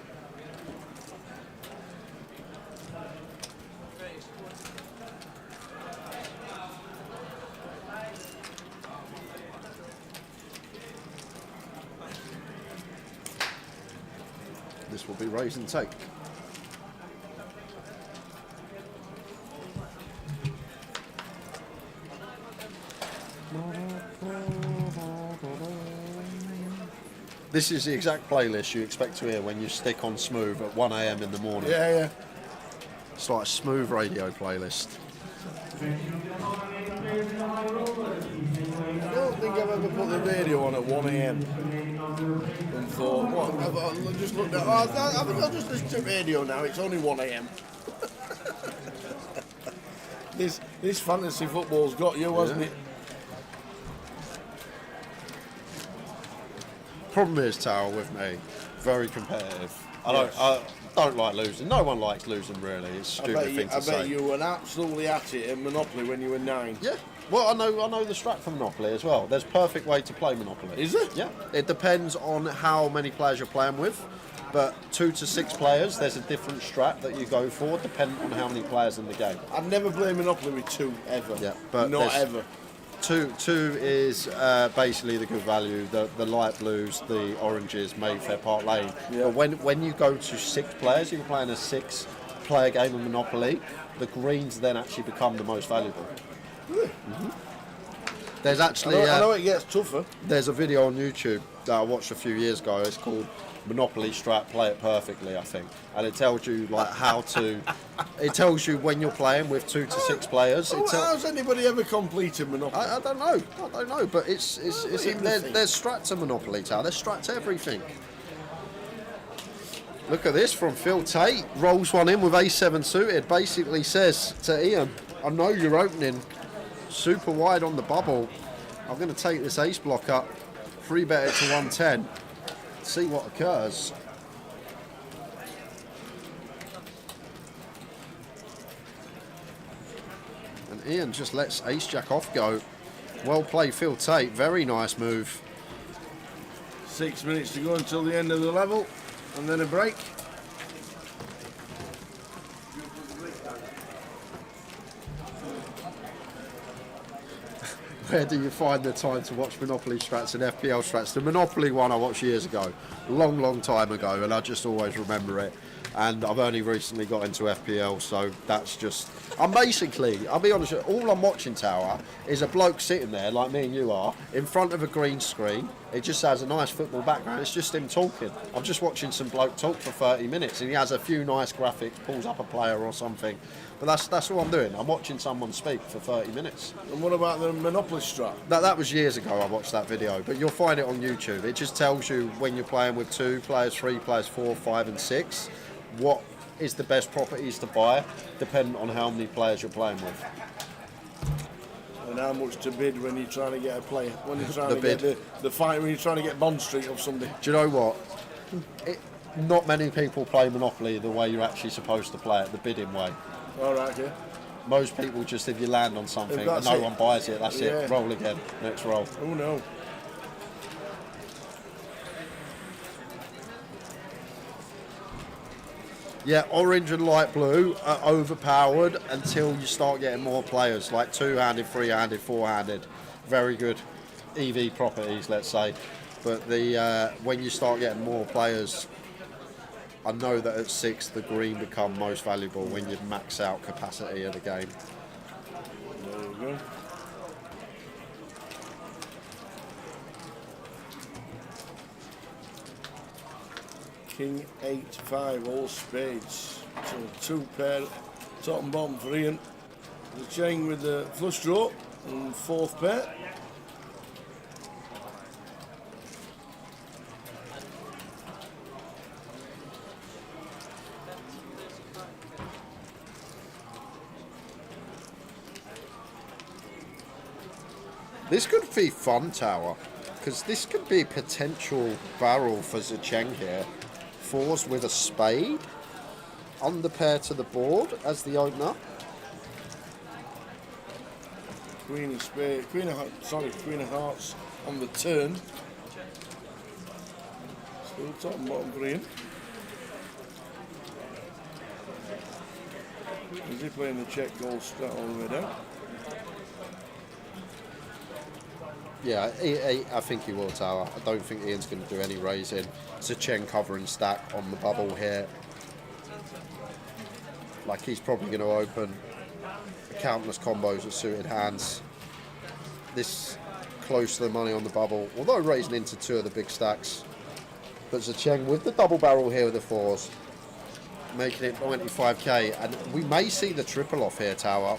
Speaker 7: This will be raise and take. This is the exact playlist you expect to hear when you stick on Smooth at 1 AM in the morning.
Speaker 6: Yeah, yeah.
Speaker 7: It's like a Smooth radio playlist.
Speaker 6: I don't think I've ever put the radio on at 1 AM and thought, what, I've just looked at, I think I'll just listen to radio now, it's only 1 AM. This fantasy football's got you, hasn't it?
Speaker 7: Problem is, Tower, with me, very competitive. I don't like losing. No one likes losing, really. It's a stupid thing to say.
Speaker 6: I bet you were absolutely at it at Monopoly when you were 9.
Speaker 7: Yeah. Well, I know the strat for Monopoly as well. There's a perfect way to play Monopoly.
Speaker 6: Is it?
Speaker 7: Yeah. It depends on how many players you're playing with. But 2 to 6 players, there's a different strat that you go for, depending on how many players in the game.
Speaker 6: I've never played Monopoly with 2 ever.
Speaker 7: Yeah, but
Speaker 6: not ever.
Speaker 7: Two is basically the good value. The light blues, the oranges, Mayfair, Park Lane.
Speaker 6: Yeah.
Speaker 7: But when you go to 6 players, you're playing a 6-player game of Monopoly. The greens then actually become the most valuable. Mm-hmm. There's actually
Speaker 6: I know it gets tougher.
Speaker 7: There's a video on YouTube that I watched a few years ago. It's called Monopoly Strat Play It Perfectly, I think, and it tells you like how to. It tells you when you're playing with 2 to 6 players.
Speaker 6: How's anybody ever completed Monopoly?
Speaker 7: I don't know, but there's strat to Monopoly, Tower. There's strat to everything. Look at this from Phil Tate. Rolls one in with A7 suited. Basically says to Ian, I know you're opening super wide on the bubble. I'm going to take this ace block up, 3-bet it to 110. See what occurs. And Ian just lets ace jack off go. Well played, Phil Tate. Very nice move.
Speaker 6: 6 minutes to go until the end of the level, and then a break.
Speaker 7: Where do you find the time to watch Monopoly strats and FPL strats? The Monopoly one I watched years ago, long time ago, and I just always remember it. And I've only recently got into FPL, so that's just... I'm basically, I'll be honest, all I'm watching, Tower, is a bloke sitting there, like me and you are, in front of a green screen, It just has a nice football background. It's just him talking. I'm just watching some bloke talk for 30 minutes, and he has a few nice graphics, pulls up a player or something. But that's all I'm doing. I'm watching someone speak for 30 minutes.
Speaker 6: And what about the Monopoly strat?
Speaker 7: That was years ago I watched that video, but you'll find it on YouTube. It just tells you when you're playing with 2 players, 3 players, 4, 5 and 6, what is the best properties to buy, depending on how many players you're playing with.
Speaker 6: And how much to bid when you're trying to get a player, when you're trying
Speaker 7: The
Speaker 6: to
Speaker 7: bid.
Speaker 6: get the fight, when you're trying to get Bond Street or something.
Speaker 7: Do you know what? Not many people play Monopoly the way you're actually supposed to play it, the bidding way.
Speaker 6: All right, yeah.
Speaker 7: Most people just, if you land on something
Speaker 6: If
Speaker 7: and
Speaker 6: that's
Speaker 7: no
Speaker 6: it.
Speaker 7: one buys it, that's
Speaker 6: Yeah.
Speaker 7: it. Roll again. Next roll.
Speaker 6: Oh no.
Speaker 7: Yeah, orange and light blue are overpowered until you start getting more players, like 2-handed, 3-handed, 4-handed. Very good EV properties, let's say. But the when you start getting more players, I know that at 6 the green become most valuable when you max out capacity of the game.
Speaker 6: There you go. King 8-5, all spades. So 2 pair, top and bottom for Ian. The chain with the flush draw and 4th pair.
Speaker 7: This could be fun, Tower, because this could be a potential barrel for Zecheng here. 4s with a spade, under pair to the board as the opener.
Speaker 6: Queen of spades, Queen of hearts on the turn. Still top and bottom for Ian. Is he playing the check goal strat all the way down?
Speaker 7: Yeah, I think he will, Tower. I don't think Ian's going to do any raising. Zecheng covering stack on the bubble here. Like, he's probably going to open countless combos of suited hands. This close to the money on the bubble, although raising into 2 of the big stacks. But Zecheng with the double barrel here with the 4s, making it 95k. And we may see the triple off here, Tower.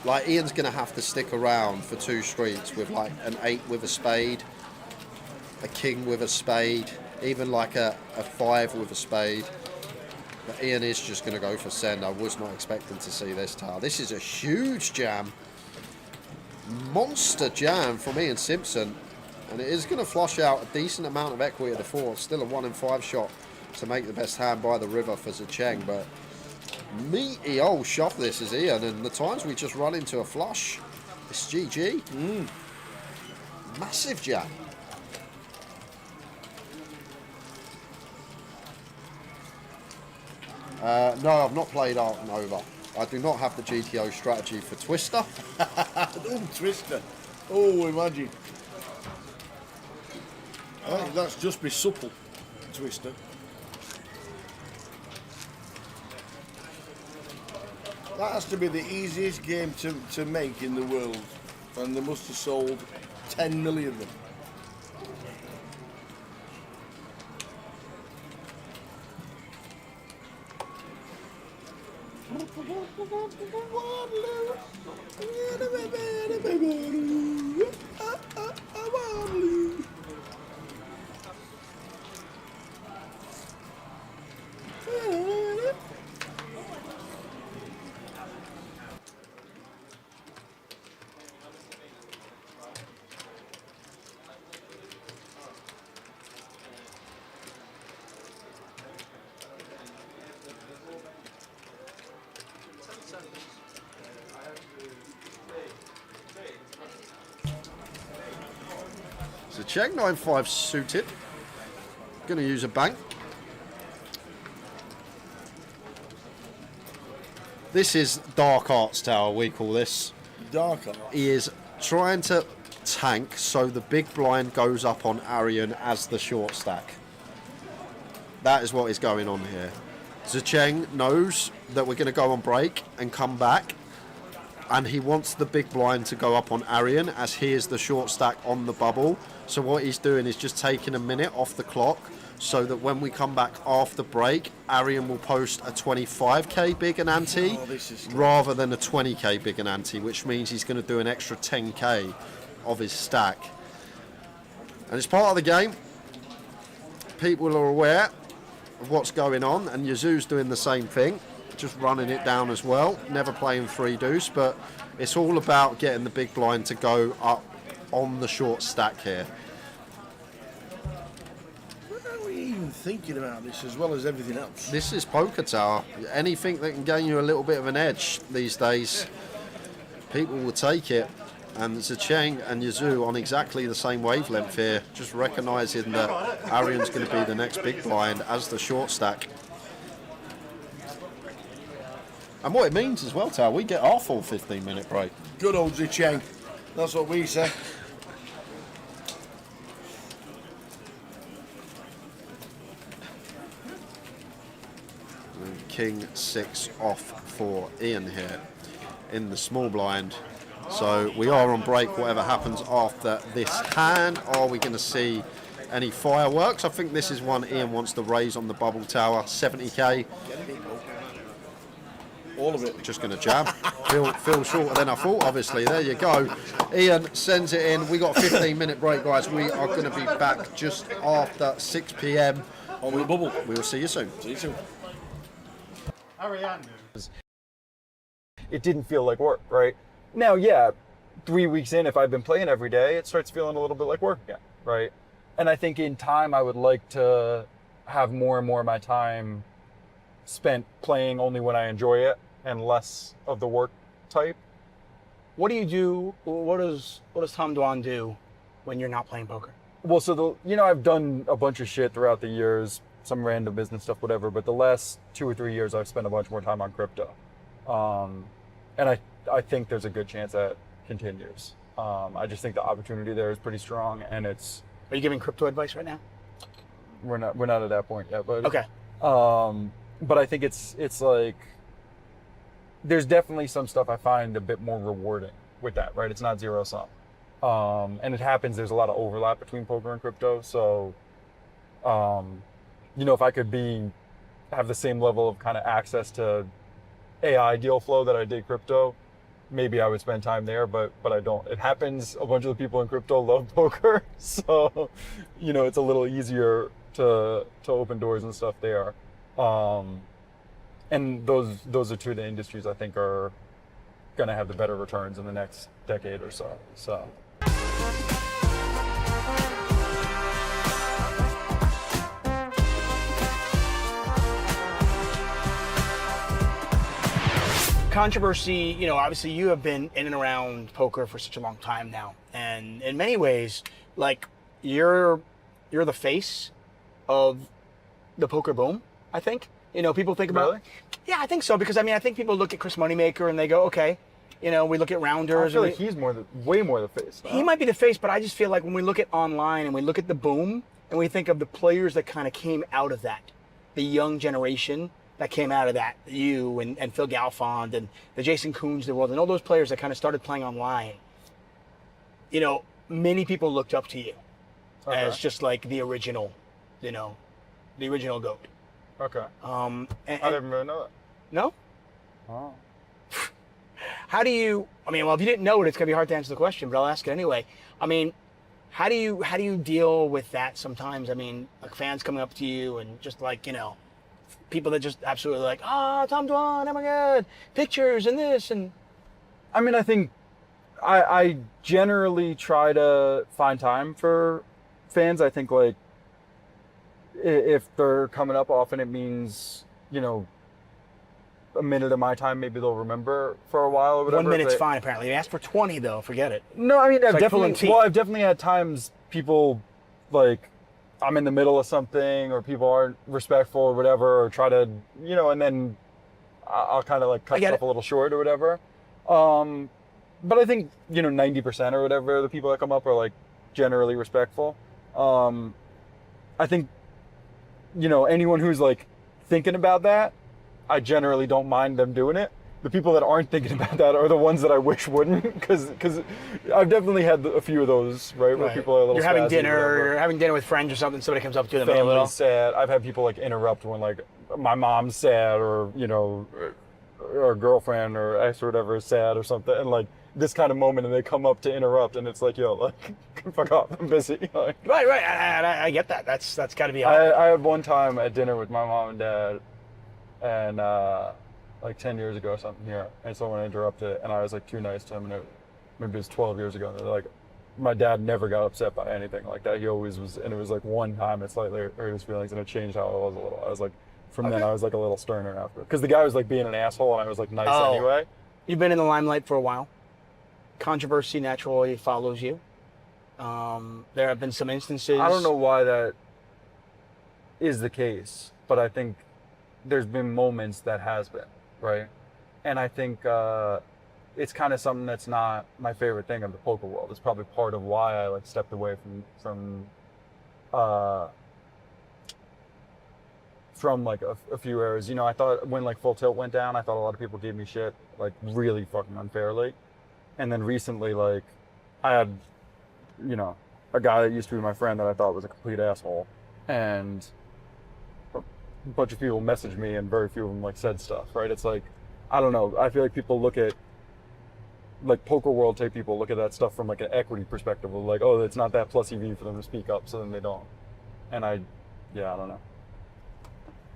Speaker 7: Like, Ian's going to have to stick around for 2 streets with like an 8 with a spade, a king with a spade, even like a 5 with a spade. But Ian is just going to go for send. I was not expecting to see this tile. This is a huge jam. Monster jam from Ian Simpson. And it is going to flush out a decent amount of equity at the 4. Still a 1 in 5 shot to make the best hand by the river for Zecheng. But meaty old shove this is Ian, and the times we just run into a flush, it's GG. Massive jam. No, I've not played Arc Nova. I do not have the GTO strategy for Twister.
Speaker 6: Oh, Twister. Oh, imagine. I think that's just be supple, Twister. That has to be the easiest game to make in the world, and they must have sold 10 million of them.
Speaker 7: Zecheng 9-5 suited. Going to use a bank. This is Dark Arts Tower, we call this.
Speaker 6: Dark Arts?
Speaker 7: He is trying to tank so the big blind goes up on Arian as the short stack. That is what is going on here. Zecheng knows that we're going to go on break and come back, and he wants the big blind to go up on Arian as he is the short stack on the bubble. So what he's doing is just taking a minute off the clock so that when we come back after break, Arian will post a 25k big and ante rather than a 20k big and ante, which means he's going to do an extra 10k of his stack. And it's part of the game. People are aware of what's going on, and Yazoo's doing the same thing, just running it down as well, never playing 3-deuce, but it's all about getting the big blind to go up on the short stack here.
Speaker 6: What are we even thinking about this as well as everything else?
Speaker 7: This is Poker Tower. Anything that can gain you a little bit of an edge these days, people will take it. And Zecheng and Yazoo on exactly the same wavelength here, just recognising that Arian's going to be the next big blind as the short stack. And what it means as well, Tower, we get our full 15-minute break.
Speaker 6: Good old Zecheng. That's what we say.
Speaker 7: King 6 off for Ian here in the small blind. So we are on break, whatever happens after this hand. Are we going to see any fireworks? I think this is one Ian wants to raise on the bubble tower, 70k.
Speaker 6: All of it.
Speaker 7: Just going to jab. feel shorter than I thought, obviously. There you go. Ian sends it in. We got a 15-minute break, guys. We are going to be back just after 6 p.m.
Speaker 6: on the bubble.
Speaker 7: We will see you soon.
Speaker 6: See you soon.
Speaker 11: It didn't feel like work, right? Now, yeah, 3 weeks in, if I've been playing every day, it starts feeling a little bit like work again, right? And I think in time, I would like to have more and more of my time spent playing only when I enjoy it and less of the work type.
Speaker 10: What do you do? What does Tom Dwan do when you're not playing poker?
Speaker 11: Well, so I've done a bunch of shit throughout the years, some random business stuff, whatever. But the last 2 or 3 years, I've spent a bunch more time on crypto, and I think there's a good chance that continues. I just think the opportunity there is pretty strong, and it's.
Speaker 10: Are you giving crypto advice right now?
Speaker 11: We're not at that point yet, but
Speaker 10: okay.
Speaker 11: But I think it's like there's definitely some stuff I find a bit more rewarding with that, right? It's not zero sum, and it happens. There's a lot of overlap between poker and crypto, so if I could have the same level of kind of access to AI deal flow that I did crypto, maybe I would spend time there, but I don't. It happens. A bunch of the people in crypto love poker, so it's a little easier to open doors and stuff there. And those are two of the industries I think are going to have the better returns in the next decade or so. So.
Speaker 10: Controversy, obviously you have been in and around poker for such a long time now, and in many ways, like you're the face of the poker boom. I think people think about.
Speaker 11: Really?
Speaker 10: Yeah, I think so, because I think people look at Chris Moneymaker and they go, okay, we look at Rounders.
Speaker 11: I feel like he's way more the face.
Speaker 10: He might be the face, but I just feel like when we look at online and we look at the boom and we think of the players that kind of came out of that, the young generation that came out of that, you and Phil Galfond and the Jason Coons of the world and all those players that kind of started playing online, many people looked up to you as just like the original, the original GOAT.
Speaker 11: Okay.
Speaker 10: I
Speaker 11: didn't really know that.
Speaker 10: No?
Speaker 11: Oh.
Speaker 10: How do you, well, if you didn't know it, it's going to be hard to answer the question, but I'll ask it anyway. How do you deal with that sometimes? Like fans coming up to you and just like, people that just absolutely like, Tom Dwan, oh my God, pictures and this and.
Speaker 11: I think I generally try to find time for fans. I think like if they're coming up often, it means, a minute of my time, maybe they'll remember for a while or whatever.
Speaker 10: 1 minute's fine, apparently. They asked for 20 though, forget it.
Speaker 11: No, I've definitely had times people like, I'm in the middle of something or people aren't respectful or whatever, or try to, and then I'll kind of like cut stuff a little short or whatever. But I think, 90% or whatever, the people that come up are like generally respectful. I think, anyone who's like thinking about that, I generally don't mind them doing it. the people that aren't thinking about that are the ones that I wish wouldn't, because I've definitely had a few of those, right, where people are a little.
Speaker 10: You're having dinner with friends or something. Somebody comes up to them.
Speaker 11: Family's sad. I've had people like interrupt when like my mom's sad, or you know, or girlfriend or ex or whatever is sad or something, and like this kind of moment, and they come up to interrupt, and it's like, yo, like, fuck off, I'm busy. Like,
Speaker 10: right. I get that. That's got to be.
Speaker 11: I had one time at dinner with my mom and dad, and like 10 years ago or something here, and someone interrupted, and I was like too nice to him, and maybe it was 12 years ago, and they're like, my dad never got upset by anything like that. He always was, and it was like one time it slightly hurt his feelings, and it changed how I was a little. I was like, from then I was like a little sterner after, because the guy was like being an asshole, and I was like nice anyway.
Speaker 10: You've been in the limelight for a while. Controversy naturally follows you. There have been some instances.
Speaker 11: I don't know why that is the case, but I think there's been moments that has been, right? And I think it's kind of something that's not my favorite thing of the poker world. It's probably part of why I like stepped away from like a few eras. You know, I thought when like Full Tilt went down, I thought a lot of people gave me shit like really fucking unfairly. And then recently, like, I had, you know, a guy that used to be my friend that I thought was a complete asshole, and a bunch of people messaged me, and very few of them like said stuff, right? It's like, I don't know. I feel like people look at, like, poker world type people look at that stuff from like an equity perspective of like, oh, it's not that plus EV for them to speak up, so then they don't. And I don't know.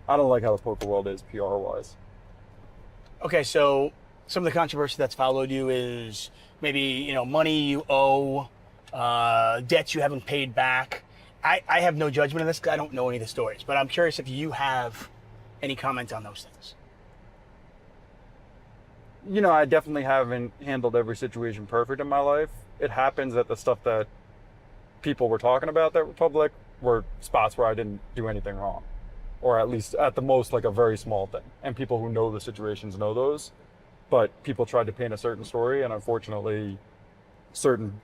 Speaker 11: I don't like how the poker world is PR wise.
Speaker 10: Okay, so some of the controversy that's followed you is maybe, you know, money you owe, debts you haven't paid back. I have no judgment on this because I don't know any of the stories, but I'm curious if you have any comment on those things.
Speaker 11: You know, I definitely haven't handled every situation perfect in my life. It happens that the stuff that people were talking about that were public were spots where I didn't do anything wrong, or at least at the most like a very small thing. And people who know the situations know those. But people tried to paint a certain story, and unfortunately, certain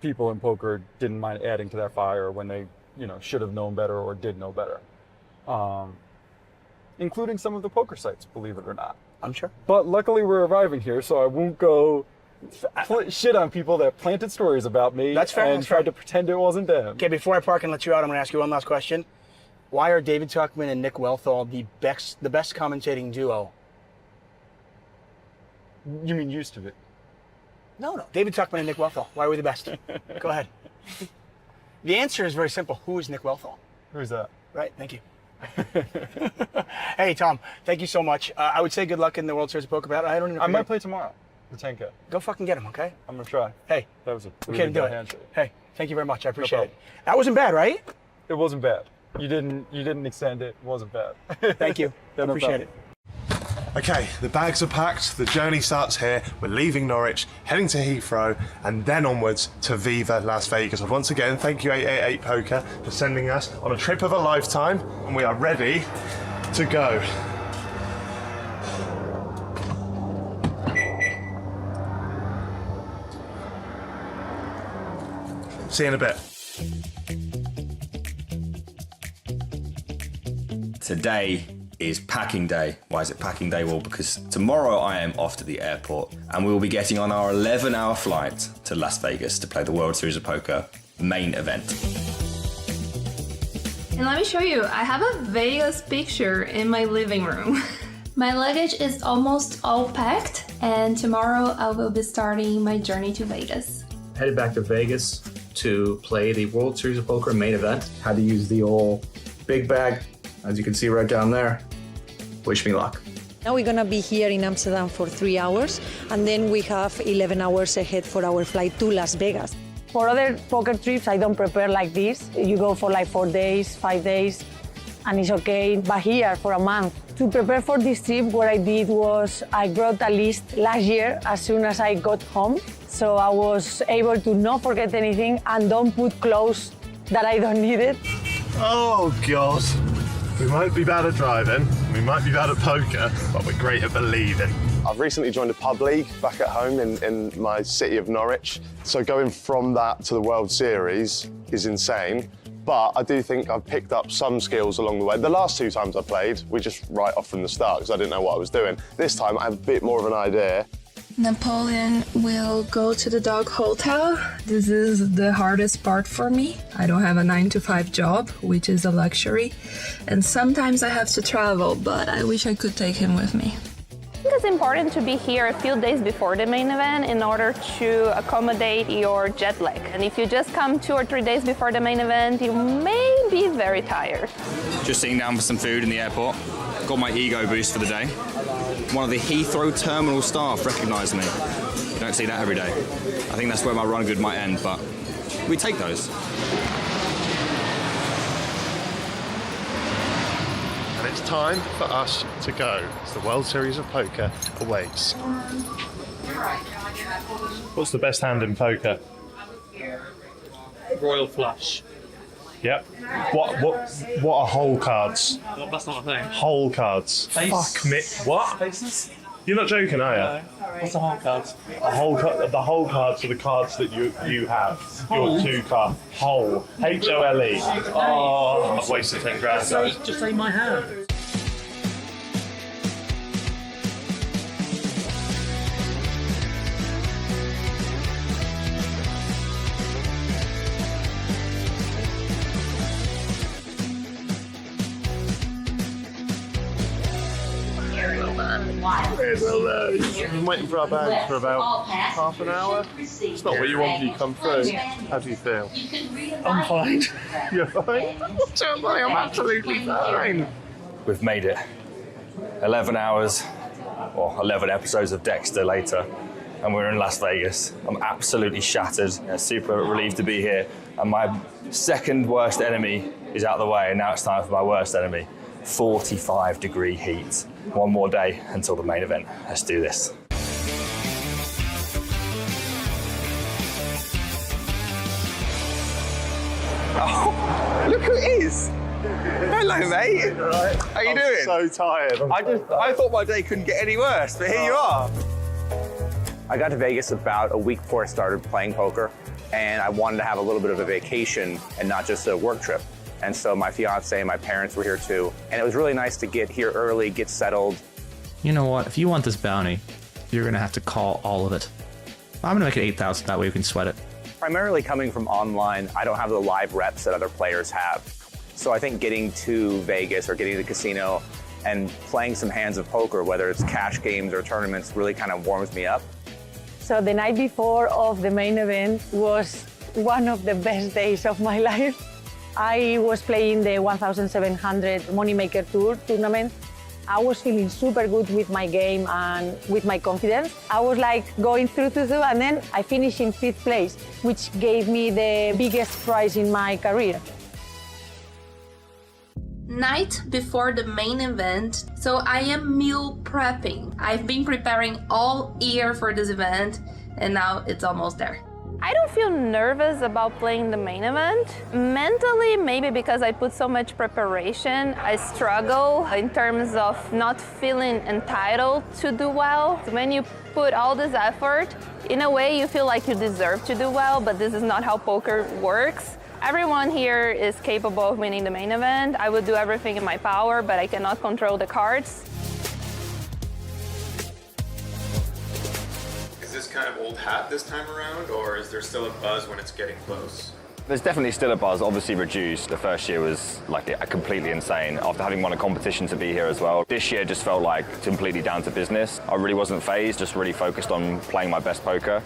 Speaker 11: people in poker didn't mind adding to that fire when they, you know, should have known better or did know better. Including some of the poker sites, believe it or not.
Speaker 10: I'm sure.
Speaker 11: But luckily, we're arriving here, so I won't go shit on people that planted stories about me and tried to pretend it wasn't them.
Speaker 10: Okay, before I park and let you out, I'm going to ask you one last question. Why are David Tuchman and Nick Wealthall the best commentating duo?
Speaker 11: You mean used to be?
Speaker 10: No. David Tuchman and Nick Wealthall. Why are we the best? Go ahead. The answer is very simple. Who is Nick Wealthall?
Speaker 11: Who's that?
Speaker 10: Right. Thank you. Hey, Tom. Thank you so much. I would say good luck in the World Series of Poker. But I
Speaker 11: might play tomorrow. The 10K.
Speaker 10: Go fucking get him, okay?
Speaker 11: I'm gonna try.
Speaker 10: Hey.
Speaker 11: That was a
Speaker 10: we
Speaker 11: really
Speaker 10: can't do
Speaker 11: good
Speaker 10: it.
Speaker 11: handshake.
Speaker 10: Hey, thank you very much. I appreciate it. That wasn't bad, right?
Speaker 11: It wasn't bad. You didn't extend it. It wasn't bad.
Speaker 10: Thank you.
Speaker 11: No
Speaker 10: appreciate it.
Speaker 12: Okay, the bags are packed, the journey starts here, we're leaving Norwich, heading to Heathrow, and then onwards to Viva Las Vegas. And once again, thank you 888 Poker for sending us on a trip of a lifetime, and we are ready to go. See you in a bit.
Speaker 13: Today is packing day. Why is it packing day? Well, because tomorrow I am off to the airport and we will be getting on our 11-hour flight to Las Vegas to play the World Series of Poker main event.
Speaker 9: And let me show you, I have a Vegas picture in my living room. My luggage is almost all packed, and tomorrow I will be starting my journey to Vegas.
Speaker 14: Headed back to Vegas to play the World Series of Poker main event. Had to use the old big bag, as you can see right down there. Wish me luck.
Speaker 15: Now we're gonna be here in Amsterdam for 3 hours, and then we have 11 hours ahead for our flight to Las Vegas.
Speaker 16: For other poker trips, I don't prepare like this. You go for like 4 days, 5 days, and it's okay. But here, for a month. To prepare for this trip, what I did was I brought a list last year as soon as I got home. So I was able to not forget anything and don't put clothes that I don't need it.
Speaker 12: Oh, God. We might be bad at driving, we might be bad at poker, but we're great at believing.
Speaker 17: I've recently joined a pub league back at home in my city of Norwich. So going from that to the World Series is insane. but I do think I've picked up some skills along the way. The last 2 times I played, we just right off from the start because I didn't know what I was doing. This time I have a bit more of an idea.
Speaker 9: Napoleon will go to the dog hotel. This is the hardest part for me. I don't have a 9-to-5 job, which is a luxury. And sometimes I have to travel, but I wish I could take him with me.
Speaker 18: I think it's important to be here a few days before the main event in order to accommodate your jet lag. And if you just come 2 or 3 days before the main event, you may be very tired.
Speaker 13: Just sitting down for some food in the airport. Got my ego boost for the day. One of the Heathrow terminal staff recognised me. You don't see that every day. I think that's where my run good might end, but we take those.
Speaker 12: And it's time for us to go as the World Series of Poker awaits. What's the best hand in poker?
Speaker 19: Royal flush.
Speaker 12: Yep. What are whole cards?
Speaker 19: Well, that's not a thing.
Speaker 12: Whole cards.
Speaker 19: Face.
Speaker 12: Fuck me. What?
Speaker 19: Faces?
Speaker 12: You're not joking, are you?
Speaker 19: No. What's a whole card?
Speaker 12: The whole cards are the cards that you have.
Speaker 19: Whole?
Speaker 12: Your 2 card. Whole. H-O-L-E. Oh, I've wasted 10 grand.
Speaker 19: Just say my hand.
Speaker 12: We've been waiting for our bags for about half an hour. It's not what you want when you come through. How do you feel?
Speaker 19: I'm fine.
Speaker 12: You're fine? I'm absolutely fine.
Speaker 13: We've made it. 11 hours, or 11 episodes of Dexter later, and we're in Las Vegas. I'm absolutely shattered. Super relieved to be here. And my second worst enemy is out of the way, and now it's time for my worst enemy. 45-degree heat. One more day until the main event. Let's do this. Oh, look who it is! Hello, mate.
Speaker 12: Right.
Speaker 13: How you doing?
Speaker 12: So tired.
Speaker 13: I thought my day couldn't get any worse, but here you are.
Speaker 14: I got to Vegas about a week before I started playing poker, and I wanted to have a little bit of a vacation and not just a work trip. And so my fiance and my parents were here too. And it was really nice to get here early, get settled.
Speaker 20: You know what? If you want this bounty, you're going to have to call all of it. I'm going to make it 8,000. That way we can sweat it.
Speaker 14: Primarily coming from online, I don't have the live reps that other players have. So I think getting to Vegas or getting to the casino and playing some hands of poker, whether it's cash games or tournaments, really kind of warms me up.
Speaker 16: So the night before of the main event was one of the best days of my life. I was playing the 1,700 Moneymaker Tour tournament. I was feeling super good with my game and with my confidence. I was like going through, and then I finished in 5th place, which gave me the biggest prize in my career.
Speaker 9: Night before the main event, so I am meal prepping. I've been preparing all year for this event, and now it's almost there.
Speaker 18: I don't feel nervous about playing the main event. Mentally, maybe because I put so much preparation, I struggle in terms of not feeling entitled to do well. When you put all this effort, in a way you feel like you deserve to do well, but this is not how poker works. Everyone here is capable of winning the main event. I would do everything in my power, but I cannot control the cards.
Speaker 21: Is this kind of old hat this time around, or is there still a buzz when it's getting close?
Speaker 13: There's definitely still a buzz, obviously reduced. The first year was like completely insane after having won a competition to be here as well. This year just felt like completely down to business. I really wasn't phased, just really focused on playing my best poker.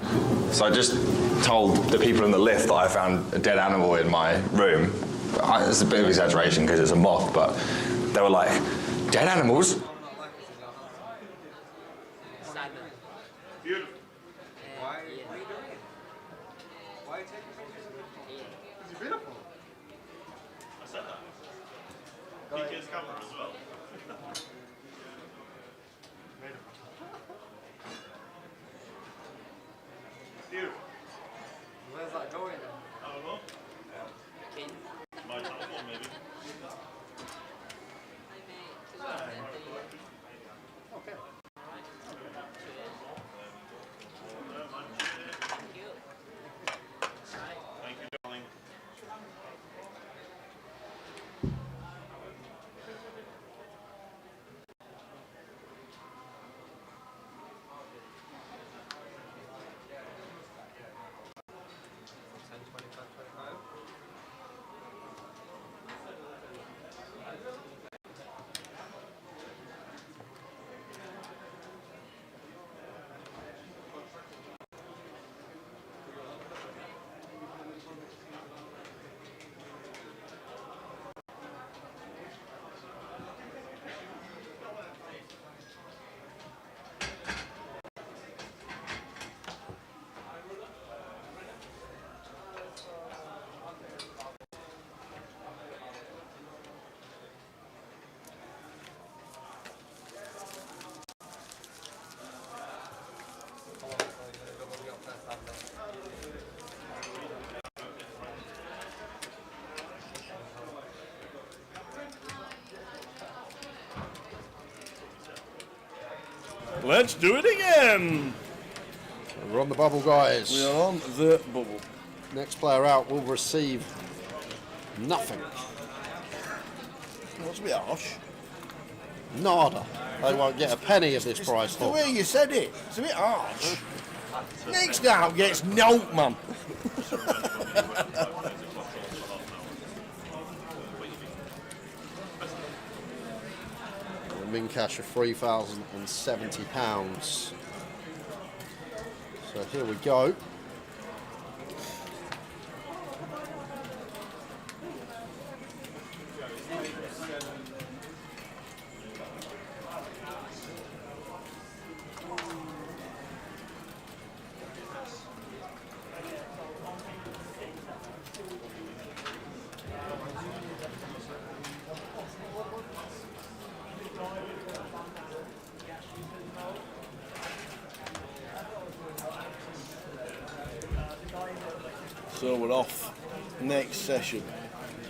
Speaker 13: So I just told the people in the lift that I found a dead animal in my room. It's a bit of exaggeration because it's a moth, but they were like, dead animals?
Speaker 1: Beautiful. Why are you doing it? Why are you taking pictures of it? Because you're beautiful.
Speaker 5: I said that. PK's camera as well. Beautiful.
Speaker 2: Where's that going?
Speaker 5: I don't know. My telephone maybe.
Speaker 6: Let's do it again.
Speaker 7: We're on the bubble, guys.
Speaker 6: We are on the bubble.
Speaker 7: Next player out will receive nothing.
Speaker 6: What's a bit harsh?
Speaker 7: Nada. They won't get a penny of this prize
Speaker 6: The
Speaker 7: pool.
Speaker 6: way you said it, it's a bit harsh. Next out gets no, man.
Speaker 7: Min cash of £3,070. So here we go.
Speaker 6: So we're off. Next session.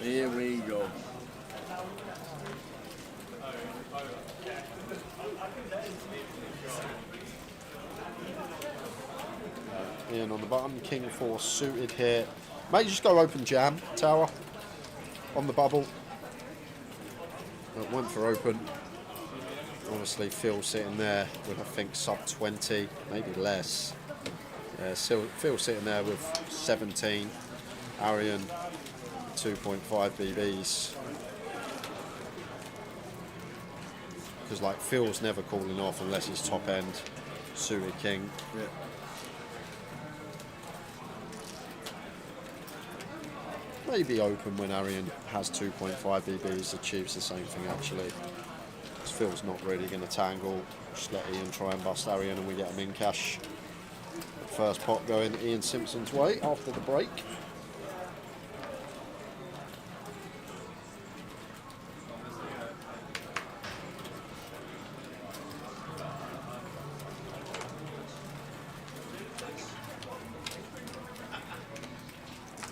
Speaker 6: Here we go.
Speaker 7: Ian on the bottom, King 4 suited here. Maybe just go open jam, tower, on the bubble. Went for open. Obviously Phil sitting there with I think sub 20, maybe less. Yeah, Phil sitting there with 17. Arian 2.5 BBs. Because like Phil's never calling off unless he's top end suited king.
Speaker 6: Yeah.
Speaker 7: Maybe open when Arian has 2.5 BBs, achieves the same thing actually. Because Phil's not really going to tangle. Just let Ian try and bust Arian and we get him in cash. First pot going Ian Simpson's way after the break.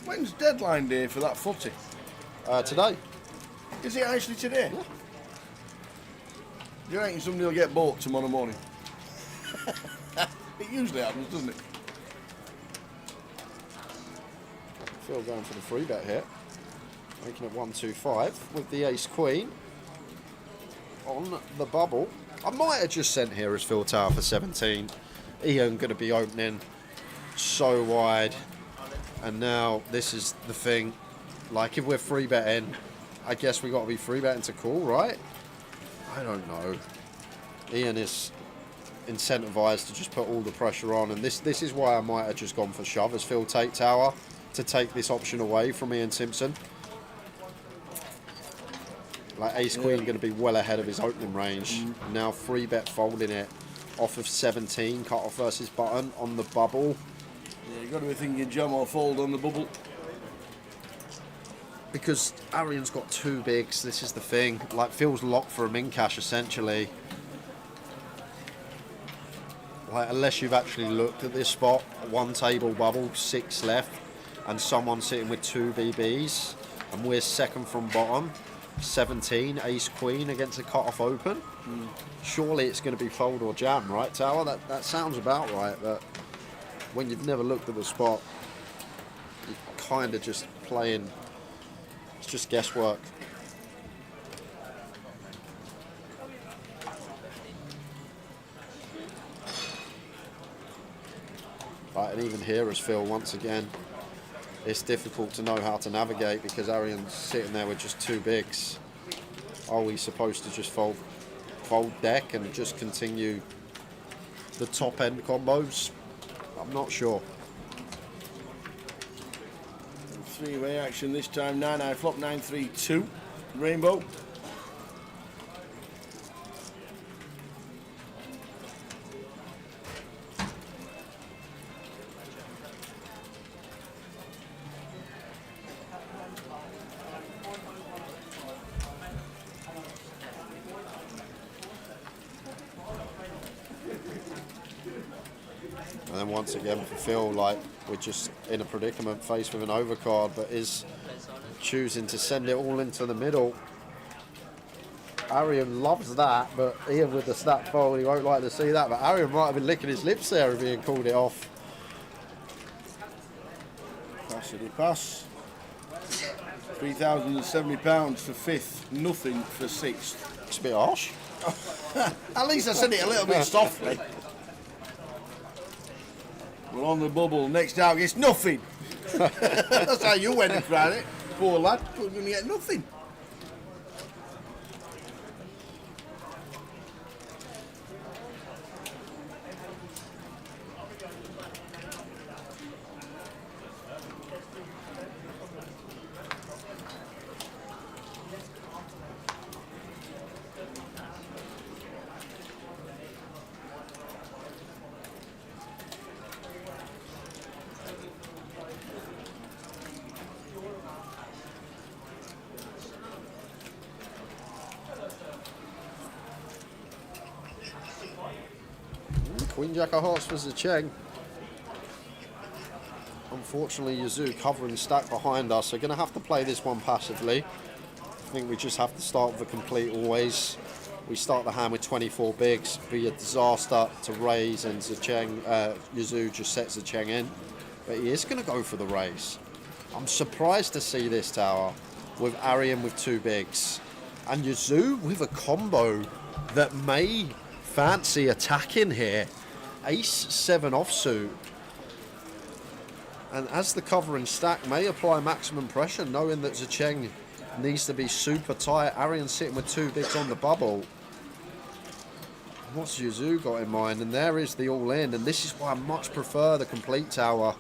Speaker 6: When's deadline day for that footy?
Speaker 7: Today.
Speaker 6: Is it actually today?
Speaker 7: Yeah.
Speaker 6: Do you reckon somebody will get bought tomorrow morning? It usually happens, doesn't it?
Speaker 7: Phil going for the free bet here. Making it 125 with the ace queen on the bubble. I might have just sent here as Phil Tower for 17. Ian going to be opening so wide. And now this is the thing. Like if we're free betting, I guess we got to be free betting to call, right? I don't know. Ian is incentivized to just put all the pressure on, and this is why I might have just gone for shove as Phil take tower to take this option away from Ian Simpson. Like ace queen going to be well ahead of his opening range. Now free bet folding it off of 17, cut off versus button on the bubble.
Speaker 6: Yeah, you've got to be thinking jam or fold on the bubble.
Speaker 7: Because Arian's got two bigs, this is the thing. Like Phil's locked for a min cash essentially. Like unless you've actually looked at this spot, one table bubble, 6 left, and someone sitting with 2 BBs, and we're second from bottom, 17, ace queen against a cut-off open. Surely it's going to be fold or jam, right, Tower? That sounds about right, but when you've never looked at the spot, you're kind of just playing, it's just guesswork. Right, and even here as Phil, once again, it's difficult to know how to navigate because Arian's sitting there with just 2 bigs. Are we supposed to just fold deck and just continue the top end combos? I'm not sure.
Speaker 6: 3-way action this time. 9-eye flop, 9-3-2. Rainbow.
Speaker 7: And then once again for Phil, like we're just in a predicament faced with an overcard, but is choosing to send it all into the middle. Arian loves that, but Ian with the snap fold, he won't like to see that. But Arian might have been licking his lips there if he had called it off.
Speaker 6: Passity pass. £3,070 for 5th, nothing for 6th.
Speaker 7: It's a bit harsh.
Speaker 6: At least I said it a little bit softly. We're on the bubble. Next out gets nothing. That's how you went in Friday. Poor lad, couldn't get nothing.
Speaker 7: Queen Jack of Hearts for Zecheng. Unfortunately, Yazoo covering stack behind us. They're going to have to play this one passively. I think we just have to start with a complete always. We start the hand with 24 bigs. Be a disaster to raise, and Zecheng, Yazoo just sets Zecheng in. But he is going to go for the raise. I'm surprised to see this tower with Arian with 2 bigs. And Yazoo with a combo that may fancy attacking here. Ace 7 offsuit. And as the covering stack may apply maximum pressure, knowing that Zecheng needs to be super tight. Arian sitting with 2 bigs on the bubble. What's Yazoo got in mind? And there is the all-in. And this is why I much prefer the complete tower.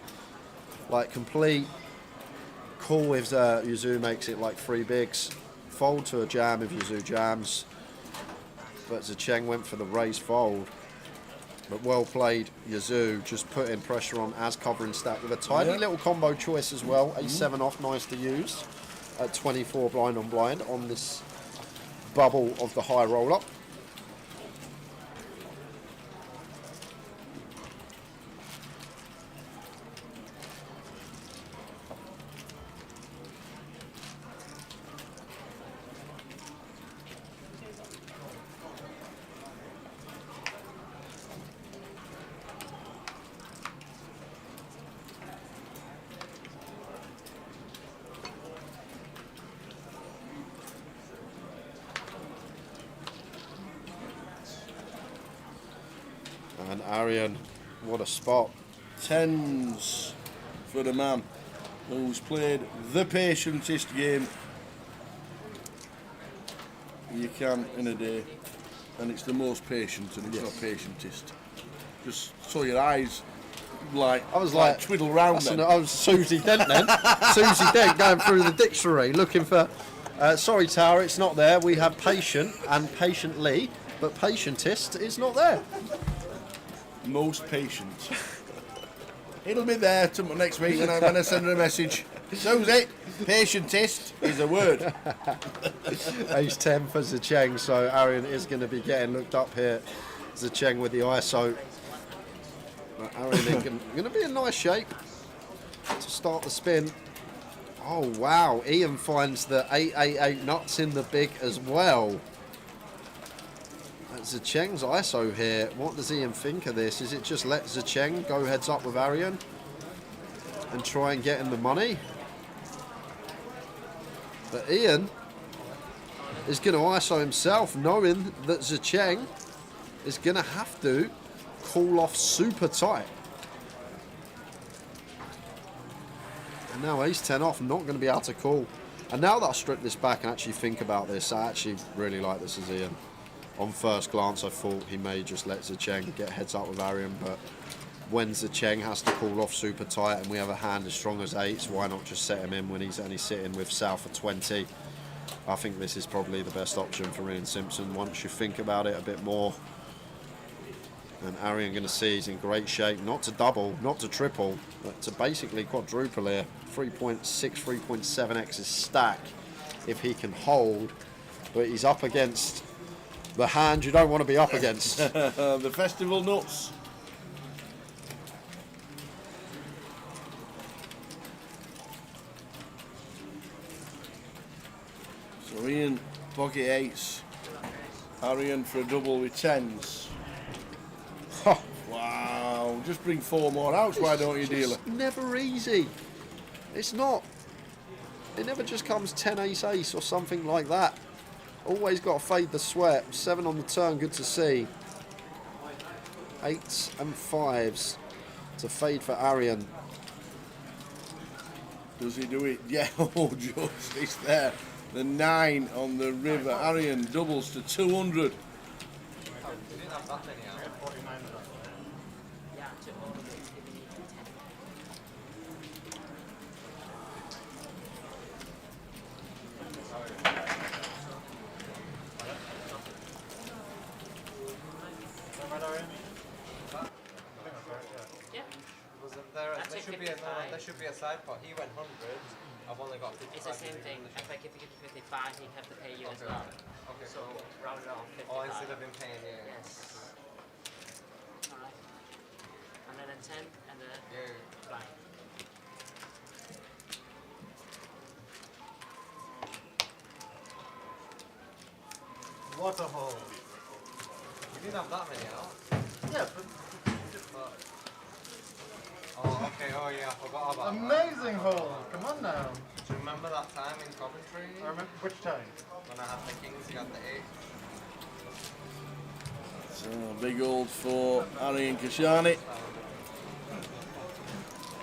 Speaker 7: Like complete cool if Yazoo makes it like 3 bigs. Fold to a jam if Yazoo jams. But Zecheng went for the raise fold. But well played, Yazoo, just putting pressure on as covering stack with a tiny little combo choice as well. A7 off, nice to use. At 24 blind on blind on this bubble of the high roll-up. And Arian, what a spot.
Speaker 6: 10s for the man who's played the patientest game you can in a day. And it's the most patient, and it's not patientest. Just so your eyes
Speaker 7: I was like
Speaker 6: twiddle round then.
Speaker 7: I was Susie Dent then. Susie Dent going through the dictionary looking for sorry Tower, it's not there. We have patient and patiently, but patientist is not there.
Speaker 6: Most patient. It'll be there next week when I send her a message. Susie, patientist is a word.
Speaker 7: Ace 10 for Zecheng, so Arian is going to be getting looked up here. Zecheng with the ISO. But Arian is going to be in nice shape to start the spin. Oh wow, Ian finds the 888 nuts in the big as well. Zecheng's ISO here. What does Ian think of this? Is it just let Zecheng go heads up with Arian and try and get in the money? But Ian is going to ISO himself, knowing that Zecheng is going to have to call off super tight. And now ace 10 off, not going to be able to call. And now that I strip this back and actually think about this, I actually really like this as Ian. On first glance, I thought he may just let Zecheng get heads up with Arian, but when Zecheng has to call off super tight and we have a hand as strong as 8s, why not just set him in when he's only sitting with south of 20? I think this is probably the best option for Ian Simpson once you think about it a bit more. And Arian going to see he's in great shape, not to double, not to triple, but to basically quadruple here. 3.6, 3.7x is stack if he can hold, but he's up against the hand you don't want to be up against.
Speaker 6: The festival nuts. So Ian, pocket 8s. Arian for a double with tens. Wow, just bring 4 more outs, why don't you, dealer?
Speaker 7: It's never easy. It's not. It never just comes 10 ace ace or something like that. Always got to fade the sweat. 7 on the turn, good to see. 8s and 5s to fade for Arian.
Speaker 6: Does he do it? Yeah, oh, justice there. The 9 on the river. Arian doubles to 200.
Speaker 2: There should be a side pot. He went 100. I've only got 55.
Speaker 3: It's the same thing. If I give you 55, he'd have to pay you as well.
Speaker 2: Okay,
Speaker 3: so round it off. 55.
Speaker 2: Oh, instead of him paying you.
Speaker 3: Yes. Alright. And then a 10 and a blind.
Speaker 2: What a hole. You didn't have that many out.
Speaker 22: Yeah, but...
Speaker 2: Oh, okay. Oh, yeah. I forgot about that.
Speaker 22: Amazing hole. Come on now.
Speaker 2: Do you remember that time in Coventry?
Speaker 22: I remember which time?
Speaker 2: When I had the kings, you had the 8.
Speaker 6: So big old for Arian Kashani.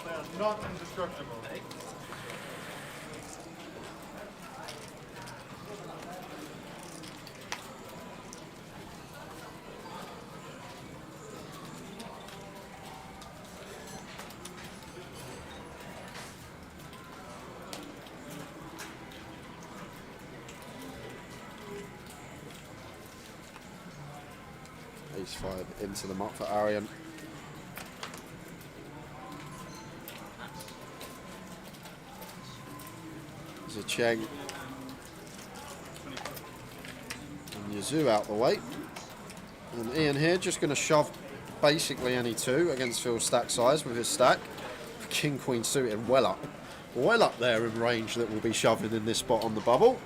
Speaker 22: They are not indestructible.
Speaker 7: Ace 5 into the muck for Arian. There's a Cheng. And Yazoo out the way. And Ian here just going to shove basically any 2 against Phil's stack size with his stack. King Queen suited well up there in range that will be shoving in this spot on the bubble.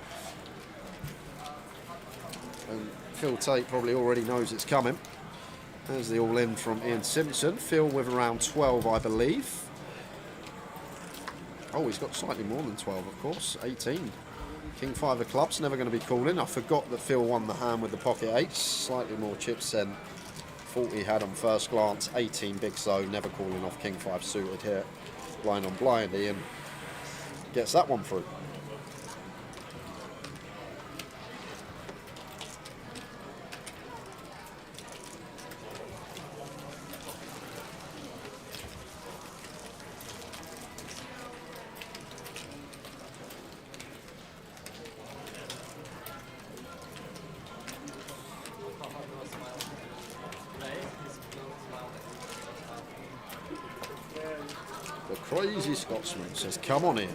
Speaker 7: And Phil Tate probably already knows it's coming. There's the all-in from Ian Simpson. Phil with around 12, I believe. Oh, he's got slightly more than 12, of course. 18. King 5 of clubs, never going to be calling. I forgot that Phil won the hand with the pocket 8. Slightly more chips than thought he had on first glance. 18 big so, never calling off King 5 suited here. Blind on blind, Ian gets that one through. The crazy Scotsman says, come on in.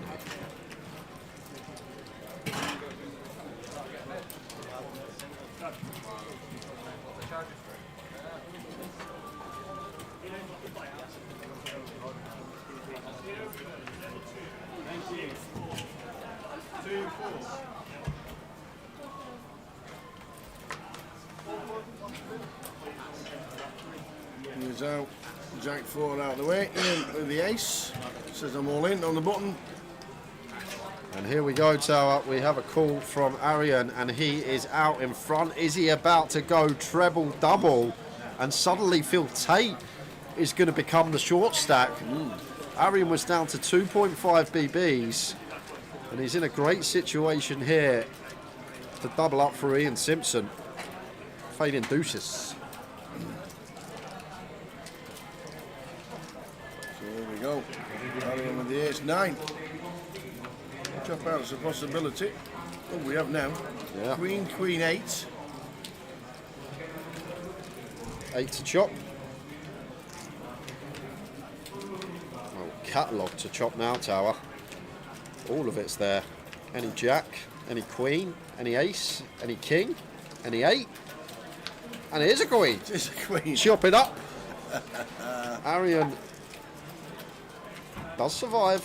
Speaker 6: He's out. Jack 4 out of the way. Ian with the ace. Says I'm all in on the button.
Speaker 7: And here we go, Tower. We have a call from Arian, and he is out in front. Is he about to go treble double? And suddenly Phil Tate is going to become the short stack. Arian was down to 2.5 BBs, and he's in a great situation here to double up for Ian Simpson. Fading deuces.
Speaker 6: So here we go. Arian with the ace 9. Chop out is a possibility. Oh, we have now.
Speaker 7: Yeah.
Speaker 6: Queen, Queen 8.
Speaker 7: 8 to chop. Oh, catalogue to chop now, Tower. All of it's there. Any jack, any queen, any ace, any king, any 8. And here's a queen.
Speaker 6: It's a queen.
Speaker 7: Chop it up. Arian does survive.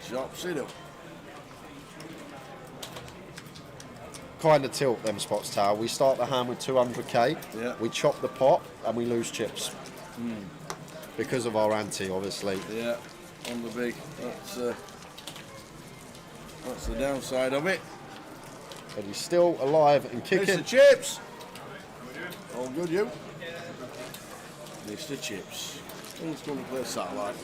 Speaker 6: Chops it up.
Speaker 7: kind of tilt them spots, Tower. We start the hand with 200k.
Speaker 6: Yeah.
Speaker 7: We chop the pot and we lose chips. Because of our ante, obviously.
Speaker 6: Yeah, on the big. That's the downside of it.
Speaker 7: But he's still alive and kicking.
Speaker 6: Mr. Chips! All good, you? Mr. Chips. He's going to play satellite.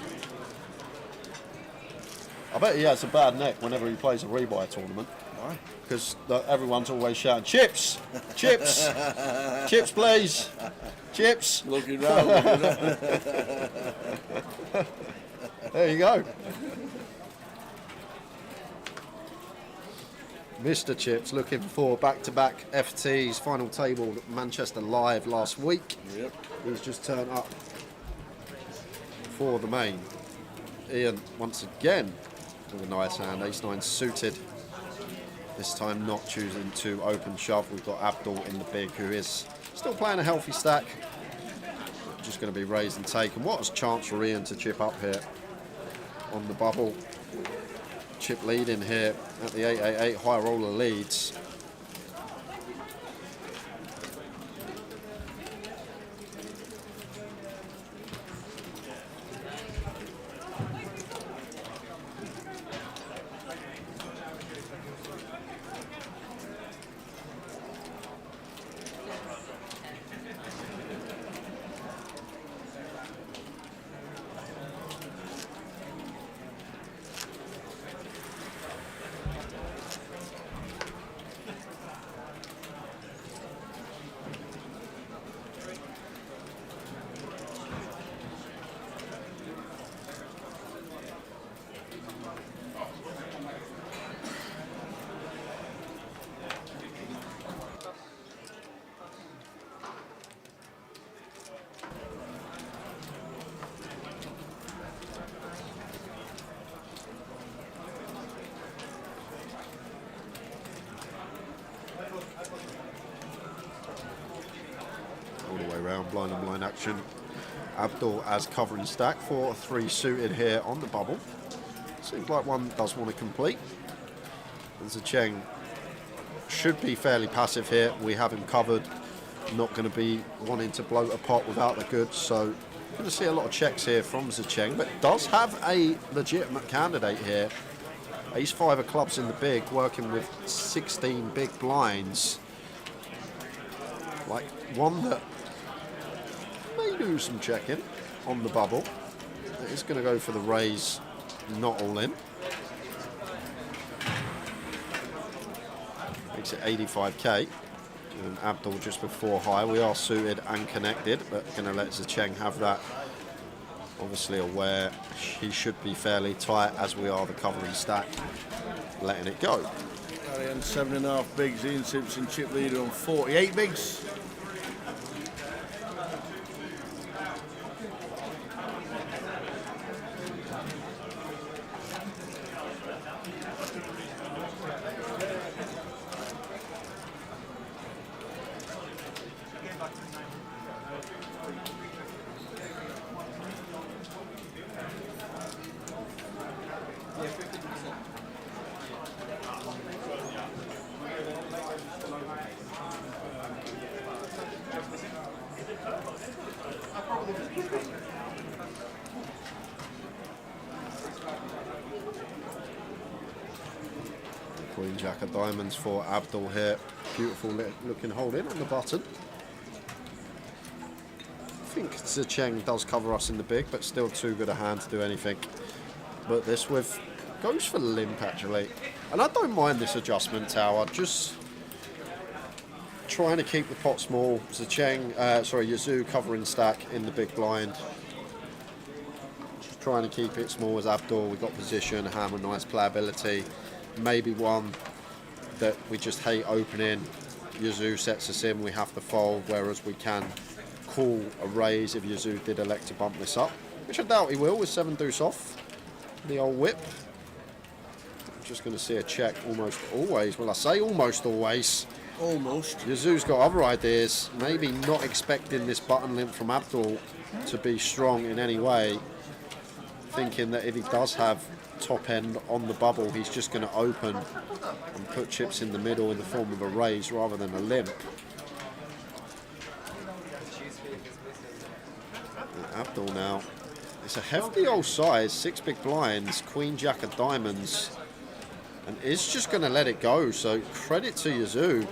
Speaker 7: I bet he has a bad neck whenever he plays a rebuy tournament.
Speaker 6: Why?
Speaker 7: Because everyone's always shouting, chips! Chips! Chips, please! Chips!
Speaker 6: Looking round. Looking round.
Speaker 7: There you go. Mr. Chips looking for back-to-back FTs, final table at Manchester Live last week.
Speaker 6: Yep.
Speaker 7: He's just turned up for the main. Ian, once again, with a nice hand, ace-9 suited. This time not choosing to open shove. We've got Abdul in the big, who is still playing a healthy stack. Just going to be raised and taken. What a chance for Ian to chip up here on the bubble. Chip leading here at the 888. High roller leads. Blind and blind action. Abdul as covering stack for 3 suited here on the bubble. Seems like one does want to complete. And Zheng should be fairly passive here. We have him covered. Not going to be wanting to bloat a pot without the goods. So going to see a lot of checks here from Zheng, but does have a legitimate candidate here. Ace-5 of clubs in the big, working with 16 big blinds. Like one that may do some checking on the bubble. It's going to go for the raise, not all in. Makes it 85k. And Abdul just before high. We are suited and connected, but going to let Zheng have that. Obviously aware he should be fairly tight, as we are the covering stack. Letting it go.
Speaker 6: Carry on 7.5 bigs. Ian Simpson chip leader on 48 bigs.
Speaker 7: Queen Jack of diamonds for Abdul here. Beautiful looking hold in on the button. I think Zheng does cover us in the big, but still too good a hand to do anything. But this with goes for limp actually. And I don't mind this adjustment, Tower. Just trying to keep the pot small. Yazoo covering stack in the big blind. Just trying to keep it small as Abdul. We've got position, hand with nice playability. Maybe one that we just hate opening. Yazoo sets us in, we have to fold, whereas we can call a raise if Yazoo did elect to bump this up, which I doubt he will with 7 deuce off. The old whip. I'm just going to see a check almost always. Well, I say almost always.
Speaker 6: Almost.
Speaker 7: Yazoo's got other ideas, maybe not expecting this button limp from Abdul to be strong in any way. thinking that if he does have top end on the bubble, he's just going to open and put chips in the middle in the form of a raise rather than a limp. Abdul now. It's a hefty old size, 6 big blinds, queen jack of diamonds, and is just going to let it go. So credit to Yazoo.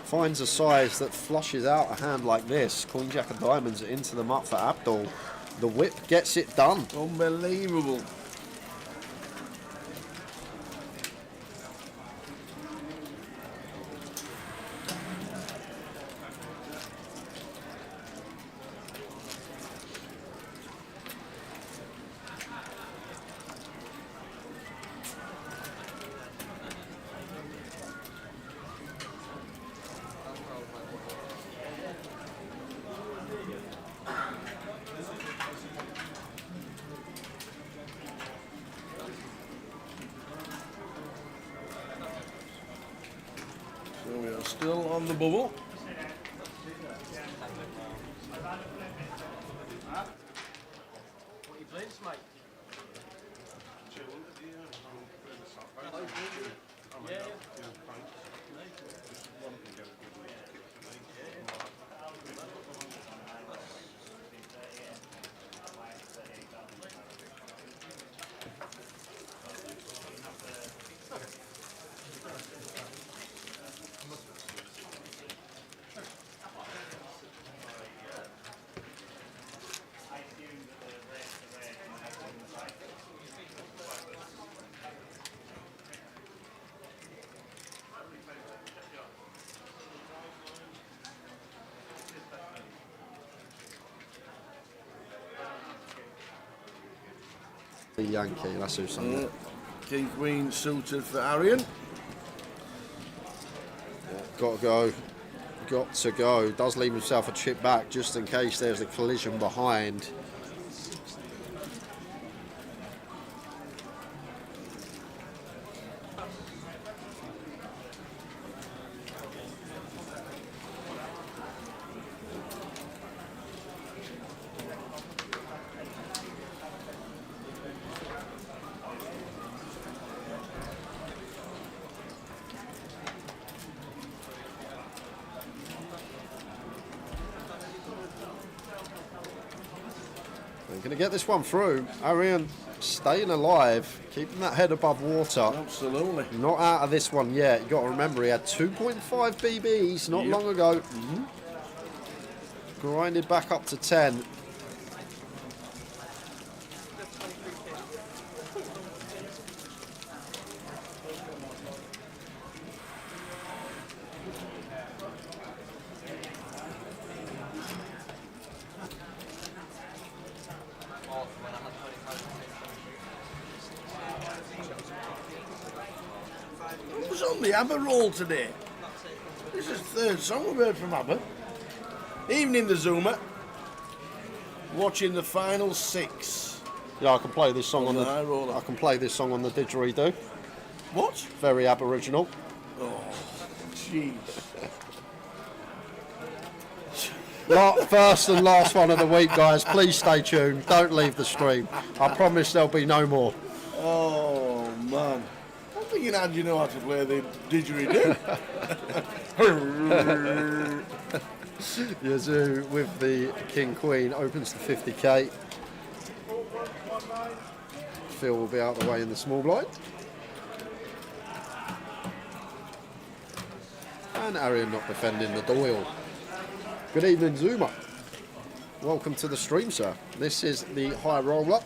Speaker 7: Finds a size that flushes out a hand like this. Queen jack of diamonds into the mutt for Abdul. The whip gets it done.
Speaker 6: Unbelievable. So we are still on the bubble.
Speaker 2: What you playing, mate?
Speaker 7: The Yankee, that's who's saying it.
Speaker 6: King Queen suited for Arian.
Speaker 7: Got to go. Got to go. Does leave himself a chip back just in case there's a collision behind. Going to get this one through. Arian staying alive, keeping that head above water.
Speaker 6: Absolutely.
Speaker 7: Not out of this one yet. You've got to remember he had 2.5 BBs not long ago. Grinded back up to 10.
Speaker 6: Who's on the ABBA roll today? This is the third song we've heard from ABBA. Evening, the Zoomer. Watching the final 6.
Speaker 7: Yeah, I can play this song on the
Speaker 6: high roller.
Speaker 7: I can play this song on the didgeridoo.
Speaker 6: What?
Speaker 7: Very Aboriginal.
Speaker 6: Oh, jeez.
Speaker 7: First and last one of the week, guys. Please stay tuned. Don't leave the stream. I promise there'll be no more.
Speaker 6: Oh, man. I'm thinking, how do you know how to play the didgeridoo?
Speaker 7: Yazoo with the King Queen opens to 50k. Phil will be out the way in the small blind. And Arian not defending the Doyle. Good evening, Zuma. Welcome to the stream, sir. This is the high roller.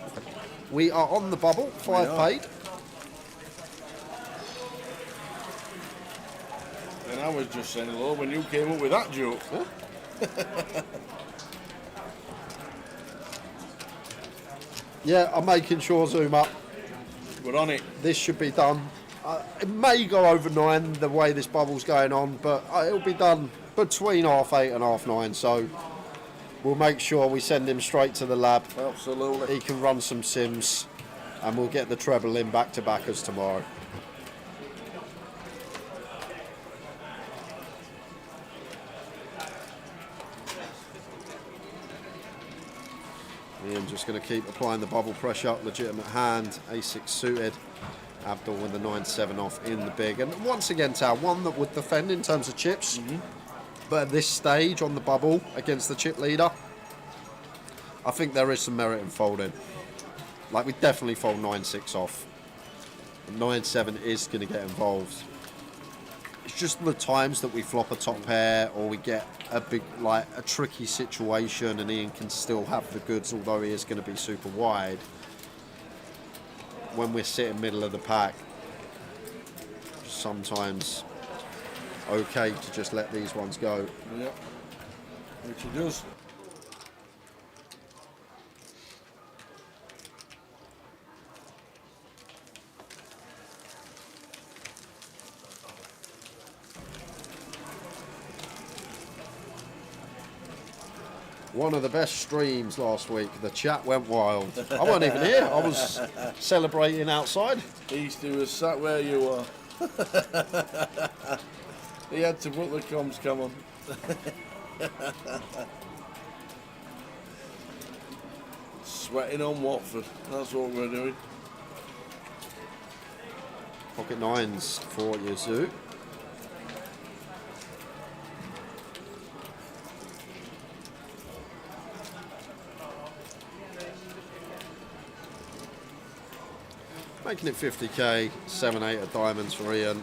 Speaker 7: We are on the bubble, 5 paid.
Speaker 6: And I was just saying hello when you came up with that joke. Huh?
Speaker 7: Yeah, I'm making sure, Zuma.
Speaker 6: We're on it.
Speaker 7: This should be done. It may go over 9 the way this bubble's going on, but it'll be done between 8:30 and 9:30. So we'll make sure we send him straight to the lab.
Speaker 6: Absolutely.
Speaker 7: He can run some sims, and we'll get the treble in back-to-backers tomorrow. Ian just going to keep applying the bubble pressure. Legitimate hand. A6 suited. Abdul with the 9-7 off in the big. And once again, Tao, one that would defend in terms of chips. But at this stage on the bubble against the chip leader, I think there is some merit in folding. Like, we definitely fold 9-6 off. 9-7 is going to get involved. It's just the times that we flop a top pair or we get a big, like, a tricky situation and Ian can still have the goods, although he is going to be super wide. When we're sitting middle of the pack, sometimes okay to just let these ones go.
Speaker 6: Yep, which he does.
Speaker 7: One of the best streams last week. The chat went wild. I wasn't even here. I was celebrating outside.
Speaker 6: Easter was sat where you are. He had to put the comms come on. Sweating on Watford. That's what we're doing.
Speaker 7: Pocket nines for Yazoo. Making it 50k, 7-8 of diamonds for Ian.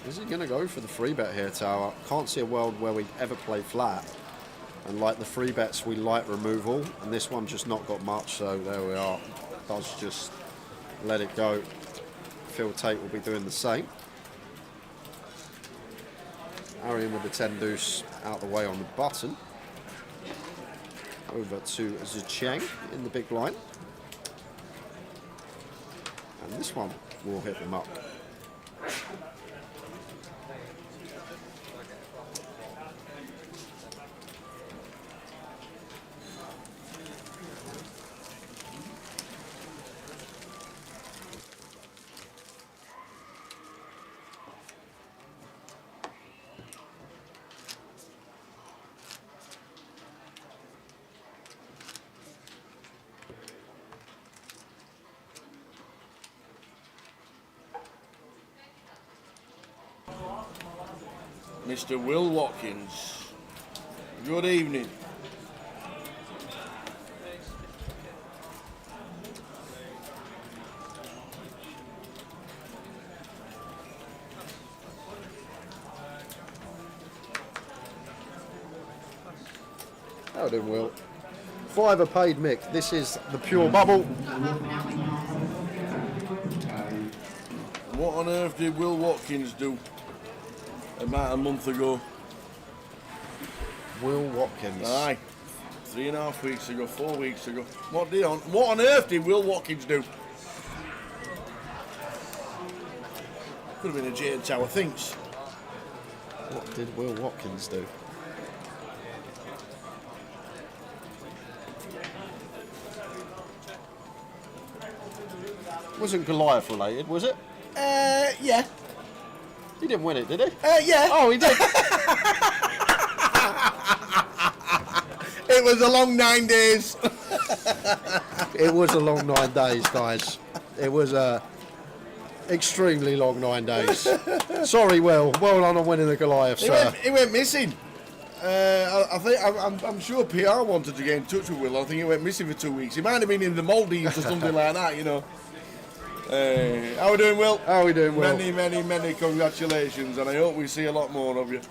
Speaker 7: Is he going to go for the free bet here, Tower? Can't see a world where we'd ever play flat. And like the free bets, we like removal. And this one just not got much, so there we are. Does just let it go. Phil Tate will be doing the same. Arian with the 10 deuce out the way on the button. Over to Zhicheng in the big line. And this one will hit them up.
Speaker 6: Mr. Will Watkins. Good evening.
Speaker 7: How doing, Will? $5 paid Mick. This is the pure bubble.
Speaker 6: What on earth did Will Watkins do about a month ago?
Speaker 7: Will Watkins.
Speaker 6: Aye. 3.5 weeks ago, 4 weeks ago. What on earth did Will Watkins do? Could have been a Jane Tower thinks.
Speaker 7: What did Will Watkins do? Wasn't Goliath related, was it?
Speaker 6: Yeah.
Speaker 7: He didn't win it, did he?
Speaker 6: Yeah.
Speaker 7: Oh, he did.
Speaker 6: It was a long 9 days.
Speaker 7: It was a long 9 days, guys. It was a extremely long 9 days. Sorry, Will. Well done on winning the Goliath, sir.
Speaker 6: He went missing. I'm sure PR wanted to get in touch with Will. I think he went missing for 2 weeks. He might have been in the Maldives or something like that, you know. How are we doing, Will?
Speaker 7: How are we doing, Will?
Speaker 6: Many congratulations, and I hope we see a lot more of you.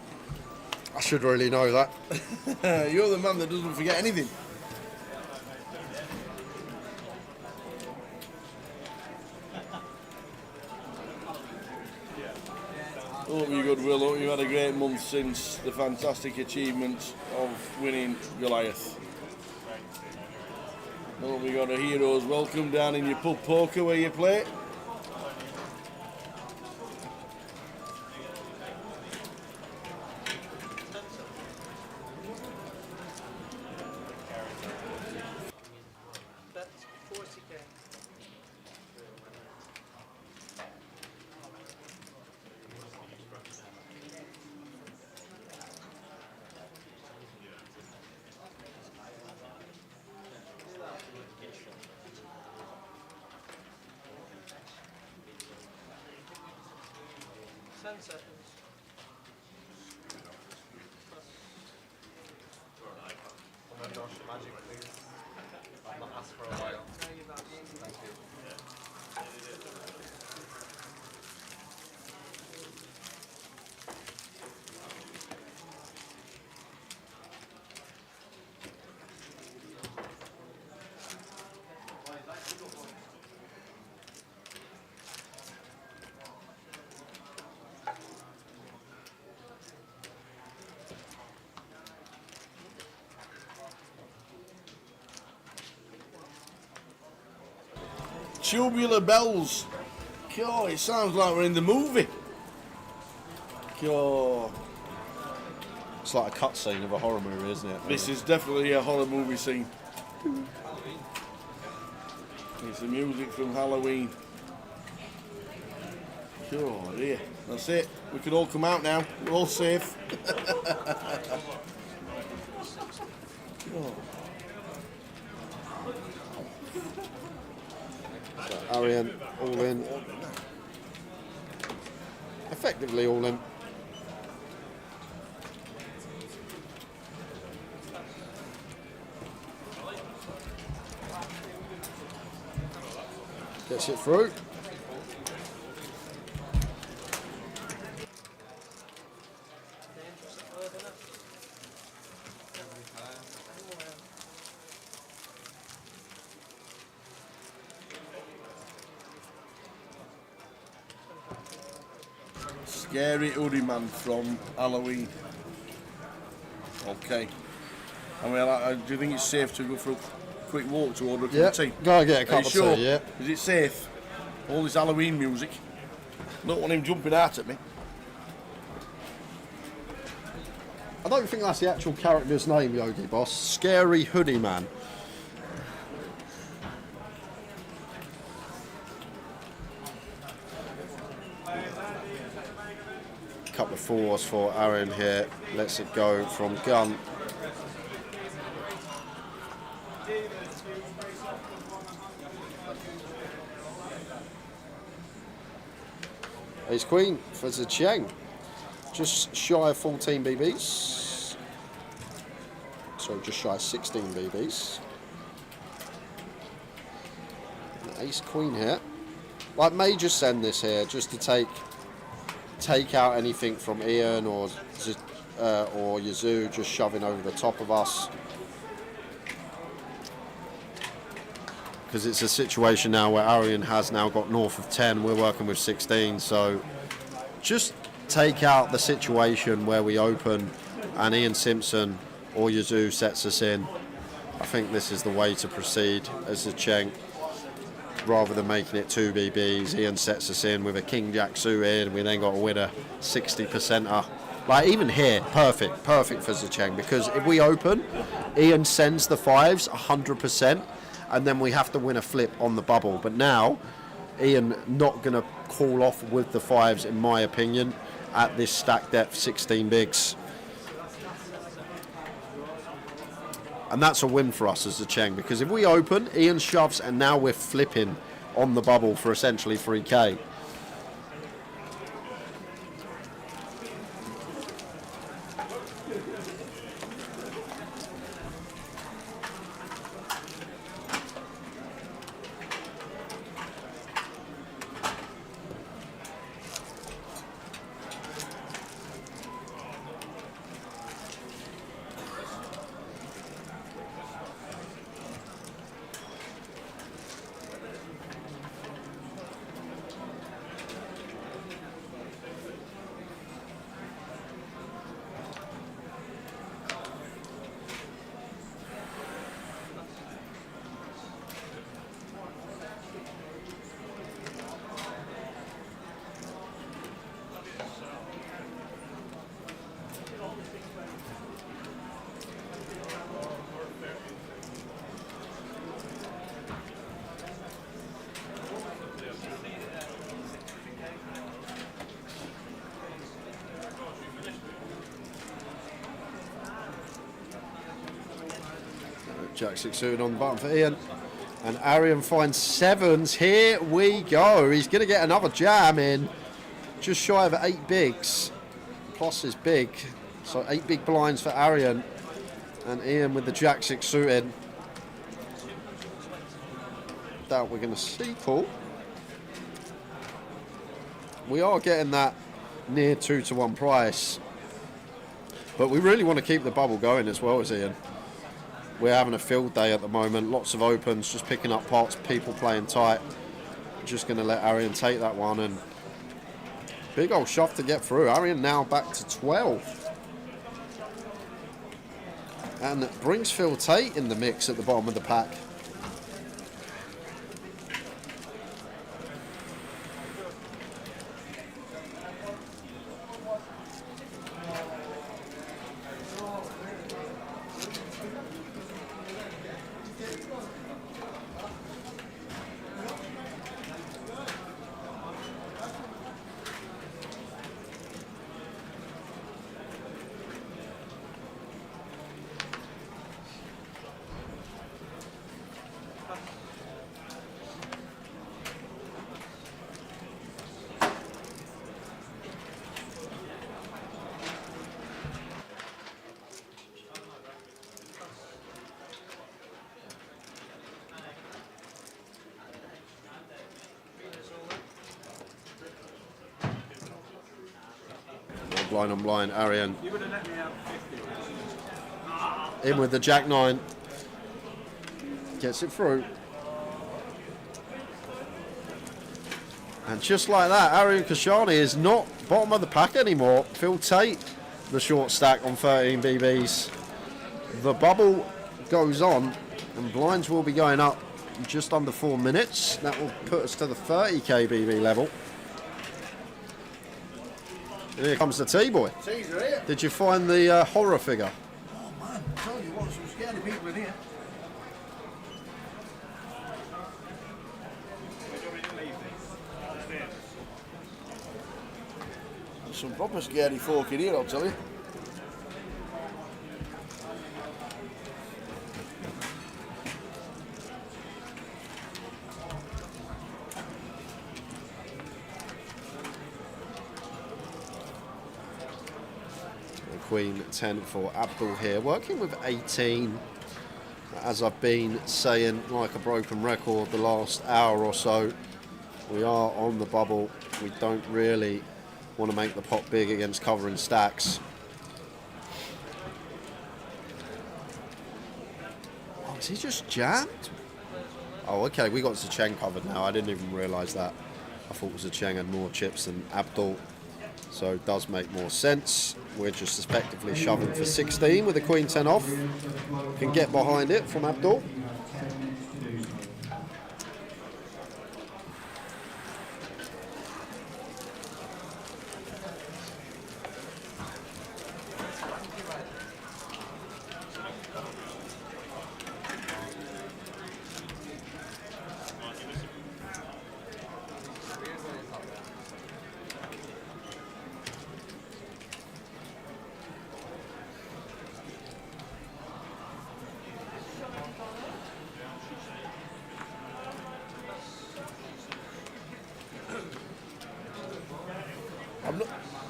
Speaker 7: I should really know that.
Speaker 6: You're the man that doesn't forget anything. Hope you're good, Will. Hope you've had a great month since the fantastic achievements of winning Goliath. Hope we got a hero's welcome down in your pub poker where you play.
Speaker 2: 10 seconds. Magic, please. I've not asked for a while. Thank you.
Speaker 6: Tubular bells. God, it sounds like we're in the movie. God.
Speaker 7: It's like a cutscene of a horror movie, isn't it?
Speaker 6: This is definitely a horror movie scene. It's the music from Halloween. God, yeah. That's it. We can all come out now. We're all safe. God.
Speaker 7: Arian, all in. Effectively all in. Gets it through.
Speaker 6: Scary hoodie man from Halloween. Okay. I mean, do you think it's safe to go for a quick walk to order a cup of tea?
Speaker 7: Go and get a
Speaker 6: Are
Speaker 7: cup
Speaker 6: you
Speaker 7: of
Speaker 6: sure?
Speaker 7: tea, yeah.
Speaker 6: Is it safe? All this Halloween music. Don't want him jumping out at me.
Speaker 7: I don't think that's the actual character's name, Yogi Boss. Scary Hoodie Man. Couple of fours for Aaron here. Lets it go from gun. Ace Queen for Zheng. Just shy of 14 BBs. So just shy of 16 BBs. And Ace Queen here. Like, may just send this here just to take out anything from Ian or Yazoo just shoving over the top of us. Because it's a situation now where Arian has now got north of 10, we're working with 16, so just take out the situation where we open and Ian Simpson or Yazoo sets us in. I think this is the way to proceed as a Cheng. Rather than making it 2 BBs, Ian sets us in with a King Jack suit in, we then got to win a 60%er. Like, even here, perfect for Zheng, because if we open, Ian sends the 5s 100%, and then we have to win a flip on the bubble. But now, Ian not going to call off with the 5s, in my opinion, at this stack depth, 16 bigs. And that's a win for us as a Cheng, because if we open, Ian shoves, and now we're flipping on the bubble for essentially 3k. Jack 6 suited on the button for Ian. And Arian finds 7s. Here we go. He's going to get another jam in. just shy of 8 bigs. Plus is big. So 8 big blinds for Arian. And Ian with the Jack-6 suited. Doubt we're going to see Paul. We are getting that near 2-to-1 price. But we really want to keep the bubble going as well as Ian. We're having a field day at the moment. Lots of opens, just picking up pots, people playing tight. Just going to let Arian take that one. And big old shove to get through. Arian now back to 12. And brings Phil Tate in the mix at the bottom of the pack. Blind on blind, Arian. In with the Jack-9. Gets it through. And just like that, Arian Kashani is not bottom of the pack anymore. Phil Tate, the short stack on 13 BBs. The bubble goes on, and blinds will be going up in just under 4 minutes. That will put us to the 30k BB level. Here comes the T-boy. Did you find the horror figure?
Speaker 6: Oh man, I tell you what, some scary people in here. There's some proper scary folk in here, I'll tell you.
Speaker 7: Queen 10 for Abdul here, working with 18. As I've been saying, like a broken record the last hour or so, we are on the bubble. We don't really want to make the pot big against covering stacks. Oh, is he just jammed? Oh, okay, we got Zecheng covered now. I didn't even realise that. I thought Zecheng had more chips than Abdul. So it does make more sense. We're just effectively shoving for 16 with the Queen 10 off. Can get behind it from Abdul.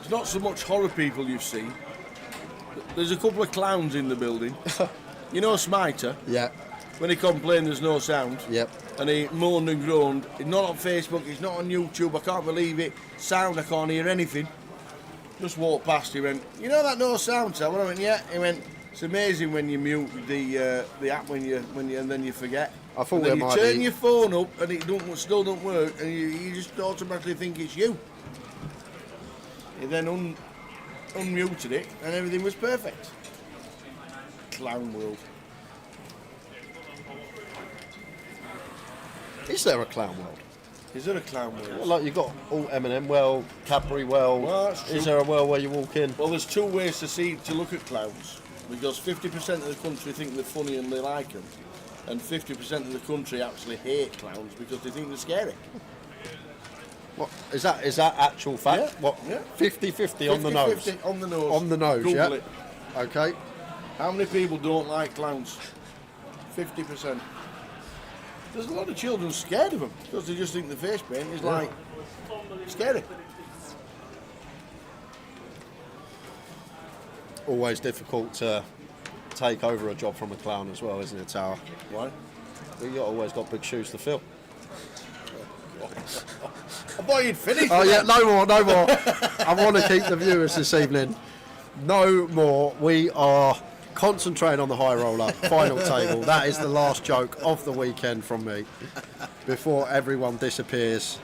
Speaker 6: It's not so much horror people you've seen. There's a couple of clowns in the building. You know Smiter?
Speaker 7: Yeah.
Speaker 6: When he complained there's no sound.
Speaker 7: Yep.
Speaker 6: And he moaned and groaned. It's not on Facebook, it's not on YouTube, I can't believe it. Sound, I can't hear anything. Just walked past, he went, you know that no sound, sir? I went, yeah. He went, it's amazing when you mute the app when you and then you forget.
Speaker 7: I thought
Speaker 6: and then
Speaker 7: there
Speaker 6: you
Speaker 7: might
Speaker 6: turn
Speaker 7: be...
Speaker 6: your phone up and it still don't work, and you just automatically think it's you. He then unmuted it and everything was perfect. Clown world.
Speaker 7: Is there a clown world?
Speaker 6: Is there a clown world?
Speaker 7: Well, like you've got all M&M world, Cadbury world.
Speaker 6: Well, that's true.
Speaker 7: Is there a world where you walk in?
Speaker 6: Well, there's two ways to look at clowns. Because 50% of the country think they're funny and they like them. And 50% of the country actually hate clowns because they think they're scary.
Speaker 7: What is that actual fact?
Speaker 6: Yeah.
Speaker 7: What?
Speaker 6: Yeah.
Speaker 7: 50-50 on the nose.
Speaker 6: 50-50 on the nose.
Speaker 7: On the nose,
Speaker 6: Google
Speaker 7: yeah.
Speaker 6: it.
Speaker 7: Okay.
Speaker 6: How many people don't like clowns? 50%. There's a lot of children scared of them because they just think the face paint is like scary.
Speaker 7: always difficult to take over a job from a clown as well, isn't it, Tower?
Speaker 6: Why?
Speaker 7: You always got big shoes to fill.
Speaker 6: I thought you'd finished.
Speaker 7: Oh yeah, no more. I want to keep the viewers this evening. No more. We are concentrating on the high roller final table. That is the last joke of the weekend from me before everyone disappears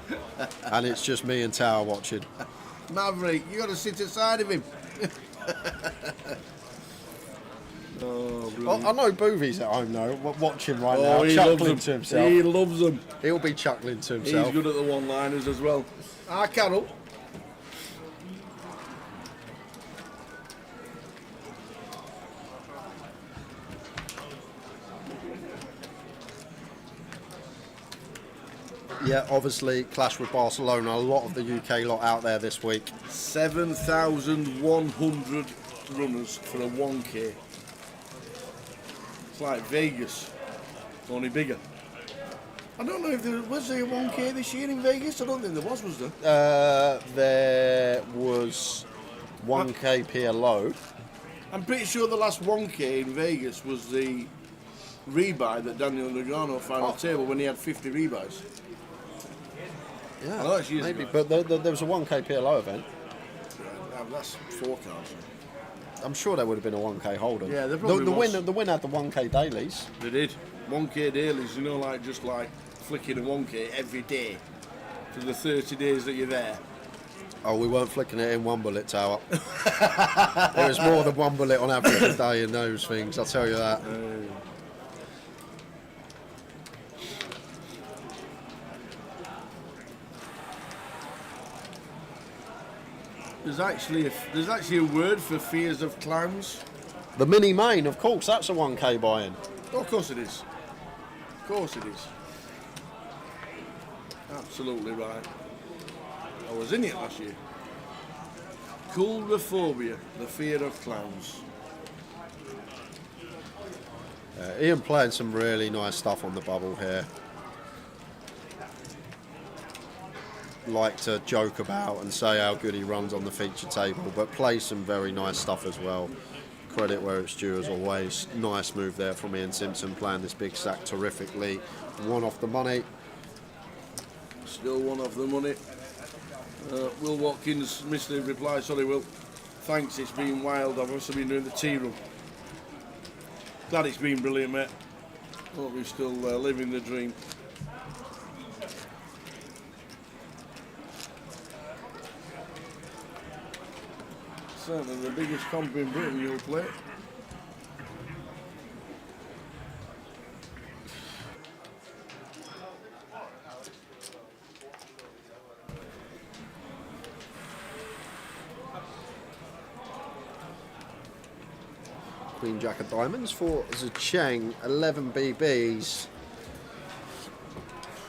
Speaker 7: and it's just me and Tower watching.
Speaker 6: Maverick, you got to sit aside of him.
Speaker 7: Oh, I know Boovy's at home though, watching right
Speaker 6: Oh,
Speaker 7: now,
Speaker 6: he
Speaker 7: chuckling
Speaker 6: loves
Speaker 7: to
Speaker 6: them.
Speaker 7: himself.
Speaker 6: He loves them.
Speaker 7: He'll be chuckling to himself.
Speaker 6: He's good at the one-liners as well. Ah, Carol.
Speaker 7: Yeah, obviously clash with Barcelona. A lot of the UK lot out there this week.
Speaker 6: 7,100 runners for a 1K. It's like Vegas, only bigger. I don't know if there was there a 1K this year in Vegas. I don't think there was there?
Speaker 7: There was 1K PLO.
Speaker 6: I'm pretty sure the last 1K in Vegas was the rebuy that Daniel Negreanu found on the table when he had 50 rebuys.
Speaker 7: Yeah,
Speaker 6: I know it's years
Speaker 7: maybe,
Speaker 6: ago.
Speaker 7: but there was a 1K PLO event.
Speaker 6: Yeah, that's 4 cards.
Speaker 7: I'm sure there would have been a 1K holder.
Speaker 6: Yeah, there probably
Speaker 7: the
Speaker 6: was.
Speaker 7: win had the 1K dailies.
Speaker 6: They did. 1K dailies, you know, like just like flicking a 1K every day for the 30 days that you're there.
Speaker 7: Oh, we weren't flicking it in one bullet, Tower. There was more than one bullet on average a day in those things, I'll tell you that.
Speaker 6: There's actually a word for fears of clowns.
Speaker 7: The mini main, of course, that's a 1K buy-in.
Speaker 6: Oh, of course it is. Of course it is. Absolutely right. I was in it last year. Coulrophobia, the fear of clowns.
Speaker 7: Ian playing some really nice stuff on the bubble here. Like to joke about and say how good he runs on the feature table, but plays some very nice stuff as well. Credit where it's due as always. Nice move there from Ian Simpson, playing this big stack terrifically. One off the money.
Speaker 6: Still one off the money. Will Watkins missed the reply. Sorry, Will. Thanks, it's been wild. I've also been doing the tea room. Glad it's been brilliant, mate. Hope we're still living the dream. Certainly the biggest comp in Britain you'll play.
Speaker 7: Queen Jack of Diamonds for Zheng, 11 BBs.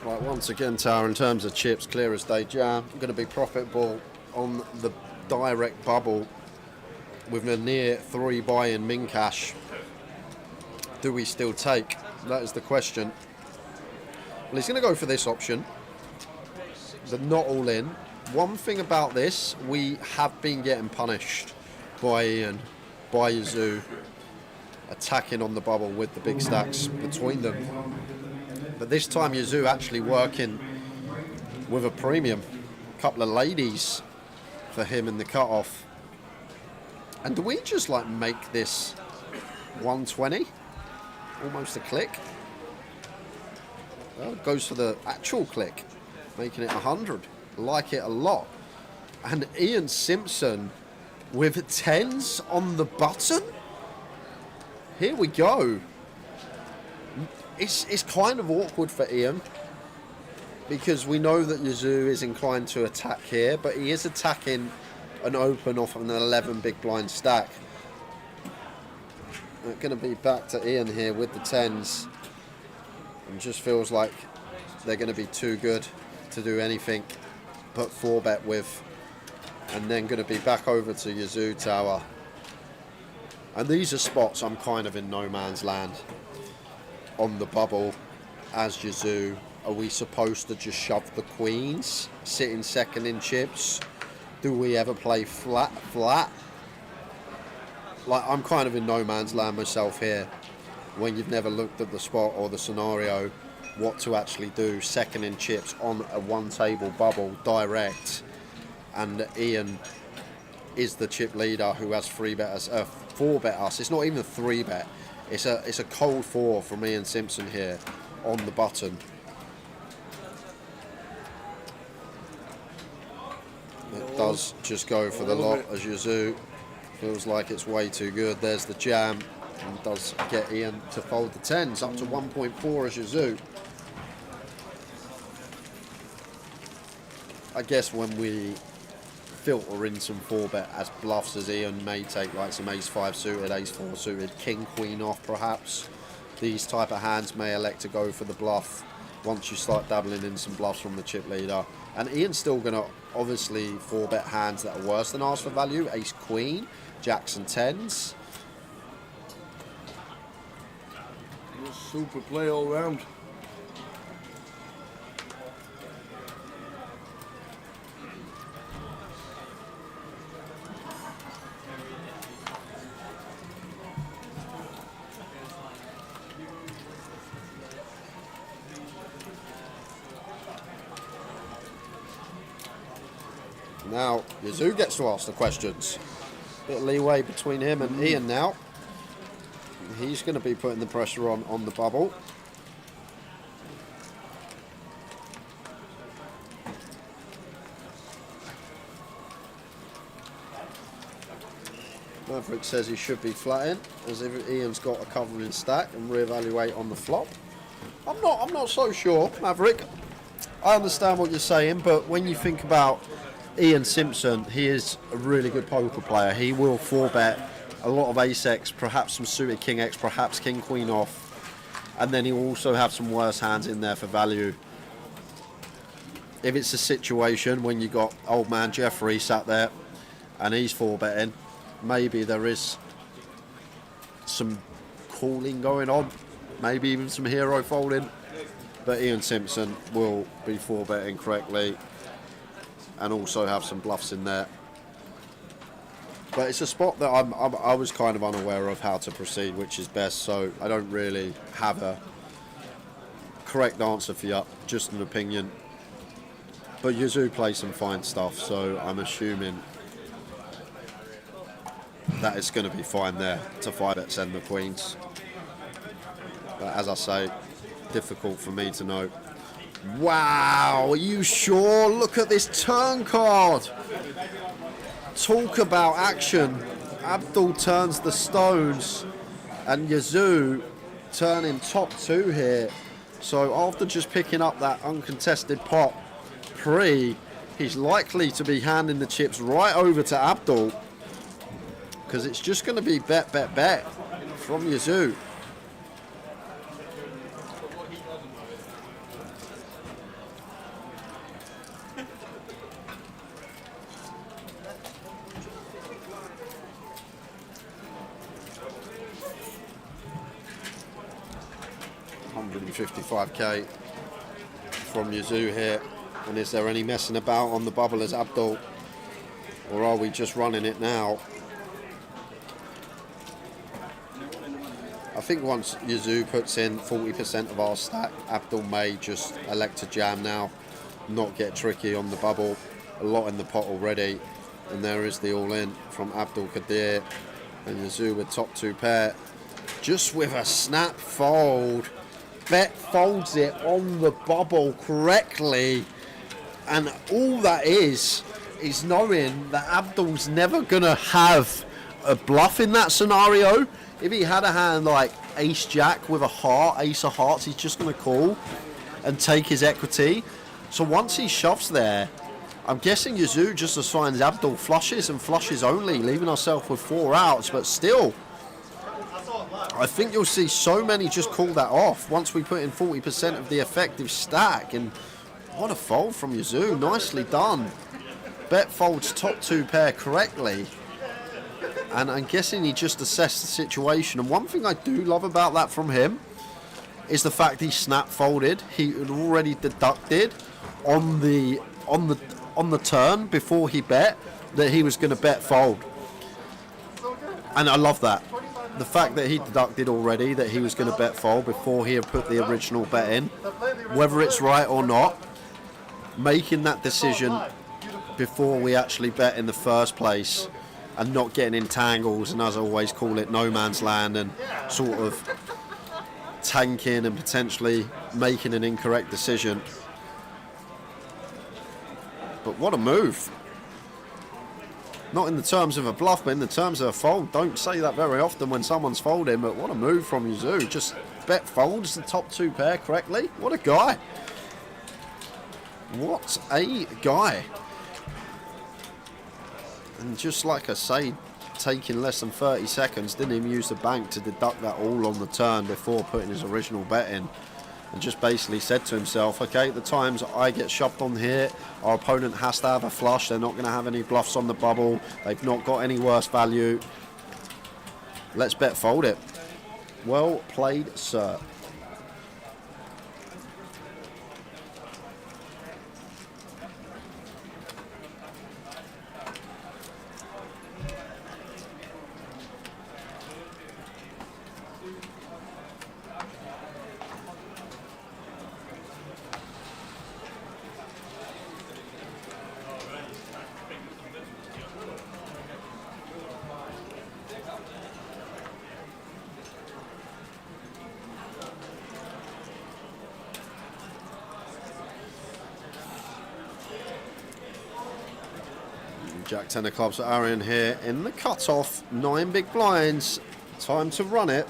Speaker 7: Right, once again, Tower, in terms of chips, clear as day jam. Going to be profitable on the direct bubble with a near 3 buy-in min cash. Do we still take? That is the question. Well, he's going to go for this option. They're not all in. One thing about this, we have been getting punished by Ian, by Yazoo, attacking on the bubble with the big stacks between them. But this time Yazoo actually working with a premium. A couple of ladies for him in the cutoff. And do we just like make this 120? Almost a click. Well, it goes for the actual click, making it 100. Like it a lot. And Ian Simpson with 10s on the button. Here we go. It's kind of awkward for Ian because we know that Yazoo is inclined to attack here, but he is attacking an open off an 11 big blind stack. We're going to be back to Ian here with the 10s. And just feels like they're going to be too good to do anything but 4-bet with. And then going to be back over to Yazoo Tower. And these are spots I'm kind of in no man's land. On the bubble as Yazoo. Are we supposed to just shove the queens? Sitting second in chips? Do we ever play flat? like, I'm kind of in no man's land myself here. When you've never looked at the spot or the scenario, what to actually do, second in chips on a one table bubble direct, and Ian is the chip leader who has 4-bet us. It's not even a 3-bet. It's a cold 4 from Ian Simpson here on the button. It does just go for the lot as Yazoo feels like it's way too good. There's the jam, and does get Ian to fold the 10s up to 1.4 as Yazoo. I guess when we filter in some 4-bet as bluffs, as Ian may take like some ace-5 suited, ace-4 suited, king-queen off perhaps, these type of hands may elect to go for the bluff once you start dabbling in some bluffs from the chip leader. And Ian's still going to obviously 4-bet hands that are worse than ours for value, ace-queen, jacks and 10s.
Speaker 6: Super play all round.
Speaker 7: Now, Yazoo gets to ask the questions. Bit of leeway between him and Ian now. He's going to be putting the pressure on the bubble. Maverick says he should be flatting, as if Ian's got a covering stack, and reevaluate on the flop. I'm not so sure, Maverick. I understand what you're saying, but when you think about Ian Simpson, he is a really good poker player. He will 4-bet a lot of ace-x, perhaps some suited king-x, perhaps king-queen off, and then he will also have some worse hands in there for value. If it's a situation when you got old man Jeffrey sat there and he's 4-betting, maybe there is some calling going on, maybe even some hero folding, but Ian Simpson will be 4-betting correctly and also have some bluffs in there. But it's a spot that I was kind of unaware of how to proceed, which is best, so I don't really have a correct answer for you, just an opinion. But Yazoo plays some fine stuff, so I'm assuming that it's going to be fine there to 5-bet send the queens. But as I say, difficult for me to know. Wow, are you sure? Look at this turn card. Talk about action. Abdul turns the stones and Yazoo turning top 2 here. So after just picking up that uncontested pot pre, he's likely to be handing the chips right over to Abdul, because it's just going to be bet, bet, bet from Yazoo. $155k from Yazoo here. And is there any messing about on the bubble as Abdul, or are we just running it now? I think once Yazoo puts in 40% of our stack, Abdul may just elect to jam now, not get tricky on the bubble. A lot in the pot already, and there is the all-in from Abdul Qadir, and Yazoo with top 2 pair, just with a snap fold. Bet folds it on the bubble correctly, and all that is knowing that Abdul's never gonna have a bluff in that scenario. If he had a hand like ace jack with a heart, ace of hearts, he's just gonna call and take his equity. So once he shoves there, I'm guessing Yazoo just assigns Abdul flushes and flushes only, leaving ourselves with 4 outs, but still, I think you'll see so many just call that off once we put in 40% of the effective stack. And what a fold from Yazoo, nicely done. Bet folds top 2 pair correctly, and I'm guessing he just assessed the situation. And one thing I do love about that from him is the fact he snap folded. He had already deducted on the turn before he bet that he was going to bet fold. And I love that. The fact that he deducted already that he was going to bet fold before he had put the original bet in, whether it's right or not, making that decision before we actually bet in the first place and not getting in tangles and, as I always call it, no man's land, and sort of tanking and potentially making an incorrect decision. But what a move. Not in the terms of a bluff, but in the terms of a fold. Don't say that very often when someone's folding, but what a move from Yazoo. Just bet folds the top two pair correctly. What a guy. What a guy. And just like I say, taking less than 30 seconds, didn't even use the bank to deduct that all on the turn before putting his original bet in. And just basically said to himself, okay, the times I get shoved on here, our opponent has to have a flush. They're not going to have any bluffs on the bubble. They've not got any worse value. Let's bet fold it. Well played, sir. Jack 10 of clubs for Arian here in the cutoff. 9 big blinds. Time to run it.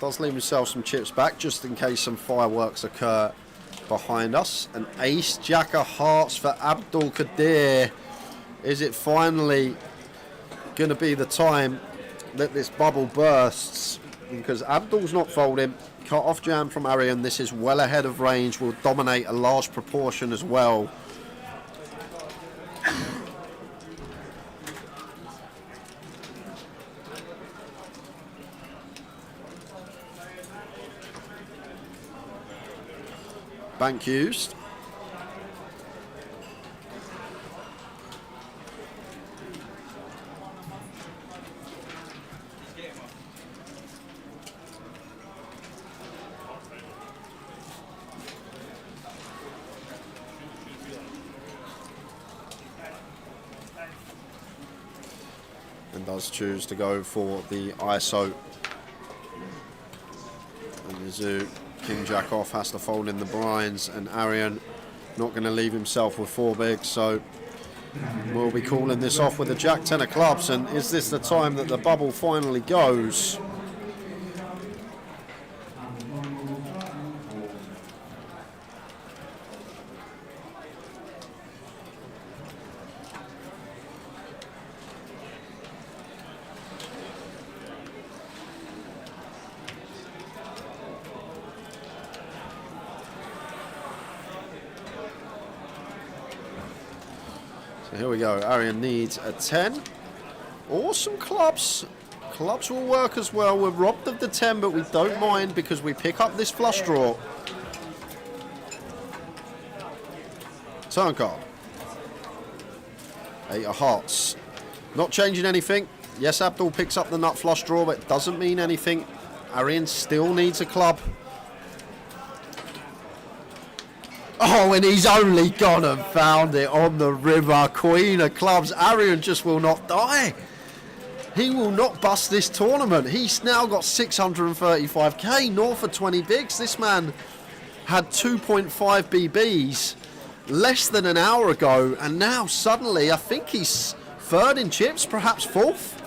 Speaker 7: Does leave himself some chips back just in case some fireworks occur behind us. An ace jack of hearts for Abdul Qadir. Is it finally going to be the time that this bubble bursts? Because Abdul's not folding. Cut off jam from Arian. This is well ahead of range. Will dominate a large proportion as well. Bank used. And does choose to go for the ISO. And Yazoo, King Jack off, has to fold in the blinds, and Arian not going to leave himself with 4 bigs, so we'll be calling this off with the Jack 10 of clubs. And is this the time that the bubble finally goes? Here we go. Arian needs a 10 or some clubs. Clubs will work as well. We're robbed of the 10, but we don't mind because we pick up this flush draw. Turn card. 8 of hearts. Not changing anything. Yes, Abdul picks up the nut flush draw, but it doesn't mean anything. Arian still needs a club. Oh, and he's only gone and found it on the river. Queen of clubs. Arian just will not die. He will not bust this tournament. He's now got 635k, north of 20 bigs. This man had 2.5 BBs less than an hour ago, and now suddenly I think he's third in chips, perhaps fourth.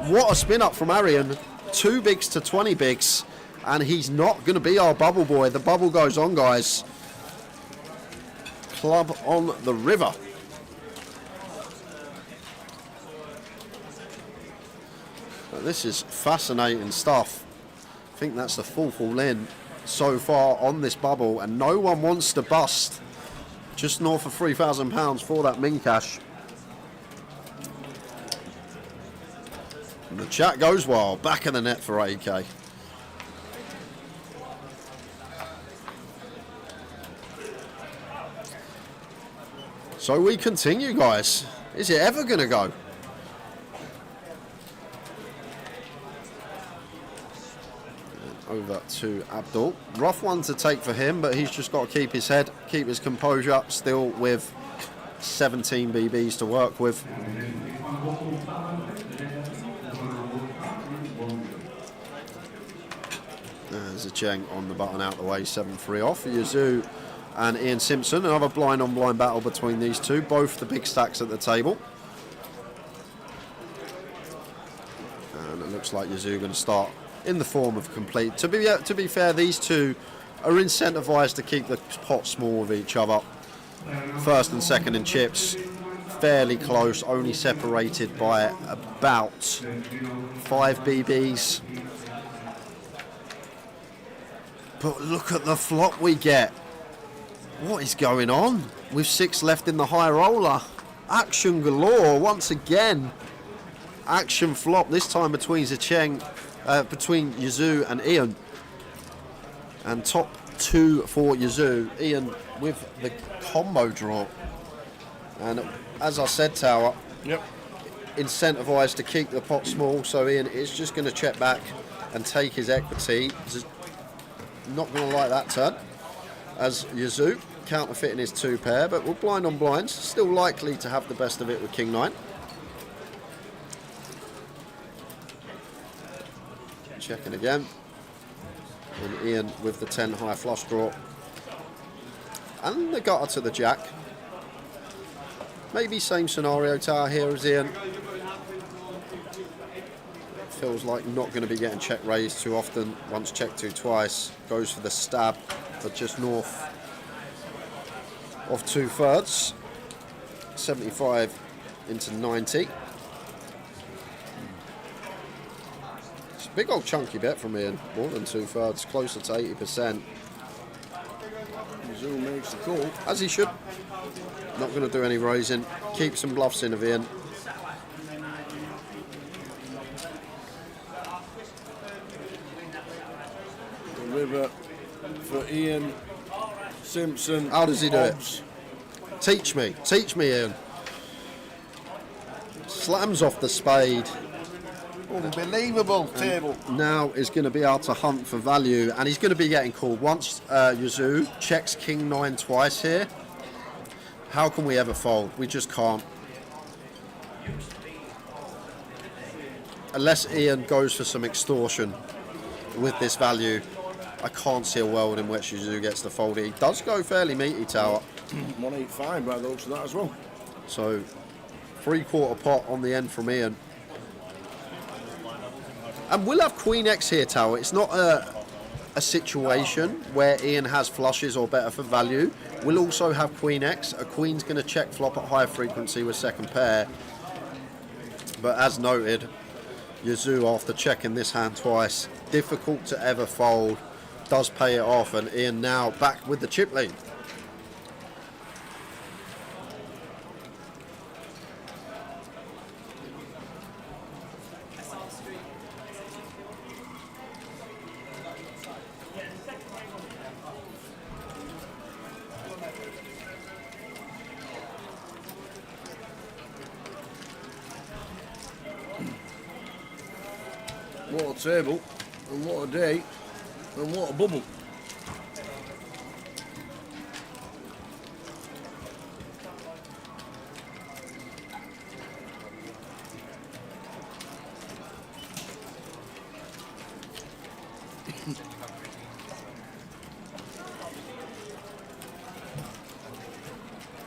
Speaker 7: What a spin up from Arian. 2 bigs to 20 bigs, and he's not going to be our bubble boy. The bubble goes on, guys. Club on the river. But this is fascinating stuff. I think that's the fourth all in so far on this bubble, and no one wants to bust. Just north of £3,000 for that min cash. And the chat goes wild. Back of the net for 8k. So we continue, guys. Is it ever going to go? over to Abdul. Rough one to take for him, but he's just got to keep his head, keep his composure, still with 17 BBs to work with. There's a Cheng on the button out the way, 7-3 off. Yazoo and Ian Simpson, another blind-on-blind battle between these two, both the big stacks at the table. And it looks like Yazoo going to start in the form of complete. To be fair, these two are incentivized to keep the pot small with each other. First and second in chips, fairly close, only separated by about 5 BBs. But look at the flop we get. What is going on? With 6 left in the high roller. Action galore once again. Action flop, this time between between Yazoo and Ian. And top 2 for Yazoo. Ian with the combo draw. And as I said, Tower, incentivized to keep the pot small, so Ian is just going to check back and take his equity. Not going to like that turn, as Yazoo counterfeiting his 2 pair, but we're blind on blinds, still likely to have the best of it with King 9. Checking again, and Ian with the 10 high flush draw, and the gutter to the jack. Maybe same scenario Tower here as Ian. Feels like not going to be getting check raised too often. Once checked to twice, goes for the stab for just north of 2/3. 75 into 90. It's a big old chunky bet from Ian, more than 2/3, closer to 80%.
Speaker 6: Zoom makes the call.
Speaker 7: As he should. Not going to do any raising. Keep some bluffs in of Ian.
Speaker 6: River for Ian Simpson.
Speaker 7: How does he do it? Teach me, Ian. Slams off the spade.
Speaker 6: Unbelievable table.
Speaker 7: Now is going to be able to hunt for value, and he's going to be getting called. Once Yazoo checks King 9 twice here, how can we ever fold? We just can't. Unless Ian goes for some extortion with this value, I can't see a world in which Yazoo gets the fold. He does go fairly meaty, Tower.
Speaker 6: 185 by the looks of that as well.
Speaker 7: So 3/4 pot on the end from Ian. And we'll have Queen X here, Tower. It's not a situation where Ian has flushes or better for value. We'll also have Queen X. A Queen's going to check flop at high frequency with second pair. But as noted, Yazoo, after checking this hand twice, difficult to ever fold, does pay it off, and Ian now back with the chip lead.
Speaker 6: What a table, and what a day, and what a bubble.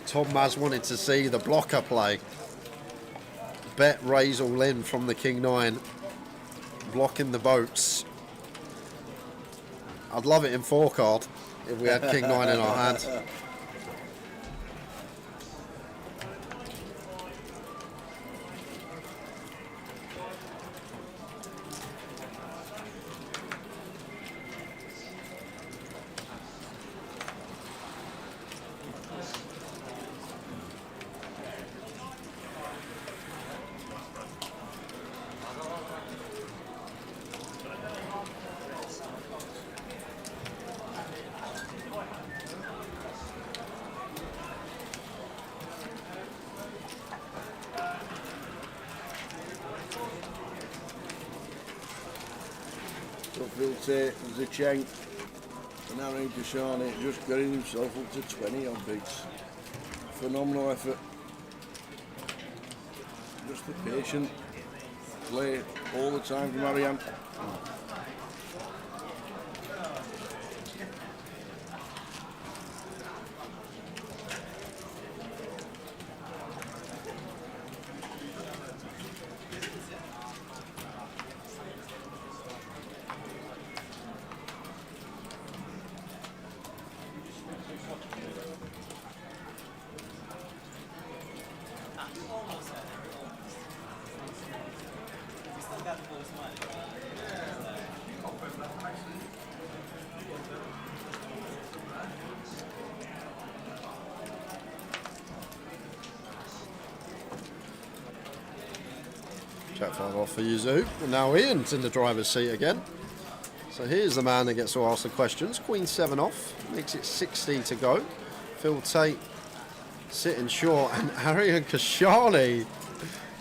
Speaker 7: Tom Maz wanted to see the blocker play. Bet raise all in from the King 9. Blocking the boats. I'd love it in 4 card if we had King 9 in our hand.
Speaker 6: So Filte, Zicheng, and Aaron Kashani just getting himself up to 20 odd beats. Phenomenal effort. Just the patient play all the time from Ariane.
Speaker 7: Jack 5 off for Yuzu. And now Ian's in the driver's seat again. So here's the man that gets to ask the questions. Queen 7 off. Makes it 60 to go. Phil Tate sitting short. And Arian Kashani.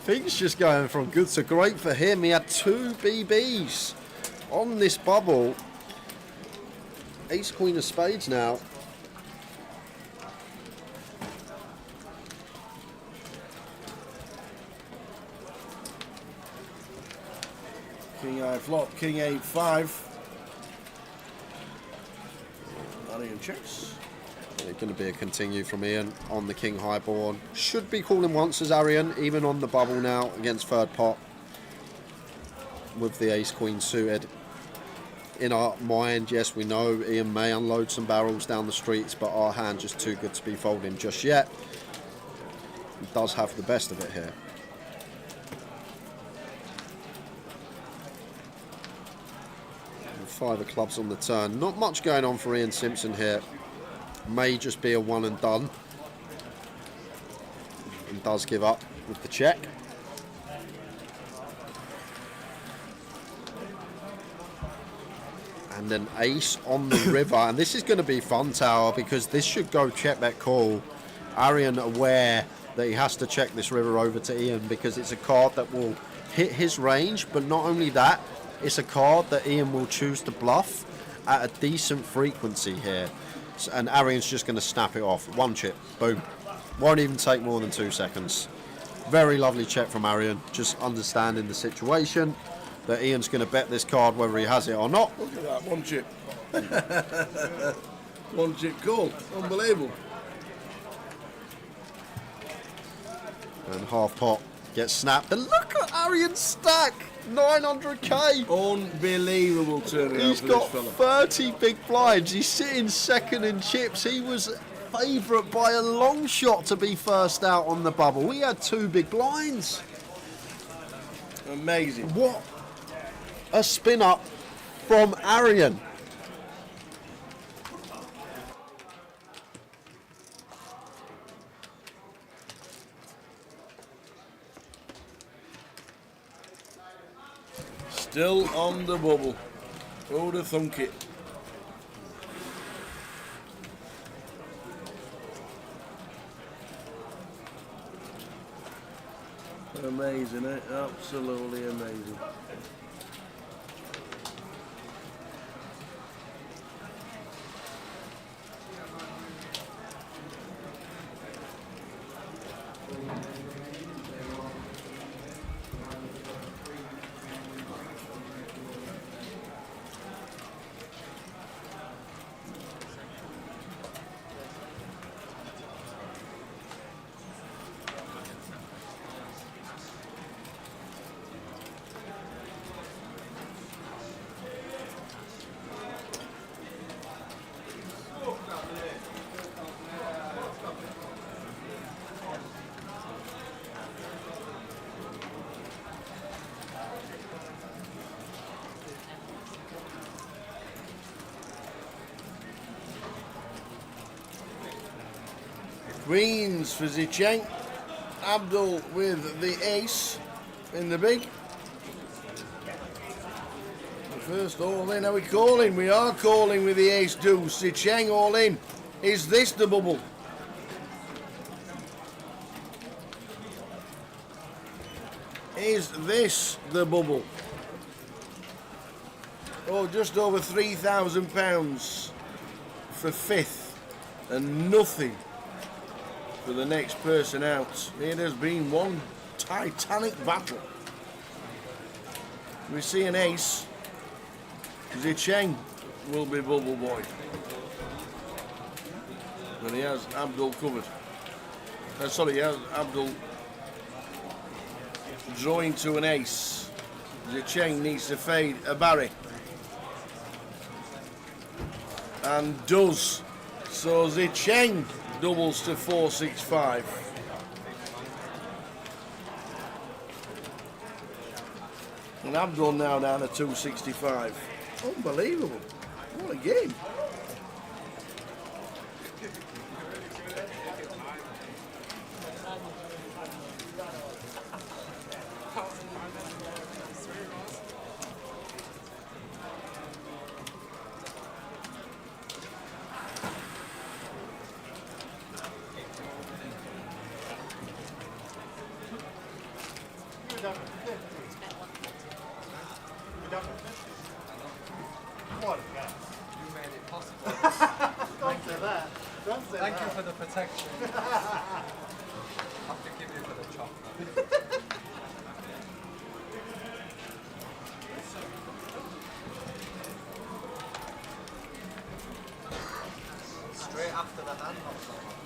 Speaker 7: Things just going from good to great for him. He had 2 BBs on this bubble. Ace Queen of Spades now.
Speaker 6: King I flop, King 8-5. Arian checks.
Speaker 7: It's going to be a continue from Ian on the King High board. Should be calling once as Arian, even on the bubble now against third pot. With the Ace Queen suited. In our mind, yes, we know Ian may unload some barrels down the streets, but our hand just too good to be folding just yet. He does have the best of it here. And 5 of clubs on the turn. Not much going on for Ian Simpson here. May just be a one and done. And does give up with the check. And then ace on the river. And this is going to be fun, Tower, because this should go check bet call. Arian aware that he has to check this river over to Ian because it's a card that will hit his range. But not only that, it's a card that Ian will choose to bluff at a decent frequency here. So, and Arian's just going to snap it off. One chip. Boom. Won't even take more than 2 seconds. Very lovely check from Arian. Just understanding the situation. That Ian's going to bet this card whether he has it or not.
Speaker 6: Look at that, one chip. One chip call. Unbelievable.
Speaker 7: And half pot gets snapped. And look at Arian's stack. 900k.
Speaker 6: Unbelievable turnaround.
Speaker 7: He's
Speaker 6: for
Speaker 7: got
Speaker 6: this fella.
Speaker 7: 30 big blinds. He's sitting second in chips. He was favourite by a long shot to be first out on the bubble. He had 2 big blinds.
Speaker 6: Amazing.
Speaker 7: What a spin up from Arian.
Speaker 6: Still on the bubble. Who'd have thunk it? Amazing, eh? Absolutely amazing. Queens for Zicheng. Abdul with the ace in the big. The first all in. Are we calling? We are calling with the ace deuce. Zicheng all in. Is this the bubble? Is this the bubble? Oh, just over £3,000 for 5th and nothing for the next person out. It has been one titanic battle. We see an ace. Zicheng will be bubble boy. But he has Abdul covered. Sorry, he has Abdul drawing to an ace. Zicheng needs to fade a Barry. And does. So Zicheng doubles to 465. And Abdul now down to 265. Unbelievable. What a game.
Speaker 22: What a guy.
Speaker 2: You made it possible.
Speaker 22: Don't say that. Don't say
Speaker 2: Thank
Speaker 22: that.
Speaker 2: you for the protection. Have to give you for the chocolate. Straight after the hand or something.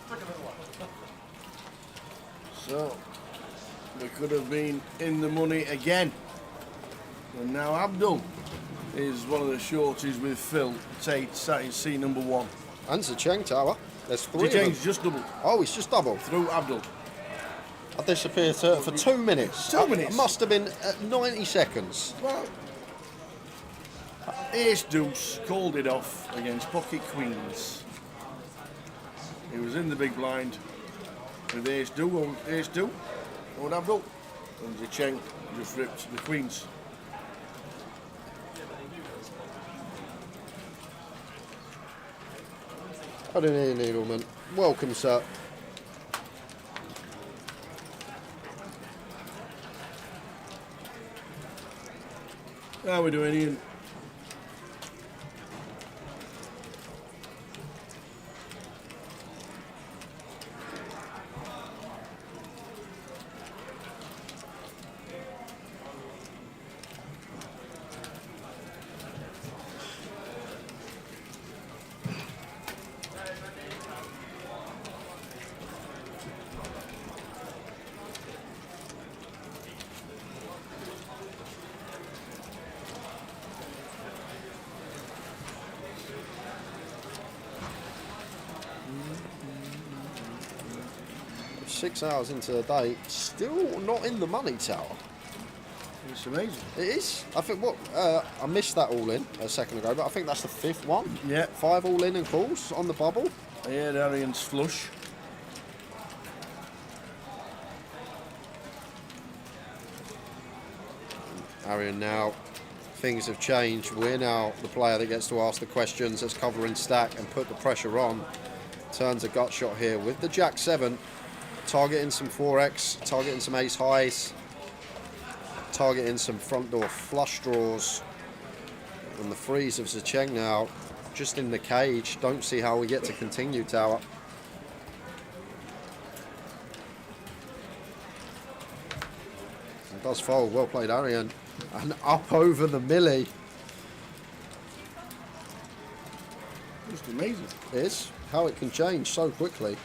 Speaker 22: Look at that one.
Speaker 6: So, we could have been in the money again. And now Abdul is one of the shorties with Phil Tate sat in C number 1.
Speaker 7: And Zicheng Tower. There's 3 of them.
Speaker 6: Zicheng's just doubled.
Speaker 7: Oh, he's just doubled.
Speaker 6: Through Abdul.
Speaker 7: I disappeared for 2 minutes.
Speaker 6: 2 minutes?
Speaker 7: It must have been 90 seconds.
Speaker 6: Well, Ace Deuce called it off against Pocket Queens. He was in the big blind with Ace Deuce, on Abdul. And Zicheng just ripped the Queens.
Speaker 7: I don't hear Needleman. Welcome, sir.
Speaker 6: How are we doing, Ian?
Speaker 7: Six hours into the day, still not in the money tower.
Speaker 6: It's amazing.
Speaker 7: It is. I think I missed that all in a second ago, but I think that's the 5th one.
Speaker 6: Yeah.
Speaker 7: 5 all in and calls on the bubble.
Speaker 6: Yeah, Arian's flush.
Speaker 7: Arian now, things have changed. We're now the player that gets to ask the questions, that's cover and stack and put the pressure on. Turns a gut shot here with the Jack 7. Targeting some 4x, targeting some ace highs, targeting some front door flush draws. And the freeze of Zicheng now just in the cage. Don't see how we get to continue tower. It does fold. Well played, Arian. And up over the millie.
Speaker 6: Just amazing.
Speaker 7: It is. How it can change so quickly.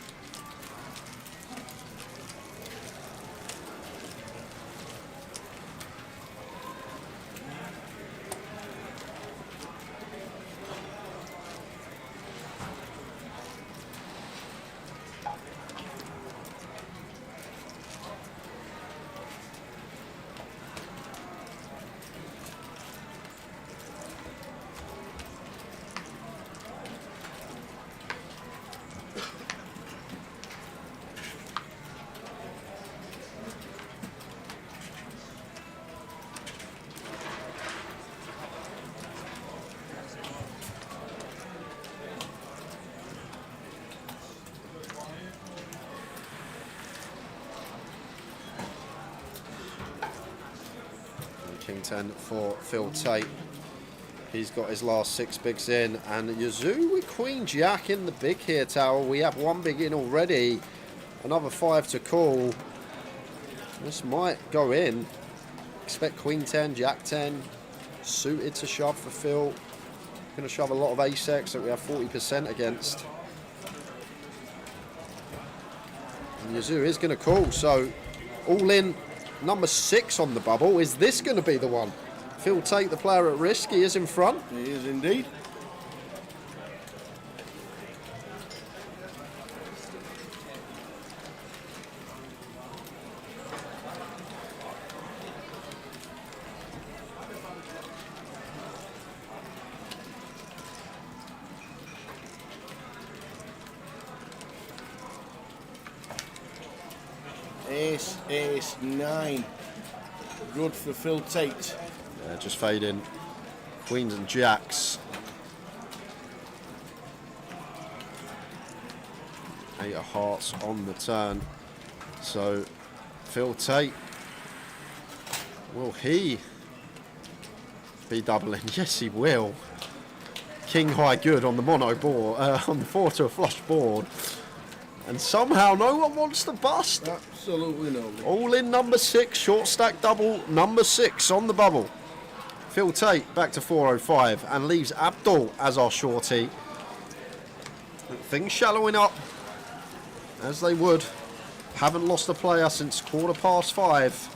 Speaker 7: King 10 for Phil Tate. He's got his last 6 bigs in, and Yazoo with Queen Jack in the big here tower. We have 1 big in already, another 5 to call. This might go in. Expect Queen 10, Jack 10, suited to shove for Phil. Going to shove a lot of ace-X that we have 40% against. And Yazoo is going to call, so all in number 6 on the bubble. Is this going to be the one? Phil Tate, the player at risk. He is in front.
Speaker 6: He is indeed. Ace 9. Good for Phil Tate.
Speaker 7: Yeah, just fade in. Queens and Jacks. 8 of hearts on the turn. So Phil Tate, will he be doubling? Yes, he will. King high good on the mono board, on the 4 to a flush board. And somehow no one wants to bust.
Speaker 6: Absolutely no.
Speaker 7: All in number 6, short stack double, number 6 on the bubble. Phil Tate back to 405 and leaves Abdul as our shorty. Things shallowing up as they would. Haven't lost a player since 5:15.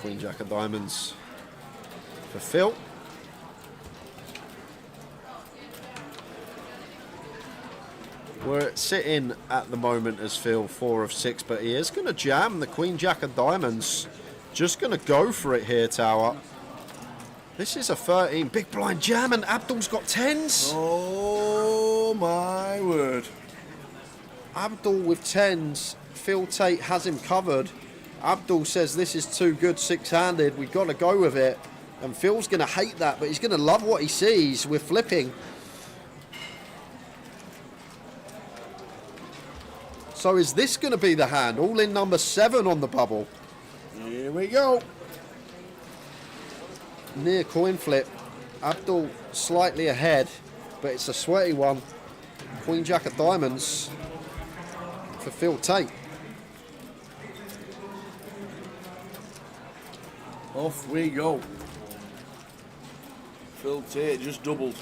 Speaker 7: Queen Jack of diamonds for Phil. We're sitting at the moment as Phil 4 of 6, but he is going to jam the Queen Jack of diamonds. Just going to go for it here, tower. This is a 13 big blind jam, and Abdul's got 10s.
Speaker 6: Oh my word.
Speaker 7: Abdul with 10s. Phil Tate has him covered. Abdul says this is too good, 6-handed. We've got to go with it. And Phil's going to hate that, but he's going to love what he sees. We're flipping. So is this going to be the hand? All in number 7 on the bubble.
Speaker 6: Here we go.
Speaker 7: Near coin flip. Abdul slightly ahead, but it's a sweaty one. Queen Jack of diamonds for Phil Tate.
Speaker 6: Off we go. Phil Tate just doubled.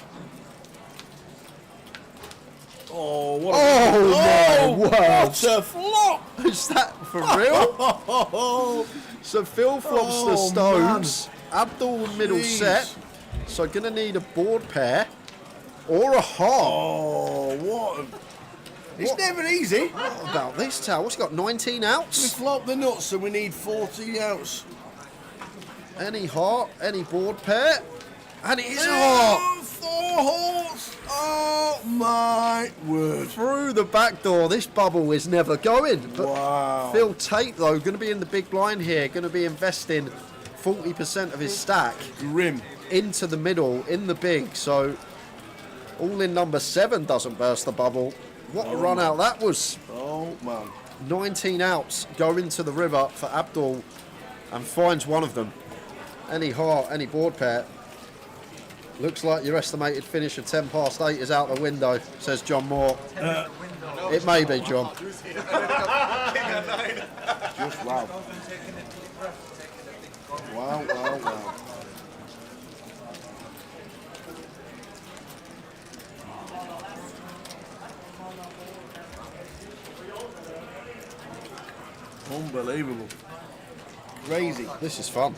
Speaker 6: Oh, what
Speaker 7: my word.
Speaker 6: What a flop!
Speaker 7: Is that for real? So Phil flops the stones. Man. Abdul middle set. So gonna need a board pair or a heart.
Speaker 6: Oh, what? It's never easy.
Speaker 7: What about this tower? What's he got? 19 outs?
Speaker 6: We flop the nuts, so we need 40 outs.
Speaker 7: Any heart, any board pair, and it is a heart.
Speaker 6: 4 hearts. Oh my word!
Speaker 7: Through the back door. This bubble is never going. But
Speaker 6: wow.
Speaker 7: Phil Tate though, going to be in the big blind here. Going to be investing 40% of his stack.
Speaker 6: Grim.
Speaker 7: Into the middle, in the big. So all in number 7 doesn't burst the bubble. What a run out that was.
Speaker 6: Oh man.
Speaker 7: 19 outs go into the river for Abdul and finds one of them. Any heart, any board pair. Looks like your estimated finish of 8 is out the window, says John Moore. It may be, John.
Speaker 6: Just wow. Wow, wow, wow. Unbelievable. Crazy.
Speaker 7: This is fun.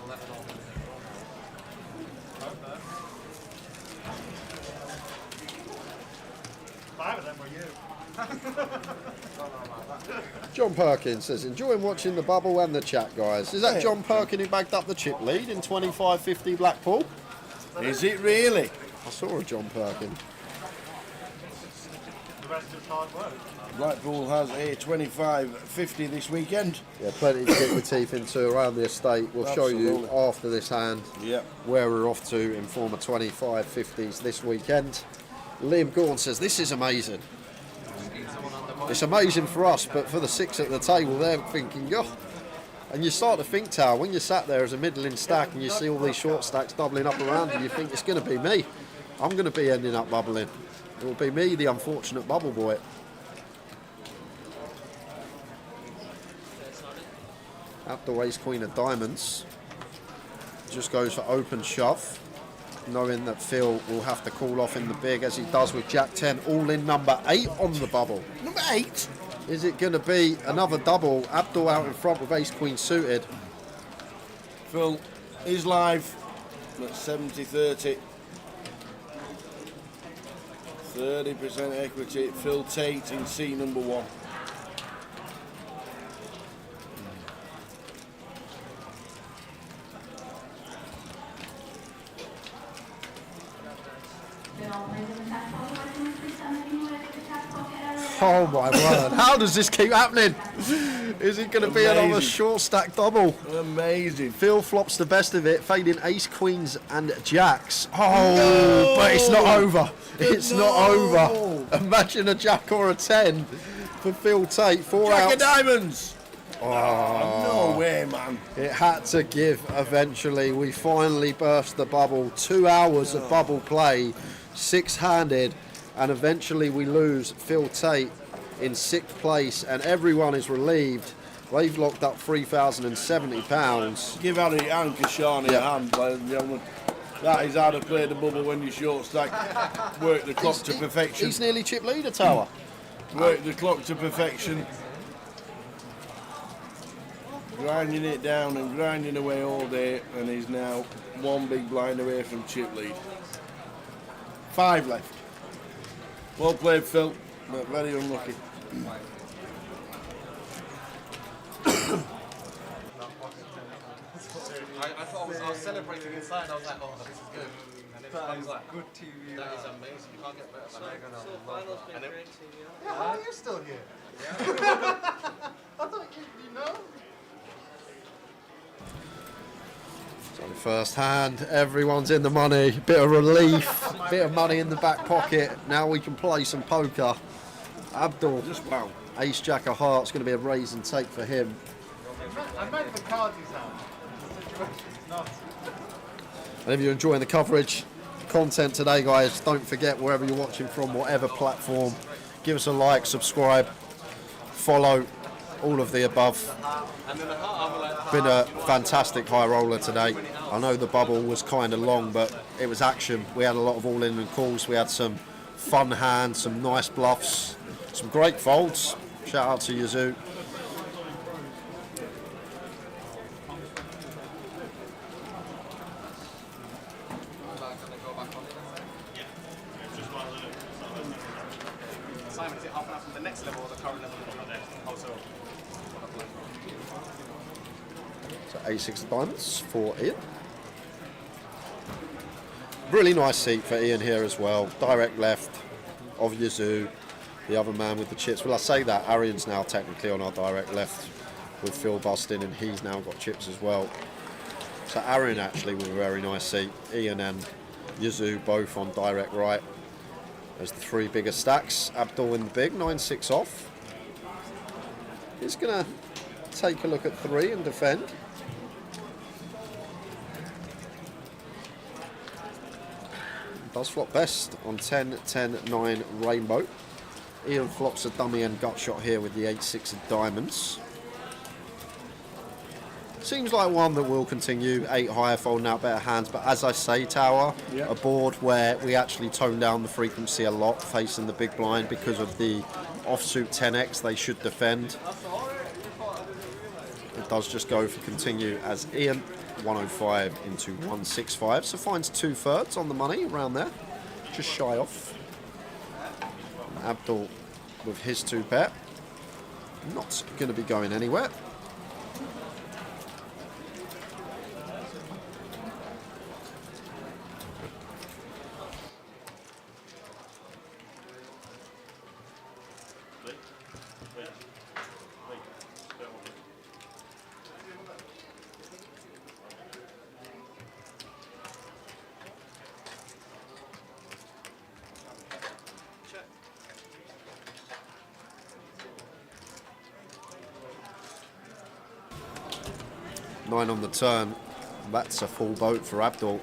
Speaker 7: John Perkins says, enjoying watching the bubble and the chat, guys. Is that John Perkins who bagged up the chip lead in 25-50 Blackpool?
Speaker 6: Is it really?
Speaker 7: I saw a John Perkin.
Speaker 12: The rest is hard work.
Speaker 6: Blackpool has a 25-50 this weekend.
Speaker 7: Yeah, plenty to get your teeth into around the estate. We'll show you
Speaker 6: Absolutely.
Speaker 7: after this hand
Speaker 6: Yep.
Speaker 7: where we're off to in form of 25-50s this weekend. Liam Gordon says, this is amazing. It's amazing for us, but for the six at the table, they're thinking, oh. And you start to think, Tower, when you're sat there as a middling stack and you see all these short stacks doubling up around you, you think it's going to be me. I'm going to be ending up bubbling. It will be me, the unfortunate bubble boy. Abdul ace queen of diamonds. Just goes for open shove, knowing that Phil will have to call off in the big as he does with Jack 10, all in number 8 on the bubble.
Speaker 6: Number 8?
Speaker 7: Is it going to be another double? Abdul out in front with ace queen suited.
Speaker 6: Phil is live at 70-30. 30% equity. Phil Tate in C number 1.
Speaker 7: Oh my word, how does this keep happening? Is it going to be another short stack double?
Speaker 6: Amazing.
Speaker 7: Phil flops the best of it, fading ace, queens and jacks. Oh, but it's not over. It's not over. Imagine a jack or a 10 for Phil Tate. 4
Speaker 6: Jack
Speaker 7: outs.
Speaker 6: of diamonds.
Speaker 7: Oh,
Speaker 6: no way, man.
Speaker 7: It had to give eventually. We finally burst the bubble. 2 hours of bubble play, 6-handed, and eventually we lose Phil Tate in 6th place, and everyone is relieved. They've locked up £3,070.
Speaker 6: Give Harry and Kashani a hand, ladies and gentlemen. That is how to play the bubble when you short stack. Work the clock to perfection.
Speaker 7: He's nearly chip leader, Tower.
Speaker 6: Work the clock to perfection. Grinding it down and grinding away all day, and he's now one big blind away from chip lead. 5 left. Well played, Phil, but very unlucky.
Speaker 2: I thought I was celebrating inside. I was like, oh, this is good. And then I was like, good TV. That is amazing. You can't get better than that. And then,
Speaker 22: Yeah, how are you still here? I thought you know.
Speaker 7: So first hand, everyone's in the money. Bit of relief, bit of money in the back pocket. Now we can play some poker. Abdul,
Speaker 6: just wow.
Speaker 7: Ace Jack of Hearts, going to be a raise and take for him.
Speaker 22: I made the cards he's out. The situation's not.
Speaker 7: And if you're enjoying the coverage, content today, guys, don't forget, wherever you're watching from, whatever platform, give us a like, subscribe, follow, all of the above. Been a fantastic high roller today. I know the bubble was kind of long, but it was action. We had a lot of all-in and calls. We had some fun hands, some nice bluffs, some great folds. Shout out to Yazoo.
Speaker 22: Simon, is it half an hour from the next level or the current level? Also.
Speaker 7: So A6 of diamonds for Ian. Really nice seat for Ian here as well. Direct left of Yazoo, the other man with the chips. Well, I say that, Arian's now technically on our direct left with Phil busting, and he's now got chips as well. So Arian actually with a very nice seat. Ian and Yazoo both on direct right. There's the 3 bigger stacks. Abdul in the big, 9-6 off. He's going to take a look at 3 and defend. Does flop best on 10, 10, 9 rainbow. Ian flops a dummy and gut shot here with the 8-6 of diamonds. Seems like one that will continue. 8 higher, folding out better hands, but as I say, Tower, a board where we actually tone down the frequency a lot facing the big blind because of the offsuit 10x they should defend. It does just go for continue as Ian, 105 into 165, so finds 2/3 on the money around there, just shy off. Abdul with his 2 bet, not going to be going anywhere. 9 on the turn. That's a full boat for Abdul.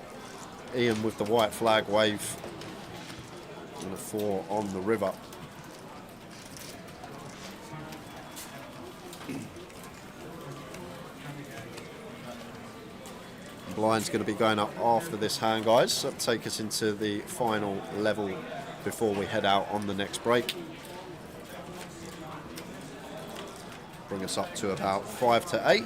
Speaker 7: Ian with the white flag wave. And a 4 on the river. Blind's going to be going up after this hand, guys. So that'll take us into the final level before we head out on the next break. Bring us up to about 5 to 8.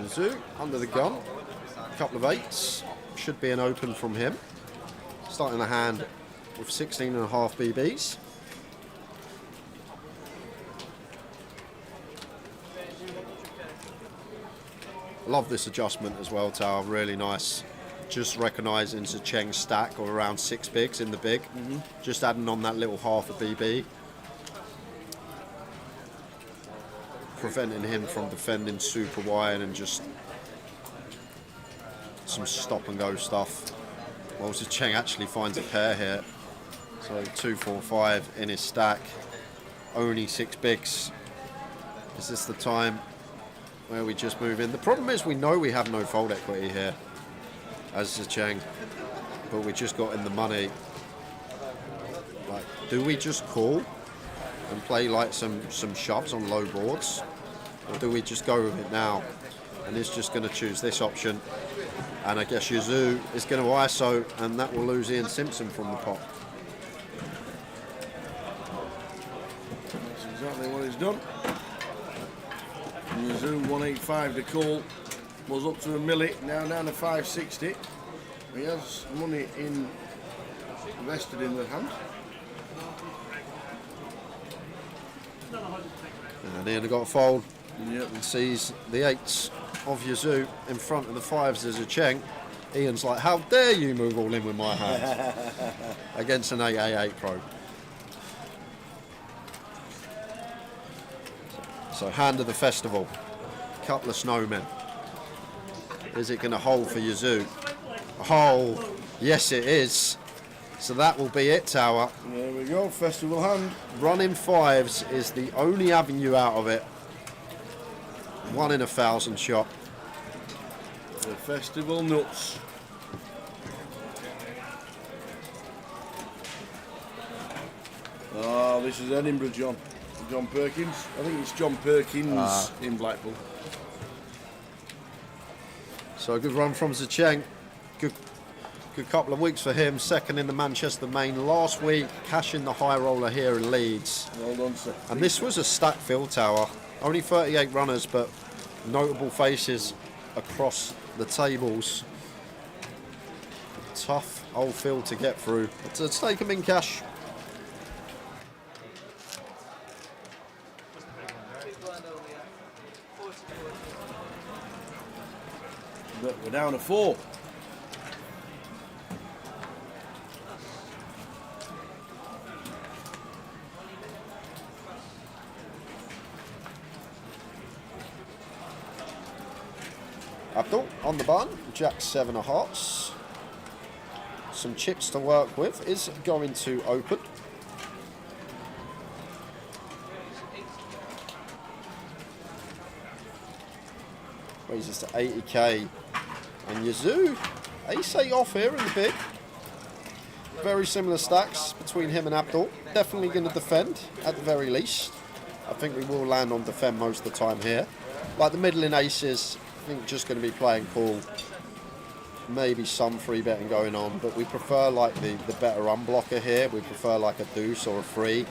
Speaker 7: Zoo under the gun, a couple of 8s, should be an open from him. Starting the hand with 16.5 BBs. Love this adjustment as well, Tower, really nice. Just recognising Zheng's stack of around 6 bigs in the big. Just adding on that little half a BB. Preventing him from defending super wide and just some stop and go stuff. Well, Zheng actually finds a pair here. So 2, 4, 5 in his stack. Only 6 bigs. Is this the time where we just move in? The problem is we know we have no fold equity here as Zheng, but we just got in the money. Like, do we just call and play like some shoves on low boards, or do we just go with it now? And he's just going to choose this option, and I guess Yazoo is going to ISO, and that will lose Ian Simpson from the pot.
Speaker 6: That's exactly what he's done. Yazoo 185 to call, was up to a milli, now down to 560. He has money invested in the hand.
Speaker 7: And Ian got a fold.
Speaker 6: Yep.
Speaker 7: And sees the 8s of Yazoo in front of the 5s as a Zheng. Ian's like, how dare you move all in with my hand against an 888 pro. So hand of the festival, couple of snowmen. Is it going to hold for Yazoo? Oh, yes it is. So that will be it, Tower.
Speaker 6: There we go, festival hand.
Speaker 7: Running 5s is the only avenue out of it. 1 in 1,000 shot.
Speaker 6: The festival nuts. Oh, this is Edinburgh, John Perkins. I think it's John Perkins in Blackpool.
Speaker 7: So a good run from Zheng. Good couple of weeks for him. Second in the Manchester Main last week, cashing the high roller here in Leeds.
Speaker 6: Well done, sir.
Speaker 7: And this was a stacked field, Tower. Only 38 runners, but notable faces across the tables. Tough old field to get through. But let's take them in cash.
Speaker 6: But we're down to 4.
Speaker 7: Abdul on the bun, Jack 7 of hearts. Some chips to work with, is going to open. Raises to 80k. And Yazoo, ace-8 off here in the big. Very similar stacks between him and Abdul. Definitely going to defend at the very least. I think we will land on defend most of the time here. Like the middling aces, I think just going to be playing cool. maybe some free betting going on, but we prefer like the better unblocker here. We prefer like a deuce or a free.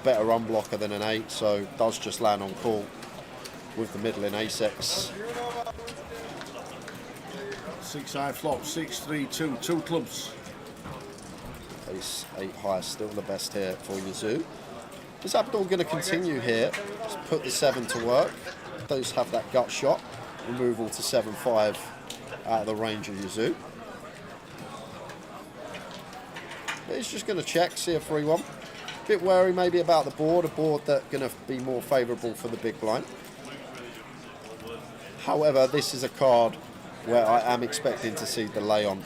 Speaker 7: Better unblocker than an 8, so does just land on call with the middle in ace-x.
Speaker 6: 6 high flop, 6, 3, 2, 2 clubs.
Speaker 7: Ace 8 high, still the best here for Yazoo. Is Abdul going to continue here? Just put the 7 to work. Those have that gut shot. Removal to 7-5 out of the range of Yazoo. But he's just going to check, see a 3-1. Bit wary maybe about the board, a board that's going to be more favourable for the big blind. However, this is a card where I am expecting to see delay on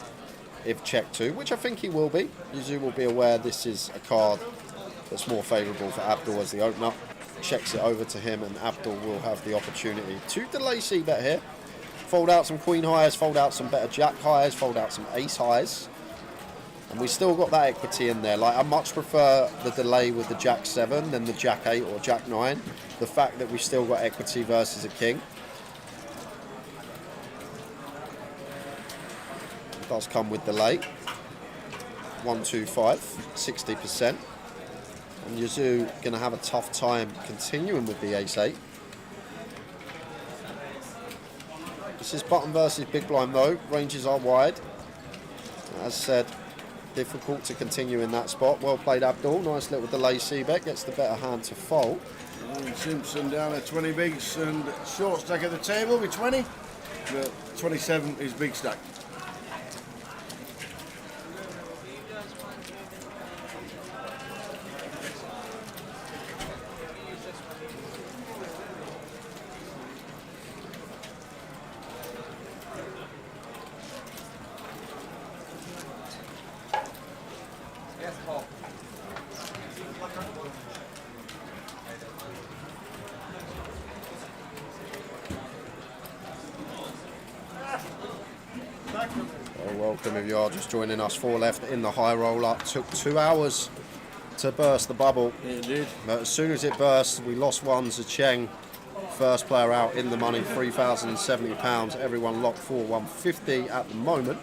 Speaker 7: if check 2, which I think he will be. Yazoo will be aware this is a card that's more favourable for Abdul as the opener. Checks it over to him and Abdul will have the opportunity to delay c-bet here. Fold out some queen highs, fold out some better jack highs, fold out some ace highs. And we still got that equity in there. Like, I much prefer the delay with the jack 7 than the jack 8 or jack 9. The fact that we've still got equity versus a king. It does come with delay. 1, 2, 5, 60%. And Yazoo going to have a tough time continuing with the ace 8. This is button versus big blind though. Ranges are wide. As said, difficult to continue in that spot. Well played, Abdul. Nice little delay c-bet. Gets the better hand to fold.
Speaker 6: And Simpson down at 20 bigs and short stack at the table with 20. But 27 is big stack.
Speaker 7: Welcome if you are just joining us. 4 left in the high roller. Took 2 hours to burst the bubble.
Speaker 6: It did.
Speaker 7: But as soon as it burst, we lost one to Cheng. First player out in the money, £3,070. Everyone locked for 150 at the moment.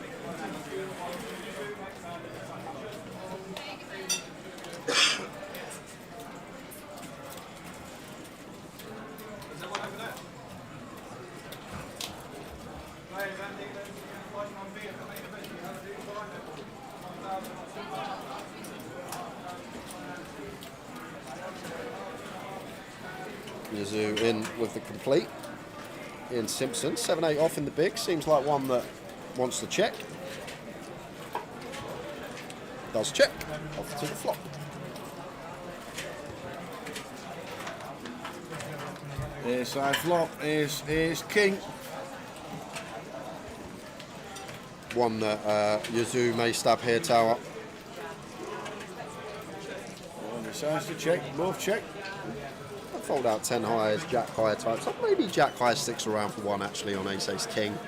Speaker 7: Yazoo in with the complete. Ian Simpson, 7-8 off in the big. Seems like one that wants to check. Does check. Off to the flop.
Speaker 6: Ace high flop, ace king.
Speaker 7: One that Yazoo may stab here tower.
Speaker 6: One decides to check, both check.
Speaker 7: Fold out 10 highs, jack high types. Maybe jack high sticks around for one actually on ace ace king.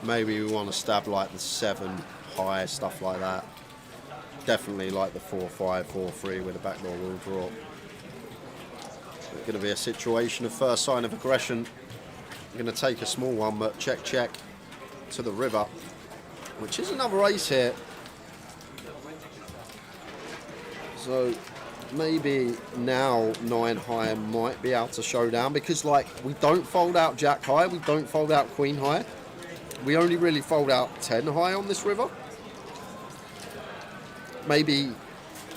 Speaker 7: Maybe we want to stab like the 7 high, stuff like that. Definitely like the 4-5, 4-3 with a backdoor will draw. It's going to be a situation of first sign of aggression. I'm going to take a small one, but check check to the river, which is another ace here. So maybe now 9 high might be able to show down, because like we don't fold out jack high, we don't fold out queen high, we only really fold out 10 high on this river. Maybe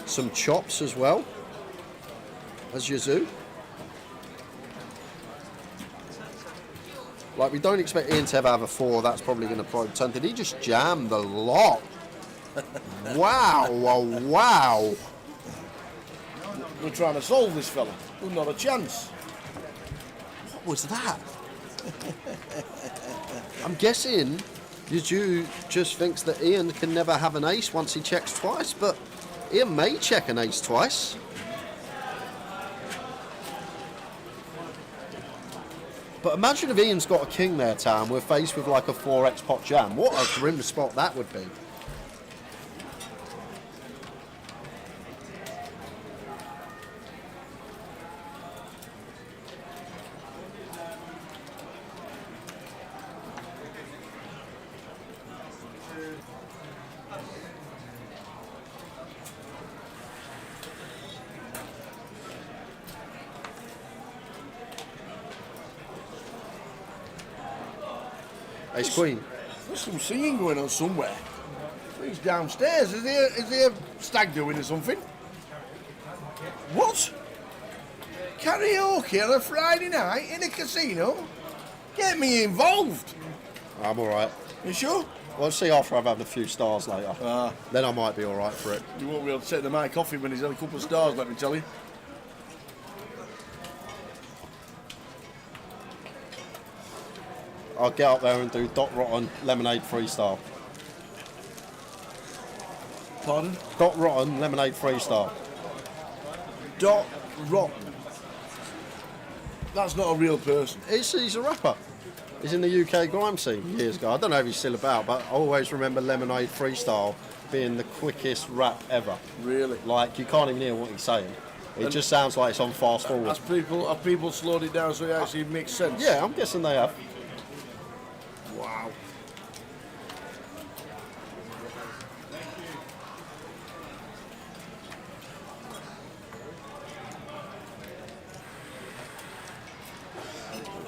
Speaker 7: some chops as well as Yazoo. Like we don't expect Ian to ever have a 4, that's probably going to probe turn. Did he just jam the lot? Wow, wow.
Speaker 6: We're trying to solve this fella. We've not a chance.
Speaker 7: What was that? I'm guessing Yazoo just thinks that Ian can never have an ace once he checks twice, but Ian may check an ace twice. But imagine if Ian's got a king there, Tam, we're faced with like a 4x pot jam. What a grim spot that would be. Ace Queen.
Speaker 6: There's some singing going on somewhere. He's downstairs. Is he a stag doing or something? What? Karaoke on a Friday night in a casino? Get me involved.
Speaker 7: I'm alright.
Speaker 6: You sure?
Speaker 7: We'll see after I've had a few stars later. Then I might be alright for it.
Speaker 6: You won't be able to take the mic off him when he's had a couple of stars, let me tell you.
Speaker 7: I'll get up there and do Dot Rotten Lemonade Freestyle.
Speaker 6: Pardon?
Speaker 7: Dot Rotten Lemonade Freestyle.
Speaker 6: Dot Rotten? That's not a real person.
Speaker 7: He's a rapper. He's in the UK grime scene years ago. I don't know if he's still about, but I always remember Lemonade Freestyle being the quickest rap ever.
Speaker 6: Really?
Speaker 7: Like, you can't even hear what he's saying. It just sounds like it's on fast forward.
Speaker 6: Have people slowed it down so it actually makes sense?
Speaker 7: Yeah, I'm guessing they have.
Speaker 6: Wow.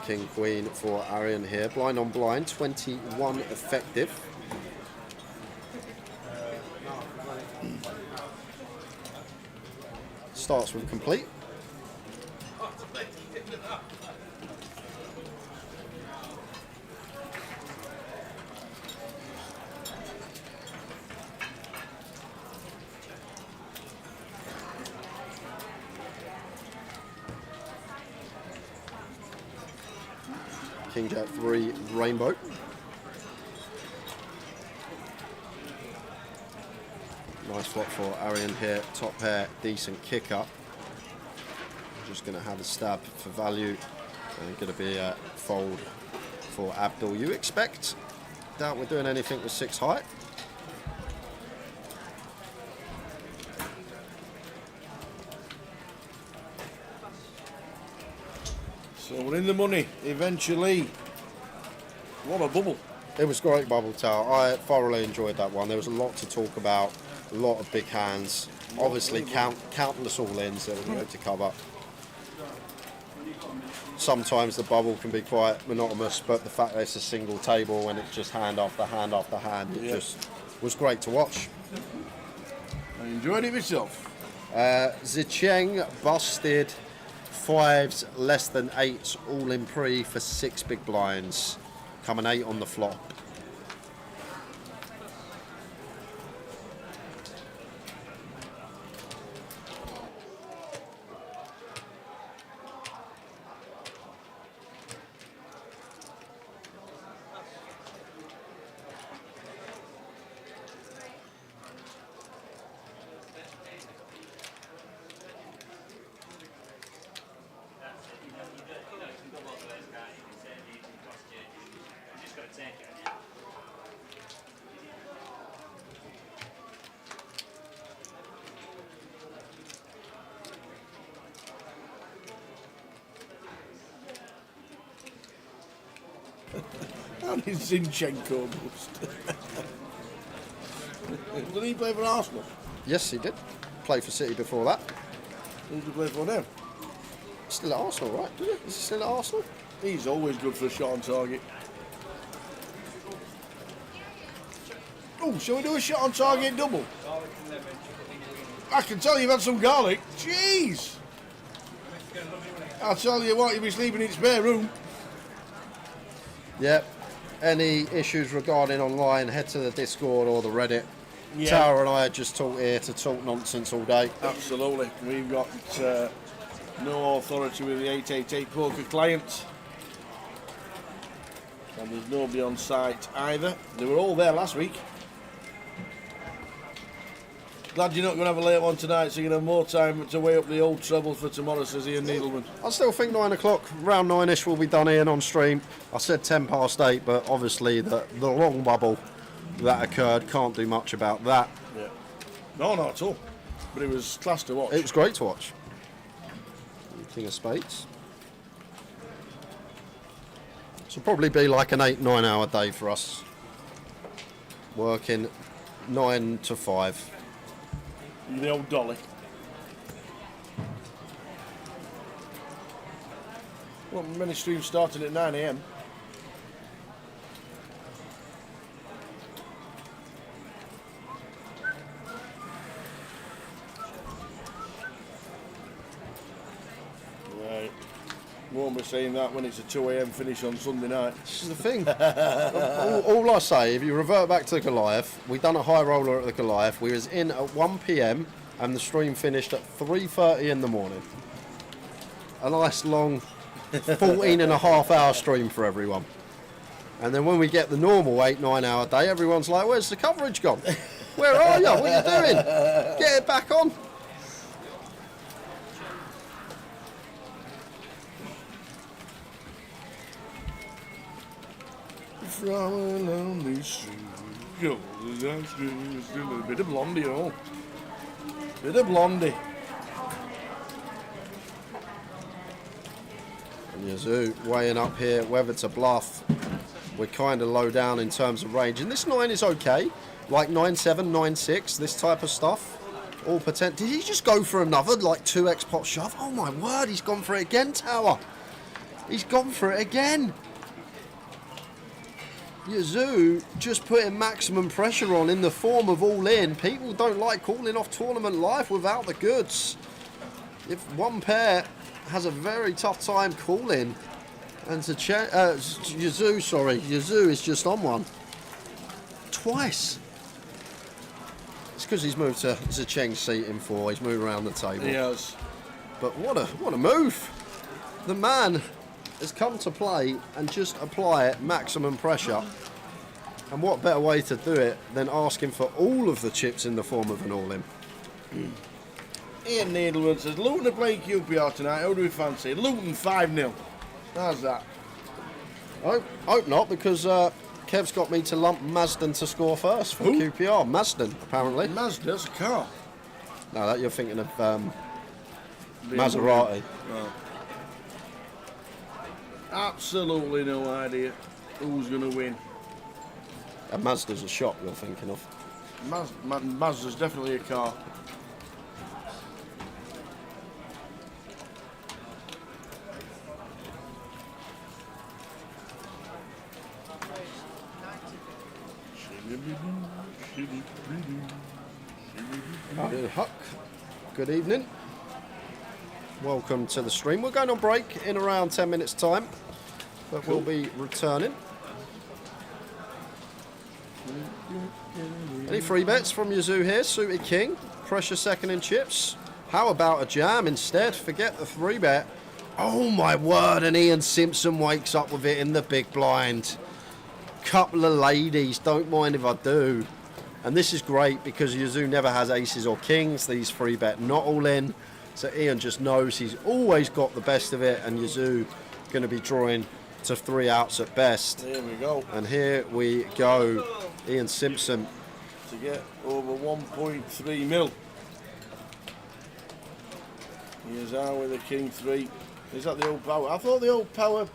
Speaker 7: King Queen for Arian here. Blind on blind, 21 effective. Starts with complete. King Jack 3 Rainbow. Nice flop for Arian here. Top pair, decent kick up. Just going to have a stab for value. And going to be a fold for Abdul. You expect? Doubt we're doing anything with 6 height.
Speaker 6: So we're in the money eventually. What a bubble.
Speaker 7: It was great bubble tower. I thoroughly enjoyed that one. There was a lot to talk about, a lot of big hands. Obviously countless all-ins that we had to cover. Sometimes the bubble can be quite monotonous, but the fact that it's a single table and it's just hand after hand after hand, it just was great to watch.
Speaker 6: I enjoyed it myself.
Speaker 7: Zicheng busted 5s, less than 8s, all in pre for 6 big blinds. Coming 8 on the flop.
Speaker 6: How did Zinchenko bust? Did he play for Arsenal?
Speaker 7: Yes, he did. Played for City before that.
Speaker 6: Who did he play for now?
Speaker 7: Still at Arsenal, right? Is he still at Arsenal?
Speaker 6: He's always good for a shot on target. Oh, shall we do a shot on target double? I can tell you've had some garlic. Jeez! I'll tell you what, you'll be sleeping in your spare room.
Speaker 7: Yep. Any issues regarding online, head to the Discord or the Reddit.
Speaker 6: Yeah.
Speaker 7: Tara and I are just here to talk nonsense all day.
Speaker 6: Absolutely. We've got no authority with the 888 poker client. And there's nobody on site either. They were all there last week. Glad you're not going to have a late one tonight, so you can have more time to weigh up the old treble for tomorrow, says Ian Needleman.
Speaker 7: I still think 9 o'clock, around 9ish, will be done here on stream. I said 10 past 8, but obviously the long bubble that occurred, can't do much about that.
Speaker 6: Yeah. No, not at all. But it was class to watch.
Speaker 7: It was great to watch. King of Spades. This will probably be like an 8-9 hour day for us. Working 9 to 5.
Speaker 6: The old dolly. Well, many streams started at 9 AM. Won't be saying that when it's a 2 a.m. finish on Sunday night.
Speaker 7: This is the thing. all I say, if you revert back to the Goliath, we done a high roller at the Goliath. We was in at 1 p.m. and the stream finished at 3:30 in the morning. A nice long 14 and a half hour stream for everyone. And then when we get the normal 8-9 hour day, everyone's like, where's the coverage gone? Where are you? What are you doing? Get it back on.
Speaker 6: From a lonely street, goes down street, still a bit of blondie, oh. Bit of blondie.
Speaker 7: And Yazoo weighing up here whether to bluff. We're kind of low down in terms of range. And this 9 is okay. Like 9-7, 9-6, this type of stuff. All potential. Did he just go for another, like 2x pot shove? Oh my word, he's gone for it again, Tower. He's gone for it again. Yazoo just putting maximum pressure on in the form of all in. People don't like calling off tournament life without the goods. If one pair has a very tough time calling, and to Yazoo is just on one. Twice. It's because he's moved to Zheng's seat in 4. He's moved around the table.
Speaker 6: He has.
Speaker 7: But what a move. The man has come to play and just apply maximum pressure. And what better way to do it than asking for all of the chips in the form of an all-in.
Speaker 6: Ian Needleman says, Luton are playing QPR tonight. Who do we fancy? Luton 5-0. How's that?
Speaker 7: Hope not, because Kev's got me to lump Marsden to score first for QPR. Marsden, apparently.
Speaker 6: Mazda's a car.
Speaker 7: No, that you're thinking of Maserati.
Speaker 6: Oh. Absolutely no idea who's going to win.
Speaker 7: A Mazda's a shop you're thinking of.
Speaker 6: Mazda's definitely a car.
Speaker 7: Huck, good evening. Welcome to the stream. We're going on break in around 10 minutes time, but we'll be returning. Any free bets from Yazoo here? Suited king, pressure second in chips. How about a jam instead? Forget the 3-bet. Oh my word, and Ian Simpson wakes up with it in the big blind. Couple of ladies, don't mind if I do. And this is great because Yazoo never has aces or kings. These 3-bet not all in. So Ian just knows he's always got the best of it, and Yazoo going to be drawing to 3 outs at best.
Speaker 6: Here we go.
Speaker 7: And here we go. Ian Simpson.
Speaker 6: To get over 1.3 mil. Here's out with a king 3. Is that the old power? I thought the old power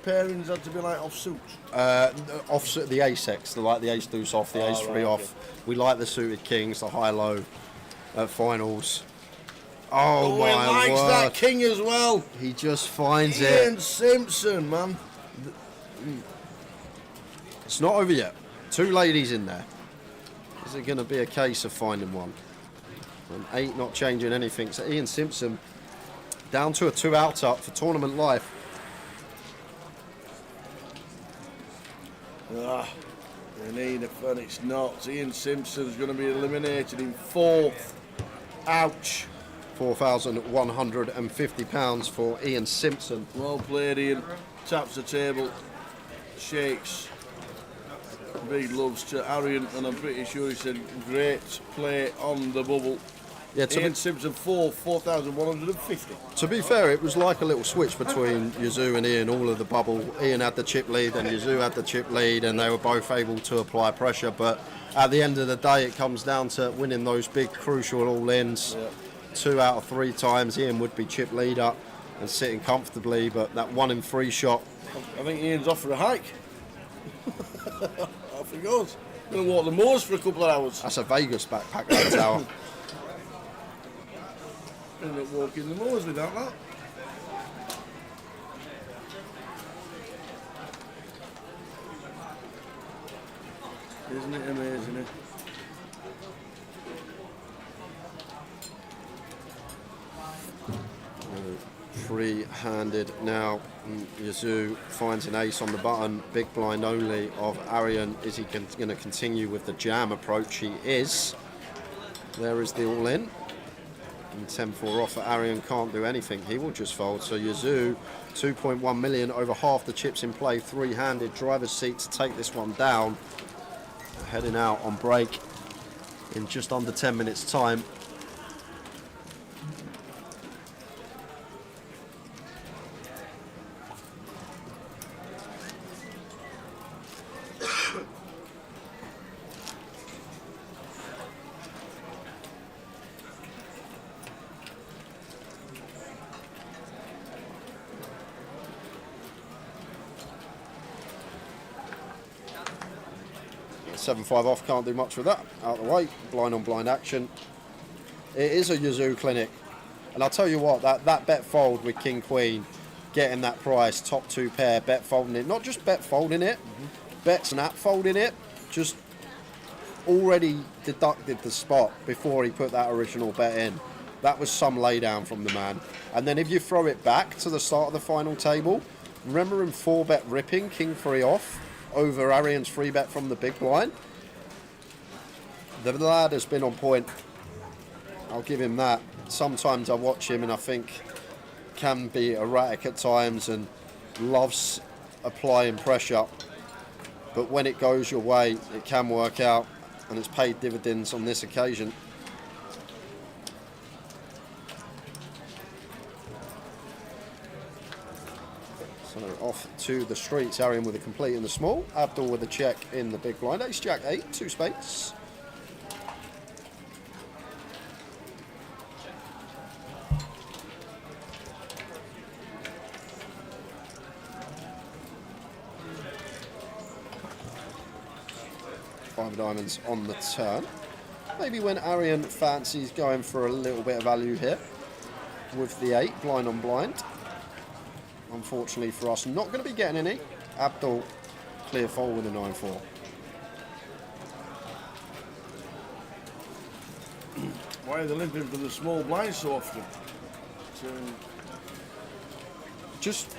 Speaker 6: pairings had to be like off suit.
Speaker 7: Off the ace-X, like the ace-deuce off, the ace-3
Speaker 6: right,
Speaker 7: off.
Speaker 6: okay.
Speaker 7: We like the suited kings, the high-low finals. Oh my
Speaker 6: he likes
Speaker 7: word.
Speaker 6: that king as well.
Speaker 7: He just finds
Speaker 6: Ian
Speaker 7: it.
Speaker 6: Simpson, man.
Speaker 7: It's not over yet. 2 ladies in there. Is it going to be a case of finding one? And 8 not changing anything. So Ian Simpson down to a 2-out up for tournament life.
Speaker 6: They need a fun. It's not. Ian Simpson's going to be eliminated in 4th. Ouch.
Speaker 7: £4,150 for Ian Simpson.
Speaker 6: Well played, Ian. Taps the table. Shakes. Big loves to Arian, and I'm pretty sure he said great play on the bubble.
Speaker 7: Yeah,
Speaker 6: Ian Simpson 4,150.
Speaker 7: To be fair, it was like a little switch between Yazoo and Ian, all of the bubble. Ian had the chip lead and Yazoo had the chip lead, and they were both able to apply pressure. But at the end of the day, it comes down to winning those big, crucial all-ins.
Speaker 6: Yeah.
Speaker 7: 2 out of 3 times, Ian would be chip leader and sitting comfortably, but that 1 in 3 shot.
Speaker 6: I think Ian's off for a hike. Off he goes. Going to walk the moors for a couple of hours.
Speaker 7: That's a Vegas backpack, that Tower.
Speaker 6: End up walking the moors without that. Isn't it amazing? Eh?
Speaker 7: handed now. Yazoo finds an ace on the button. Big blind only of Arian. Is he going to continue with the jam approach? He is. There is the all-in. And 10-4 off for Arian, can't do anything. He will just fold. So Yazoo, 2.1 million, over half the chips in play. Three-handed driver's seat to take this one down. Heading out on break in just under 10 minutes' time. Yeah, 7-5 off, can't do much with that. Out of the way, blind on blind action. It is a Yazoo clinic. And I'll tell you what, that bet fold with King Queen, getting that price, top two pair, bet folding it, not just bet folding it, bet snap folding it, just already deducted the spot before he put that original bet in. That was some laydown from the man. And then if you throw it back to the start of the final table, remember him 4-bet ripping King 3 off over Arian's 3-bet from the big blind? The lad has been on point. I'll give him that. Sometimes I watch him and I think can be erratic at times and loves applying pressure. But when it goes your way, it can work out, and it's paid dividends on this occasion. So off to the streets. Arian with a complete in the small. Abdul with a check in the big blind. Ace Jack 8, 2 spades. Five of diamonds on the turn. Maybe when Arian fancies going for a little bit of value here with the 8, blind on blind. Unfortunately for us, not going to be getting any. Abdul, clear fold with a 9-4.
Speaker 6: Why are they limping for the small blind so often?
Speaker 7: Just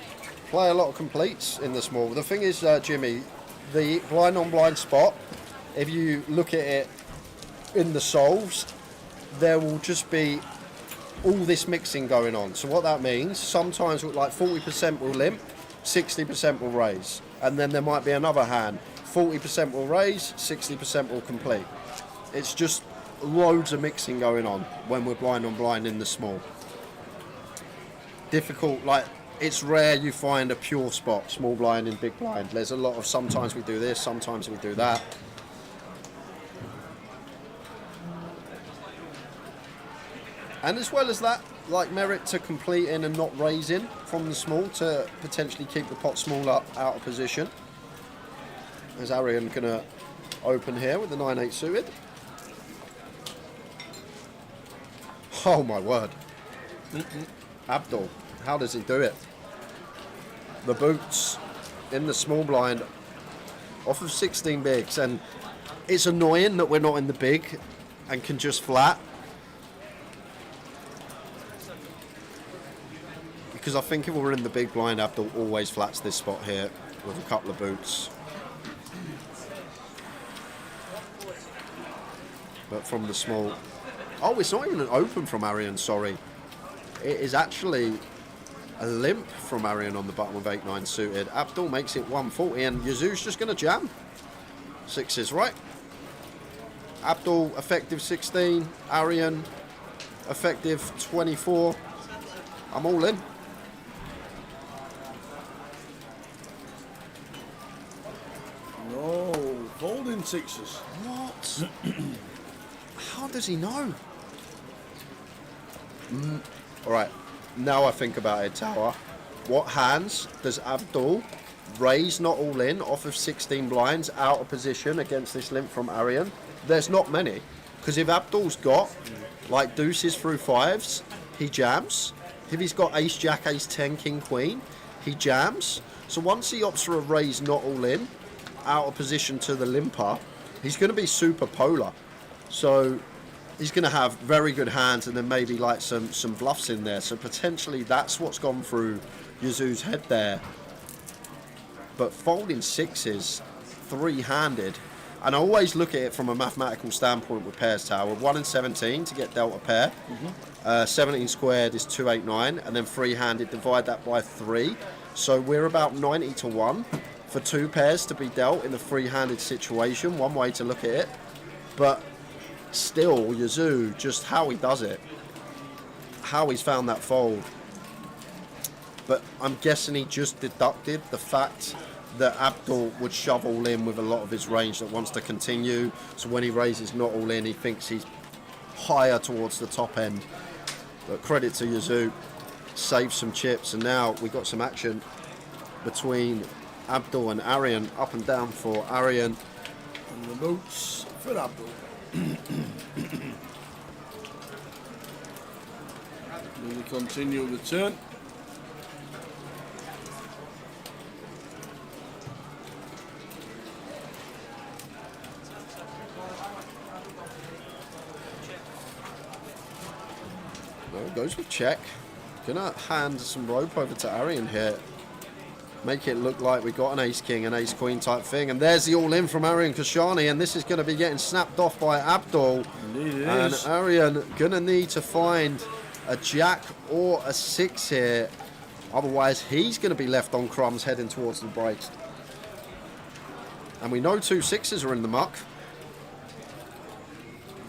Speaker 7: play a lot of completes in the small. The thing is, Jimmy, the blind on blind spot, if you look at it in the solves, there will just be all this mixing going on. So what that means, sometimes like 40% will limp, 60% will raise. And then there might be another hand, 40% will raise, 60% will complete. It's just loads of mixing going on when we're blind on blind in the small. Difficult, like it's rare you find a pure spot, small blind and big blind. There's a lot of sometimes we do this, sometimes we do that. And as well as that, like merit to completing and not raising from the small to potentially keep the pot small up out of position. As Arian gonna open here with the 9-8 suited. Oh my word. Abdul, how does he do it? The boots in the small blind off of 16 bigs, and it's annoying that we're not in the big and can just flat. Because I think if we were in the big blind, Abdul always flats this spot here with a couple of boots. But from the small... Oh, it's not even an open from Arian, sorry. It is actually a limp from Arian on the button with 8-9 suited. Abdul makes it 140 and Yazoo's just going to jam. Sixes, right? Abdul, effective 16. Arian, effective 24. I'm all in.
Speaker 6: No, folding sixes.
Speaker 7: What? How does he know? All right, now I think about it, Tower. What hands does Abdul raise not all in off of 16 blinds out of position against this limp from Arian? There's not many, because if Abdul's got like deuces through fives, he jams. If he's got ace, jack, ace, 10, king, queen, he jams. So once he opts for a raise not all in, out of position to the limper, he's going to be super polar. So he's going to have very good hands and then maybe like some bluffs in there. So potentially that's what's gone through Yazoo's head there. But folding sixes, three-handed, and I always look at it from a mathematical standpoint with pairs tower. 1 and 17 to get dealt a pair. 17 squared is 289, and then three-handed, divide that by 3. So we're about 90 to 1 for 2 pairs to be dealt in a three-handed situation. One way to look at it. But still, Yazoo, just how he does it, how he's found that fold. But I'm guessing he just deducted the fact that Abdul would shove all in with a lot of his range that wants to continue. So when he raises not all in, he thinks he's higher towards the top end. But credit to Yazoo, saved some chips, and now we got some action between Abdul and Arian, up and down for Arian.
Speaker 6: And the boots for Abdul. Will we continue the turn?
Speaker 7: No, goes with check. Gonna hand some rope over to Arian here. Make it look like we got an ace-king, an ace-queen type thing. And there's the all-in from Arian Kashani, and this is going to be getting snapped off by Abdul.
Speaker 6: Indeed it
Speaker 7: and
Speaker 6: is.
Speaker 7: Arian going to need to find a jack or a 6 here. Otherwise, he's going to be left on crumbs heading towards the breaks. And we know 2 6s are in the muck.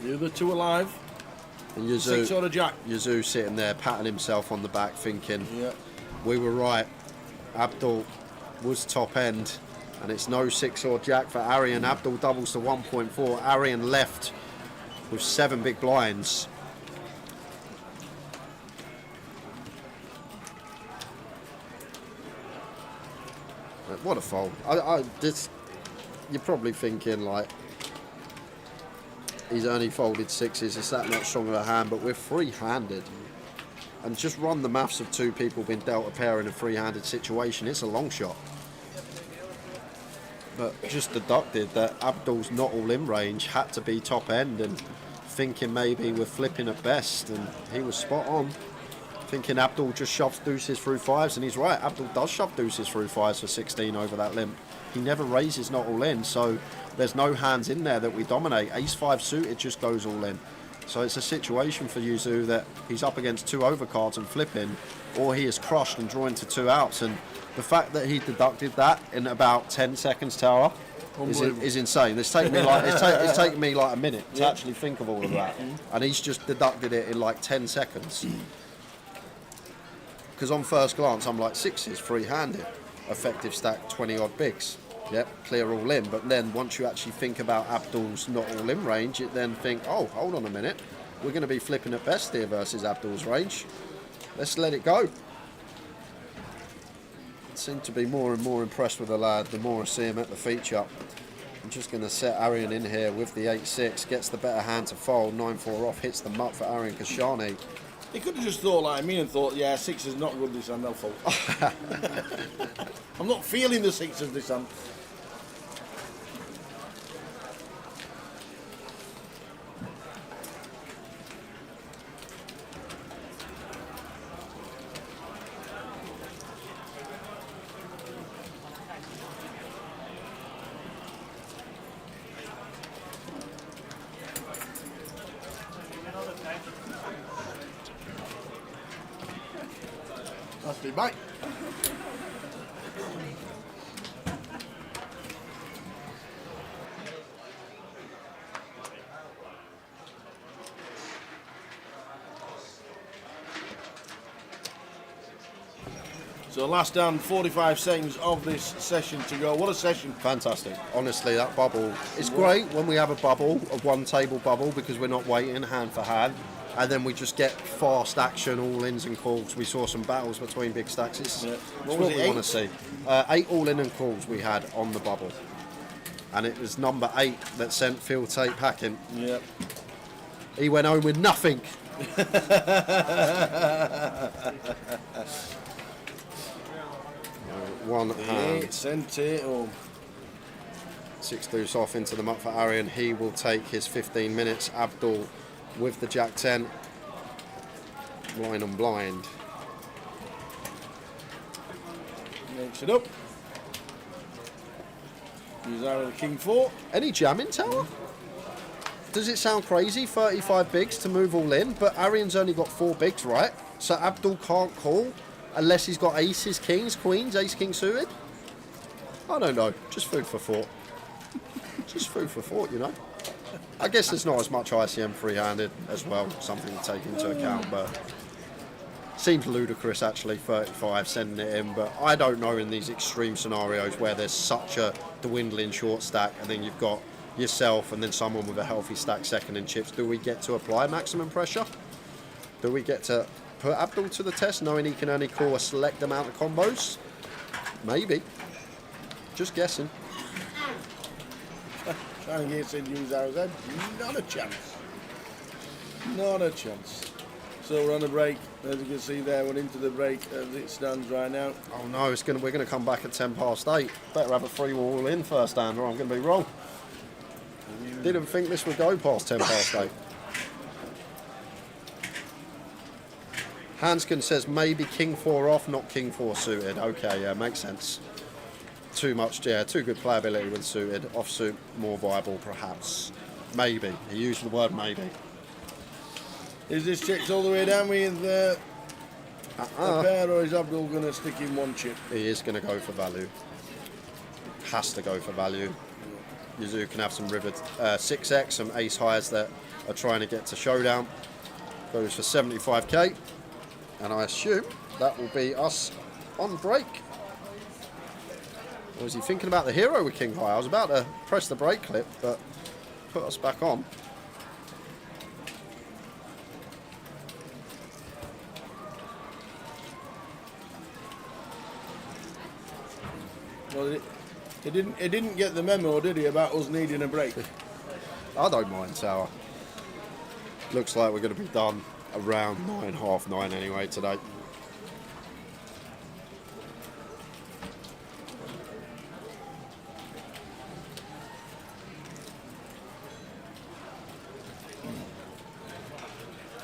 Speaker 6: The other 2 alive.
Speaker 7: And Yazoo,
Speaker 6: 6 or a jack.
Speaker 7: Yazoo sitting there patting himself on the back thinking, we were right. Abdul was top end, and it's no 6 or jack for Arian. Abdul doubles to 1.4. Arian left with 7 big blinds. What a fold. You're probably thinking like, he's only folded 6s, it's that much stronger a hand, but we're free-handed. And just run the maths of 2 people being dealt a pair in a free-handed situation, it's a long shot. But just deducted that Abdul's not all in range, had to be top end, and thinking maybe we're flipping at best, and he was spot on. Thinking Abdul just shoves deuces through 5s, and he's right, Abdul does shove deuces through 5s for 16 over that limp. He never raises not all in, so there's no hands in there that we dominate. Ace-5 suited just goes all in. So it's a situation for Yazoo that he's up against 2 overcards and flipping, or he is crushed and drawn to 2 outs. And the fact that he deducted that in about 10 seconds, Tower, is insane. It's taken me like it's taken me like a minute to actually think of all of that, and he's just deducted it in like 10 seconds. Because on first glance, I'm like 6s, free-handed, effective stack 20 odd bigs. Yep, clear all in, but then once you actually think about Abdul's not all in range, you then think, oh, hold on a minute, we're going to be flipping at best here versus Abdul's range. Let's let it go. I seem to be more and more impressed with the lad the more I see him at the feature. I'm just going to set Arian in here with the 8-6, gets the better hand to fold, 9-4 off, hits the muck for Arian Kashani.
Speaker 6: He could have just thought like me and thought, yeah, 6 is not good this hand, I'll fold. I'm not feeling the 6s this hand. Must be back. So last down, 45 seconds of this session to go. What a session.
Speaker 7: Fantastic. Honestly, that bubble is great when we have a bubble, a one table bubble, because we're not waiting hand for hand. And then we just get fast action, all-ins and calls. We saw some battles between big stacks. It's what we want to see. 8 all-in and calls we had on the bubble. And it was number 8 that sent Phil Tate packing.
Speaker 6: Yep.
Speaker 7: He went home with nothing. One hand.
Speaker 6: Sent it home.
Speaker 7: 6 deuce off into the muck for Arian. He will take his 15 minutes. Abdul with the Jack 10. Blind on blind.
Speaker 6: Makes it up. He's out with the King 4.
Speaker 7: Any jamming tower? Does it sound crazy? 35 bigs to move all in, but Arian's only got 4 bigs, right? So Abdul can't call unless he's got aces, kings, queens, ace, king suited. I don't know. Just food for thought. Just food for thought, you know. I guess there's not as much ICM free-handed as well, something to take into account, but seems ludicrous actually, 35 sending it in, but I don't know in these extreme scenarios where there's such a dwindling short stack and then you've got yourself and then someone with a healthy stack second in chips, do we get to apply maximum pressure? Do we get to put Abdul to the test knowing he can only call a select amount of combos? Maybe. Just guessing.
Speaker 6: Trying to get in use ours head. Not a chance. Not a chance. So we're on a break. As you can see there, we're into the break as it stands right now.
Speaker 7: Oh no, we're going to come back at 10 past 8. Better have a free all in first hand or I'm going to be wrong. Didn't think this would go past 10 past 8. Hanskin says maybe King 4 off, not King 4 suited. Okay, yeah, makes sense. Too much, yeah, too good playability with suited. Offsuit, more viable perhaps. Maybe. He used the word maybe.
Speaker 6: Is this checked all the way down with a pair, or is Abdul going to stick in one chip?
Speaker 7: He is going to go for value. Has to go for value. Yuzu can have some river 6x, some ace highs that are trying to get to showdown. Goes for 75k. And I assume that will be us on break. Or was he thinking about the hero with King High? I was about to press the break clip, but put us back on.
Speaker 6: Well, he didn't get the memo, did he, about us needing a break?
Speaker 7: I don't mind, Tower. Looks like we're going to be done around 9, half 9 anyway today.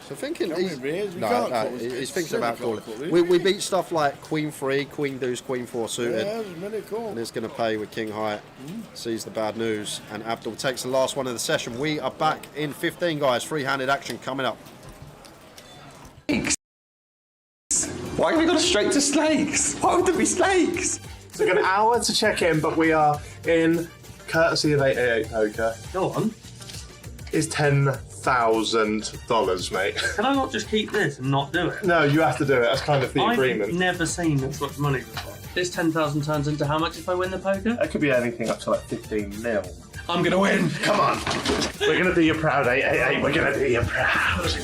Speaker 7: So thinking he's thinking about calling. We beat stuff like Queen 3, Queen Deuce, Queen 4 suited.
Speaker 6: Yeah, it's really cool.
Speaker 7: And it's going to pay with King High. Sees the bad news. And Abdul takes the last one of the session. We are back in 15, guys. Free-handed action coming up.
Speaker 21: Why have we gone straight to snakes? Why would there be snakes?
Speaker 12: It's like an hour to check in, but we are in courtesy of 888 Poker.
Speaker 19: Go on.
Speaker 12: Is $10,000, mate.
Speaker 19: Can I not just keep this and not do it?
Speaker 12: No, you have to do it. That's kind of the agreement.
Speaker 19: I've never seen this much money before. This 10,000 turns into how much if I win the poker?
Speaker 12: It could be anything up to like 15 mil.
Speaker 19: I'm gonna win.
Speaker 12: Come on. We're gonna do you proud, 888. We're gonna do you proud.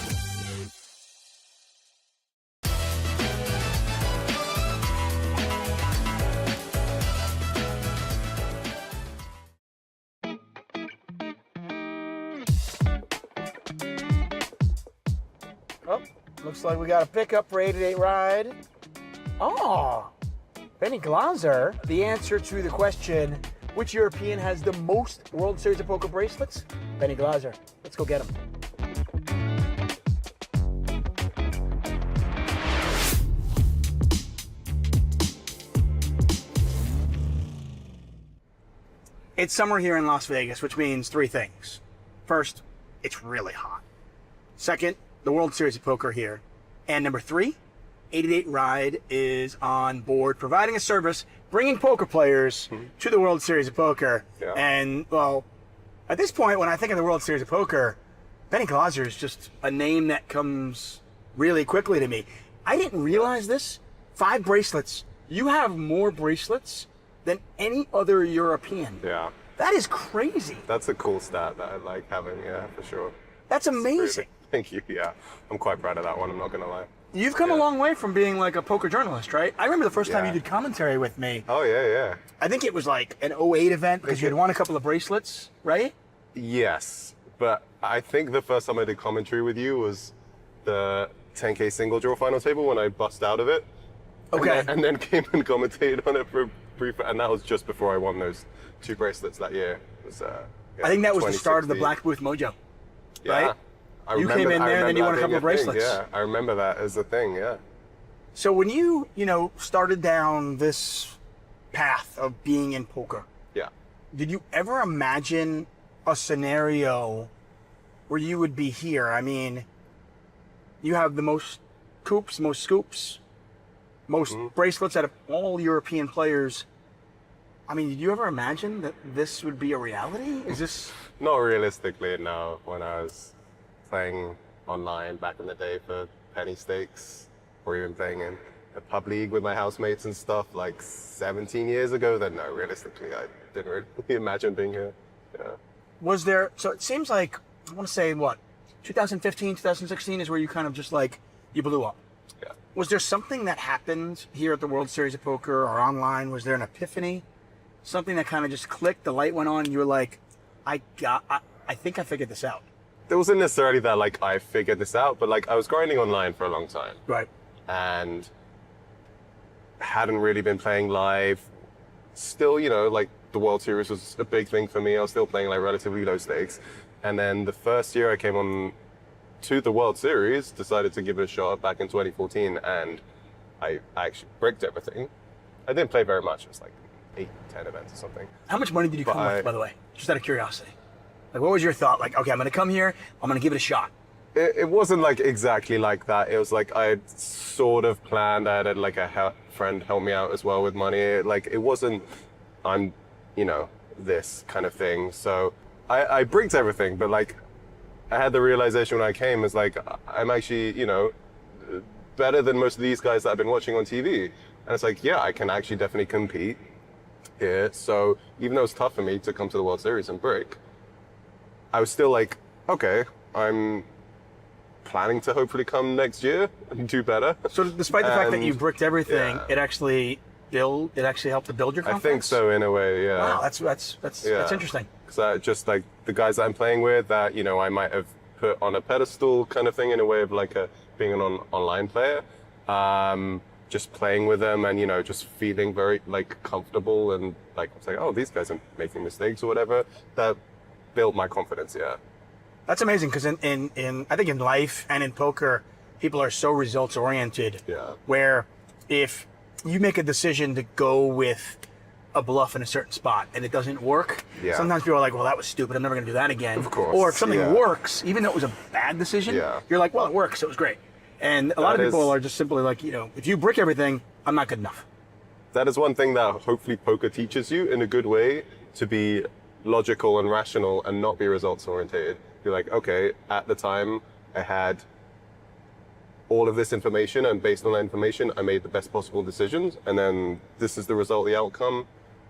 Speaker 10: Oh, looks like we got a pickup for 888 ride. Oh, Benny Glaser. The answer to the question, which European has the most World Series of Poker bracelets? Benny Glaser. Let's go get him. It's summer here in Las Vegas, which means 3 things. First, it's really hot. Second, the World Series of Poker here. And number 3, 888 Ride is on board providing a service, bringing poker players to the World Series of Poker.
Speaker 17: Yeah.
Speaker 10: And, well, at this point, when I think of the World Series of Poker, Benny Glaser is just a name that comes really quickly to me. I didn't realize this. 5 bracelets. You have more bracelets than any other European.
Speaker 17: Yeah.
Speaker 10: That is crazy.
Speaker 17: That's a cool stat that I like having, yeah, for sure.
Speaker 10: That's amazing.
Speaker 17: Thank you, yeah. I'm quite proud of that one, I'm not going to lie.
Speaker 10: You've come a long way from being like a poker journalist, right? I remember the first time you did commentary with me.
Speaker 17: Oh, yeah, yeah.
Speaker 10: I think it was like an 08 event because you had won a couple of bracelets, right?
Speaker 17: Yes, but I think the first time I did commentary with you was the 10K single draw final table when I bust out of it.
Speaker 10: Okay.
Speaker 17: And then came and commentated on it for a brief, and that was just before I won those 2 bracelets that year. It was,
Speaker 10: I think that was the start of the Black Booth Mojo, right? You came in there and then you won a couple of bracelets.
Speaker 4: Yeah, I remember that as a thing, yeah.
Speaker 10: So when you started down this path of being in poker,
Speaker 4: yeah,
Speaker 10: did you ever imagine a scenario where you would be here? I mean, you have the most coups, most scoops, most bracelets out of all European players. I mean, did you ever imagine that this would be a reality? Is this...
Speaker 4: Not realistically, no. When I was playing online back in the day for penny stakes, or even playing in a pub league with my housemates and stuff like 17 years ago, then no, realistically, I didn't really imagine being here. Yeah.
Speaker 10: Was there... So it seems like, I want to say, what, 2015, 2016 is where you kind of just like, you blew up.
Speaker 4: Yeah.
Speaker 10: Was there something that happened here at the World Series of Poker or online? Was there an epiphany? Something that kind of just clicked, the light went on, and you were like, I think I figured this out.
Speaker 4: There wasn't necessarily that like I figured this out, but like I was grinding online for a long time.
Speaker 10: Right.
Speaker 4: And hadn't really been playing live. Still, like the World Series was a big thing for me. I was still playing like relatively low stakes. And then the first year I came on to the World Series, decided to give it a shot back in 2014, and I actually bricked everything. I didn't play very much. It was like 8, 10 events or something.
Speaker 10: How much money did you come with, by the way? Just out of curiosity. Like, what was your thought? Like, okay, I'm going to come here. I'm going to give it a shot.
Speaker 4: It wasn't like exactly like that. It was like I had sort of planned. I had like a friend help me out as well with money. Like it wasn't, I'm, this kind of thing. So I bricked everything, but like I had the realization when I came is like I'm actually, better than most of these guys that I've been watching on TV. And it's like, yeah, I can actually definitely compete here. So even though it's tough for me to come to the World Series and break, I was still like, okay, I'm planning to hopefully come next year and do better.
Speaker 10: So despite the fact that you bricked everything, it actually helped to build your confidence?
Speaker 4: I think so, in a way, yeah.
Speaker 10: Wow, that's interesting.
Speaker 4: Because I just like the guys that I'm playing with that, I might have put on a pedestal kind of thing in a way of like being an online player. Just playing with them and, just feeling very like comfortable and like, it's like, oh, these guys are making mistakes or whatever. That built my confidence, yeah.
Speaker 10: That's amazing because in I think in life and in poker, people are so results oriented.
Speaker 4: Yeah.
Speaker 10: Where if you make a decision to go with a bluff in a certain spot and it doesn't work, sometimes people are like, well, that was stupid. I'm never going to do that again.
Speaker 4: Of course.
Speaker 10: Or if something works, even though it was a bad decision, you're like, well, it works. So it was great. And a lot of people are just simply like, if you brick everything, I'm not good enough.
Speaker 4: That is one thing that hopefully poker teaches you in a good way, to be logical and rational and not be results oriented. You're like, okay, at the time I had all of this information, and based on that information, I made the best possible decisions. And then this is the result, the outcome,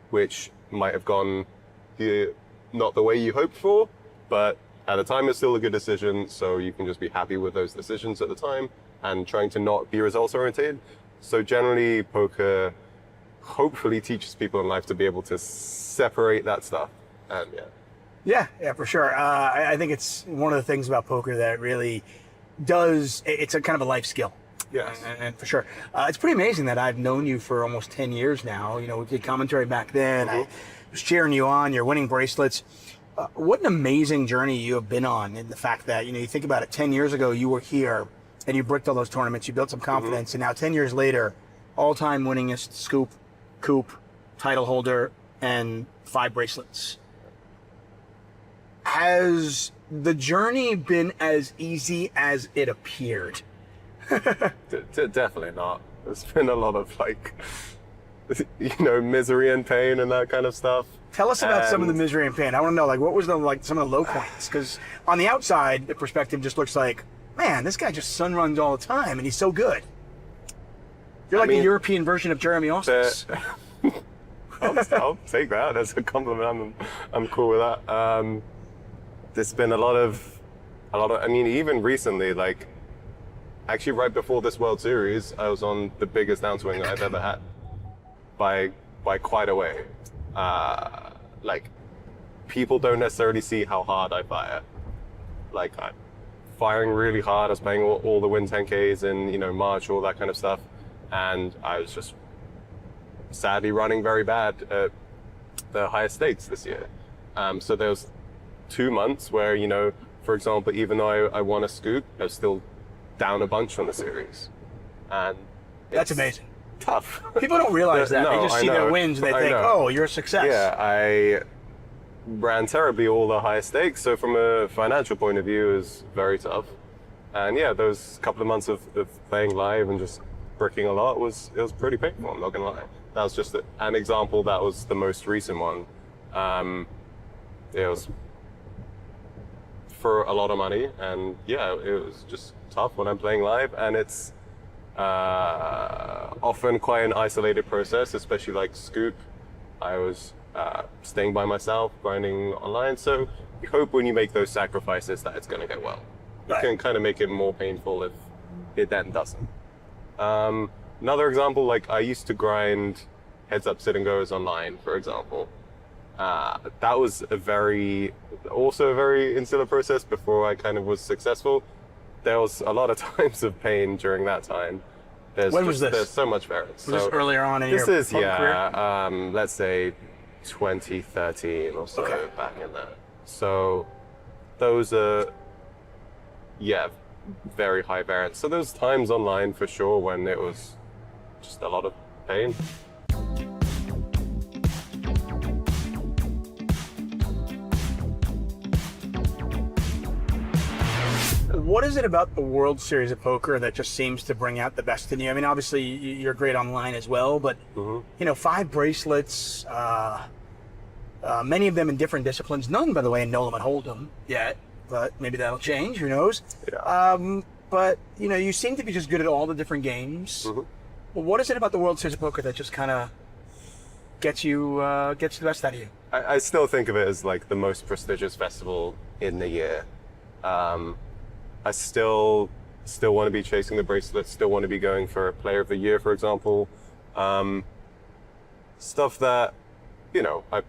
Speaker 4: which might have gone not the way you hoped for, but at the time it's still a good decision. So you can just be happy with those decisions at the time and trying to not be results oriented. So generally poker hopefully teaches people in life to be able to separate that stuff. And
Speaker 10: Yeah, for sure. I think it's one of the things about poker that really does, it's a kind of a life skill.
Speaker 4: Yes.
Speaker 10: And for sure. It's pretty amazing that I've known you for almost 10 years now. We did commentary back then. I was cheering you on. You're winning bracelets. What an amazing journey you have been on, in the fact that, you think about it, 10 years ago, you were here and you bricked all those tournaments. You built some confidence. And now 10 years later, all-time winningest scoop, coup, title holder, and 5 bracelets. Has the journey been as easy as it appeared?
Speaker 4: Definitely not. There's been a lot of like, misery and pain and that kind of stuff.
Speaker 10: Tell us about some of the misery and pain. I want to know, like, what was some of the low points? Because on the outside, the perspective just looks like, man, this guy just sun runs all the time and he's so good. You're like the European version of Jeremy Ostis.
Speaker 4: I'll take that as a compliment. I'm cool with that. There's been a lot of, even recently, like, actually right before this World Series, I was on the biggest downswing I've ever had by quite a way. Like, people don't necessarily see how hard I fire. Like, I'm firing really hard. I was playing all the Win 10Ks in, March, all that kind of stuff. And I was just sadly running very bad at the highest stakes this year. So there was 2 months where, for example, even though I won a scoop, I was still down a bunch on the series. And
Speaker 10: That's amazing.
Speaker 4: Tough.
Speaker 10: People don't realize that.
Speaker 4: No,
Speaker 10: they just
Speaker 4: I
Speaker 10: see their
Speaker 4: know.
Speaker 10: wins and they
Speaker 4: I
Speaker 10: think,
Speaker 4: know.
Speaker 10: oh, you're a success.
Speaker 4: Yeah, I ran terribly all the high stakes, so from a financial point of view, it was very tough. And yeah, those couple of months of playing live and just bricking a lot was pretty painful, I'm not gonna lie. That was just an example. That was the most recent one. It was for a lot of money, and yeah, it was just tough when I'm playing live, and it's often quite an isolated process, especially like Scoop. I was staying by myself, grinding online, so you hope when you make those sacrifices that it's going to go well. It can kind of make it more painful if it then doesn't. Another example, like I used to grind heads up sit and goes online, for example. That was also a very insular process before I kind of was successful. There was a lot of times of pain during that time.
Speaker 10: When was this?
Speaker 4: There's so much variance.
Speaker 10: Was this earlier on in your
Speaker 4: career? Let's say 2013 or so, back in there. So those are, very high variance. So there's times online for sure when it was just a lot of pain.
Speaker 10: What is it about the World Series of Poker that just seems to bring out the best in you? I mean, obviously you're great online as well, but 5 bracelets, many of them in different disciplines. None, by the way, in Nolan and Hold'em yet, but maybe that'll change. Who knows?
Speaker 4: Yeah.
Speaker 10: But you seem to be just good at all the different games. Well, what is it about the World Series of Poker that just kind of gets the best out of you?
Speaker 4: I still think of it as like the most prestigious festival in the year. I still want to be chasing the bracelets, still want to be going for Player of the Year, for example. Stuff that, I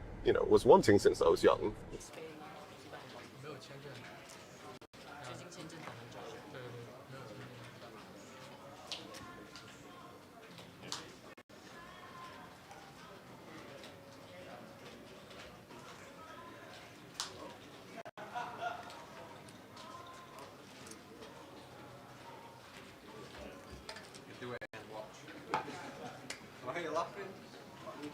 Speaker 4: was wanting since I was young.
Speaker 22: Why are you laughing?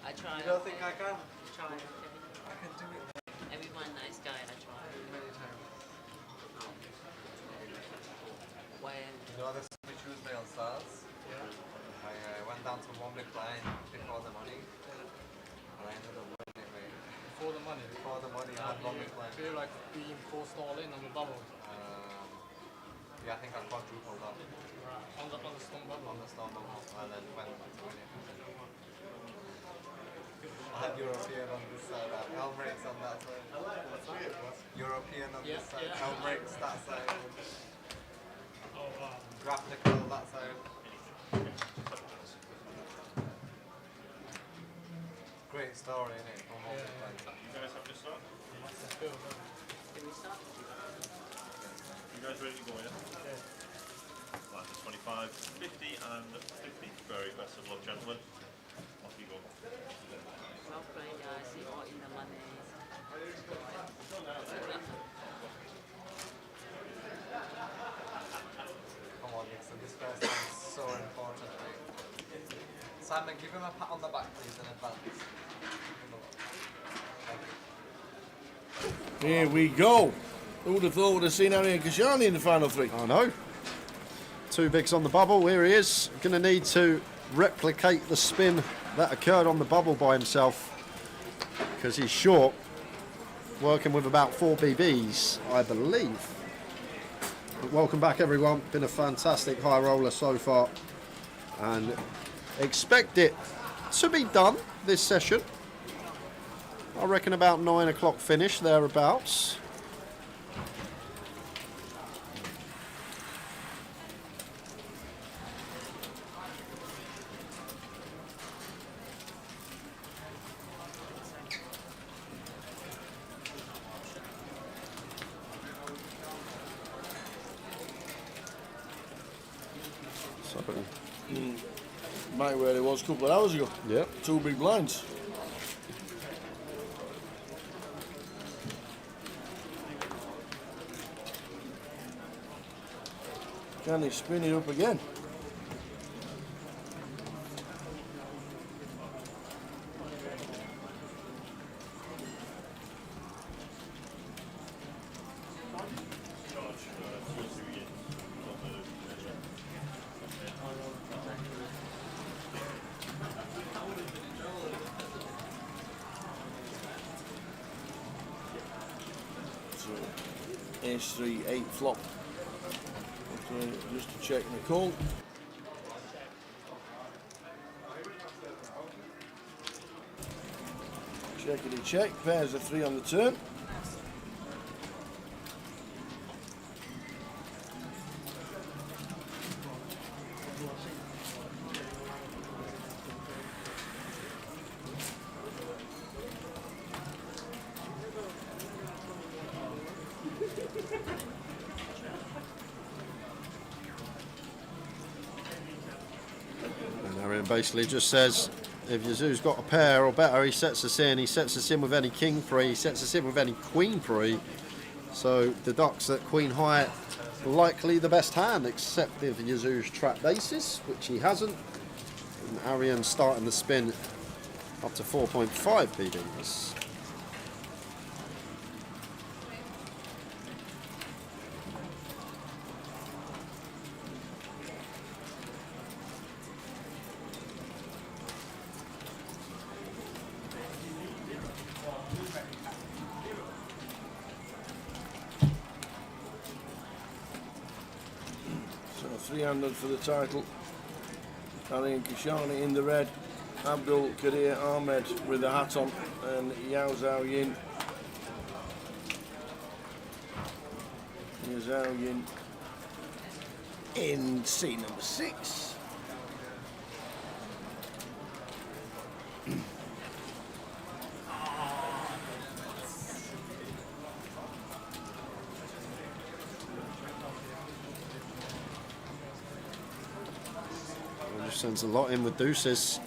Speaker 3: I try.
Speaker 22: You don't think I can?
Speaker 3: Try.
Speaker 22: I can do it.
Speaker 3: Everyone nice guy, I try.
Speaker 22: Many times.
Speaker 3: When?
Speaker 22: You know this Tuesday on Stars? Yeah. I went down to one big blind before the money. And I ended up winning it, mate. Before the money? Before the money, I had one big blind.
Speaker 8: Feel like being forced all in on the bubble.
Speaker 22: Yeah, I think I quadrupled up.
Speaker 8: Right. On the stone bubble?
Speaker 22: On the stone bubble. And then went to win it. I had European on this side, Elmricks on that side. European on this side, Elmricks that side.
Speaker 8: Oh wow.
Speaker 22: Graphical that side. Great story, innit? From all the time.
Speaker 5: You guys have to start?
Speaker 3: Can we start?
Speaker 5: You guys ready to go in? Right, there's 25, 50 and 50. Very best of luck, gentlemen. Off you go.
Speaker 3: Well played, guys. You all in the money.
Speaker 22: Come on, Nixon, this first time is so important, mate. Simon, give him a pat on the back, please, in advance.
Speaker 6: Here we go. Who would have thought we'd have seen Arian Kashani in the final 3?
Speaker 7: I know. 2 bigs on the bubble. Here he is. Going to need to replicate the spin that occurred on the bubble by himself because he's short. Working with about 4 BBs, I believe. But welcome back, everyone. Been a fantastic high roller so far, and expect it to be done this session. I reckon about 9 o'clock finish, thereabouts.
Speaker 6: Right where it was a couple of hours ago.
Speaker 7: Yep.
Speaker 6: 2 big blinds. Can he spin it up again? Ace 3, 8 flop. Okay, just to check the call. Checkity check, pairs of 3 on the turn.
Speaker 7: And Arian basically just says, if Yazoo's got a pair or better, he sets us in. He sets us in with any king three. He sets us in with any queen three. So deducts that queen high likely the best hand, except if Yazoo's trapped aces, which he hasn't. And Arian starting the spin up to 4.5 BDs.
Speaker 6: So 300 for the title. Arian Kashani in the red. Abdul Kadir Ahmed with the hat on, and Yao Zhao Yin. Yao Zhao Yin in C number 6.
Speaker 7: Just sends a lot in with deuces.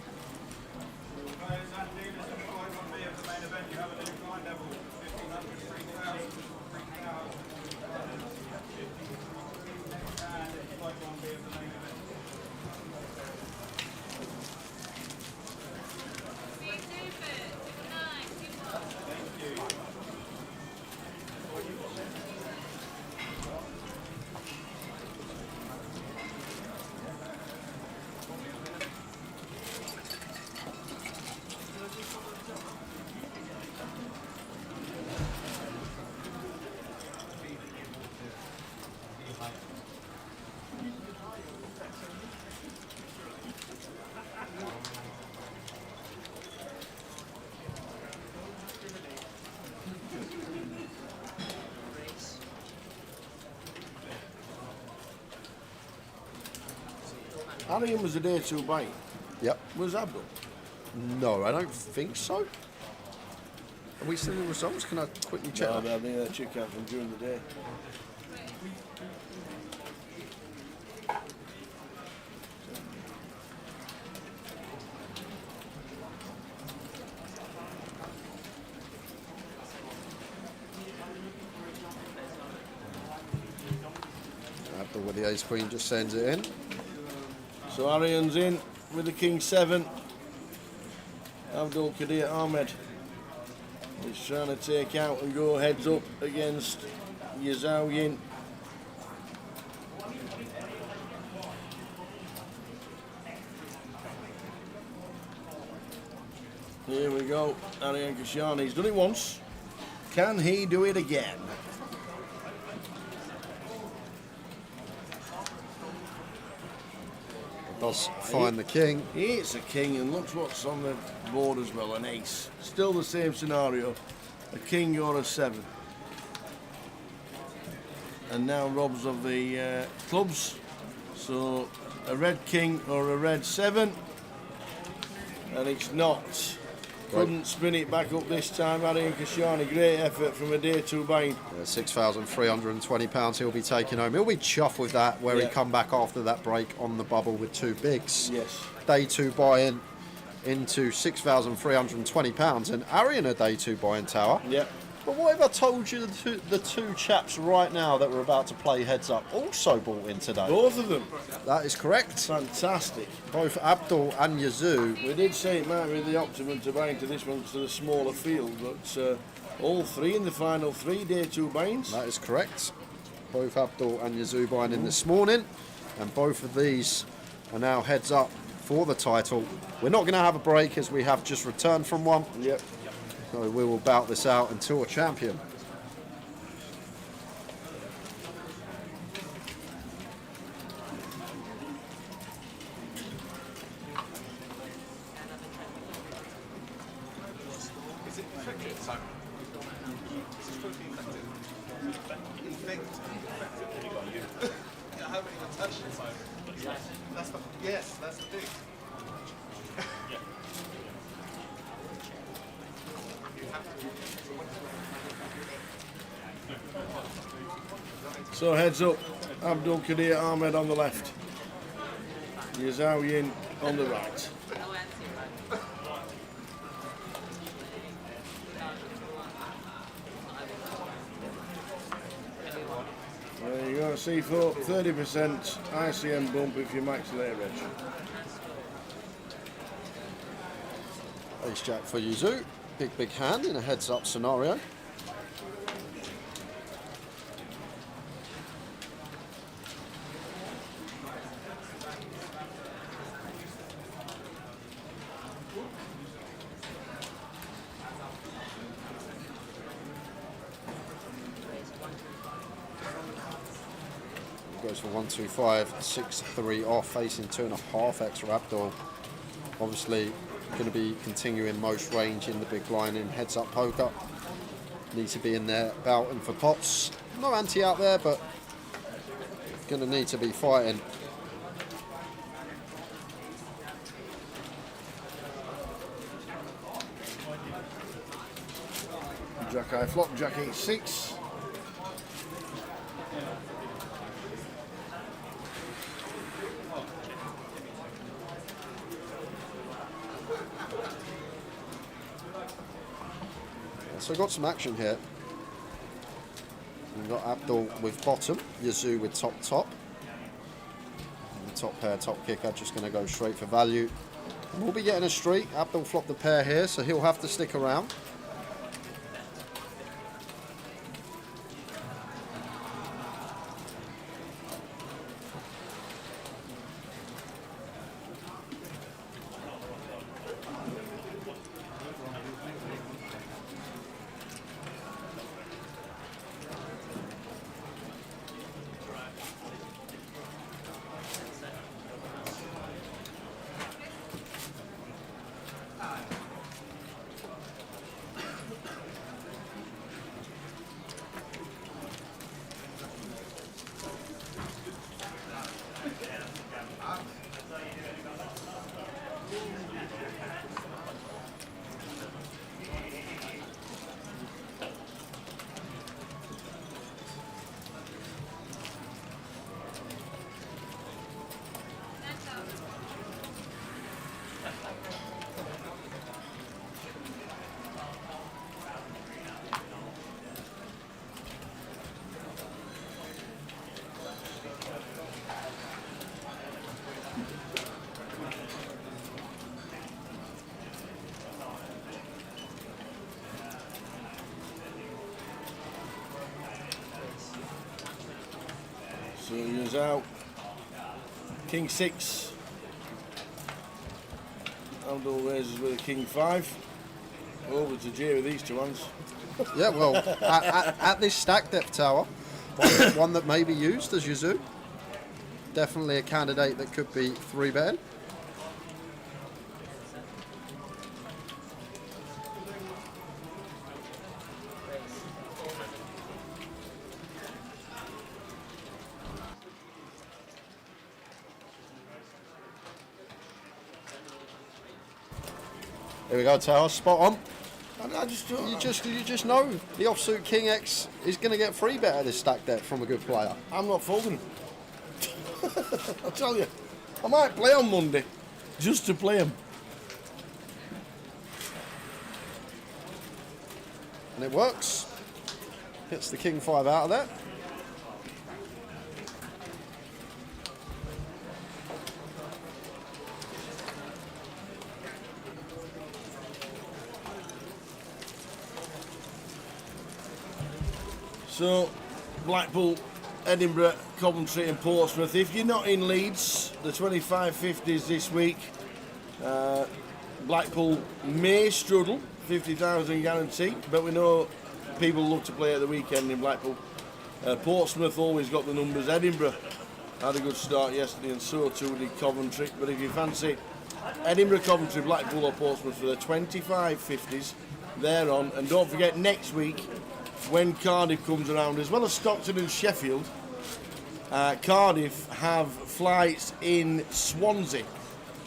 Speaker 6: Arian was a day 2 bite.
Speaker 7: Yep.
Speaker 6: Was Abdul?
Speaker 7: No, I don't think so. Are we seeing the results? Can I quickly check?
Speaker 6: No, I think that chip count from during the day.
Speaker 7: Abdul with the ace queen just sends it in.
Speaker 6: So Arian's in with the king 7. Abdul Kadir Ahmed is trying to take out and go heads up against Yao Zhao Yin. Here we go, Arian Kashani. He's done it once. Can he do it again?
Speaker 7: Does find the king.
Speaker 6: It's a king, and look what's on the board as well, an ace. Still the same scenario, a king or a 7. And now robs of the clubs. So a red king or a red 7, and it's not. Couldn't spin it back up this time. Arian Kashani, great effort from a day 2 buying.
Speaker 7: £6,320 he'll be taking home. He'll be chuffed with that, where he come back after that break on the bubble with 2 bigs.
Speaker 6: Yes.
Speaker 7: Day 2 buy-in into £6,320, and Arian a day 2 buy-in tower.
Speaker 6: Yep.
Speaker 7: But what if I told you the two chaps right now that were about to play heads up also bought in today?
Speaker 6: Both of them.
Speaker 7: That is correct.
Speaker 6: Fantastic.
Speaker 7: Both Abdul and Yazoo.
Speaker 6: We did say it might be the optimum to buy into this one to the smaller field, but all three in the final three, day 2 buy-ins.
Speaker 7: That is correct. Both Abdul and Yazoo buying in this morning, and both of these are now heads up for the title. We're not going to have a break as we have just returned from one.
Speaker 6: Yep.
Speaker 7: So we will bout this out until a champion.
Speaker 2: Is it infected? So, this is totally infected. Infected. Yeah, I haven't even touched it, so. That's the, yes, that's the thing.
Speaker 6: So heads up, Abdul Qadir Ahmed on the left, Yazoo Yin on the right. There you go, C4, 30% ICM bump if you max layer edge.
Speaker 7: Ace Jack for Yazoo. Big hand in a heads up scenario. Goes for 125, 6-3 off, facing 2.5 extra Abdul. Obviously, going to be continuing most range in the big line in heads up poker. Needs to be in there bouting for pots. No ante out there, but going to need to be fighting.
Speaker 6: Jack high flop, Jack 8-6.
Speaker 7: So we've got some action here. We've got Abdul with bottom, Yazoo with top. And the top pair, top kicker, just going to go straight for value. And we'll be getting a streak. Abdul flopped the pair here, so he'll have to stick around.
Speaker 6: So he's out. King 6. Abdul raises with a King 5. Over to Jay with these two ones.
Speaker 7: Yeah, well, at this stack depth tower, one that may be used as Yazoo. Definitely a candidate that could be 3-betting. There we go, Tower, spot on. You just know the offsuit King X is going to get 3-bet at this stack depth from a good player.
Speaker 6: I'm not folding. I'll tell you, I might play on Monday just to play him.
Speaker 7: And it works. Gets the king 5 out of there.
Speaker 6: So, Blackpool, Edinburgh, Coventry and Portsmouth. If you're not in Leeds, the 25-50s this week, Blackpool may struggle, 50,000 guarantee, but we know people love to play at the weekend in Blackpool. Portsmouth always got the numbers. Edinburgh had a good start yesterday and so too did Coventry, but if you fancy Edinburgh, Coventry, Blackpool or Portsmouth for the 25-50s, they're on. And don't forget next week, when Cardiff comes around, as well as Stockton and Sheffield, Cardiff have flights in Swansea.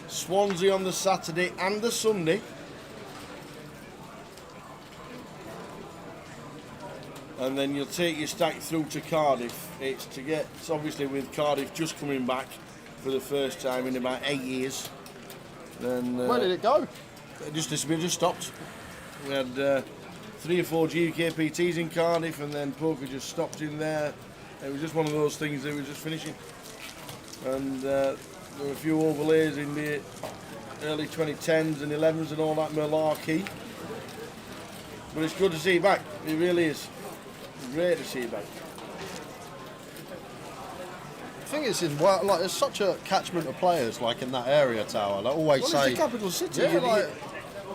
Speaker 6: Swansea on the Saturday and the Sunday. And then you'll take your stack through to Cardiff. It's obviously with Cardiff just coming back for the first time in about 8 years. Then,
Speaker 7: where did it go?
Speaker 6: It just disappeared, just stopped. We had 3 or 4 UKPTs in Cardiff, and then poker just stopped in there. It was just one of those things that was just finishing. And there were a few overlays in the early 2010s and 11s and all that malarkey. But it's good to see you back. It really is. Great to see you back.
Speaker 7: The thing is, like, there's such a catchment of players like in that area, Tower. They always say,
Speaker 6: it's the capital city.
Speaker 7: Yeah, like,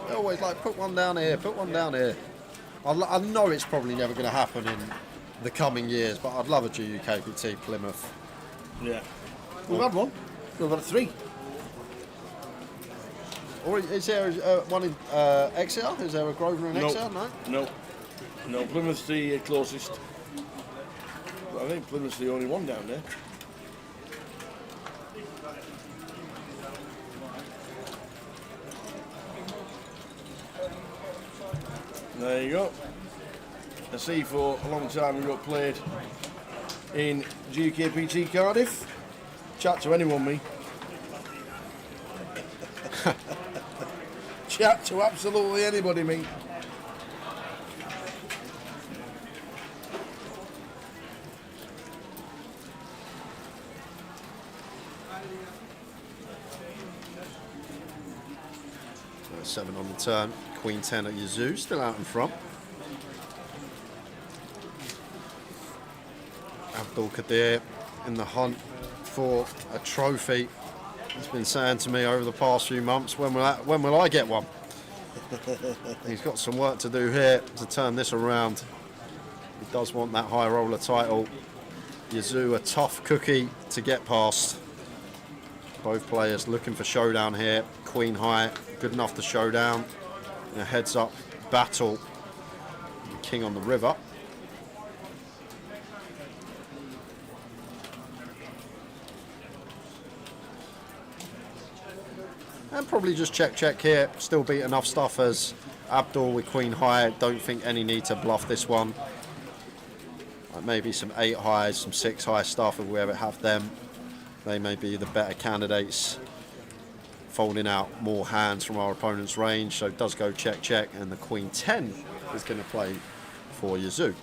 Speaker 7: they always like put one down here, put one down here. I know it's probably never going to happen in the coming years, but I'd love a UKPT Plymouth.
Speaker 6: Yeah, we've had one. We've had 3.
Speaker 7: Or is there one in Exeter? Is there a Grosvenor in Exeter?
Speaker 6: No, Plymouth's the closest. But I think Plymouth's the only one down there. There you go. I see for a long time we got played in GKPT Cardiff. Chat to anyone, me. Chat to absolutely anybody, me.
Speaker 7: Seven on the turn. Queen 10 at Yazoo, still out in front. Abdul Qadir in the hunt for a trophy. He's been saying to me over the past few months, when will I get one? He's got some work to do here to turn this around. He does want that high roller title. Yazoo, a tough cookie to get past. Both players looking for showdown here. Queen high, good enough to showdown. A heads up battle. King on the river. And probably just check here. Still beat enough stuff as Abdul with Queen high. Don't think any need to bluff this one. Maybe some 8 highs, some 6 high stuff if we ever have them. They may be the better candidates. Folding out more hands from our opponent's range, so it does go check, and the Queen 10 is going to play for Yazoo.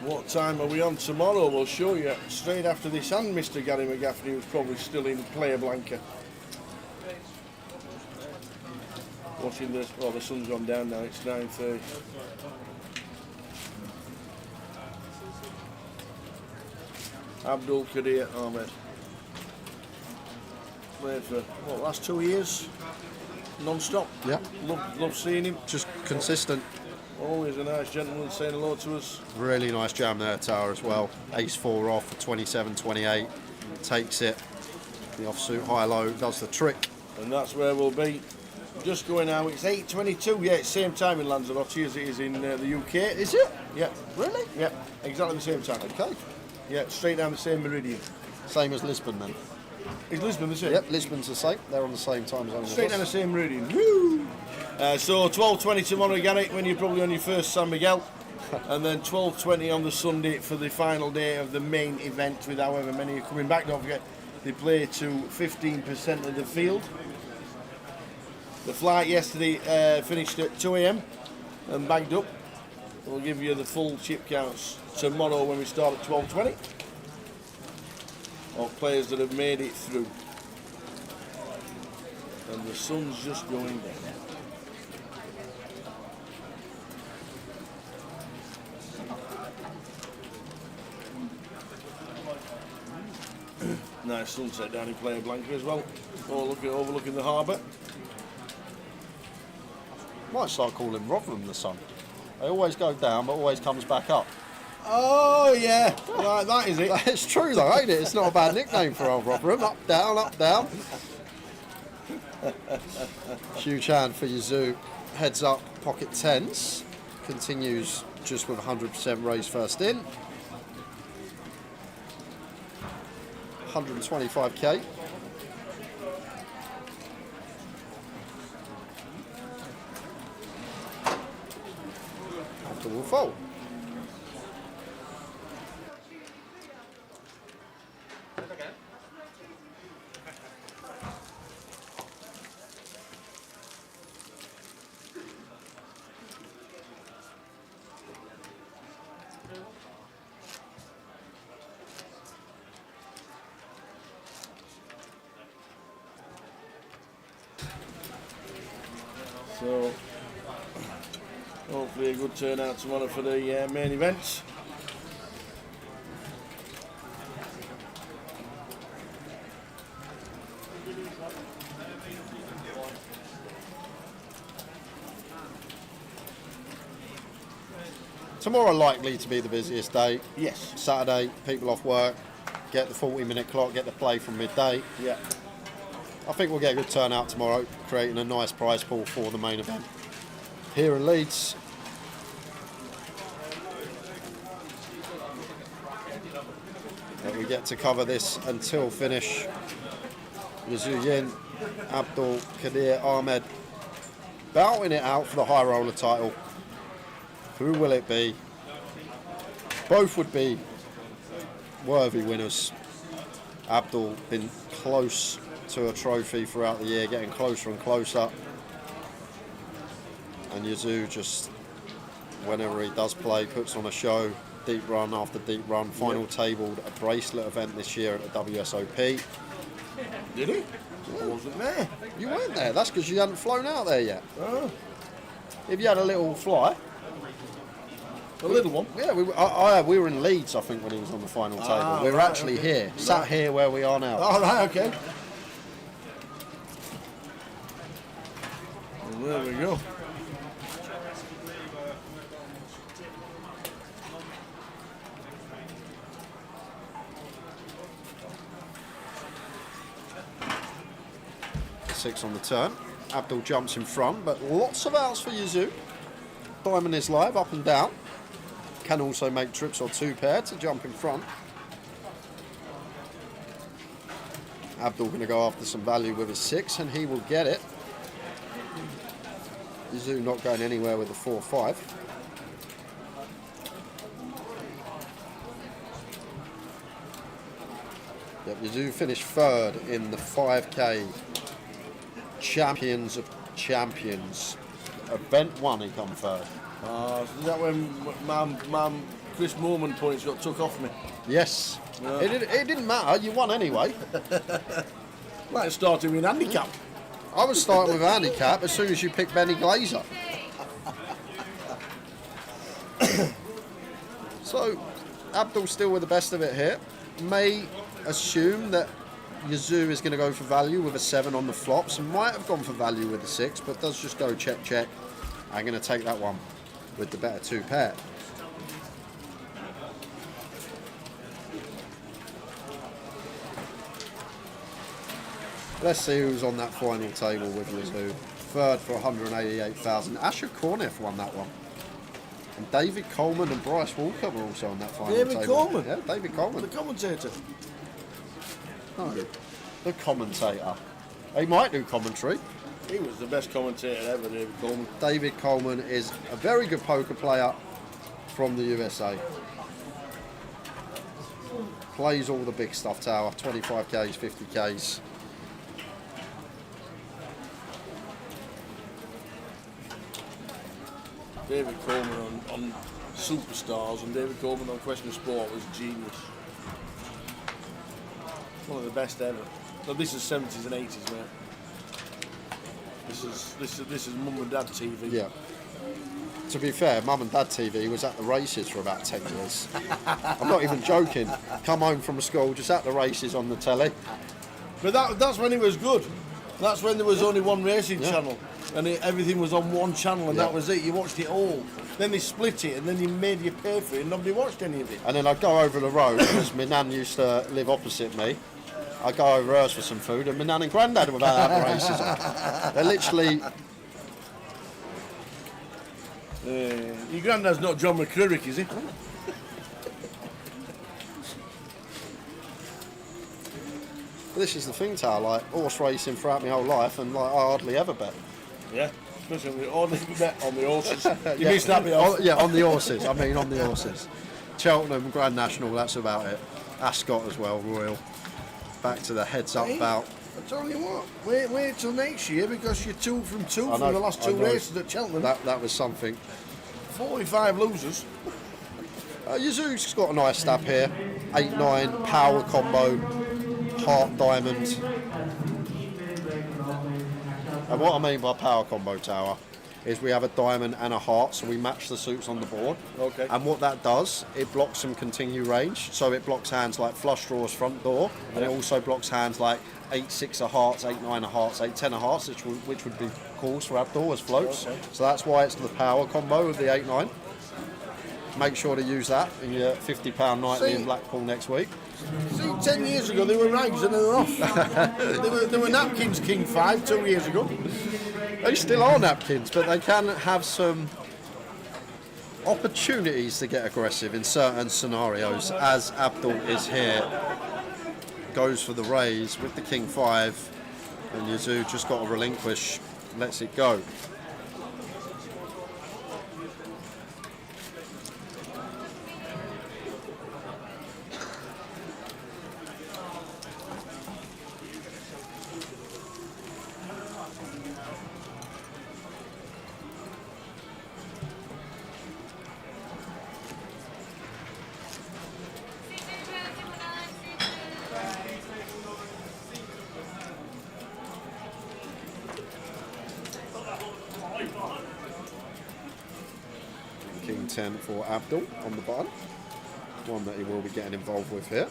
Speaker 6: What time are we on tomorrow? We'll show you straight after this, and Mr. Gary McGaffney, who's probably still in Playa Blanca. Watching this, well, the sun's gone down now, it's 9:30. Abdul Qadir Ahmed. Played for, what, last 2 years? non-stop.
Speaker 7: Yeah.
Speaker 6: Love seeing him.
Speaker 7: Just consistent.
Speaker 6: Always a nice gentleman saying hello to us.
Speaker 7: Really nice jam there, Tower, as well. Ace-4 off for 27-28. Takes it. The offsuit high-low does the trick.
Speaker 6: And that's where we'll be. Just going now, it's 8:22. Yeah, it's same time in Lanzarote as it is in the UK.
Speaker 7: Is it?
Speaker 6: Yeah.
Speaker 7: Really?
Speaker 6: Yeah, exactly the same time.
Speaker 7: Okay.
Speaker 6: Yeah, straight down the same meridian.
Speaker 7: Same as Lisbon then?
Speaker 6: Is Lisbon the same?
Speaker 7: Yep, Lisbon's the same. They're on the same time zone.
Speaker 6: Straight down the same meridian. Woo! So 12:20 tomorrow, Gareth, when you're probably on your first San Miguel. And then 12:20 on the Sunday for the final day of the main event, with however many are coming back. Don't forget, they play to 15% of the field. The flight yesterday finished at 2 a.m. and bagged up. We'll give you the full chip counts tomorrow when we start at 12:20 of players that have made it through. And the sun's just going down. Nice sunset down in Playa Blanca as well. Overlooking the harbour.
Speaker 7: Might start calling Rotherham the sun. They always go down, but always comes back up.
Speaker 6: Oh yeah, right, that is it.
Speaker 7: It's true though, ain't it? It's not a bad nickname for old Rotherham. Up, down, up, down. Huge hand for Yazoo. Heads up, pocket tens. Continues just with 100% raise first in. 125k. After we'll fold.
Speaker 6: So, hopefully a good turnout tomorrow for the main events.
Speaker 7: Tomorrow likely to be the busiest day.
Speaker 6: Yes.
Speaker 7: Saturday, people off work, get the 40-minute clock, get the play from midday.
Speaker 6: Yeah.
Speaker 7: I think we'll get a good turnout tomorrow, creating a nice prize pool for the main event. Here in Leeds. And we get to cover this until finish. Yazoo Yin, Abdul Kadir Ahmed battling it out for the high roller title. Who will it be? Both would be worthy winners. Abdul been close to a trophy throughout the year, getting closer and closer. And Yazoo just, whenever he does play, puts on a show. Deep run after deep run. Final tabled a bracelet event this year at the WSOP.
Speaker 6: Did he? I wasn't there.
Speaker 7: You weren't there. That's because you hadn't flown out there yet.
Speaker 6: Oh.
Speaker 7: If you had a little fly.
Speaker 6: A little one?
Speaker 7: Yeah, we were in Leeds, I think, when he was on the final table. We were
Speaker 6: right,
Speaker 7: actually
Speaker 6: okay.
Speaker 7: here, sat here where we are now.
Speaker 6: Oh, right, okay. Well, there we go.
Speaker 7: Six on the turn. Abdul jumps in front, but lots of outs for Yazoo. Diamond is live, up and down. Can also make trips or two pair to jump in front. Abdul going to go after some value with his 6, and he will get it. Yazoo not going anywhere with the 4-5. Yep, Yazoo finished third in the 5k Champions of Champions. Event 1 he come third.
Speaker 6: Is that when Mum Chris Moorman points got took off me?
Speaker 7: Yes.
Speaker 6: Yeah.
Speaker 7: It didn't matter, you won anyway.
Speaker 6: Like starting with handicap.
Speaker 7: I was starting with a handicap as soon as you picked Benny Glazer. So, Abdul still with the best of it here. May assume that Yazoo is going to go for value with a 7 on the flops. Might have gone for value with a 6, but does just go check, check. I'm going to take that one with the better 2 pair. Let's see who's on that final table with Yazoo. Third for 188,000. Asher Corniff won that one. And David Coleman and Bryce Walker were also on that final table.
Speaker 6: David Coleman?
Speaker 7: Yeah, David Coleman.
Speaker 6: The commentator?
Speaker 7: No, the commentator. He might do commentary.
Speaker 6: He was the best commentator ever, David Coleman.
Speaker 7: David Coleman is a very good poker player from the USA. Plays all the big stuff, Tower. 25Ks, 50Ks.
Speaker 6: David Coleman on Superstars and David Coleman on Question of Sport was genius. One of the best ever. No, this is 70s and 80s, mate. This is Mum and Dad TV.
Speaker 7: Yeah. To be fair, Mum and Dad TV was at the races for about 10 years. I'm not even joking. Come home from school, just at the races on the telly.
Speaker 6: But that's when it was good. That's when there was only one racing channel. And everything was on one channel, and that was it. You watched it all. Then they split it, and then they made you pay for it, and nobody watched any of it.
Speaker 7: And then I'd go over the road, because my nan used to live opposite me. I'd go over hers for some food, and my nan and granddad were about to have the races on. They're literally...
Speaker 6: Your granddad's not John McClurrick, is he?
Speaker 7: This is the thing, Tal, like horse racing throughout my whole life, and like I hardly ever bet.
Speaker 6: Yeah, especially on the horses. You missed that bit off.
Speaker 7: Yeah, on the horses. I mean, on the horses. Cheltenham, Grand National, that's about it. Ascot as well, Royal. Back to the heads-up bout.
Speaker 6: I tell you what, wait till next year, because you're 2 from 2
Speaker 7: I
Speaker 6: from
Speaker 7: know,
Speaker 6: the last
Speaker 7: I
Speaker 6: 2
Speaker 7: know.
Speaker 6: races at Cheltenham.
Speaker 7: That was something.
Speaker 6: 45 losers.
Speaker 7: Yazoo's got a nice stab here. 8-9, power combo, heart diamond. And what I mean by power combo, Tower, is we have a diamond and a heart, so we match the suits on the board.
Speaker 6: Okay.
Speaker 7: And what that does, it blocks some continue range. So it blocks hands like flush draws front door, and it also blocks hands like 8-6 of hearts, 8-9 of hearts, 8-10 of hearts, which would be calls for Abdul as floats.
Speaker 6: Okay.
Speaker 7: So that's why it's the power combo of the 8-9. Make sure to use that in your £50 nightly in Blackpool next week.
Speaker 6: See, 10 years ago they were rags and they were off. they were napkins King 5 2 years ago.
Speaker 7: They still are napkins, but they can have some opportunities to get aggressive in certain scenarios, as Abdul is here. Goes for the raise with the King 5, and Yazoo just got to relinquish, lets it go. King 10 for Abdul on the button. One that he will be getting involved with here.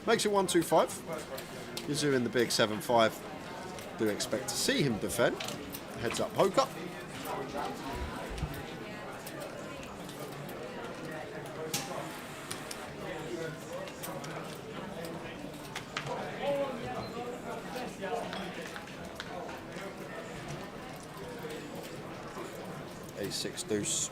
Speaker 7: Makes it 1-2-5. Yazoo in the big 7-5. Do expect to see him defend. Heads up poker. A6 deuce.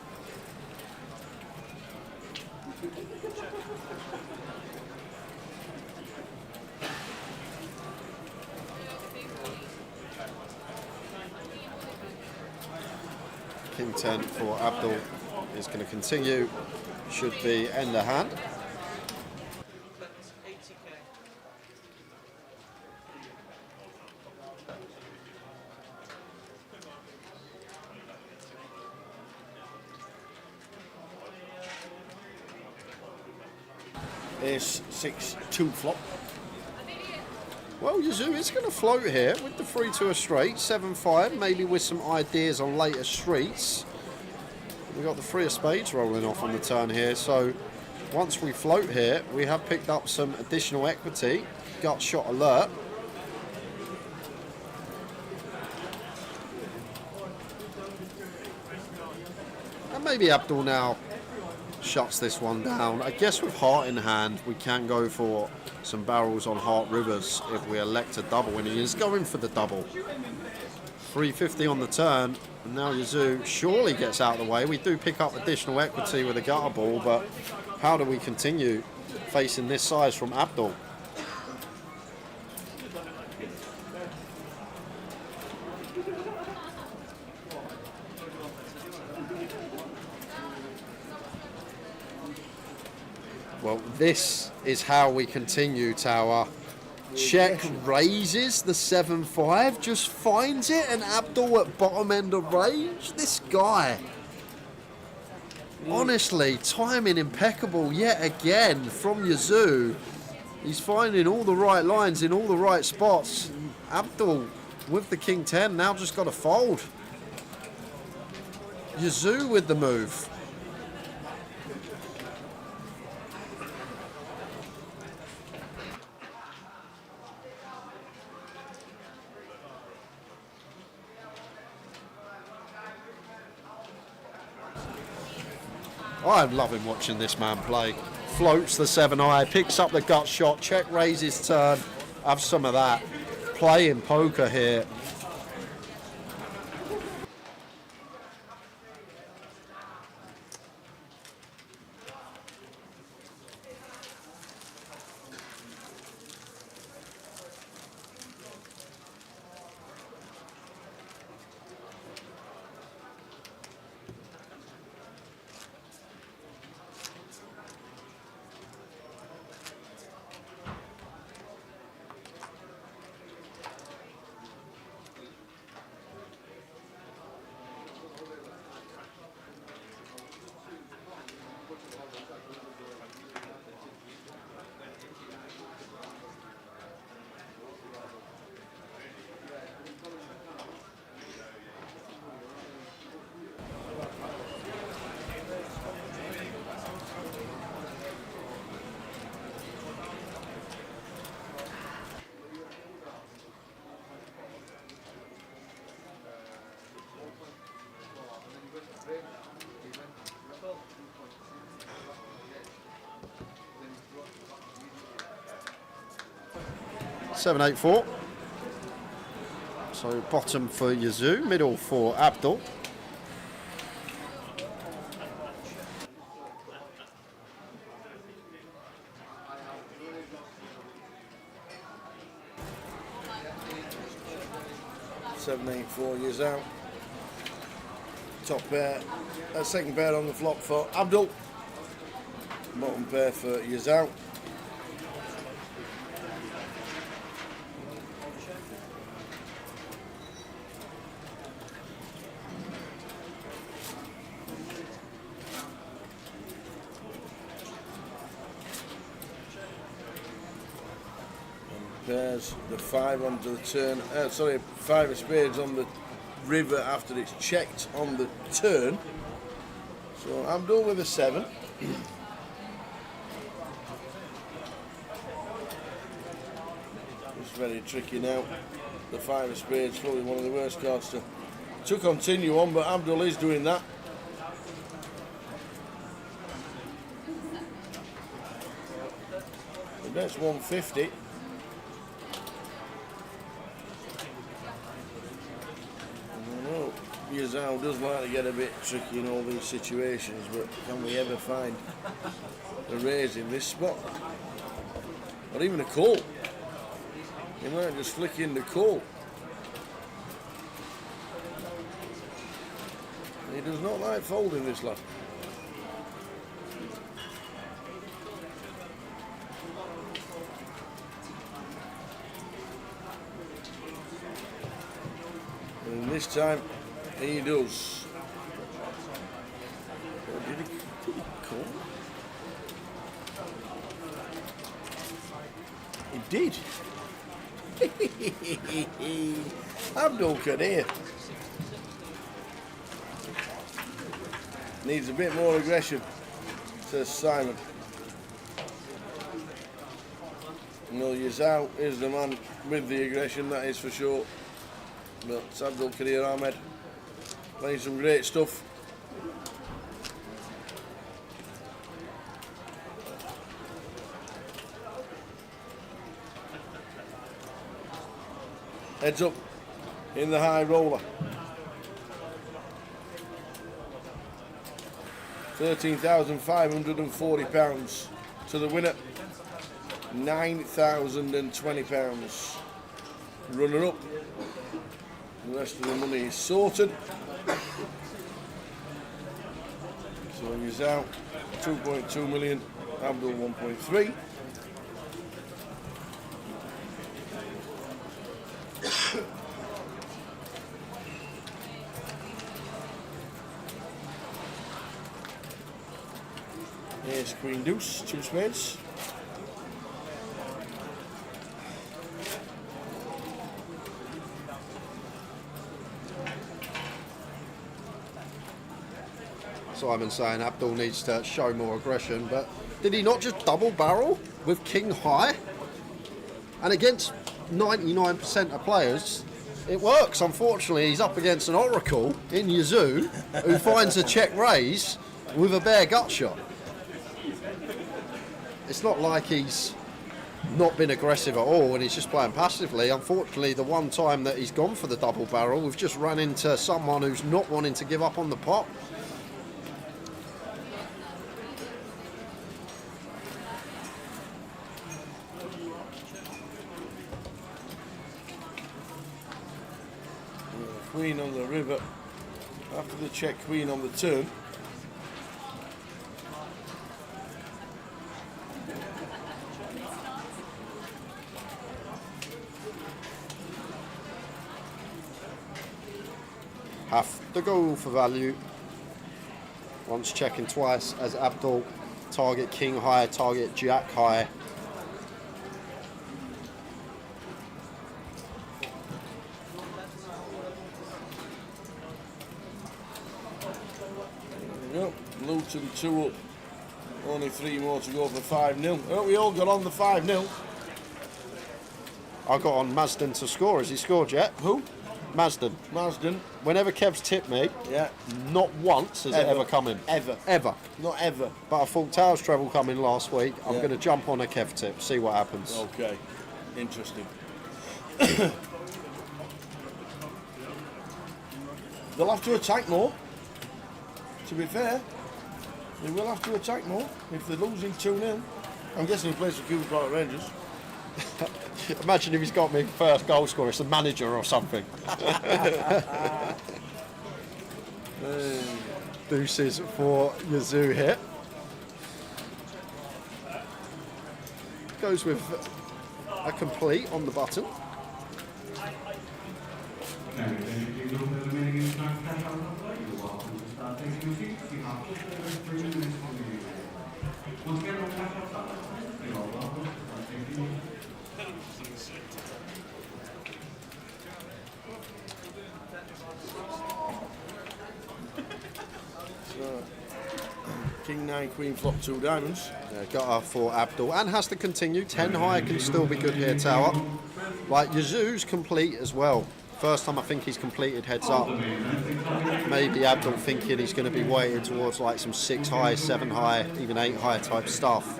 Speaker 7: King 10 for Abdul is going to continue. Should be end of hand.
Speaker 6: Ace 6 2 flop.
Speaker 7: Well, Yazoo is going to float here with the 3 to a straight, 7-5, maybe with some ideas on later streets. We've got the 3 of spades rolling off on the turn here, so once we float here, we have picked up some additional equity. Gut shot alert. And maybe Abdul now shuts this one down. I guess with heart in hand, we can go for some barrels on heart rivers if we elect a double, and he is going for the double. 350 on the turn, and now Yazoo surely gets out of the way. We do pick up additional equity with a gutter ball, but how do we continue facing this size from Abdul? Well, this is how we continue, Tower. Check raises the 7-5, just finds it, and Abdul at bottom end of range. This guy, honestly, timing impeccable yet again from Yazoo. He's finding all the right lines in all the right spots. Abdul with the King 10 now just got to fold. Yazoo with the move. I'm loving watching this man play. Floats the 7-eye, picks up the gut shot, check raises turn. Have some of that. Playing poker here. Seven, 8, 4. So bottom for Yazoo, middle for Abdul.
Speaker 6: Seven, 8, 4 years out. Top pair, second pair on the flop for Abdul. Bottom pair for Yazoo. Pairs the 5 onto the turn, 5 of spades on the river after it's checked on the turn. So Abdul with a 7. It's very tricky now. The 5 of spades, probably one of the worst cards to continue on, but Abdul is doing that. The bet's 150. Yazoo does like to get a bit tricky in all these situations, but can we ever find a raise in this spot? Or even a call. He might just flick in the call. He does not like folding this lad. And this time he does. Oh, did he call? He did. Abdul Kadir. Needs a bit more aggression, says Simon. No, Yazao is the man with the aggression, that is for sure. But it's Abdul Kadir Ahmed playing some great stuff. Heads up in the high roller. £13,540 to the winner. £9,020. Runner up. The rest of the money is sorted. So he's out. 2.2 million. Abdul 1.3. Here's Queen Deuce, 2 spades.
Speaker 7: Simon saying Abdul needs to show more aggression, but did he not just double barrel with king high? And against 99% of players, it works. Unfortunately, he's up against an oracle in Yazoo who finds a check raise with a bare gut shot. It's not like he's not been aggressive at all and he's just playing passively. Unfortunately, the one time that he's gone for the double barrel, we've just run into someone who's not wanting to give up on the pot.
Speaker 6: Queen on the river after the check queen on the turn.
Speaker 7: Have to go for value. Once checking twice as Abdul target king high, target jack high.
Speaker 6: Yep, Luton 2 up. Only 3 more to go for 5-0. Oh, we all got on the 5-0.
Speaker 7: I got on Marsden to score. Has he scored yet?
Speaker 6: Who?
Speaker 7: Marsden.
Speaker 6: Marsden.
Speaker 7: Whenever Kev's tipped me,
Speaker 6: yeah,
Speaker 7: not once has it ever come in.
Speaker 6: Ever.
Speaker 7: Ever.
Speaker 6: Not ever.
Speaker 7: But I thought Towers treble come in last week. I'm
Speaker 6: Yeah.
Speaker 7: going to jump on a Kev tip, see what happens.
Speaker 6: Okay. Interesting. They'll have to attack more. To be fair, they will have to attack more if they're losing 2-0. I'm guessing he plays for Cooper Park Rangers.
Speaker 7: Imagine if he's got me first goal scorer, it's the manager or something. Deuces for Yazoo here. Goes with a complete on the button.
Speaker 6: King 9, Queen flop, 2 diamonds.
Speaker 7: Yeah, got her for Abdul and has to continue. 10 high can still be good here, Tower. Right, Yazoo's complete as well. First time I think he's completed heads up. Maybe Abdul thinking he's going to be weighted towards like some 6 high, 7 high, even 8 high type stuff.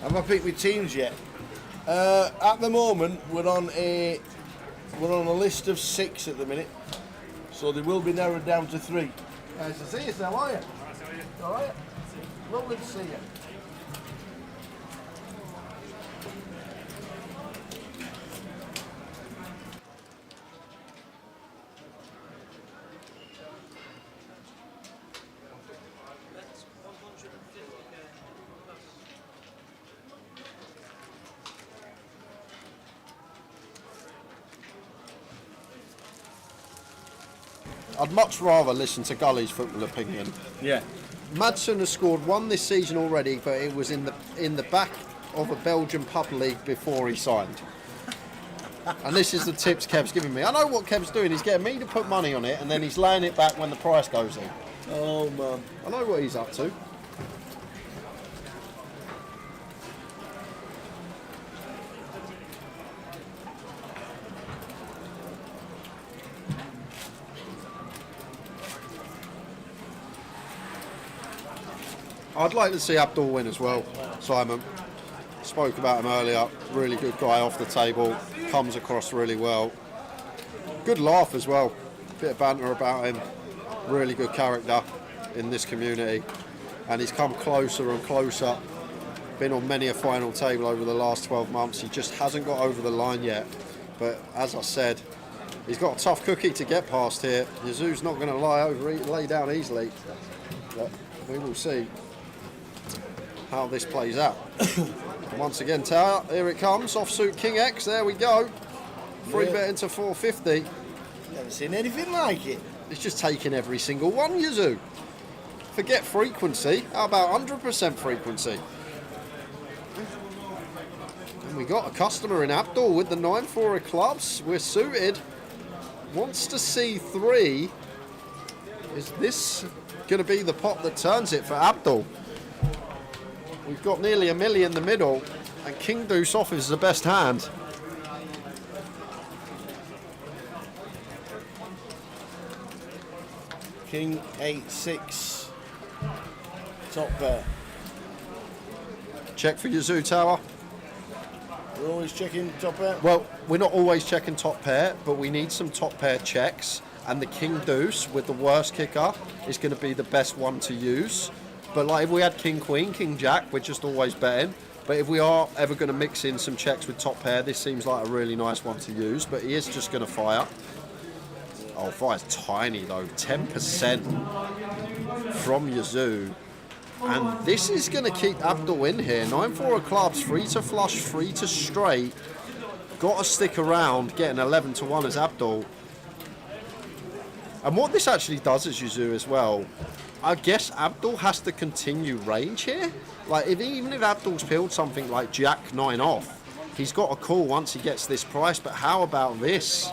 Speaker 6: Have I picked my teams yet? At the moment, we're on a list of 6 at the minute, so they will be narrowed down to 3. Nice to see you, Sam. How are you? All right. Lovely to see you.
Speaker 7: I'd much rather listen to Gully's football opinion.
Speaker 6: Yeah.
Speaker 7: Madsen has scored one this season already, but it was in the back of a Belgian pub league before he signed. And this is the tips Kev's giving me. I know what Kev's doing. He's getting me to put money on it, and then he's laying it back when the price goes in.
Speaker 6: Oh, man.
Speaker 7: I know what he's up to. I'd like to see Abdul win as well, Simon. Spoke about him earlier. Really good guy off the table. Comes across really well. Good laugh as well. Bit of banter about him. Really good character in this community. And he's come closer and closer. Been on many a final table over the last 12 months. He just hasn't got over the line yet. But as I said, he's got a tough cookie to get past here. Yazoo's not going to lay down easily. But we will see how this plays out. Once again, Tower, here it comes. Offsuit King X, there we go. Free bet into 450.
Speaker 6: Never seen anything like it.
Speaker 7: It's just taking every single one, Yazoo. Forget frequency. How about 100% frequency? And we got a customer in Abdul with the 9-4 of clubs. We're suited. Wants to see 3. Is this going to be the pot that turns it for Abdul? We've got nearly $1 million in the middle, and King Deuce off is the best hand.
Speaker 6: King 8-6. Top pair.
Speaker 7: Check for Yazoo, Tower.
Speaker 6: We're always checking top pair.
Speaker 7: Well, we're not always checking top pair, but we need some top pair checks. And the King Deuce with the worst kicker is going to be the best one to use. But like if we had King Queen, King Jack, we're just always betting. But if we are ever going to mix in some checks with top pair, this seems like a really nice one to use. But he is just going to fire. Oh, fire's tiny though, 10% from Yazoo. And this is going to keep Abdul in here. 9-4 of clubs, free to flush, free to straight. Got to stick around, getting 11-1 as Abdul. And what this actually does is Yazoo as well. I guess Abdul has to continue range here. Like, even if Abdul's peeled something like Jack 9 off, he's got a call once he gets this price. But how about this?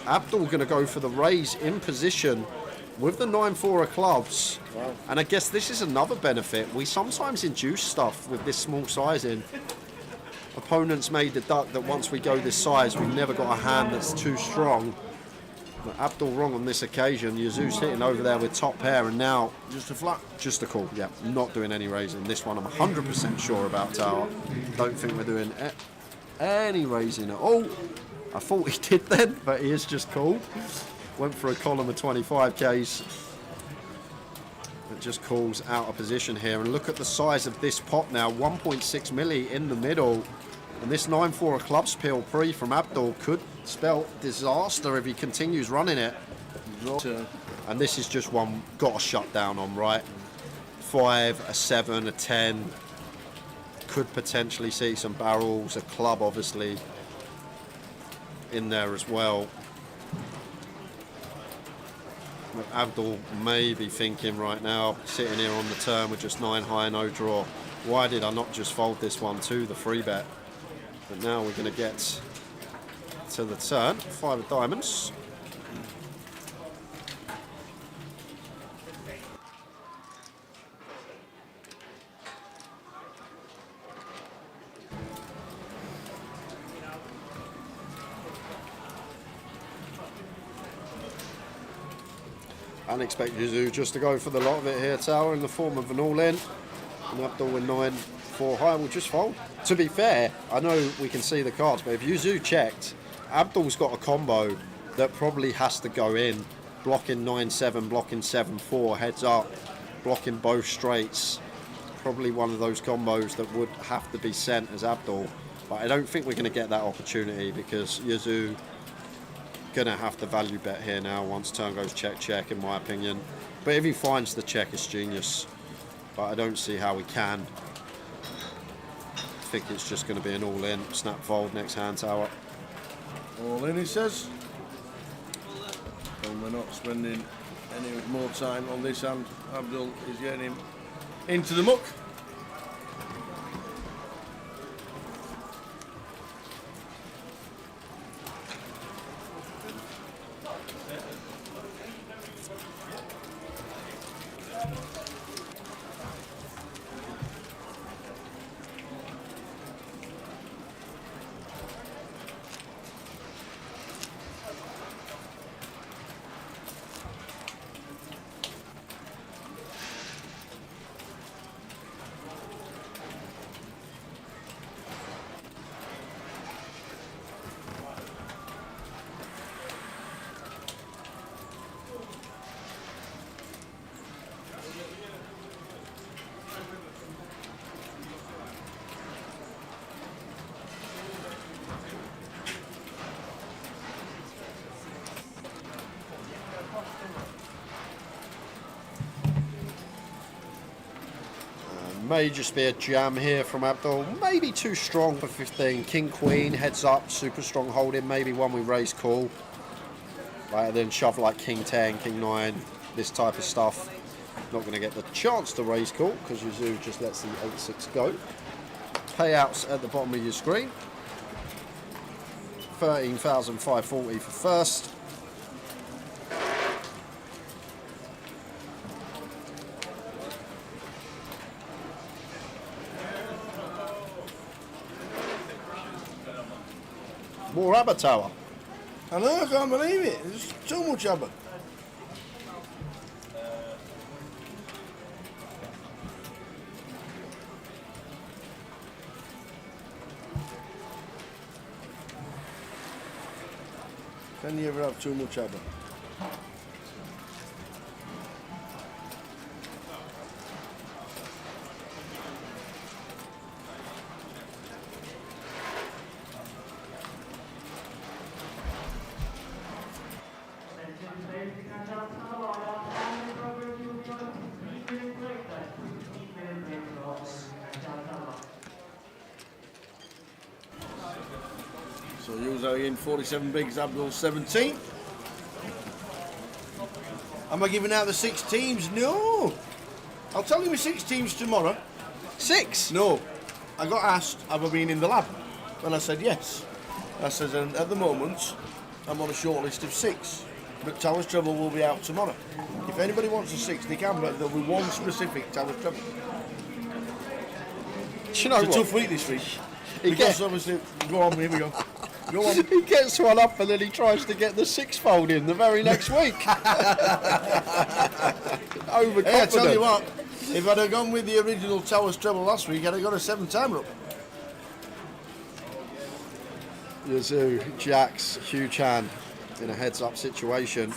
Speaker 7: Abdul going to go for the raise in position with the 9-4 of clubs. Wow. And I guess this is another benefit. We sometimes induce stuff with this small sizing. Opponents may deduct that once we go this size, we've never got a hand that's too strong. But Abdul wrong on this occasion. Yazoo's hitting over there with top pair, and now
Speaker 6: just a flat.
Speaker 7: Just a call. Yeah, not doing any raising. This one I'm 100% sure about, Tower. Don't think we're doing any raising at all. I thought he did then, but he is just called. Went for a column of 25Ks. It just calls out of position here. And look at the size of this pot now. 1.6 milli in the middle. And this 9-4 of clubs peel pre from Abdul could spell disaster if he continues running it. And this is just one got to shut down on, right? 5, a 7, a 10. Could potentially see some barrels. A club, obviously, in there as well. But Abdul may be thinking right now, sitting here on the turn with just 9 high, no draw. Why did I not just fold this one to the free bet? But now we're going to get to the turn. 5 of diamonds. And expect Yazoo just to go for the lot of it here, Tower, in the form of an all-in. And Abdul with 9-4 high will just fold. To be fair, I know we can see the cards, but if Yazoo checked, Abdul's got a combo that probably has to go in. Blocking 9-7, blocking 7-4, heads up, blocking both straights. Probably one of those combos that would have to be sent as Abdul. But I don't think we're going to get that opportunity because Yazoo gonna have to value bet here now once turn goes check in my opinion. But if he finds the check, it's genius. But I don't see how we can. I think it's just going to be an all-in. Snap fold next hand, Tower.
Speaker 6: All in, he says. and we're not spending any more time on this hand. Abdul is getting him into the muck.
Speaker 7: May just be a jam here from Abdul. Maybe too strong for 15. King, Queen, heads up, super strong holding. Maybe one we raise call. Right, then shove like King 10, King 9, this type of stuff. Not going to get the chance to raise call because Yazoo just lets the 8-6 go. Payouts at the bottom of your screen. 13,540 for first. More Abba Tower.
Speaker 6: I know, I can't believe it. There's too much Abba. Can you ever have too much Abba? So Yuzo in 47 bigs, Abdul 17. Am I giving out the 6 teams? No. I'll tell you my 6 teams tomorrow.
Speaker 7: 6?
Speaker 6: No. I got asked, have I been in the lab? And I said yes. I said, and at the moment, I'm on a short list of 6. But Towers Treble will be out tomorrow. If anybody wants a 6, they can, but there'll be one specific Towers Treble.
Speaker 7: Do you know
Speaker 6: it's
Speaker 7: what?
Speaker 6: a tough week this week. Because obviously, go on, here we go. Go on.
Speaker 7: He gets one up and then he tries to get the 6-fold in the very next week. Overconfident.
Speaker 6: Hey, I tell you what, if I'd have gone with the original Towers Treble last week, I'd have got a 7-timer up.
Speaker 7: Yazoo, Jacks, huge hand in a heads-up situation.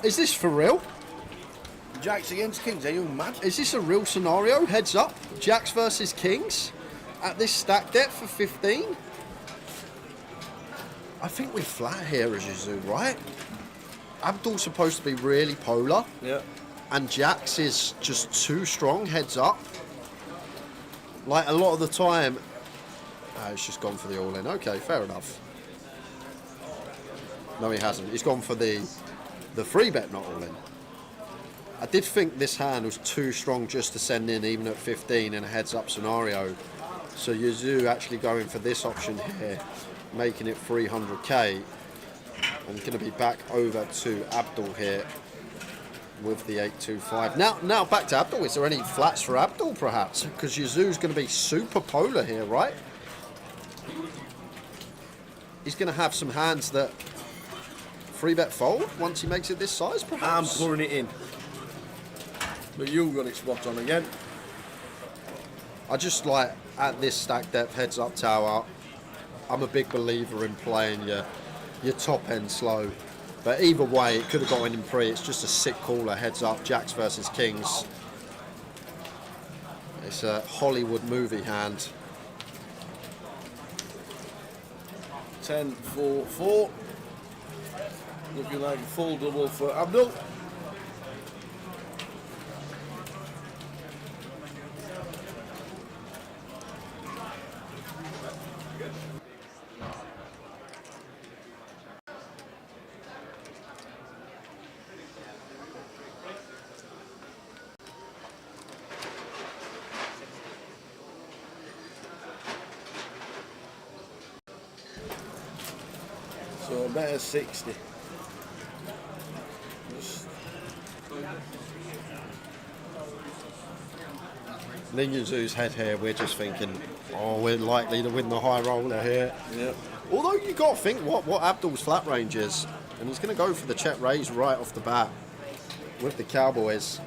Speaker 7: Is this for real?
Speaker 6: Jacks against Kings, are you mad?
Speaker 7: Is this a real scenario? Heads up, Jacks versus Kings at this stack depth for 15? I think we're flat here as Yazoo, right? Abdul's supposed to be really polar.
Speaker 6: Yeah.
Speaker 7: And Jacks is just too strong, heads up. Like a lot of the time, it's just gone for the all-in. Okay, fair enough. No, he hasn't. He's gone for the free bet, not all-in. I did think this hand was too strong just to send in even at 15 in a heads-up scenario. So Yazoo actually going for this option here, making it 300k. And going to be back over to Abdul here with the 825. Now back to Abdul. Is there any flats for Abdul perhaps? Because Yazoo's going to be super polar here, right? He's going to have some hands that free bet fold once he makes it this size, perhaps.
Speaker 6: I'm pouring it in. But you got it spot on again.
Speaker 7: I just like, at this stack depth, heads up tower, I'm a big believer in playing your top end slow. But either way, it could have got in pre. It's just a sick caller, heads up, Jacks versus Kings. It's a Hollywood movie hand.
Speaker 6: 10-4-4. Looking like a full double for Abdul. better 60.
Speaker 7: Ninjazu's head here, we're just thinking, oh, we're likely to win the high roller here.
Speaker 6: Yep.
Speaker 7: Although you got to think what Abdul's flat range is, and he's going to go for the check raise right off the bat with the Cowboys.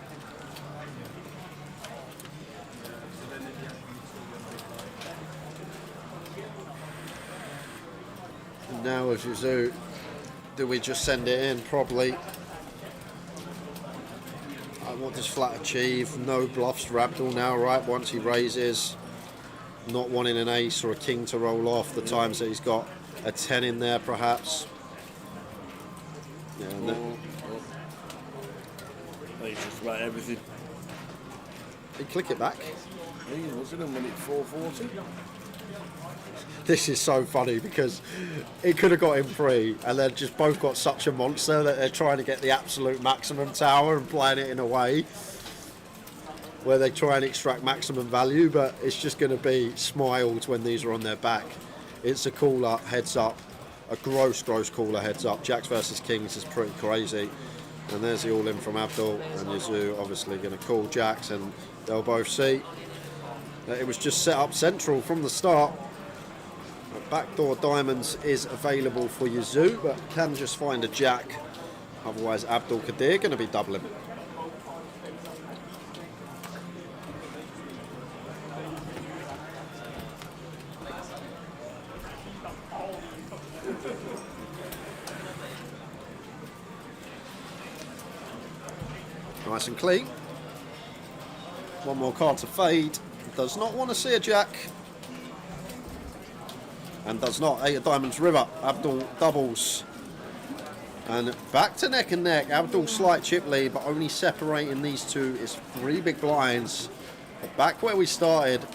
Speaker 7: And now with Yuzu, do we just send it in? Probably. What does flat achieve? No bluffs for Abdul now, right? Once he raises, not wanting an ace or a king to roll off. The times that he's got a 10 in there, perhaps. Yeah, and
Speaker 6: That's just about everything.
Speaker 7: He click it back.
Speaker 6: He was in a minute 440.
Speaker 7: This is so funny because it could have got him free, and they've just both got such a monster that they're trying to get the absolute maximum tower and playing it in a way where they try and extract maximum value, but it's just going to be smiles when these are on their back. It's a cooler heads up, a gross cooler heads up. Jacks versus Kings is pretty crazy. And there's the all in from Abdul, and Yuzu obviously going to call Jacks, and they'll both see that it was just set up central from the start. Backdoor diamonds is available for Yuzu, but can just find a jack. Otherwise, Abdul Qadir going to be doubling. Nice and clean. One more card to fade. Does not want to see a jack. And does not. 8 of diamonds river. Abdul doubles. And back to neck and neck. Abdul slight chip lead, but only separating these two is 3 big blinds. But back where we started.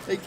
Speaker 7: Hey.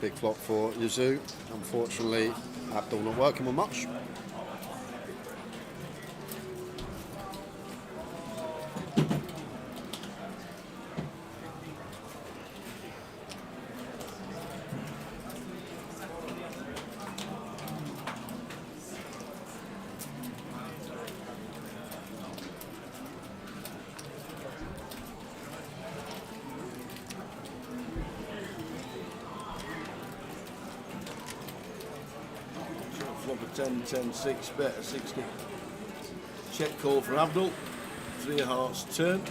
Speaker 7: Big flop for Yuzu. Unfortunately, Abdul not working with much.
Speaker 6: Flop a 10, 10, 6, bet a 60. Check call for Abdul. 3 of hearts turn.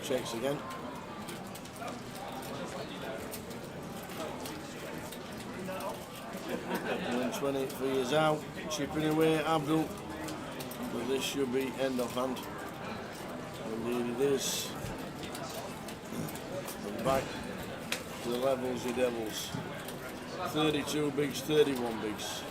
Speaker 6: Checks again. 120 for years out. Chipping away Abdul. But this should be end of hand. Indeed it is. And back to the levels, the Devils. 32 bigs, 31 bigs.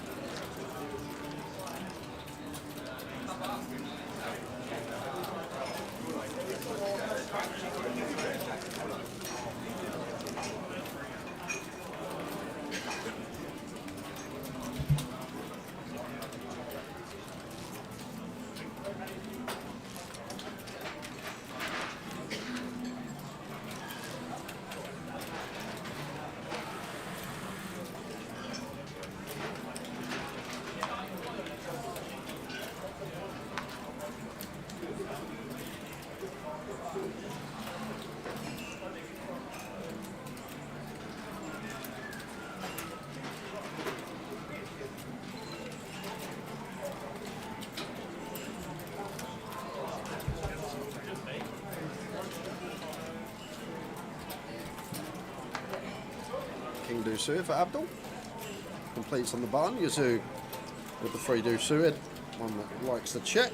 Speaker 7: King deuce suited for Abdul. Completes on the button. Yazoo with the 3 deuce suited. One that likes the check.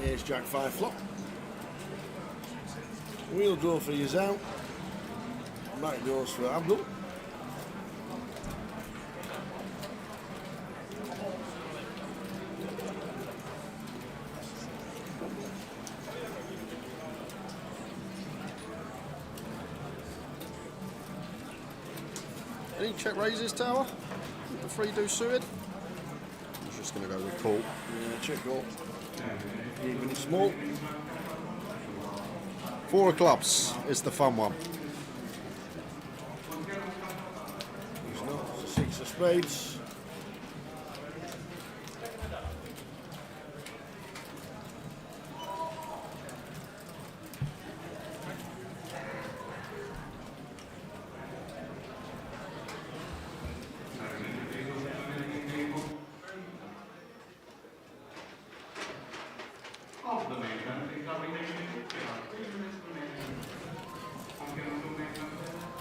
Speaker 6: Here's Jack 5 flop. Wheel draw for Yazoo. Back doors for Abdul.
Speaker 7: Any check raises tower? With the 3 deuce suited. He's just going to go with call.
Speaker 6: Yeah, check call. Even small.
Speaker 7: 4 of clubs is the fun one.
Speaker 6: He's not. It's a 6 of spades.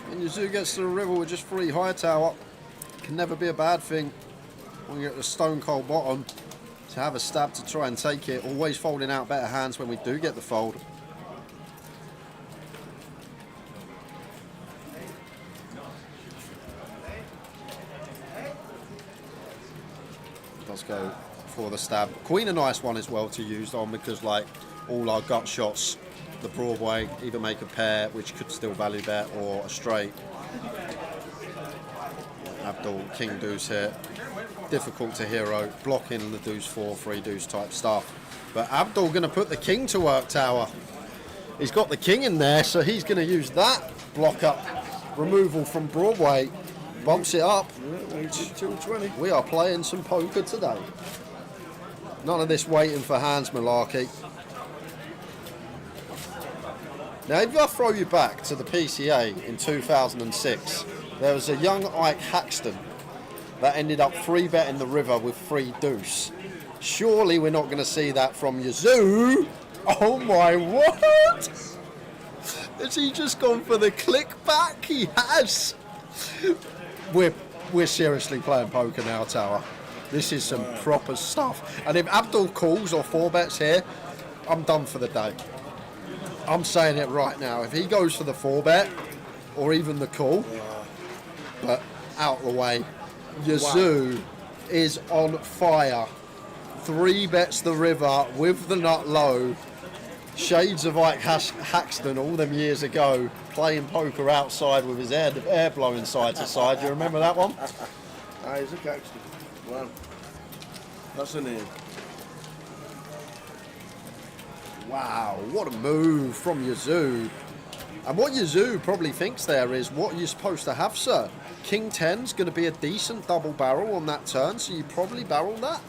Speaker 7: And Yazoo gets to the river with just 3 high tower. Can never be a bad thing when you get the stone cold bottom to have a stab to try and take it. Always folding out better hands when we do get the fold. Does go for the stab. Queen a nice one as well to use on because like all our gut shots, the Broadway either make a pair which could still value bet or a straight. Abdul king deuce here. Difficult to hero, blocking the deuce 4, 3 deuce type stuff. But Abdul going to put the king to work tower. He's got the king in there, so he's going to use that block up removal from Broadway. Bumps it up.
Speaker 6: Yeah, 220.
Speaker 7: We are playing some poker today. None of this waiting for hands malarkey. Now, if I throw you back to the PCA in 2006, there was a young Ike Haxton that ended up 3-betting the river with 3 deuce. Surely we're not going to see that from Yazoo. Oh my, what? Has he just gone for the click back? He has. We're seriously playing poker now, Tower. This is some proper stuff. And if Abdul calls or 4-bets here, I'm done for the day. I'm saying it right now. If he goes for the 4-bet or even the call, but out of the way, Yazoo is on fire. 3-bets the river with the nut low. Shades of Ike Haxton all them years ago, playing poker outside with his hair blowing side to side. Do you remember that one?
Speaker 6: Isaac Haxton. Wow. That's the name.
Speaker 7: Wow, what a move from Yazoo. And what Yazoo probably thinks there is, what you're supposed to have, sir. King 10's going to be a decent double barrel on that turn, so you probably barrel that.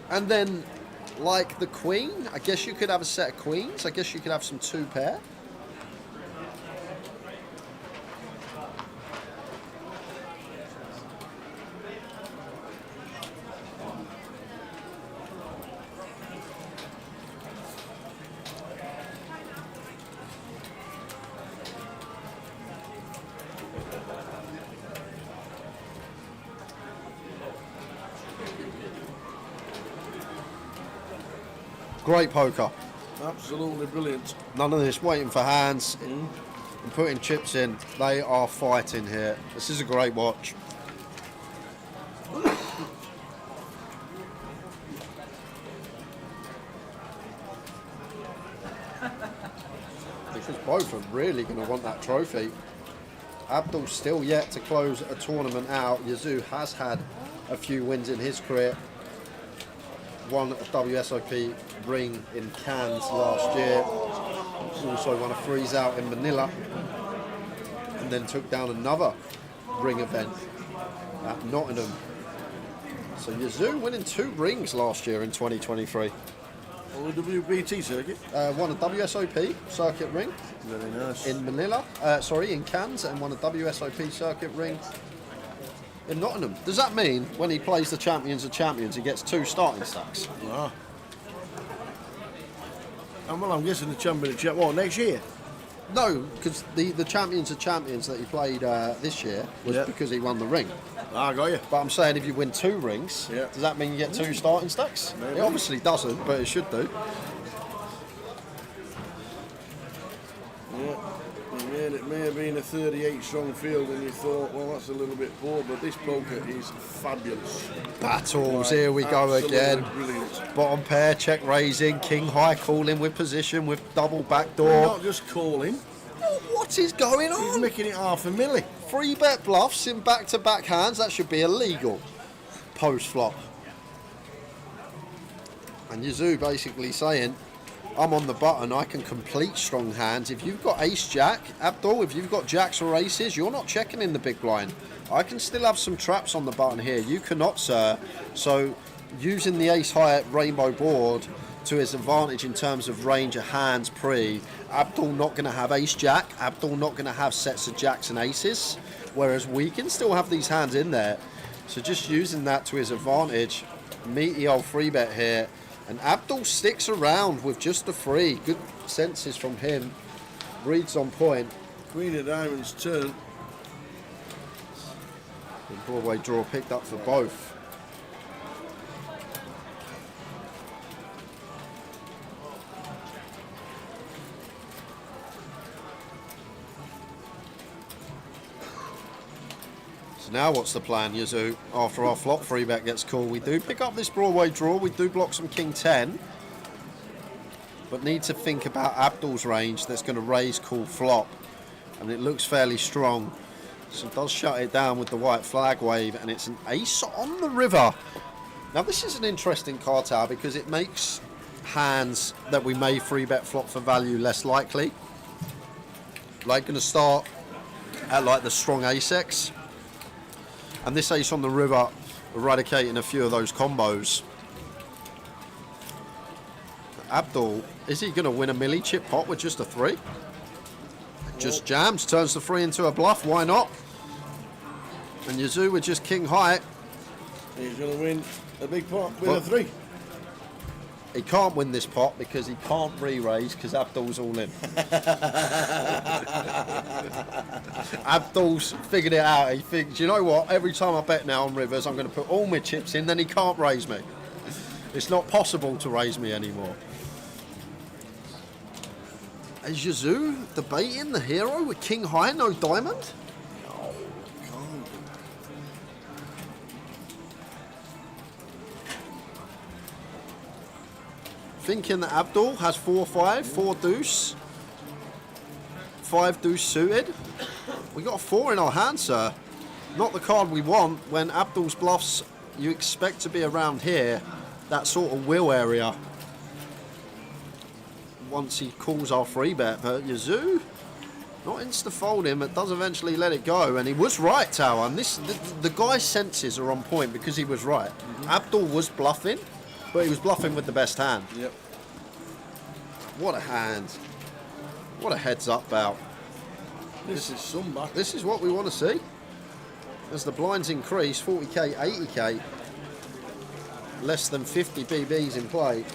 Speaker 7: And then, like the queen, I guess you could have a set of queens. I guess you could have some 2-pair. Great poker.
Speaker 6: Absolutely brilliant.
Speaker 7: None of this waiting for hands and putting chips in. They are fighting here. This is a great watch. Because both are really going to want that trophy. Abdul's still yet to close a tournament out. Yazoo has had a few wins in his career. Won a WSOP ring in Cannes last year. Also won a freeze out in Manila. And then took down another ring event at Nottingham. So Yazoo winning 2 rings last year in 2023.
Speaker 6: On the WBT circuit?
Speaker 7: Won a WSOP circuit ring.
Speaker 6: Very nice.
Speaker 7: In Manila. In Cannes, and won a WSOP circuit ring in Nottingham. Does that mean when he plays the Champions of Champions, he gets 2 starting stacks?
Speaker 6: Ah. And well, I'm guessing the Champion of Champions, next year?
Speaker 7: No, because the Champions of Champions that he played this year was because he won the ring.
Speaker 6: I got you.
Speaker 7: But I'm saying if you win 2 rings, does that mean you get 2 starting stacks?
Speaker 6: Maybe.
Speaker 7: It obviously doesn't, but it should do.
Speaker 6: Yeah. It may have been a 38 strong field and you thought, well, that's a little bit poor, but this poker is fabulous.
Speaker 7: Battles,
Speaker 6: Right,
Speaker 7: here we go
Speaker 6: absolutely
Speaker 7: again.
Speaker 6: Brilliant.
Speaker 7: Bottom pair, check raising, king high calling with position, with double backdoor.
Speaker 6: Not just calling.
Speaker 7: What is going on?
Speaker 6: He's making it half a milli.
Speaker 7: 3-bet bluffs in back-to-back hands, that should be illegal. Post-flop. And Yazoo basically saying, I'm on the button, I can complete strong hands. If you've got ace-jack, Abdul, if you've got jacks or aces, you're not checking in the big blind. I can still have some traps on the button here. You cannot, sir. So using the ace-high rainbow board to his advantage in terms of range of hands pre, Abdul not going to have ace-jack. Abdul not going to have sets of jacks and aces. Whereas we can still have these hands in there. So just using that to his advantage. Meaty old 3-bet here. And Abdul sticks around with just the 3. Good senses from him. Reads on point.
Speaker 6: Queen of Diamonds turn.
Speaker 7: The Broadway draw picked up for both. So now what's the plan, Yazoo? After our flop 3-bet gets called, we do pick up this Broadway draw, we do block some King 10, but need to think about Abdul's range that's going to raise, call, flop, and it looks fairly strong. So it does shut it down with the white flag wave, and it's an ace on the river. Now this is an interesting card, Tower, because it makes hands that we may 3-bet flop for value less likely. Like going to start at like the strong ace-X. And this ace on the river eradicating a few of those combos. Abdul, is he going to win a milli chip pot with just a 3? Just jams, turns the 3 into a bluff, why not? And Yazoo with just king high.
Speaker 6: He's going to win a big pot with a 3.
Speaker 7: He can't win this pot because he can't re-raise because Abdul's all in. Abdul's figured it out. He thinks, you know what, every time I bet now on rivers, I'm going to put all my chips in, then he can't raise me. It's not possible to raise me anymore. Is Yazoo debating the hero with king high, no diamond?
Speaker 6: No, can't.
Speaker 7: Thinking that Abdul has 4-5, 4 deuce, 5 deuce suited. We got a 4 in our hand, sir. Not the card we want. When Abdul's bluffs, you expect to be around here, that sort of will area. Once he calls our free bet, but Yazoo, not insta-folding, but does eventually let it go. And he was right, Tower. And the guy's senses are on point because he was right. Abdul was bluffing, but he was bluffing with the best hand.
Speaker 6: Yep.
Speaker 7: What a hand. What a heads-up bout.
Speaker 6: This is some back.
Speaker 7: This is what we want to see. As the blinds increase, 40k, 80k, less than 50 BBs in play.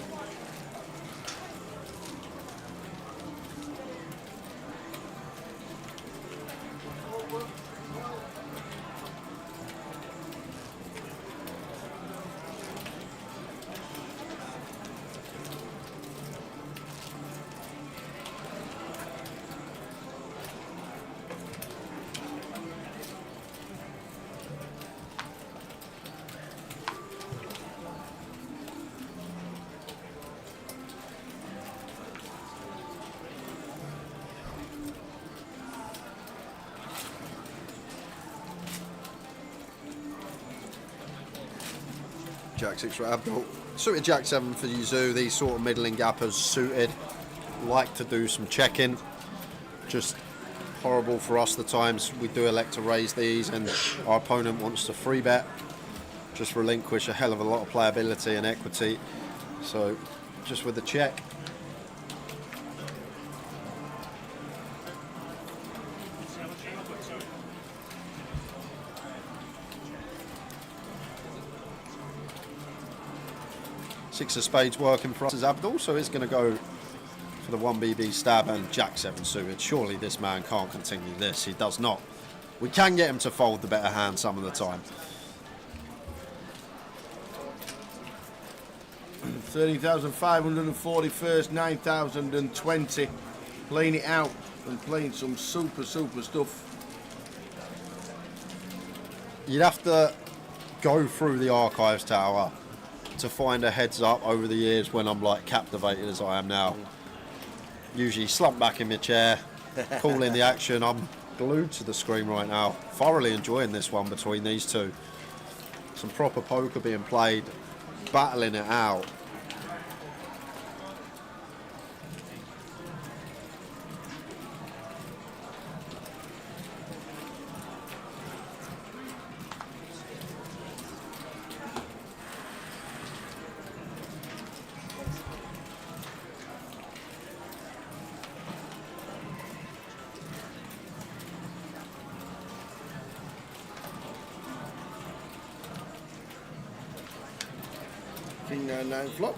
Speaker 7: Jack 6 for Abdul. Suited Jack 7 for Yazoo. These sort of middling gappers suited like to do some checking. Just horrible for us the times we do elect to raise these and our opponent wants to free bet. Just relinquish a hell of a lot of playability and equity. So just with the check. Six of spades working for us as Abdul, so he's going to go for the 1BB stab and Jack 7 suited. Surely this man can't continue this. He does not. We can get him to fold the better hand some of the time.
Speaker 6: 13,540 first, 9,020. Playing it out and playing some super stuff.
Speaker 7: You'd have to go through the archives, Tower, to find a heads up over the years when I'm like captivated as I am now. Usually slump back in my chair, calling the action. I'm glued to the screen right now. Thoroughly enjoying this one between these two. Some proper poker being played, battling it out.
Speaker 6: King 9-9 flop.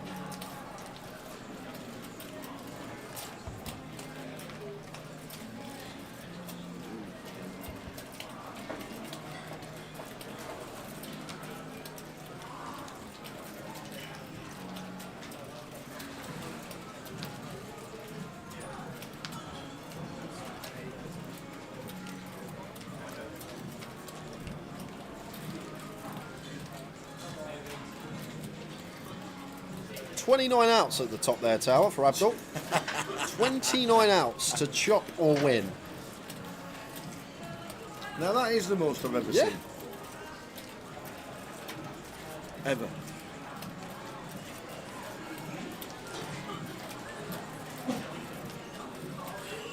Speaker 7: $29 outs at the top there, Tower, for Abdul. 29 outs to chop or win.
Speaker 6: Now that is the most I've ever
Speaker 7: Yeah.
Speaker 6: seen. Ever.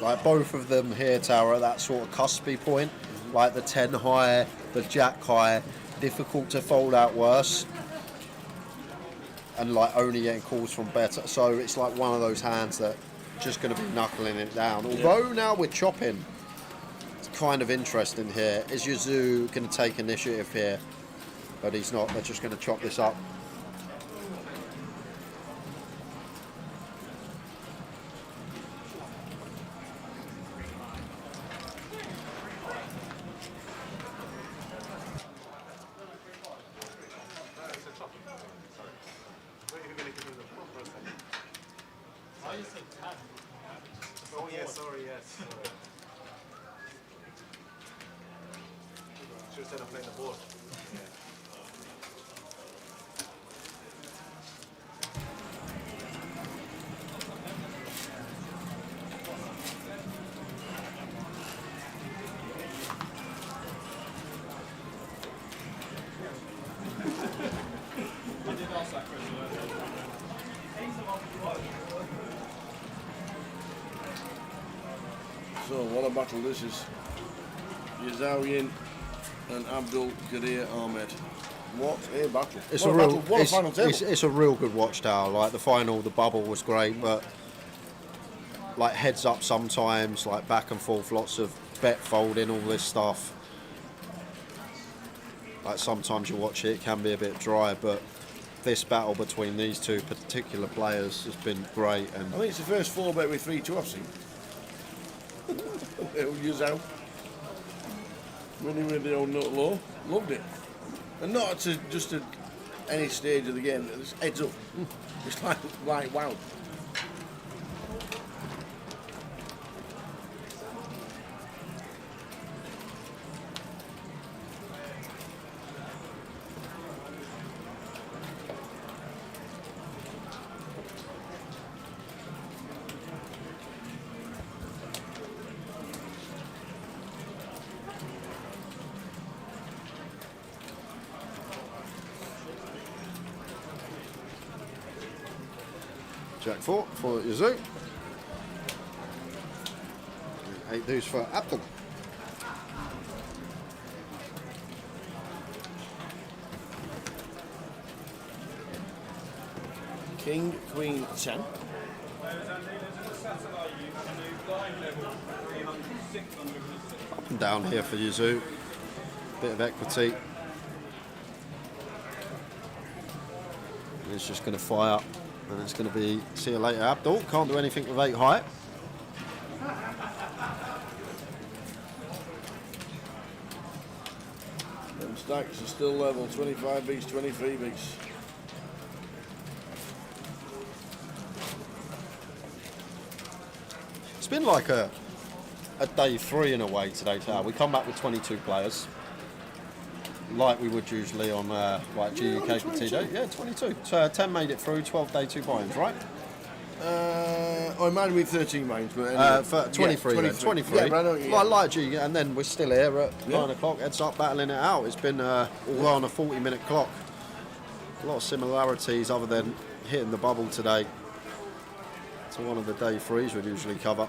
Speaker 7: Like both of them here, Tower, at that sort of cuspy point. Like the 10 high, the jack high, difficult to fold out worse. And like only getting calls from better. So it's like one of those hands that just going to be knuckling it down. Although now we're chopping, it's kind of interesting here. Is Yazoo going to take initiative here? But he's not. They're just going to chop this up.
Speaker 2: Oh yeah, sorry, yes. Should have said I'm playing the board.
Speaker 8: I did ask that question earlier.
Speaker 6: So, what a battle this is. Yazawian and Abdul Qadir Ahmed. What a battle.
Speaker 7: It's
Speaker 6: What
Speaker 7: a real,
Speaker 6: battle. What a final table.
Speaker 7: it's a real good watch tower. Like the final, the bubble was great, but like heads up sometimes, like back and forth, lots of bet folding, all this stuff. Like sometimes you watch it, it can be a bit dry, but this battle between these two particular players has been great. And
Speaker 6: I think it's the first 4-bet with 3-2 I've seen. It'll use out. Winning with the old nut low. Loved it. And not to just at any stage of the game, it's heads up. It's like wow.
Speaker 7: Jack 4 for Yazoo. 8 deuce for Abdul.
Speaker 6: King, Queen, 10.
Speaker 7: Up and down here for Yazoo. Bit of equity. And it's just going to fire. And it's going to be, see you later, Abdul. Can't do anything with 8 high.
Speaker 6: Them stacks are still level, 25 beats, 23 beats.
Speaker 7: It's been like a day 3 in a way today, Tower. We come back with 22 players. Like we would usually on like UKPL Day. Yeah, 22. So 10 made it through, 12 day 2 buy-ins, right?
Speaker 6: I might have been 13 mains, but anyway.
Speaker 7: For 23,
Speaker 6: yeah, 23.
Speaker 7: then, 23.
Speaker 6: Yeah, but I know, yeah.
Speaker 7: Like G, and then we're still here at 9 o'clock, heads up, battling it out. It's been all on a 40-minute clock. A lot of similarities other than hitting the bubble today to one of the day 3s we'd usually cover.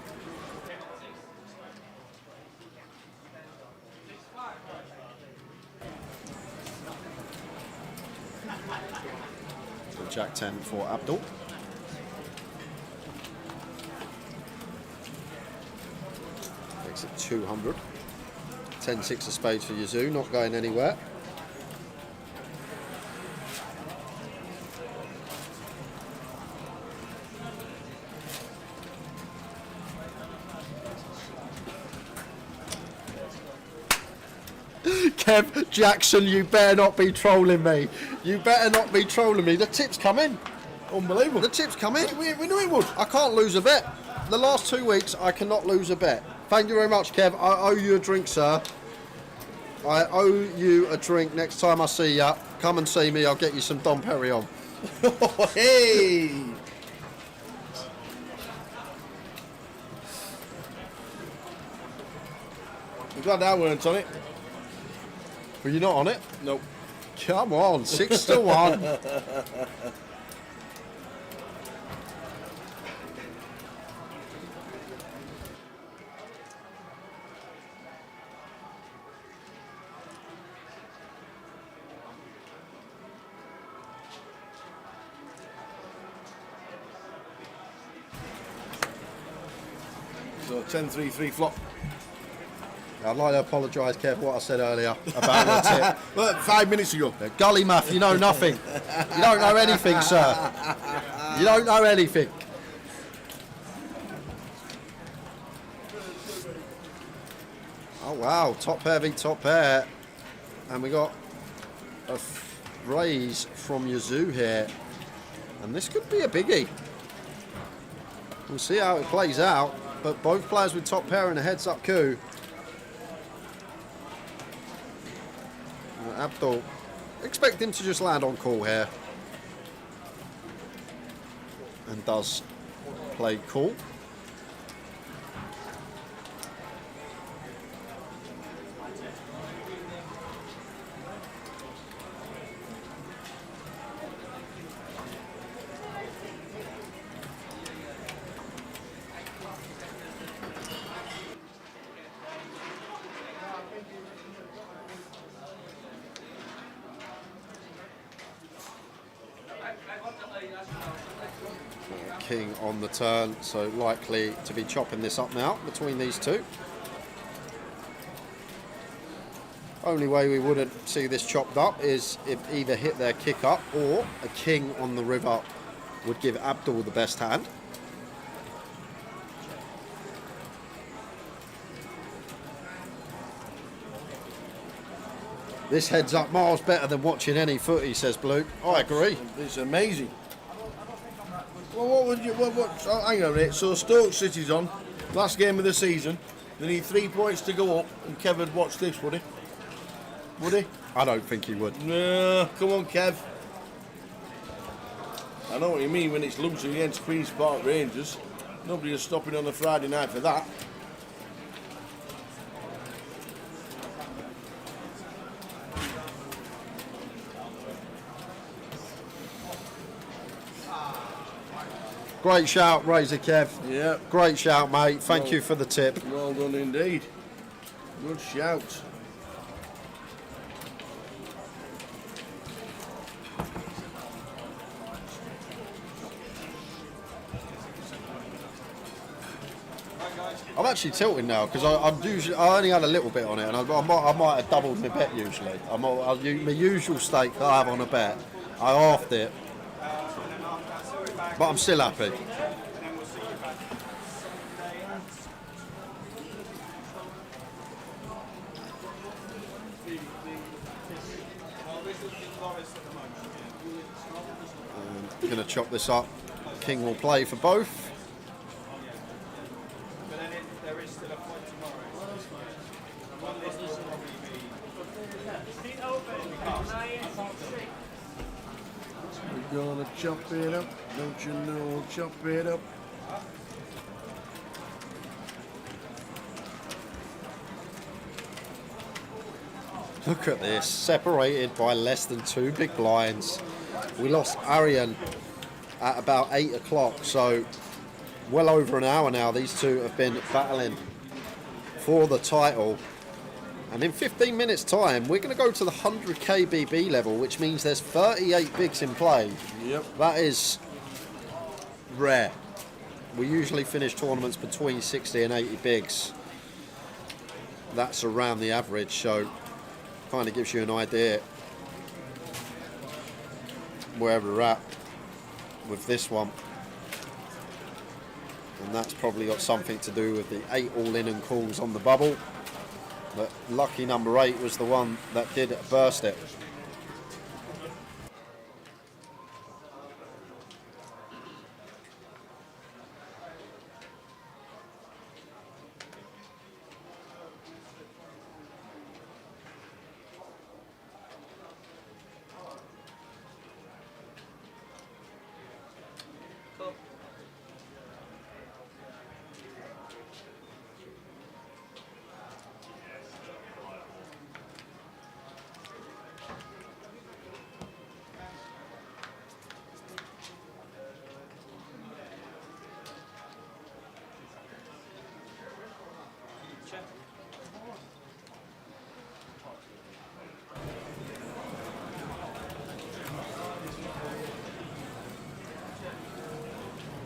Speaker 7: So Jack 10 for Abdul. Makes it 200. 10-6 of spades for Yazoo, not going anywhere. Kev Jackson, you better not be trolling me. You better not be trolling me. The tip's come in.
Speaker 6: Unbelievable.
Speaker 7: The tip's come in.
Speaker 6: We knew it would.
Speaker 7: I can't lose a bet. The last 2 weeks, I cannot lose a bet. Thank you very much, Kev. I owe you a drink, sir. I owe you a drink next time I see ya. Come and see me. I'll get you some Dom Perignon.
Speaker 6: Hey! I'm glad I weren't on it.
Speaker 7: Were you not on it?
Speaker 6: Nope.
Speaker 7: Come on, 6 to 1.
Speaker 6: So 10-3-3 flop.
Speaker 7: I'd like to apologise, Kev, what I said earlier about your tip.
Speaker 6: Well, 5 minutes ago.
Speaker 7: Gully math, you know nothing. You don't know anything, sir. You don't know anything. Oh, wow. Top pair v top pair. And we got a raise from Yazoo here. And this could be a biggie. We'll see how it plays out, but both players with top pair in a heads-up coup. Abdul, expect him to just land on call here. And does play call. King on the turn, so likely to be chopping this up now between these two. Only way we wouldn't see this chopped up is if either hit their kick up or a king on the river would give Abdul the best hand. This heads up miles better than watching any footy, says Blue. I agree.
Speaker 6: It's amazing. Well, what would you? Hang on a minute. So Stoke City's on. Last game of the season. They need 3 points to go up, and Kev would watch this, would he? Would he?
Speaker 7: I don't think he would.
Speaker 6: No, come on, Kev. I know what you mean when it's losing against Queen's Park Rangers. Nobody is stopping on a Friday night for that.
Speaker 7: Great shout, Razor Kev.
Speaker 6: Yeah.
Speaker 7: Great shout, mate. Thank you for the tip.
Speaker 6: Well done indeed. Good shout.
Speaker 7: I'm actually tilting now because I only had a little bit on it, and I might have doubled my bet usually. My usual stake that I have on a bet, I halved it, but I'm still happy. I'm going to chop this up. King will play for both.
Speaker 6: We're gonna chop it up, don't you know, chop it up.
Speaker 7: Look at this, separated by less than 2 big blinds. We lost Arian at about 8 o'clock, so well over an hour now these two have been battling for the title. And in 15 minutes time, we're going to go to the 100 KBB level, which means there's 38 bigs in play.
Speaker 6: Yep.
Speaker 7: That is rare. We usually finish tournaments between 60 and 80 bigs. That's around the average, so kind of gives you an idea where we're at with this one. And that's probably got something to do with the 8 all-in and calls on the bubble. But lucky number 8 was the one that did burst it.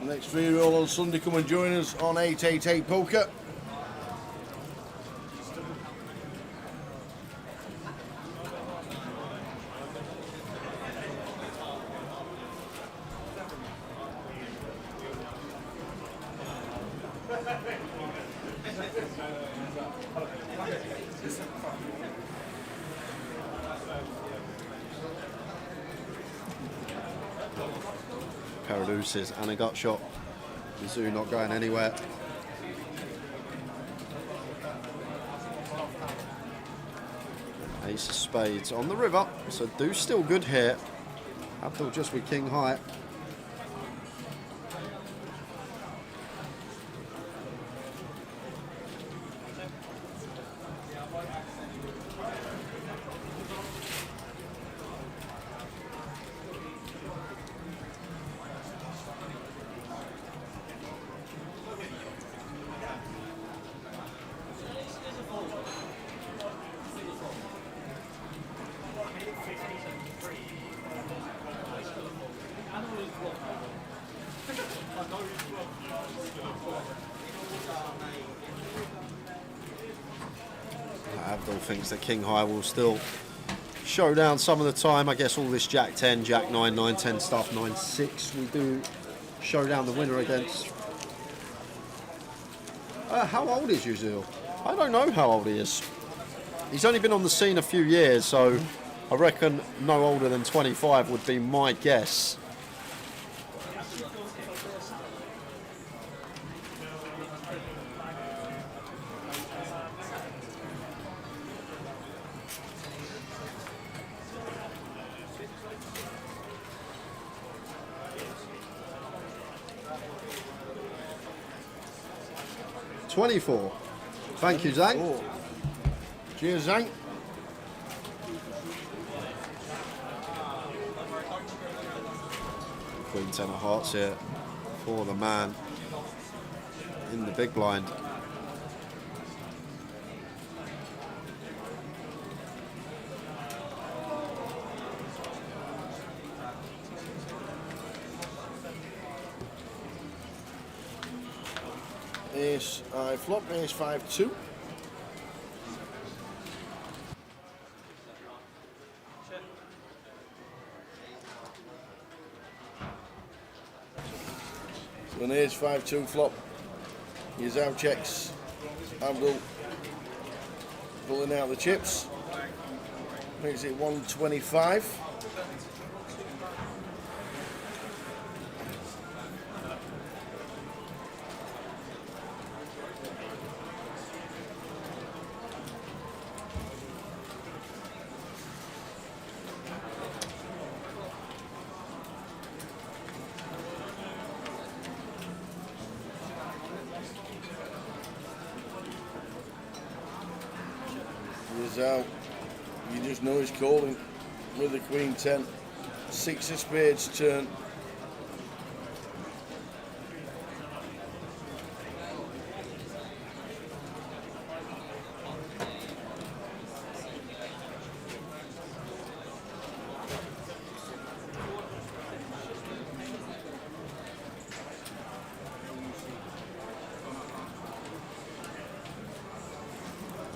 Speaker 6: Next free roll on Sunday, come and join us on 888 Poker.
Speaker 7: Pair of deuces and a gut shot Mizzou not going anywhere. Ace of spades on the river, so do still good here. Abdul just with king high. Abdul thinks that king high will still show down some of the time. I guess all this jack 10, jack 9, 9, 10 stuff, 9, 6, we do show down the winner against. How old is Yuzil? I don't know how old he is. He's only been on the scene a few years, so I reckon no older than 25 would be my guess. $24. Thank you, Zhang.
Speaker 6: Oh. Cheers, Zhang.
Speaker 7: Queen 10 of hearts here for the man in the big blind.
Speaker 6: Ace, I flop, ace 5-2. So an ace 5-2 flop. Here's out checks. Abdul pulling out the chips. Makes it 125. He's out. You just know he's calling with the queen 10. 6 of spades turn.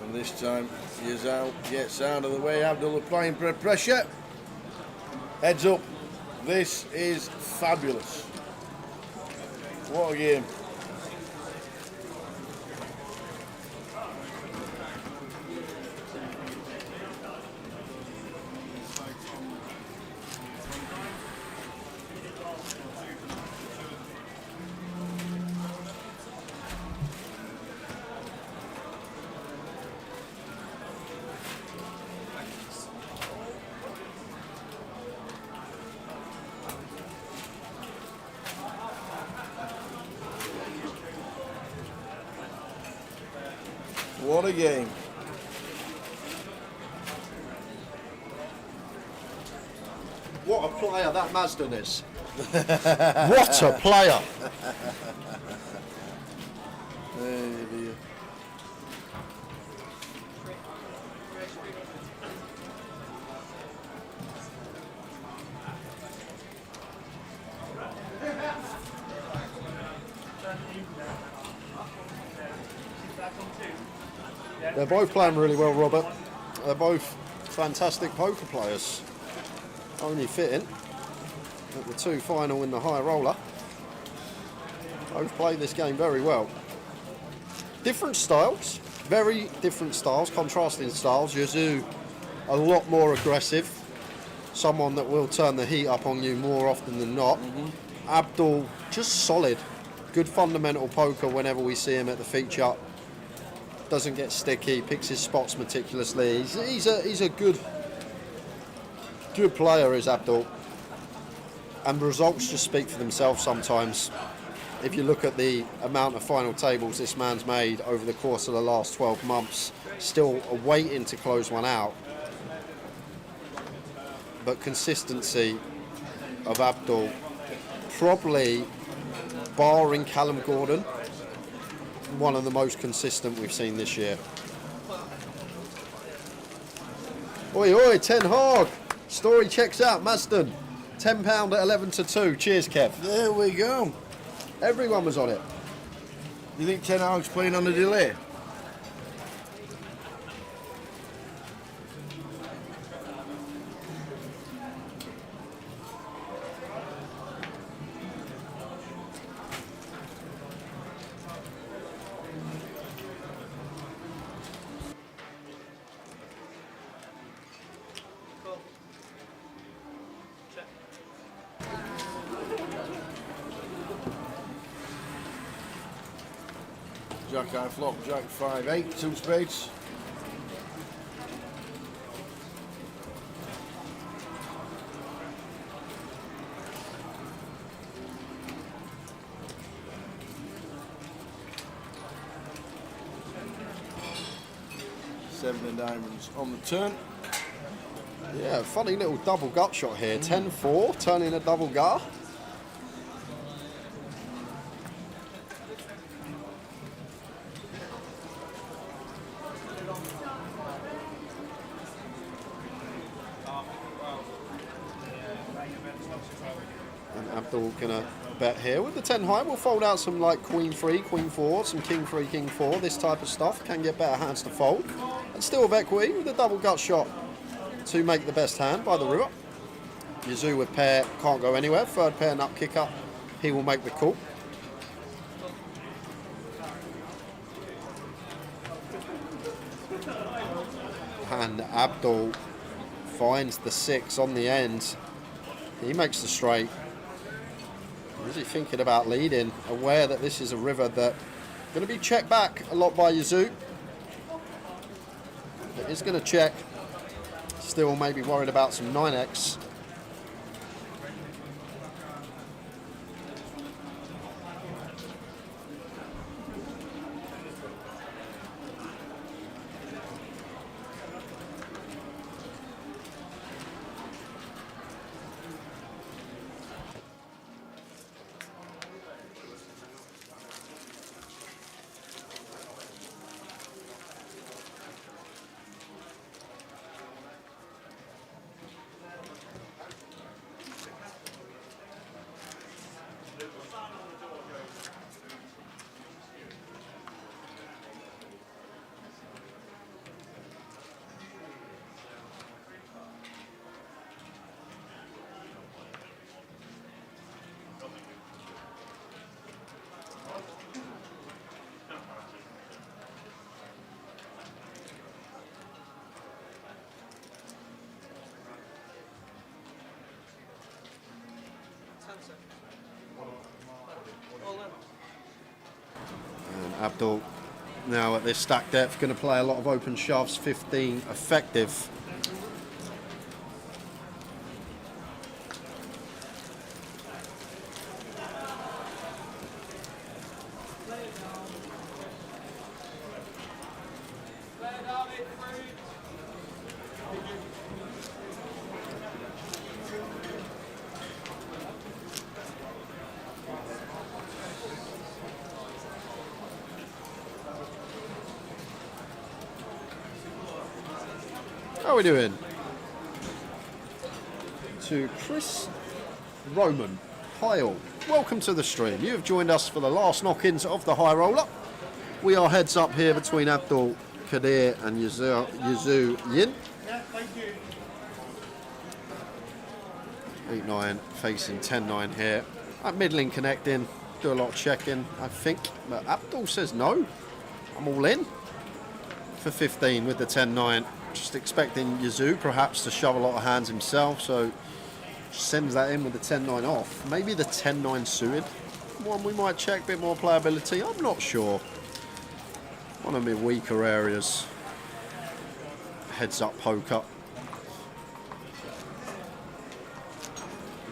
Speaker 6: And this time he's out, gets out of the way. Abdul applying pressure. Heads up. This is fabulous. What a game. What a game.
Speaker 7: What a player that Mazden is. What a player. They're both playing really well, Robert. They're both fantastic poker players. Only fitting at the 2 final in the high roller. Both played this game very well. Different styles, very different styles, contrasting styles. Yazoo a lot more aggressive, someone that will turn the heat up on you more often than not. Abdul just solid, Good fundamental poker whenever we see him at the feature. Doesn't get sticky, picks his spots meticulously. He's a good player, is Abdul. And the results just speak for themselves sometimes. If you look at the amount of final tables this man's made over the course of the last 12 months, still waiting to close one out. But consistency of Abdul, probably barring Callum Gordon, one of the most consistent we've seen this year. Oi, oi, Ten Hag. Story checks out, Maston. £10 at 11-2. Cheers, Kev.
Speaker 6: There we go.
Speaker 7: Everyone was on it.
Speaker 6: You think Ten Hag's playing on a delay? Jack high flop, Jack 5-8, 2 spades. Seven of diamonds on the turn.
Speaker 7: Yeah, funny little double gut shot here. 10-4, turning a double gut. And Abdul gonna bet here with the 10 high. We'll fold out some like Queen 3, Queen 4, some King 3, King 4. This type of stuff can get better hands to fold. And still with equity with a double gut shot to make the best hand by the river. Yazoo with pair can't go anywhere. Third pair nut kick up. He will make the call. And Abdul finds the 6 on the end. He makes the straight. Is he thinking about leading? Aware that this is a river that going to be checked back a lot by Yazoo. It is going to check. Still maybe worried about some 9x. And Abdul now at this stack depth going to play a lot of open shoves, 15 effective. How are we doing? To Chris Roman. Hi all. Welcome to the stream. You have joined us for the last knock-ins of the high roller. We are heads up here between Abdul Kadir and Yazoo Yin. 8-9 facing 10-9 here. At middling connecting, do a lot of checking, I think. But Abdul says no. I'm all in for 15 with the 10-9. Just expecting Yazoo perhaps to shove a lot of hands himself, so sends that in with the 10-9 off. Maybe the 10-9 suited. one we might check, a bit more playability. I'm not sure. One of my weaker areas. Heads up poker.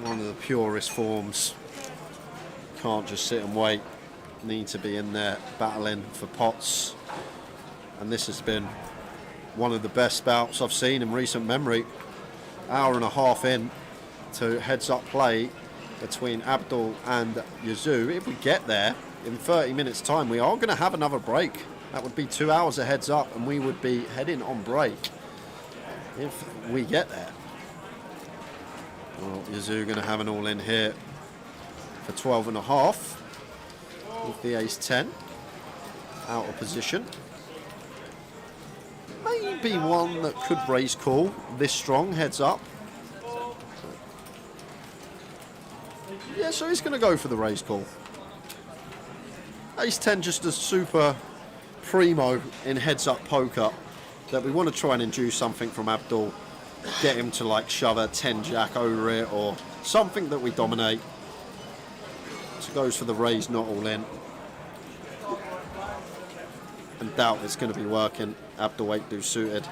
Speaker 7: One of the purest forms. Can't just sit and wait. Need to be in there battling for pots. And this has been one of the best bouts I've seen in recent memory. Hour and a half in to heads up play between Abdul and Yazoo. If we get there in 30 minutes time, we are going to have another break. That would be 2 hours of heads up, and we would be heading on break if we get there. Well, Yazoo going to have an all in here for 12.5 with the ace 10 out of position. Maybe one that could raise call this strong heads up. Yeah, so he's going to go for the raise call. Ace 10 just a super primo in heads up poker that we want to try and induce something from Abdul. Get him to like shove a 10 jack over it or something that we dominate. So goes for the raise, not all in. And doubt it's going to be working. Abdul 8 do suited.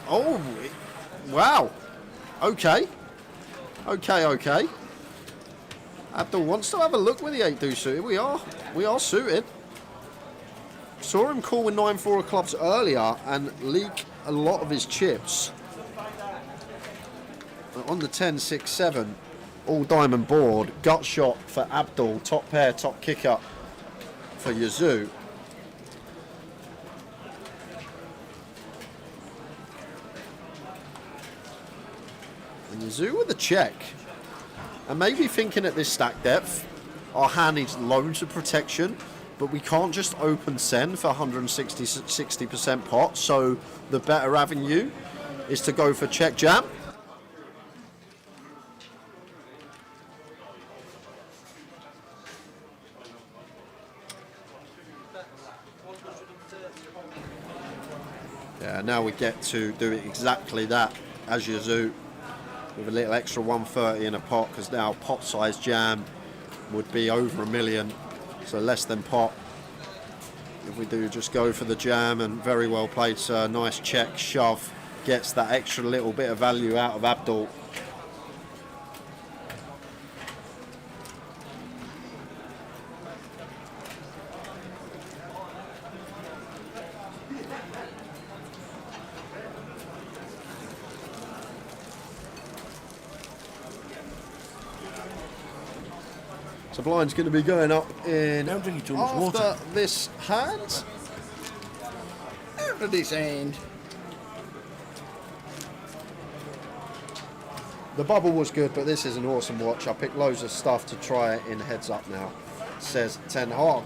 Speaker 7: Oh, wow. Okay. Okay. Abdul wants to have a look with the 8 do suited. We are suited. Saw him call with 9-4 of clubs earlier and leak a lot of his chips. But on the 10-6-7, all diamond board, gut shot for Abdul, top pair, top kicker for Yazoo. And Yazoo with a check. And maybe thinking at this stack depth, our hand needs loads of protection, but we can't just open send for 60% pot, so the better avenue is to go for check jam. Yeah, now we get to do exactly that as Yazoo with a little extra 130 in a pot, because now pot size jam would be over $1 million, so less than pot. If we do just go for the jam, and very well played, sir. Nice check shove, gets that extra little bit of value out of Abdul. So blind's going to be going up in after this hand. After this hand. The bubble was good, but this is an awesome watch. I picked loads of stuff to try it in heads up now. Says Ten Hag.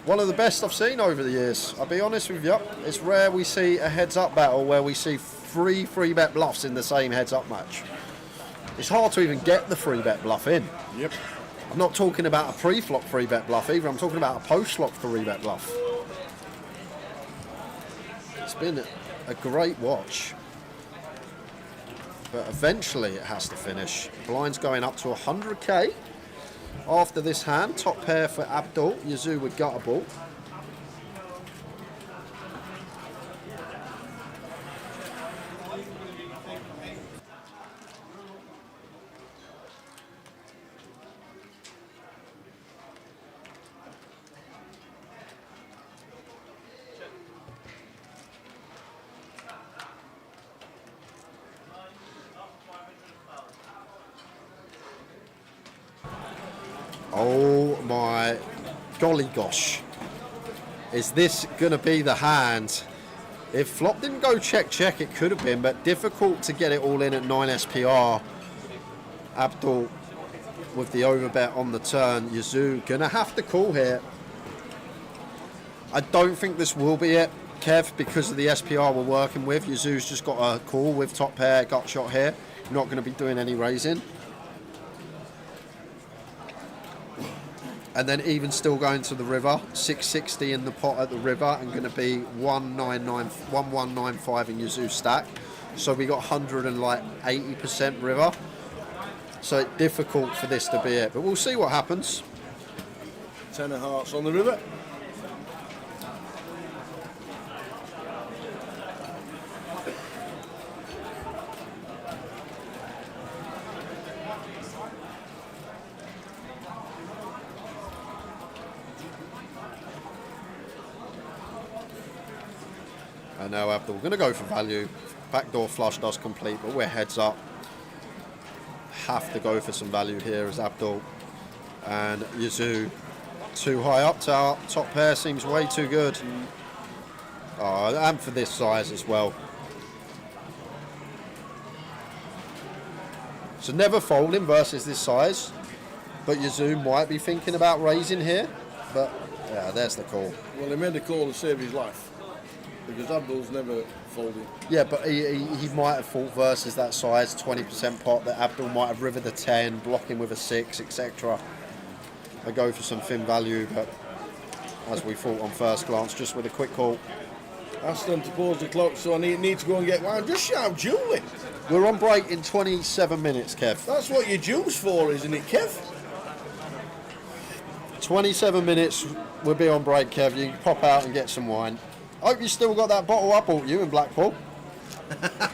Speaker 7: One of the best I've seen over the years. I'll be honest with you. It's rare we see a heads up battle where we see three free bet bluffs in the same heads up match. It's hard to even get the free bet bluff in.
Speaker 6: Yep.
Speaker 7: I'm not talking about a pre-flop free bet bluff either. I'm talking about a post-flop free bet bluff. It's been a great watch. But eventually it has to finish. Blind's going up to 100k after this hand. Top pair for Abdul. Yazoo with guttable. Oh my golly gosh. Is this going to be the hand? If flop didn't go check, it could have been, but difficult to get it all in at 9 SPR. Abdul with the overbet on the turn. Yazoo going to have to call here. I don't think this will be it, Kev, because of the SPR we're working with. Yazoo's just got a call with top pair, gut shot here. Not going to be doing any raising. And then even still going to the river, 660 in the pot at the river, and going to be 1195 in Yazoo stack. So we got 180% river. So it's difficult for this to be it. But we'll see what happens.
Speaker 6: 10 of hearts on the river.
Speaker 7: And now Abdul going to go for value. Backdoor flush does complete, but we're heads up. Have to go for some value here as Abdul and Yazoo too high up to our top pair, seems way too good. Oh, and for this size as well. So never folding versus this size, but Yazoo might be thinking about raising here, but yeah, there's the call.
Speaker 6: Well, he made a call to save his life because Abdul's never folded.
Speaker 7: Yeah, but he might have fought versus that size 20% pot that Abdul might have rivered the 10, blocking with a 6, etc. I go for some thin value, but as we thought on first glance, just with a quick call.
Speaker 6: Asked them to pause the clock, so I need to go and get wine. Just shout Julie.
Speaker 7: We're on break in 27 minutes, Kev.
Speaker 6: That's what your juice for, isn't it, Kev?
Speaker 7: 27 minutes, we'll be on break, Kev. You can pop out and get some wine. Hope you still got that bottle I bought you in Blackpool.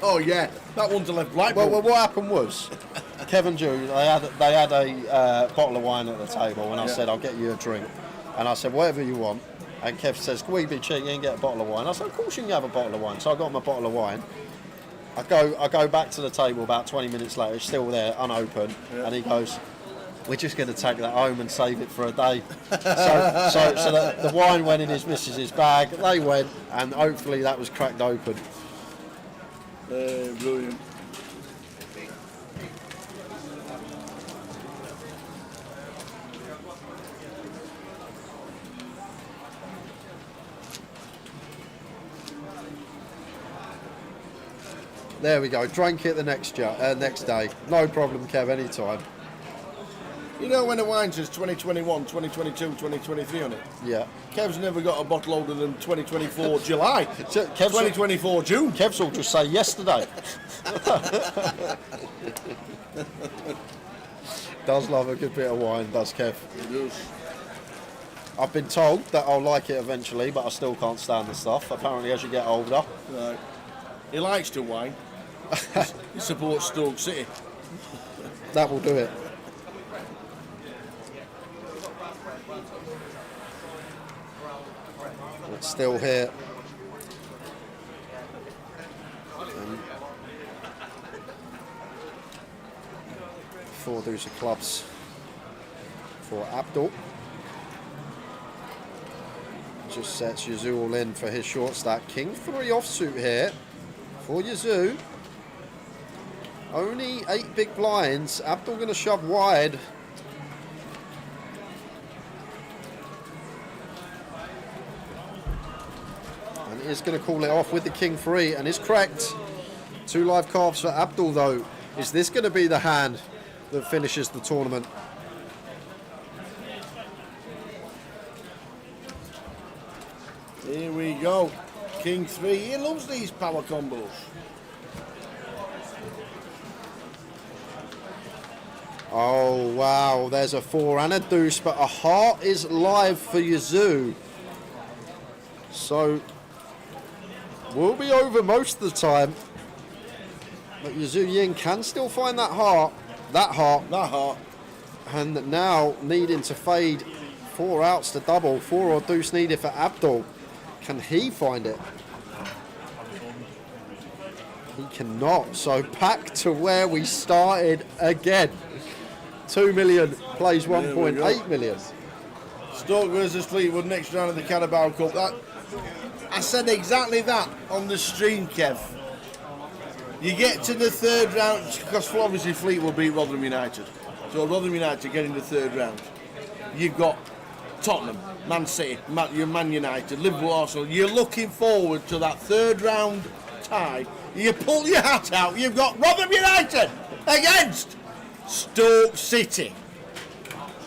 Speaker 6: Oh yeah, that one's left Blackpool.
Speaker 7: Well, what happened was, Kev and Drew, they had a bottle of wine at the table, and I said, I'll get you a drink. And I said, whatever you want. And Kev says, can we be cheeky and get a bottle of wine? I said, of course you can have a bottle of wine. So I got him a bottle of wine. I go back to the table about 20 minutes later, it's still there, unopened, and he goes, we're just going to take that home and save it for a day. so the wine went in his missus's bag, they went, and hopefully that was cracked open.
Speaker 6: Brilliant.
Speaker 7: There we go, drank it the next day. No problem, Kev, anytime.
Speaker 6: You know when the wine says 2021, 2022, 2023 on it?
Speaker 7: Yeah.
Speaker 6: Kev's never got a bottle older than 2024 July.
Speaker 7: Kev's
Speaker 6: 2024 June.
Speaker 7: Kev's will just say yesterday. Does love a good bit of wine, does Kev?
Speaker 6: He does.
Speaker 7: I've been told that I'll like it eventually, but I still can't stand the stuff, apparently, as you get older.
Speaker 6: Right. He likes to wine. He supports Stoke City.
Speaker 7: That will do it. It's still here. Four deuce of clubs for Abdul. Just sets Yazoo all in for his short stack. King 3 offsuit here for Yazoo. Only 8 big blinds. Abdul going to shove wide. And is going to call it off with the King 3 and is correct. 2 live cards for Abdul though. Is this going to be the hand that finishes the tournament?
Speaker 6: Here we go. King 3. He loves these power combos.
Speaker 7: Oh wow, there's a 4 and a deuce, but a heart is live for Yazoo. So we'll be over most of the time. But Yazoo Yin can still find that heart. That heart. And now needing to fade 4 outs to double. 4 or deuce needed for Abdul. Can he find it? He cannot. So back to where we started again. 2 million plays 1.8 million.
Speaker 6: Stoke versus Fleetwood next round of the Carabao Cup. I said exactly that on the stream, Kev. You get to the 3rd round, because obviously Fleetwood beat Rotherham United. So Rotherham United get in the 3rd round. You've got Tottenham, Man City, Man United, Liverpool, Arsenal. You're looking forward to that 3rd round tie. You pull your hat out. You've got Rotherham United against Stoke City.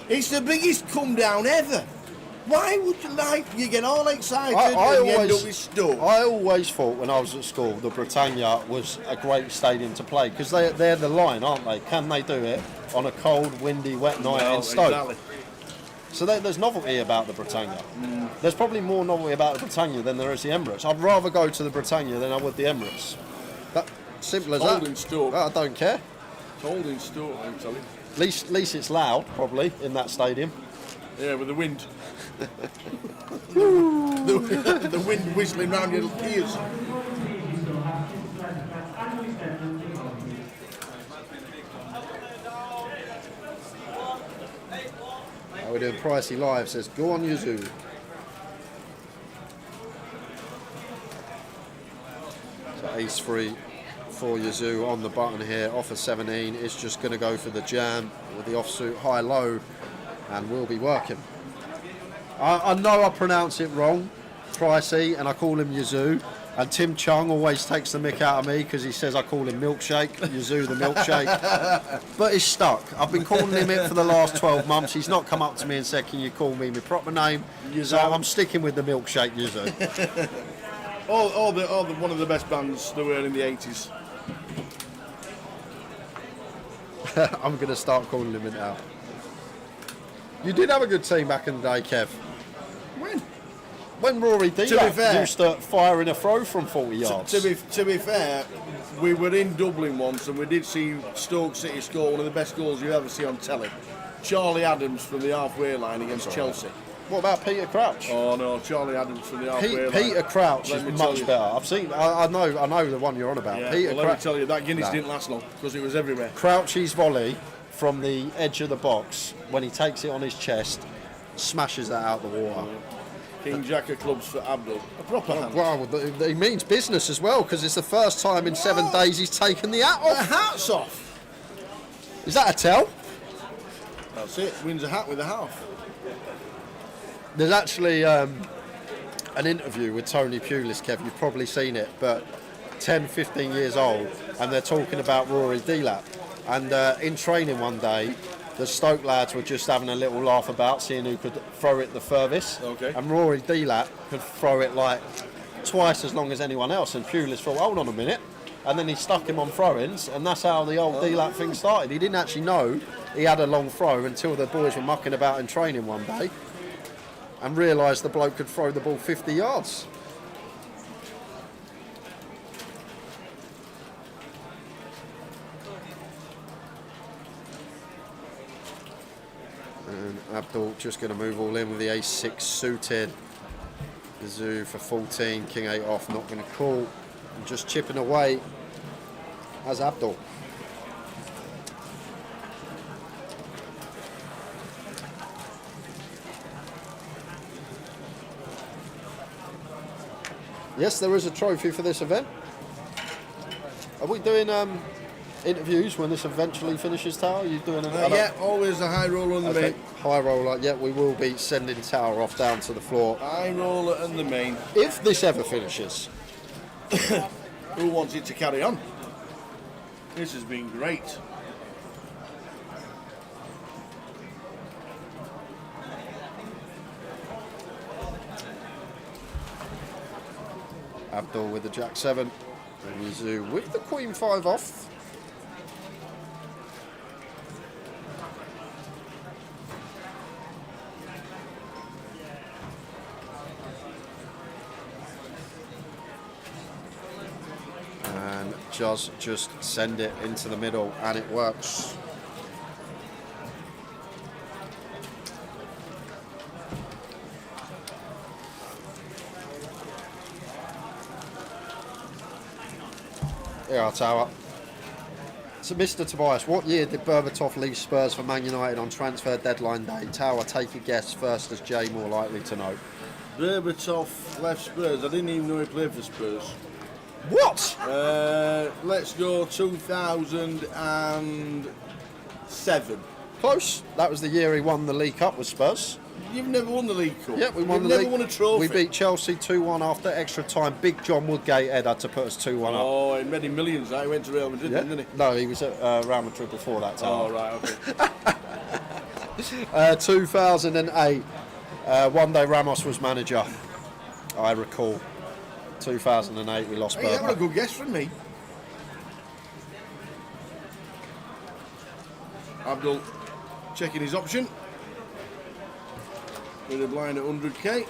Speaker 6: It's the biggest come down ever. Why would you you get all excited
Speaker 7: I
Speaker 6: and you end up
Speaker 7: always,
Speaker 6: with Stoke?
Speaker 7: I always thought when I was at school the Britannia was a great stadium to play because they're the line, aren't they? Can they do it on a cold, windy, wet night in Stoke?
Speaker 6: Exactly.
Speaker 7: So there's novelty about the Britannia. There's probably more novelty about the Britannia than there is the Emirates. I'd rather go to the Britannia than I would the Emirates. That simple as
Speaker 6: Cold
Speaker 7: that.
Speaker 6: in Stoke.
Speaker 7: I don't care.
Speaker 6: Cold in Stoke, I'm telling you.
Speaker 7: At least it's loud, probably, in that stadium.
Speaker 6: Yeah, with the wind. the wind whistling round your ears.
Speaker 7: How we doing? Pricey Live says, go on Yazoo. So ace 3 for Yazoo on the button here. Offer 17 is just going to go for the jam with the offsuit high-low and will be working. I know I pronounce it wrong, Pricey, and I call him Yazoo. And Tim Chung always takes the mick out of me because he says I call him Milkshake, Yazoo the Milkshake. But he's stuck. I've been calling him it for the last 12 months. He's not come up to me and said, can you call me my proper name? So I'm sticking with the Milkshake Yazoo.
Speaker 6: One of the best bands that were in the 80s.
Speaker 7: I'm going to start calling him it now. You did have a good team back in the day, Kev. When Rory D used to fire in a throw from 40 yards.
Speaker 6: To be fair, we were in Dublin once and we did see Stoke City score one of the best goals you ever see on telly. Charlie Adams from the halfway line against Chelsea.
Speaker 7: What about Peter Crouch?
Speaker 6: Oh no, Charlie Adams from the halfway line.
Speaker 7: Peter Crouch is much better. I've seen. I know the one you're on about.
Speaker 6: Yeah,
Speaker 7: Peter
Speaker 6: well, let me tell you, that Guinness didn't last long because it was everywhere.
Speaker 7: Crouchy's volley from the edge of the box when he takes it on his chest, smashes that out the water.
Speaker 6: King Jacker clubs for Abdul. A proper hand.
Speaker 7: Wow, he means business as well because it's the first time in 7 days he's taken the hat off.
Speaker 6: The hat's off.
Speaker 7: Is that a tell?
Speaker 6: That's it. Wins a hat with a half.
Speaker 7: There's actually an interview with Tony Pulis, Kev. You've probably seen it, but 10, 15 years old, and they're talking about Rory Delap. And in training one day, the Stoke lads were just having a little laugh about seeing who could throw it the furthest.
Speaker 6: Okay.
Speaker 7: And Rory Delap could throw it like twice as long as anyone else. And Pulis thought, hold on a minute. And then he stuck him on throw-ins, and that's how the old Delap thing started. He didn't actually know he had a long throw until the boys were mucking about in training one day and realised the bloke could throw the ball 50 yards. And Abdul just going to move all in with the ace-6 suited. Zoo for 14, king 8 off, not going to call. And just chipping away as Abdul. Yes, there is a trophy for this event. Are we doing interviews when this eventually finishes, Tower? Are you doing an
Speaker 6: Yeah, always a high roller on the main.
Speaker 7: High roller, yeah, we will be sending Tower off down to the floor.
Speaker 6: High roller and the main.
Speaker 7: If this ever finishes.
Speaker 6: Who wants it to carry on? This has been great.
Speaker 7: Abdul with the Jack 7. And Yazoo with the Queen 5 off. And just send it into the middle, and it works. Yeah, Tower. So, Mr. Tobias, what year did Berbatov leave Spurs for Man United on transfer deadline day? Tower, take a guess first, as Jay more likely to know.
Speaker 6: Berbatov left Spurs. I didn't even know he played for Spurs.
Speaker 7: What?
Speaker 6: Let's go 2007.
Speaker 7: Close. That was the year he won the League Cup with Spurs.
Speaker 6: You've never won the League Cup.
Speaker 7: Yeah, we won the
Speaker 6: You've
Speaker 7: league.
Speaker 6: never won a trophy.
Speaker 7: We beat Chelsea 2-1 after extra time. Big John Woodgate header to put us 2-1 up.
Speaker 6: Oh, he made him millions. He went to Real Madrid, didn't he?
Speaker 7: No, he was at Real Madrid before that time.
Speaker 6: Oh, right, okay.
Speaker 7: 2008. One day Ramos was manager, I recall. 2008, we lost
Speaker 6: Hey, that was a
Speaker 7: Burma.
Speaker 6: good guess from me. Abdul checking his option. With a blind at 100k.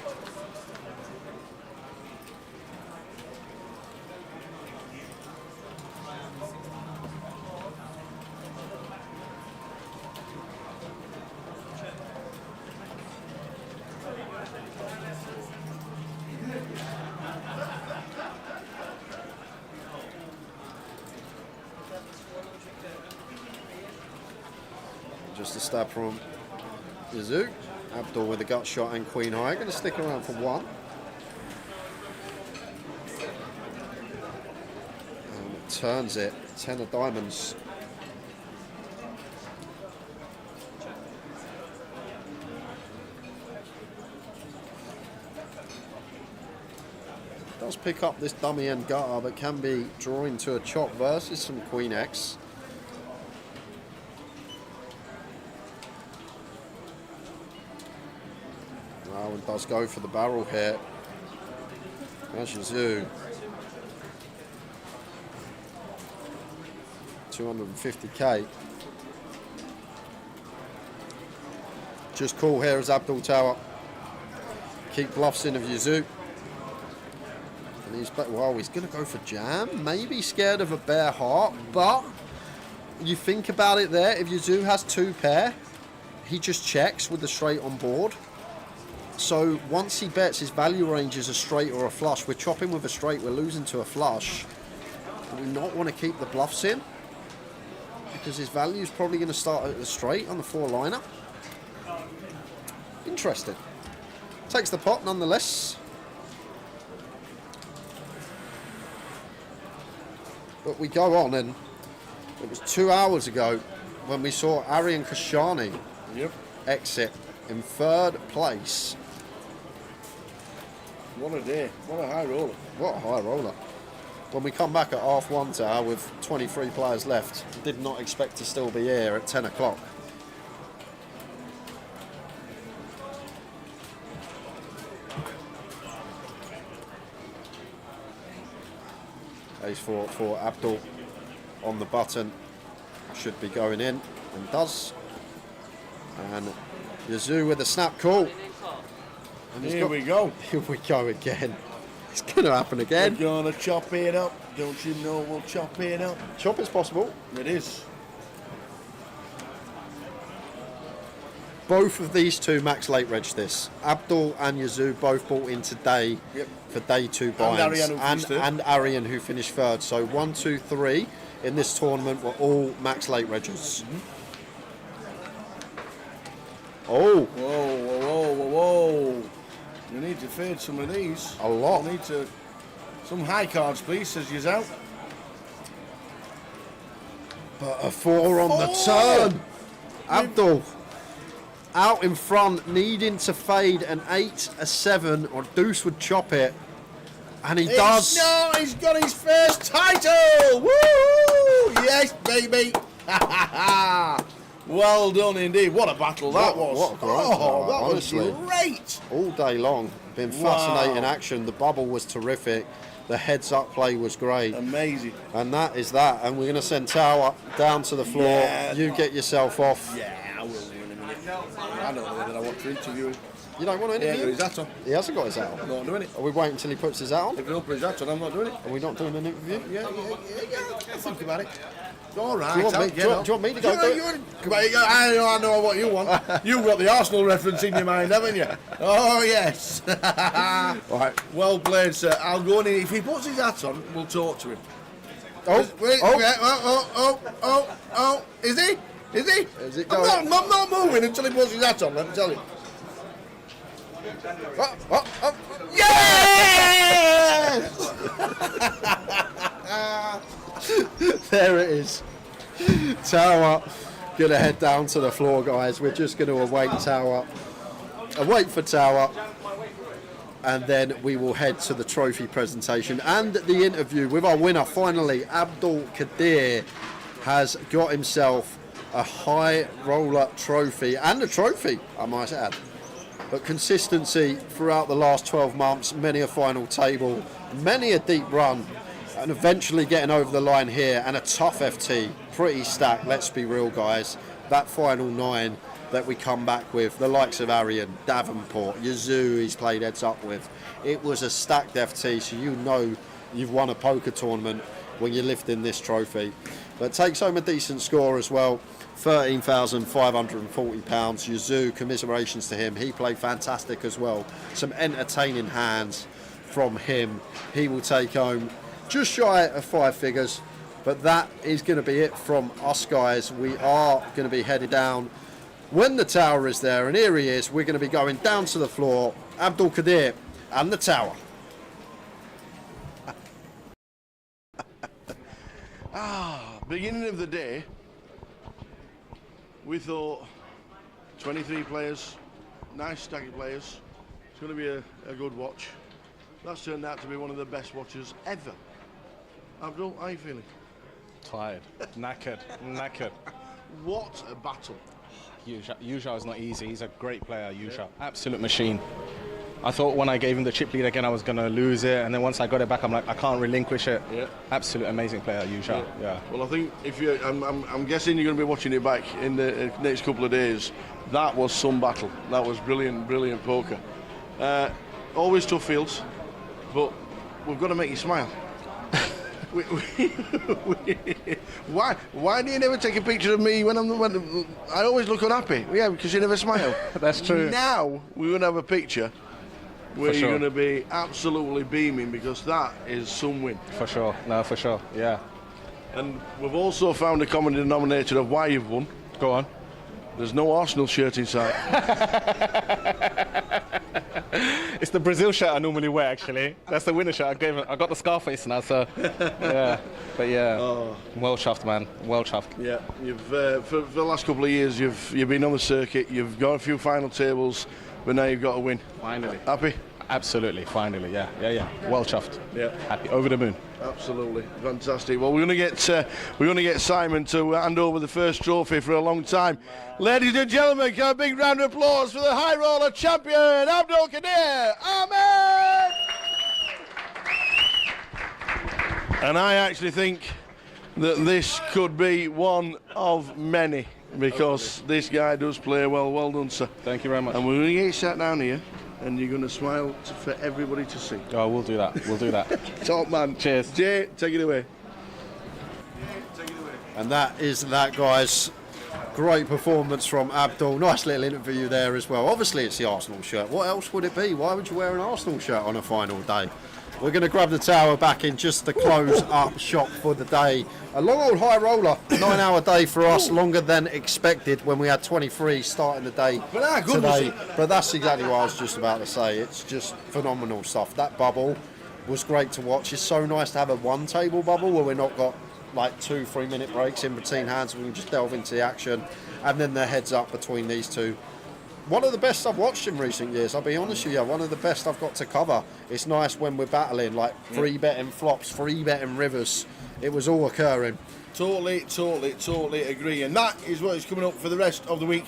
Speaker 7: Just a stab from Yazoo. Abdul with a gut shot and queen high. Going to stick around for one. And turns it. 10 of diamonds. Does pick up this dummy end gutter, but can be drawing to a chop versus some queen X. And does go for the barrel here. There's Yazoo. 250k. Just cool here is Abdul Tower. Keep bluffs in of Yazoo. And he's going to go for jam. Maybe scared of a bare heart, but you think about it there. If Yazoo has 2 pair, he just checks with the straight on board. So once he bets, his value range is a straight or a flush. We're chopping with a straight, we're losing to a flush. We not want to keep the bluffs in because his value is probably going to start at the straight on the 4-liner. Interesting. Takes the pot nonetheless. But we go on, and it was 2 hours ago when we saw Arian Kashani exit in 3rd place.
Speaker 6: What a day. What a high roller.
Speaker 7: What a high roller. When we come back at half 1 tower with 23 players left, did not expect to still be here at 10 o'clock. Ace for Abdul on the button. Should be going in, and does. And Yazoo with a snap call. And
Speaker 6: Here we go.
Speaker 7: Here we go again. It's going to happen again.
Speaker 6: We're going to chop it up. Don't you know we'll chop it up?
Speaker 7: Chop is possible.
Speaker 6: It is.
Speaker 7: Both of these two max late reg this. Abdul and Yazoo both bought in today for day 2 buy-ins. And Arian who finished 3rd. So 1, 2, 3 in this tournament were all max late reggers. Oh.
Speaker 6: Whoa, whoa, whoa, whoa, whoa. You need to fade some of these.
Speaker 7: A lot.
Speaker 6: You need to... Some high cards, please, says you's out.
Speaker 7: But a 4 on the turn. Abdul out in front, needing to fade an 8, a 7, or Deuce would chop it. And he does.
Speaker 6: No, he's got his first title. Woo! Yes, baby. Well done indeed. What a battle that was.
Speaker 7: What a great
Speaker 6: that
Speaker 7: honestly.
Speaker 6: was great.
Speaker 7: All day long. Been fascinating action. The bubble was terrific. The heads up play was great.
Speaker 6: Amazing.
Speaker 7: And that is that. And we're going to send Tower down to the floor.
Speaker 6: Yeah.
Speaker 7: You get yourself off.
Speaker 6: Yeah, I will in a minute. I don't know whether I want to interview him.
Speaker 7: You don't want to interview him?
Speaker 6: His hat on.
Speaker 7: He hasn't got his hat on.
Speaker 6: I'm not doing it.
Speaker 7: Are we waiting until he puts his hat on?
Speaker 6: If he don't put his hat on, I'm not doing it.
Speaker 7: Are we not doing an interview?
Speaker 6: Yeah. I'll think about it. All right.
Speaker 7: Do you want me to go do it?
Speaker 6: I know what you want. You've got the Arsenal reference in your mind, haven't you? Oh, yes.
Speaker 7: Right.
Speaker 6: Well played, sir. I'll go in. If he puts his hat on, we'll talk to him. Wait. Is he?
Speaker 7: Is it going?
Speaker 6: I'm not moving until he puts his hat on, let me tell you. Yes!
Speaker 7: There it is. Tower gonna head down to the floor, guys. We're just gonna await Tower. Wait for Tower. And then we will head to the trophy presentation and the interview with our winner. Finally, Abdul Kadir has got himself a high roller trophy and a trophy, I might add. but consistency throughout the last 12 months, many a final table, many a deep run, and eventually getting over the line here, and a tough FT, pretty stacked, let's be real guys. That final 9 that we come back with, the likes of Arian, Davenport, Yazoo he's played heads up with, it was a stacked FT, so you know you've won a poker tournament when you're lifting this trophy. But takes home a decent score as well, £13,540. Yazoo, commiserations to him, he played fantastic as well. Some entertaining hands from him. He will take home just shy of 5 figures, but that is going to be it from us guys. We are going to be headed down when the tower is there, and here he is. We're going to be going down to the floor, Abdul Qadir and the tower.
Speaker 6: Beginning of the day, we thought 23 players, nice stack of players. It's going to be a good watch. That's turned out to be one of the best watches ever. Abdul, how are you feeling?
Speaker 2: Tired, knackered.
Speaker 6: What a battle.
Speaker 2: Yuzha is not easy. He's a great player, Yuzha. Absolute machine. I thought when I gave him the chip lead again, I was going to lose it. And then once I got it back, I'm like, I can't relinquish it.
Speaker 6: Yeah.
Speaker 2: Absolute amazing player, Yuzha. Yeah.
Speaker 6: Well, I think if you, I'm guessing you're going to be watching it back in the next couple of days. That was some battle. That was brilliant poker. Always tough fields, but we've got to make you smile. Why do you never take a picture of me when I always look unhappy? Yeah, because you never smile.
Speaker 2: That's true.
Speaker 6: Now we're going to have a picture where
Speaker 2: For
Speaker 6: you're
Speaker 2: sure.
Speaker 6: going to be absolutely beaming, because that is some win.
Speaker 2: For sure. No, for sure. Yeah.
Speaker 6: And we've also found a common denominator of why you've won.
Speaker 2: Go on.
Speaker 6: There's no Arsenal shirt inside.
Speaker 2: It's the Brazil shirt I normally wear, actually. That's the winner shirt. I got the Scarface now, so yeah. But yeah, well chuffed, man. Well chuffed.
Speaker 6: Yeah, you've for the last couple of years you've been on the circuit. You've got a few final tables, but now you've got to win.
Speaker 2: Finally.
Speaker 6: Happy?
Speaker 2: Absolutely. Finally. Yeah. Well chuffed.
Speaker 6: Yeah.
Speaker 2: Happy. Over the moon.
Speaker 6: Absolutely, fantastic. Well, we're going to get Simon to hand over the first trophy for a long time. Ladies and gentlemen, can a big round of applause for the high roller champion, Abdul Qadir Ahmed. And I actually think that this could be one of many, because this guy does play well. Well done, sir.
Speaker 2: Thank you very much.
Speaker 6: And we're going to get you sat down here, and you're going to smile for everybody to see.
Speaker 2: Oh, we'll do that. We'll do that.
Speaker 6: Top man.
Speaker 2: Cheers.
Speaker 6: Jay, take it away. And that is that, guys. Great performance from Abdul. Nice little interview there as well. Obviously, it's the Arsenal shirt. What else would it be? Why would you wear an Arsenal shirt on a final day? We're going to grab the tower back in just to close up shop for the day. A long old high roller, 9-hour day for us, longer than expected when we had 23 starting the day today. But that's exactly what I was just about to say. It's just phenomenal stuff. That bubble was great to watch. It's so nice to have a one-table bubble where we've not got like 2-3 minute breaks in between hands. We can just delve into the action, and then the heads up between these two. One of the best I've watched in recent years, I'll be honest with you. One of the best I've got to cover. It's nice when we're battling, like free betting flops, free betting rivers. It was all occurring. Totally agree. And that is what is coming up for the rest of the week.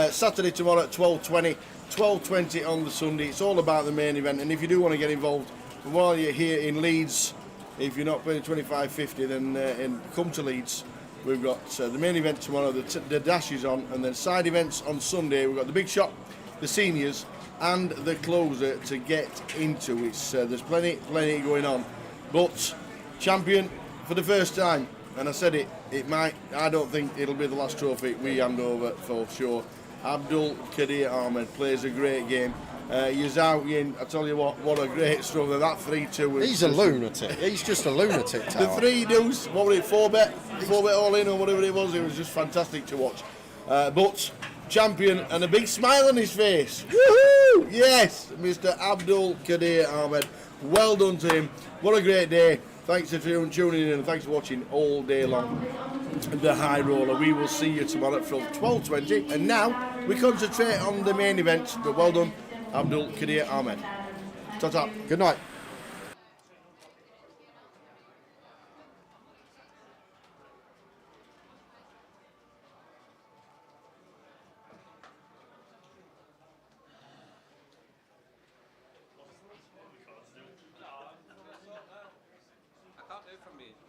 Speaker 6: Saturday tomorrow at 12:20, 12:20 on the Sunday. It's all about the main event. And if you do want to get involved, while you're here in Leeds, if you're not playing 25.50, then come to Leeds. We've got the main event tomorrow, the dash is on, and then side events on Sunday. We've got the big shot, the seniors, and the closer to get into. It's there's plenty going on. But champion for the first time, and I said I don't think it'll be the last trophy we hand over for sure. Abdul Qadir Ahmed plays a great game. He's out in, I tell you what a great struggle. That 3-2 was... He's a lunatic. He's just a lunatic, Tower. The 3 deuce, what was it, 4-bet all in or whatever it was just fantastic to watch. But champion and a big smile on his face. Woohoo! Yes, Mr. Abdul Qadir Ahmed. Well done to him. What a great day. Thanks for tuning in and thanks for watching all day long. The high roller. We will see you tomorrow from 12:20. And now we concentrate on the main event. But well done, Abdul Qadir Ahmed. Ta-ta. Good night.
Speaker 1: from me.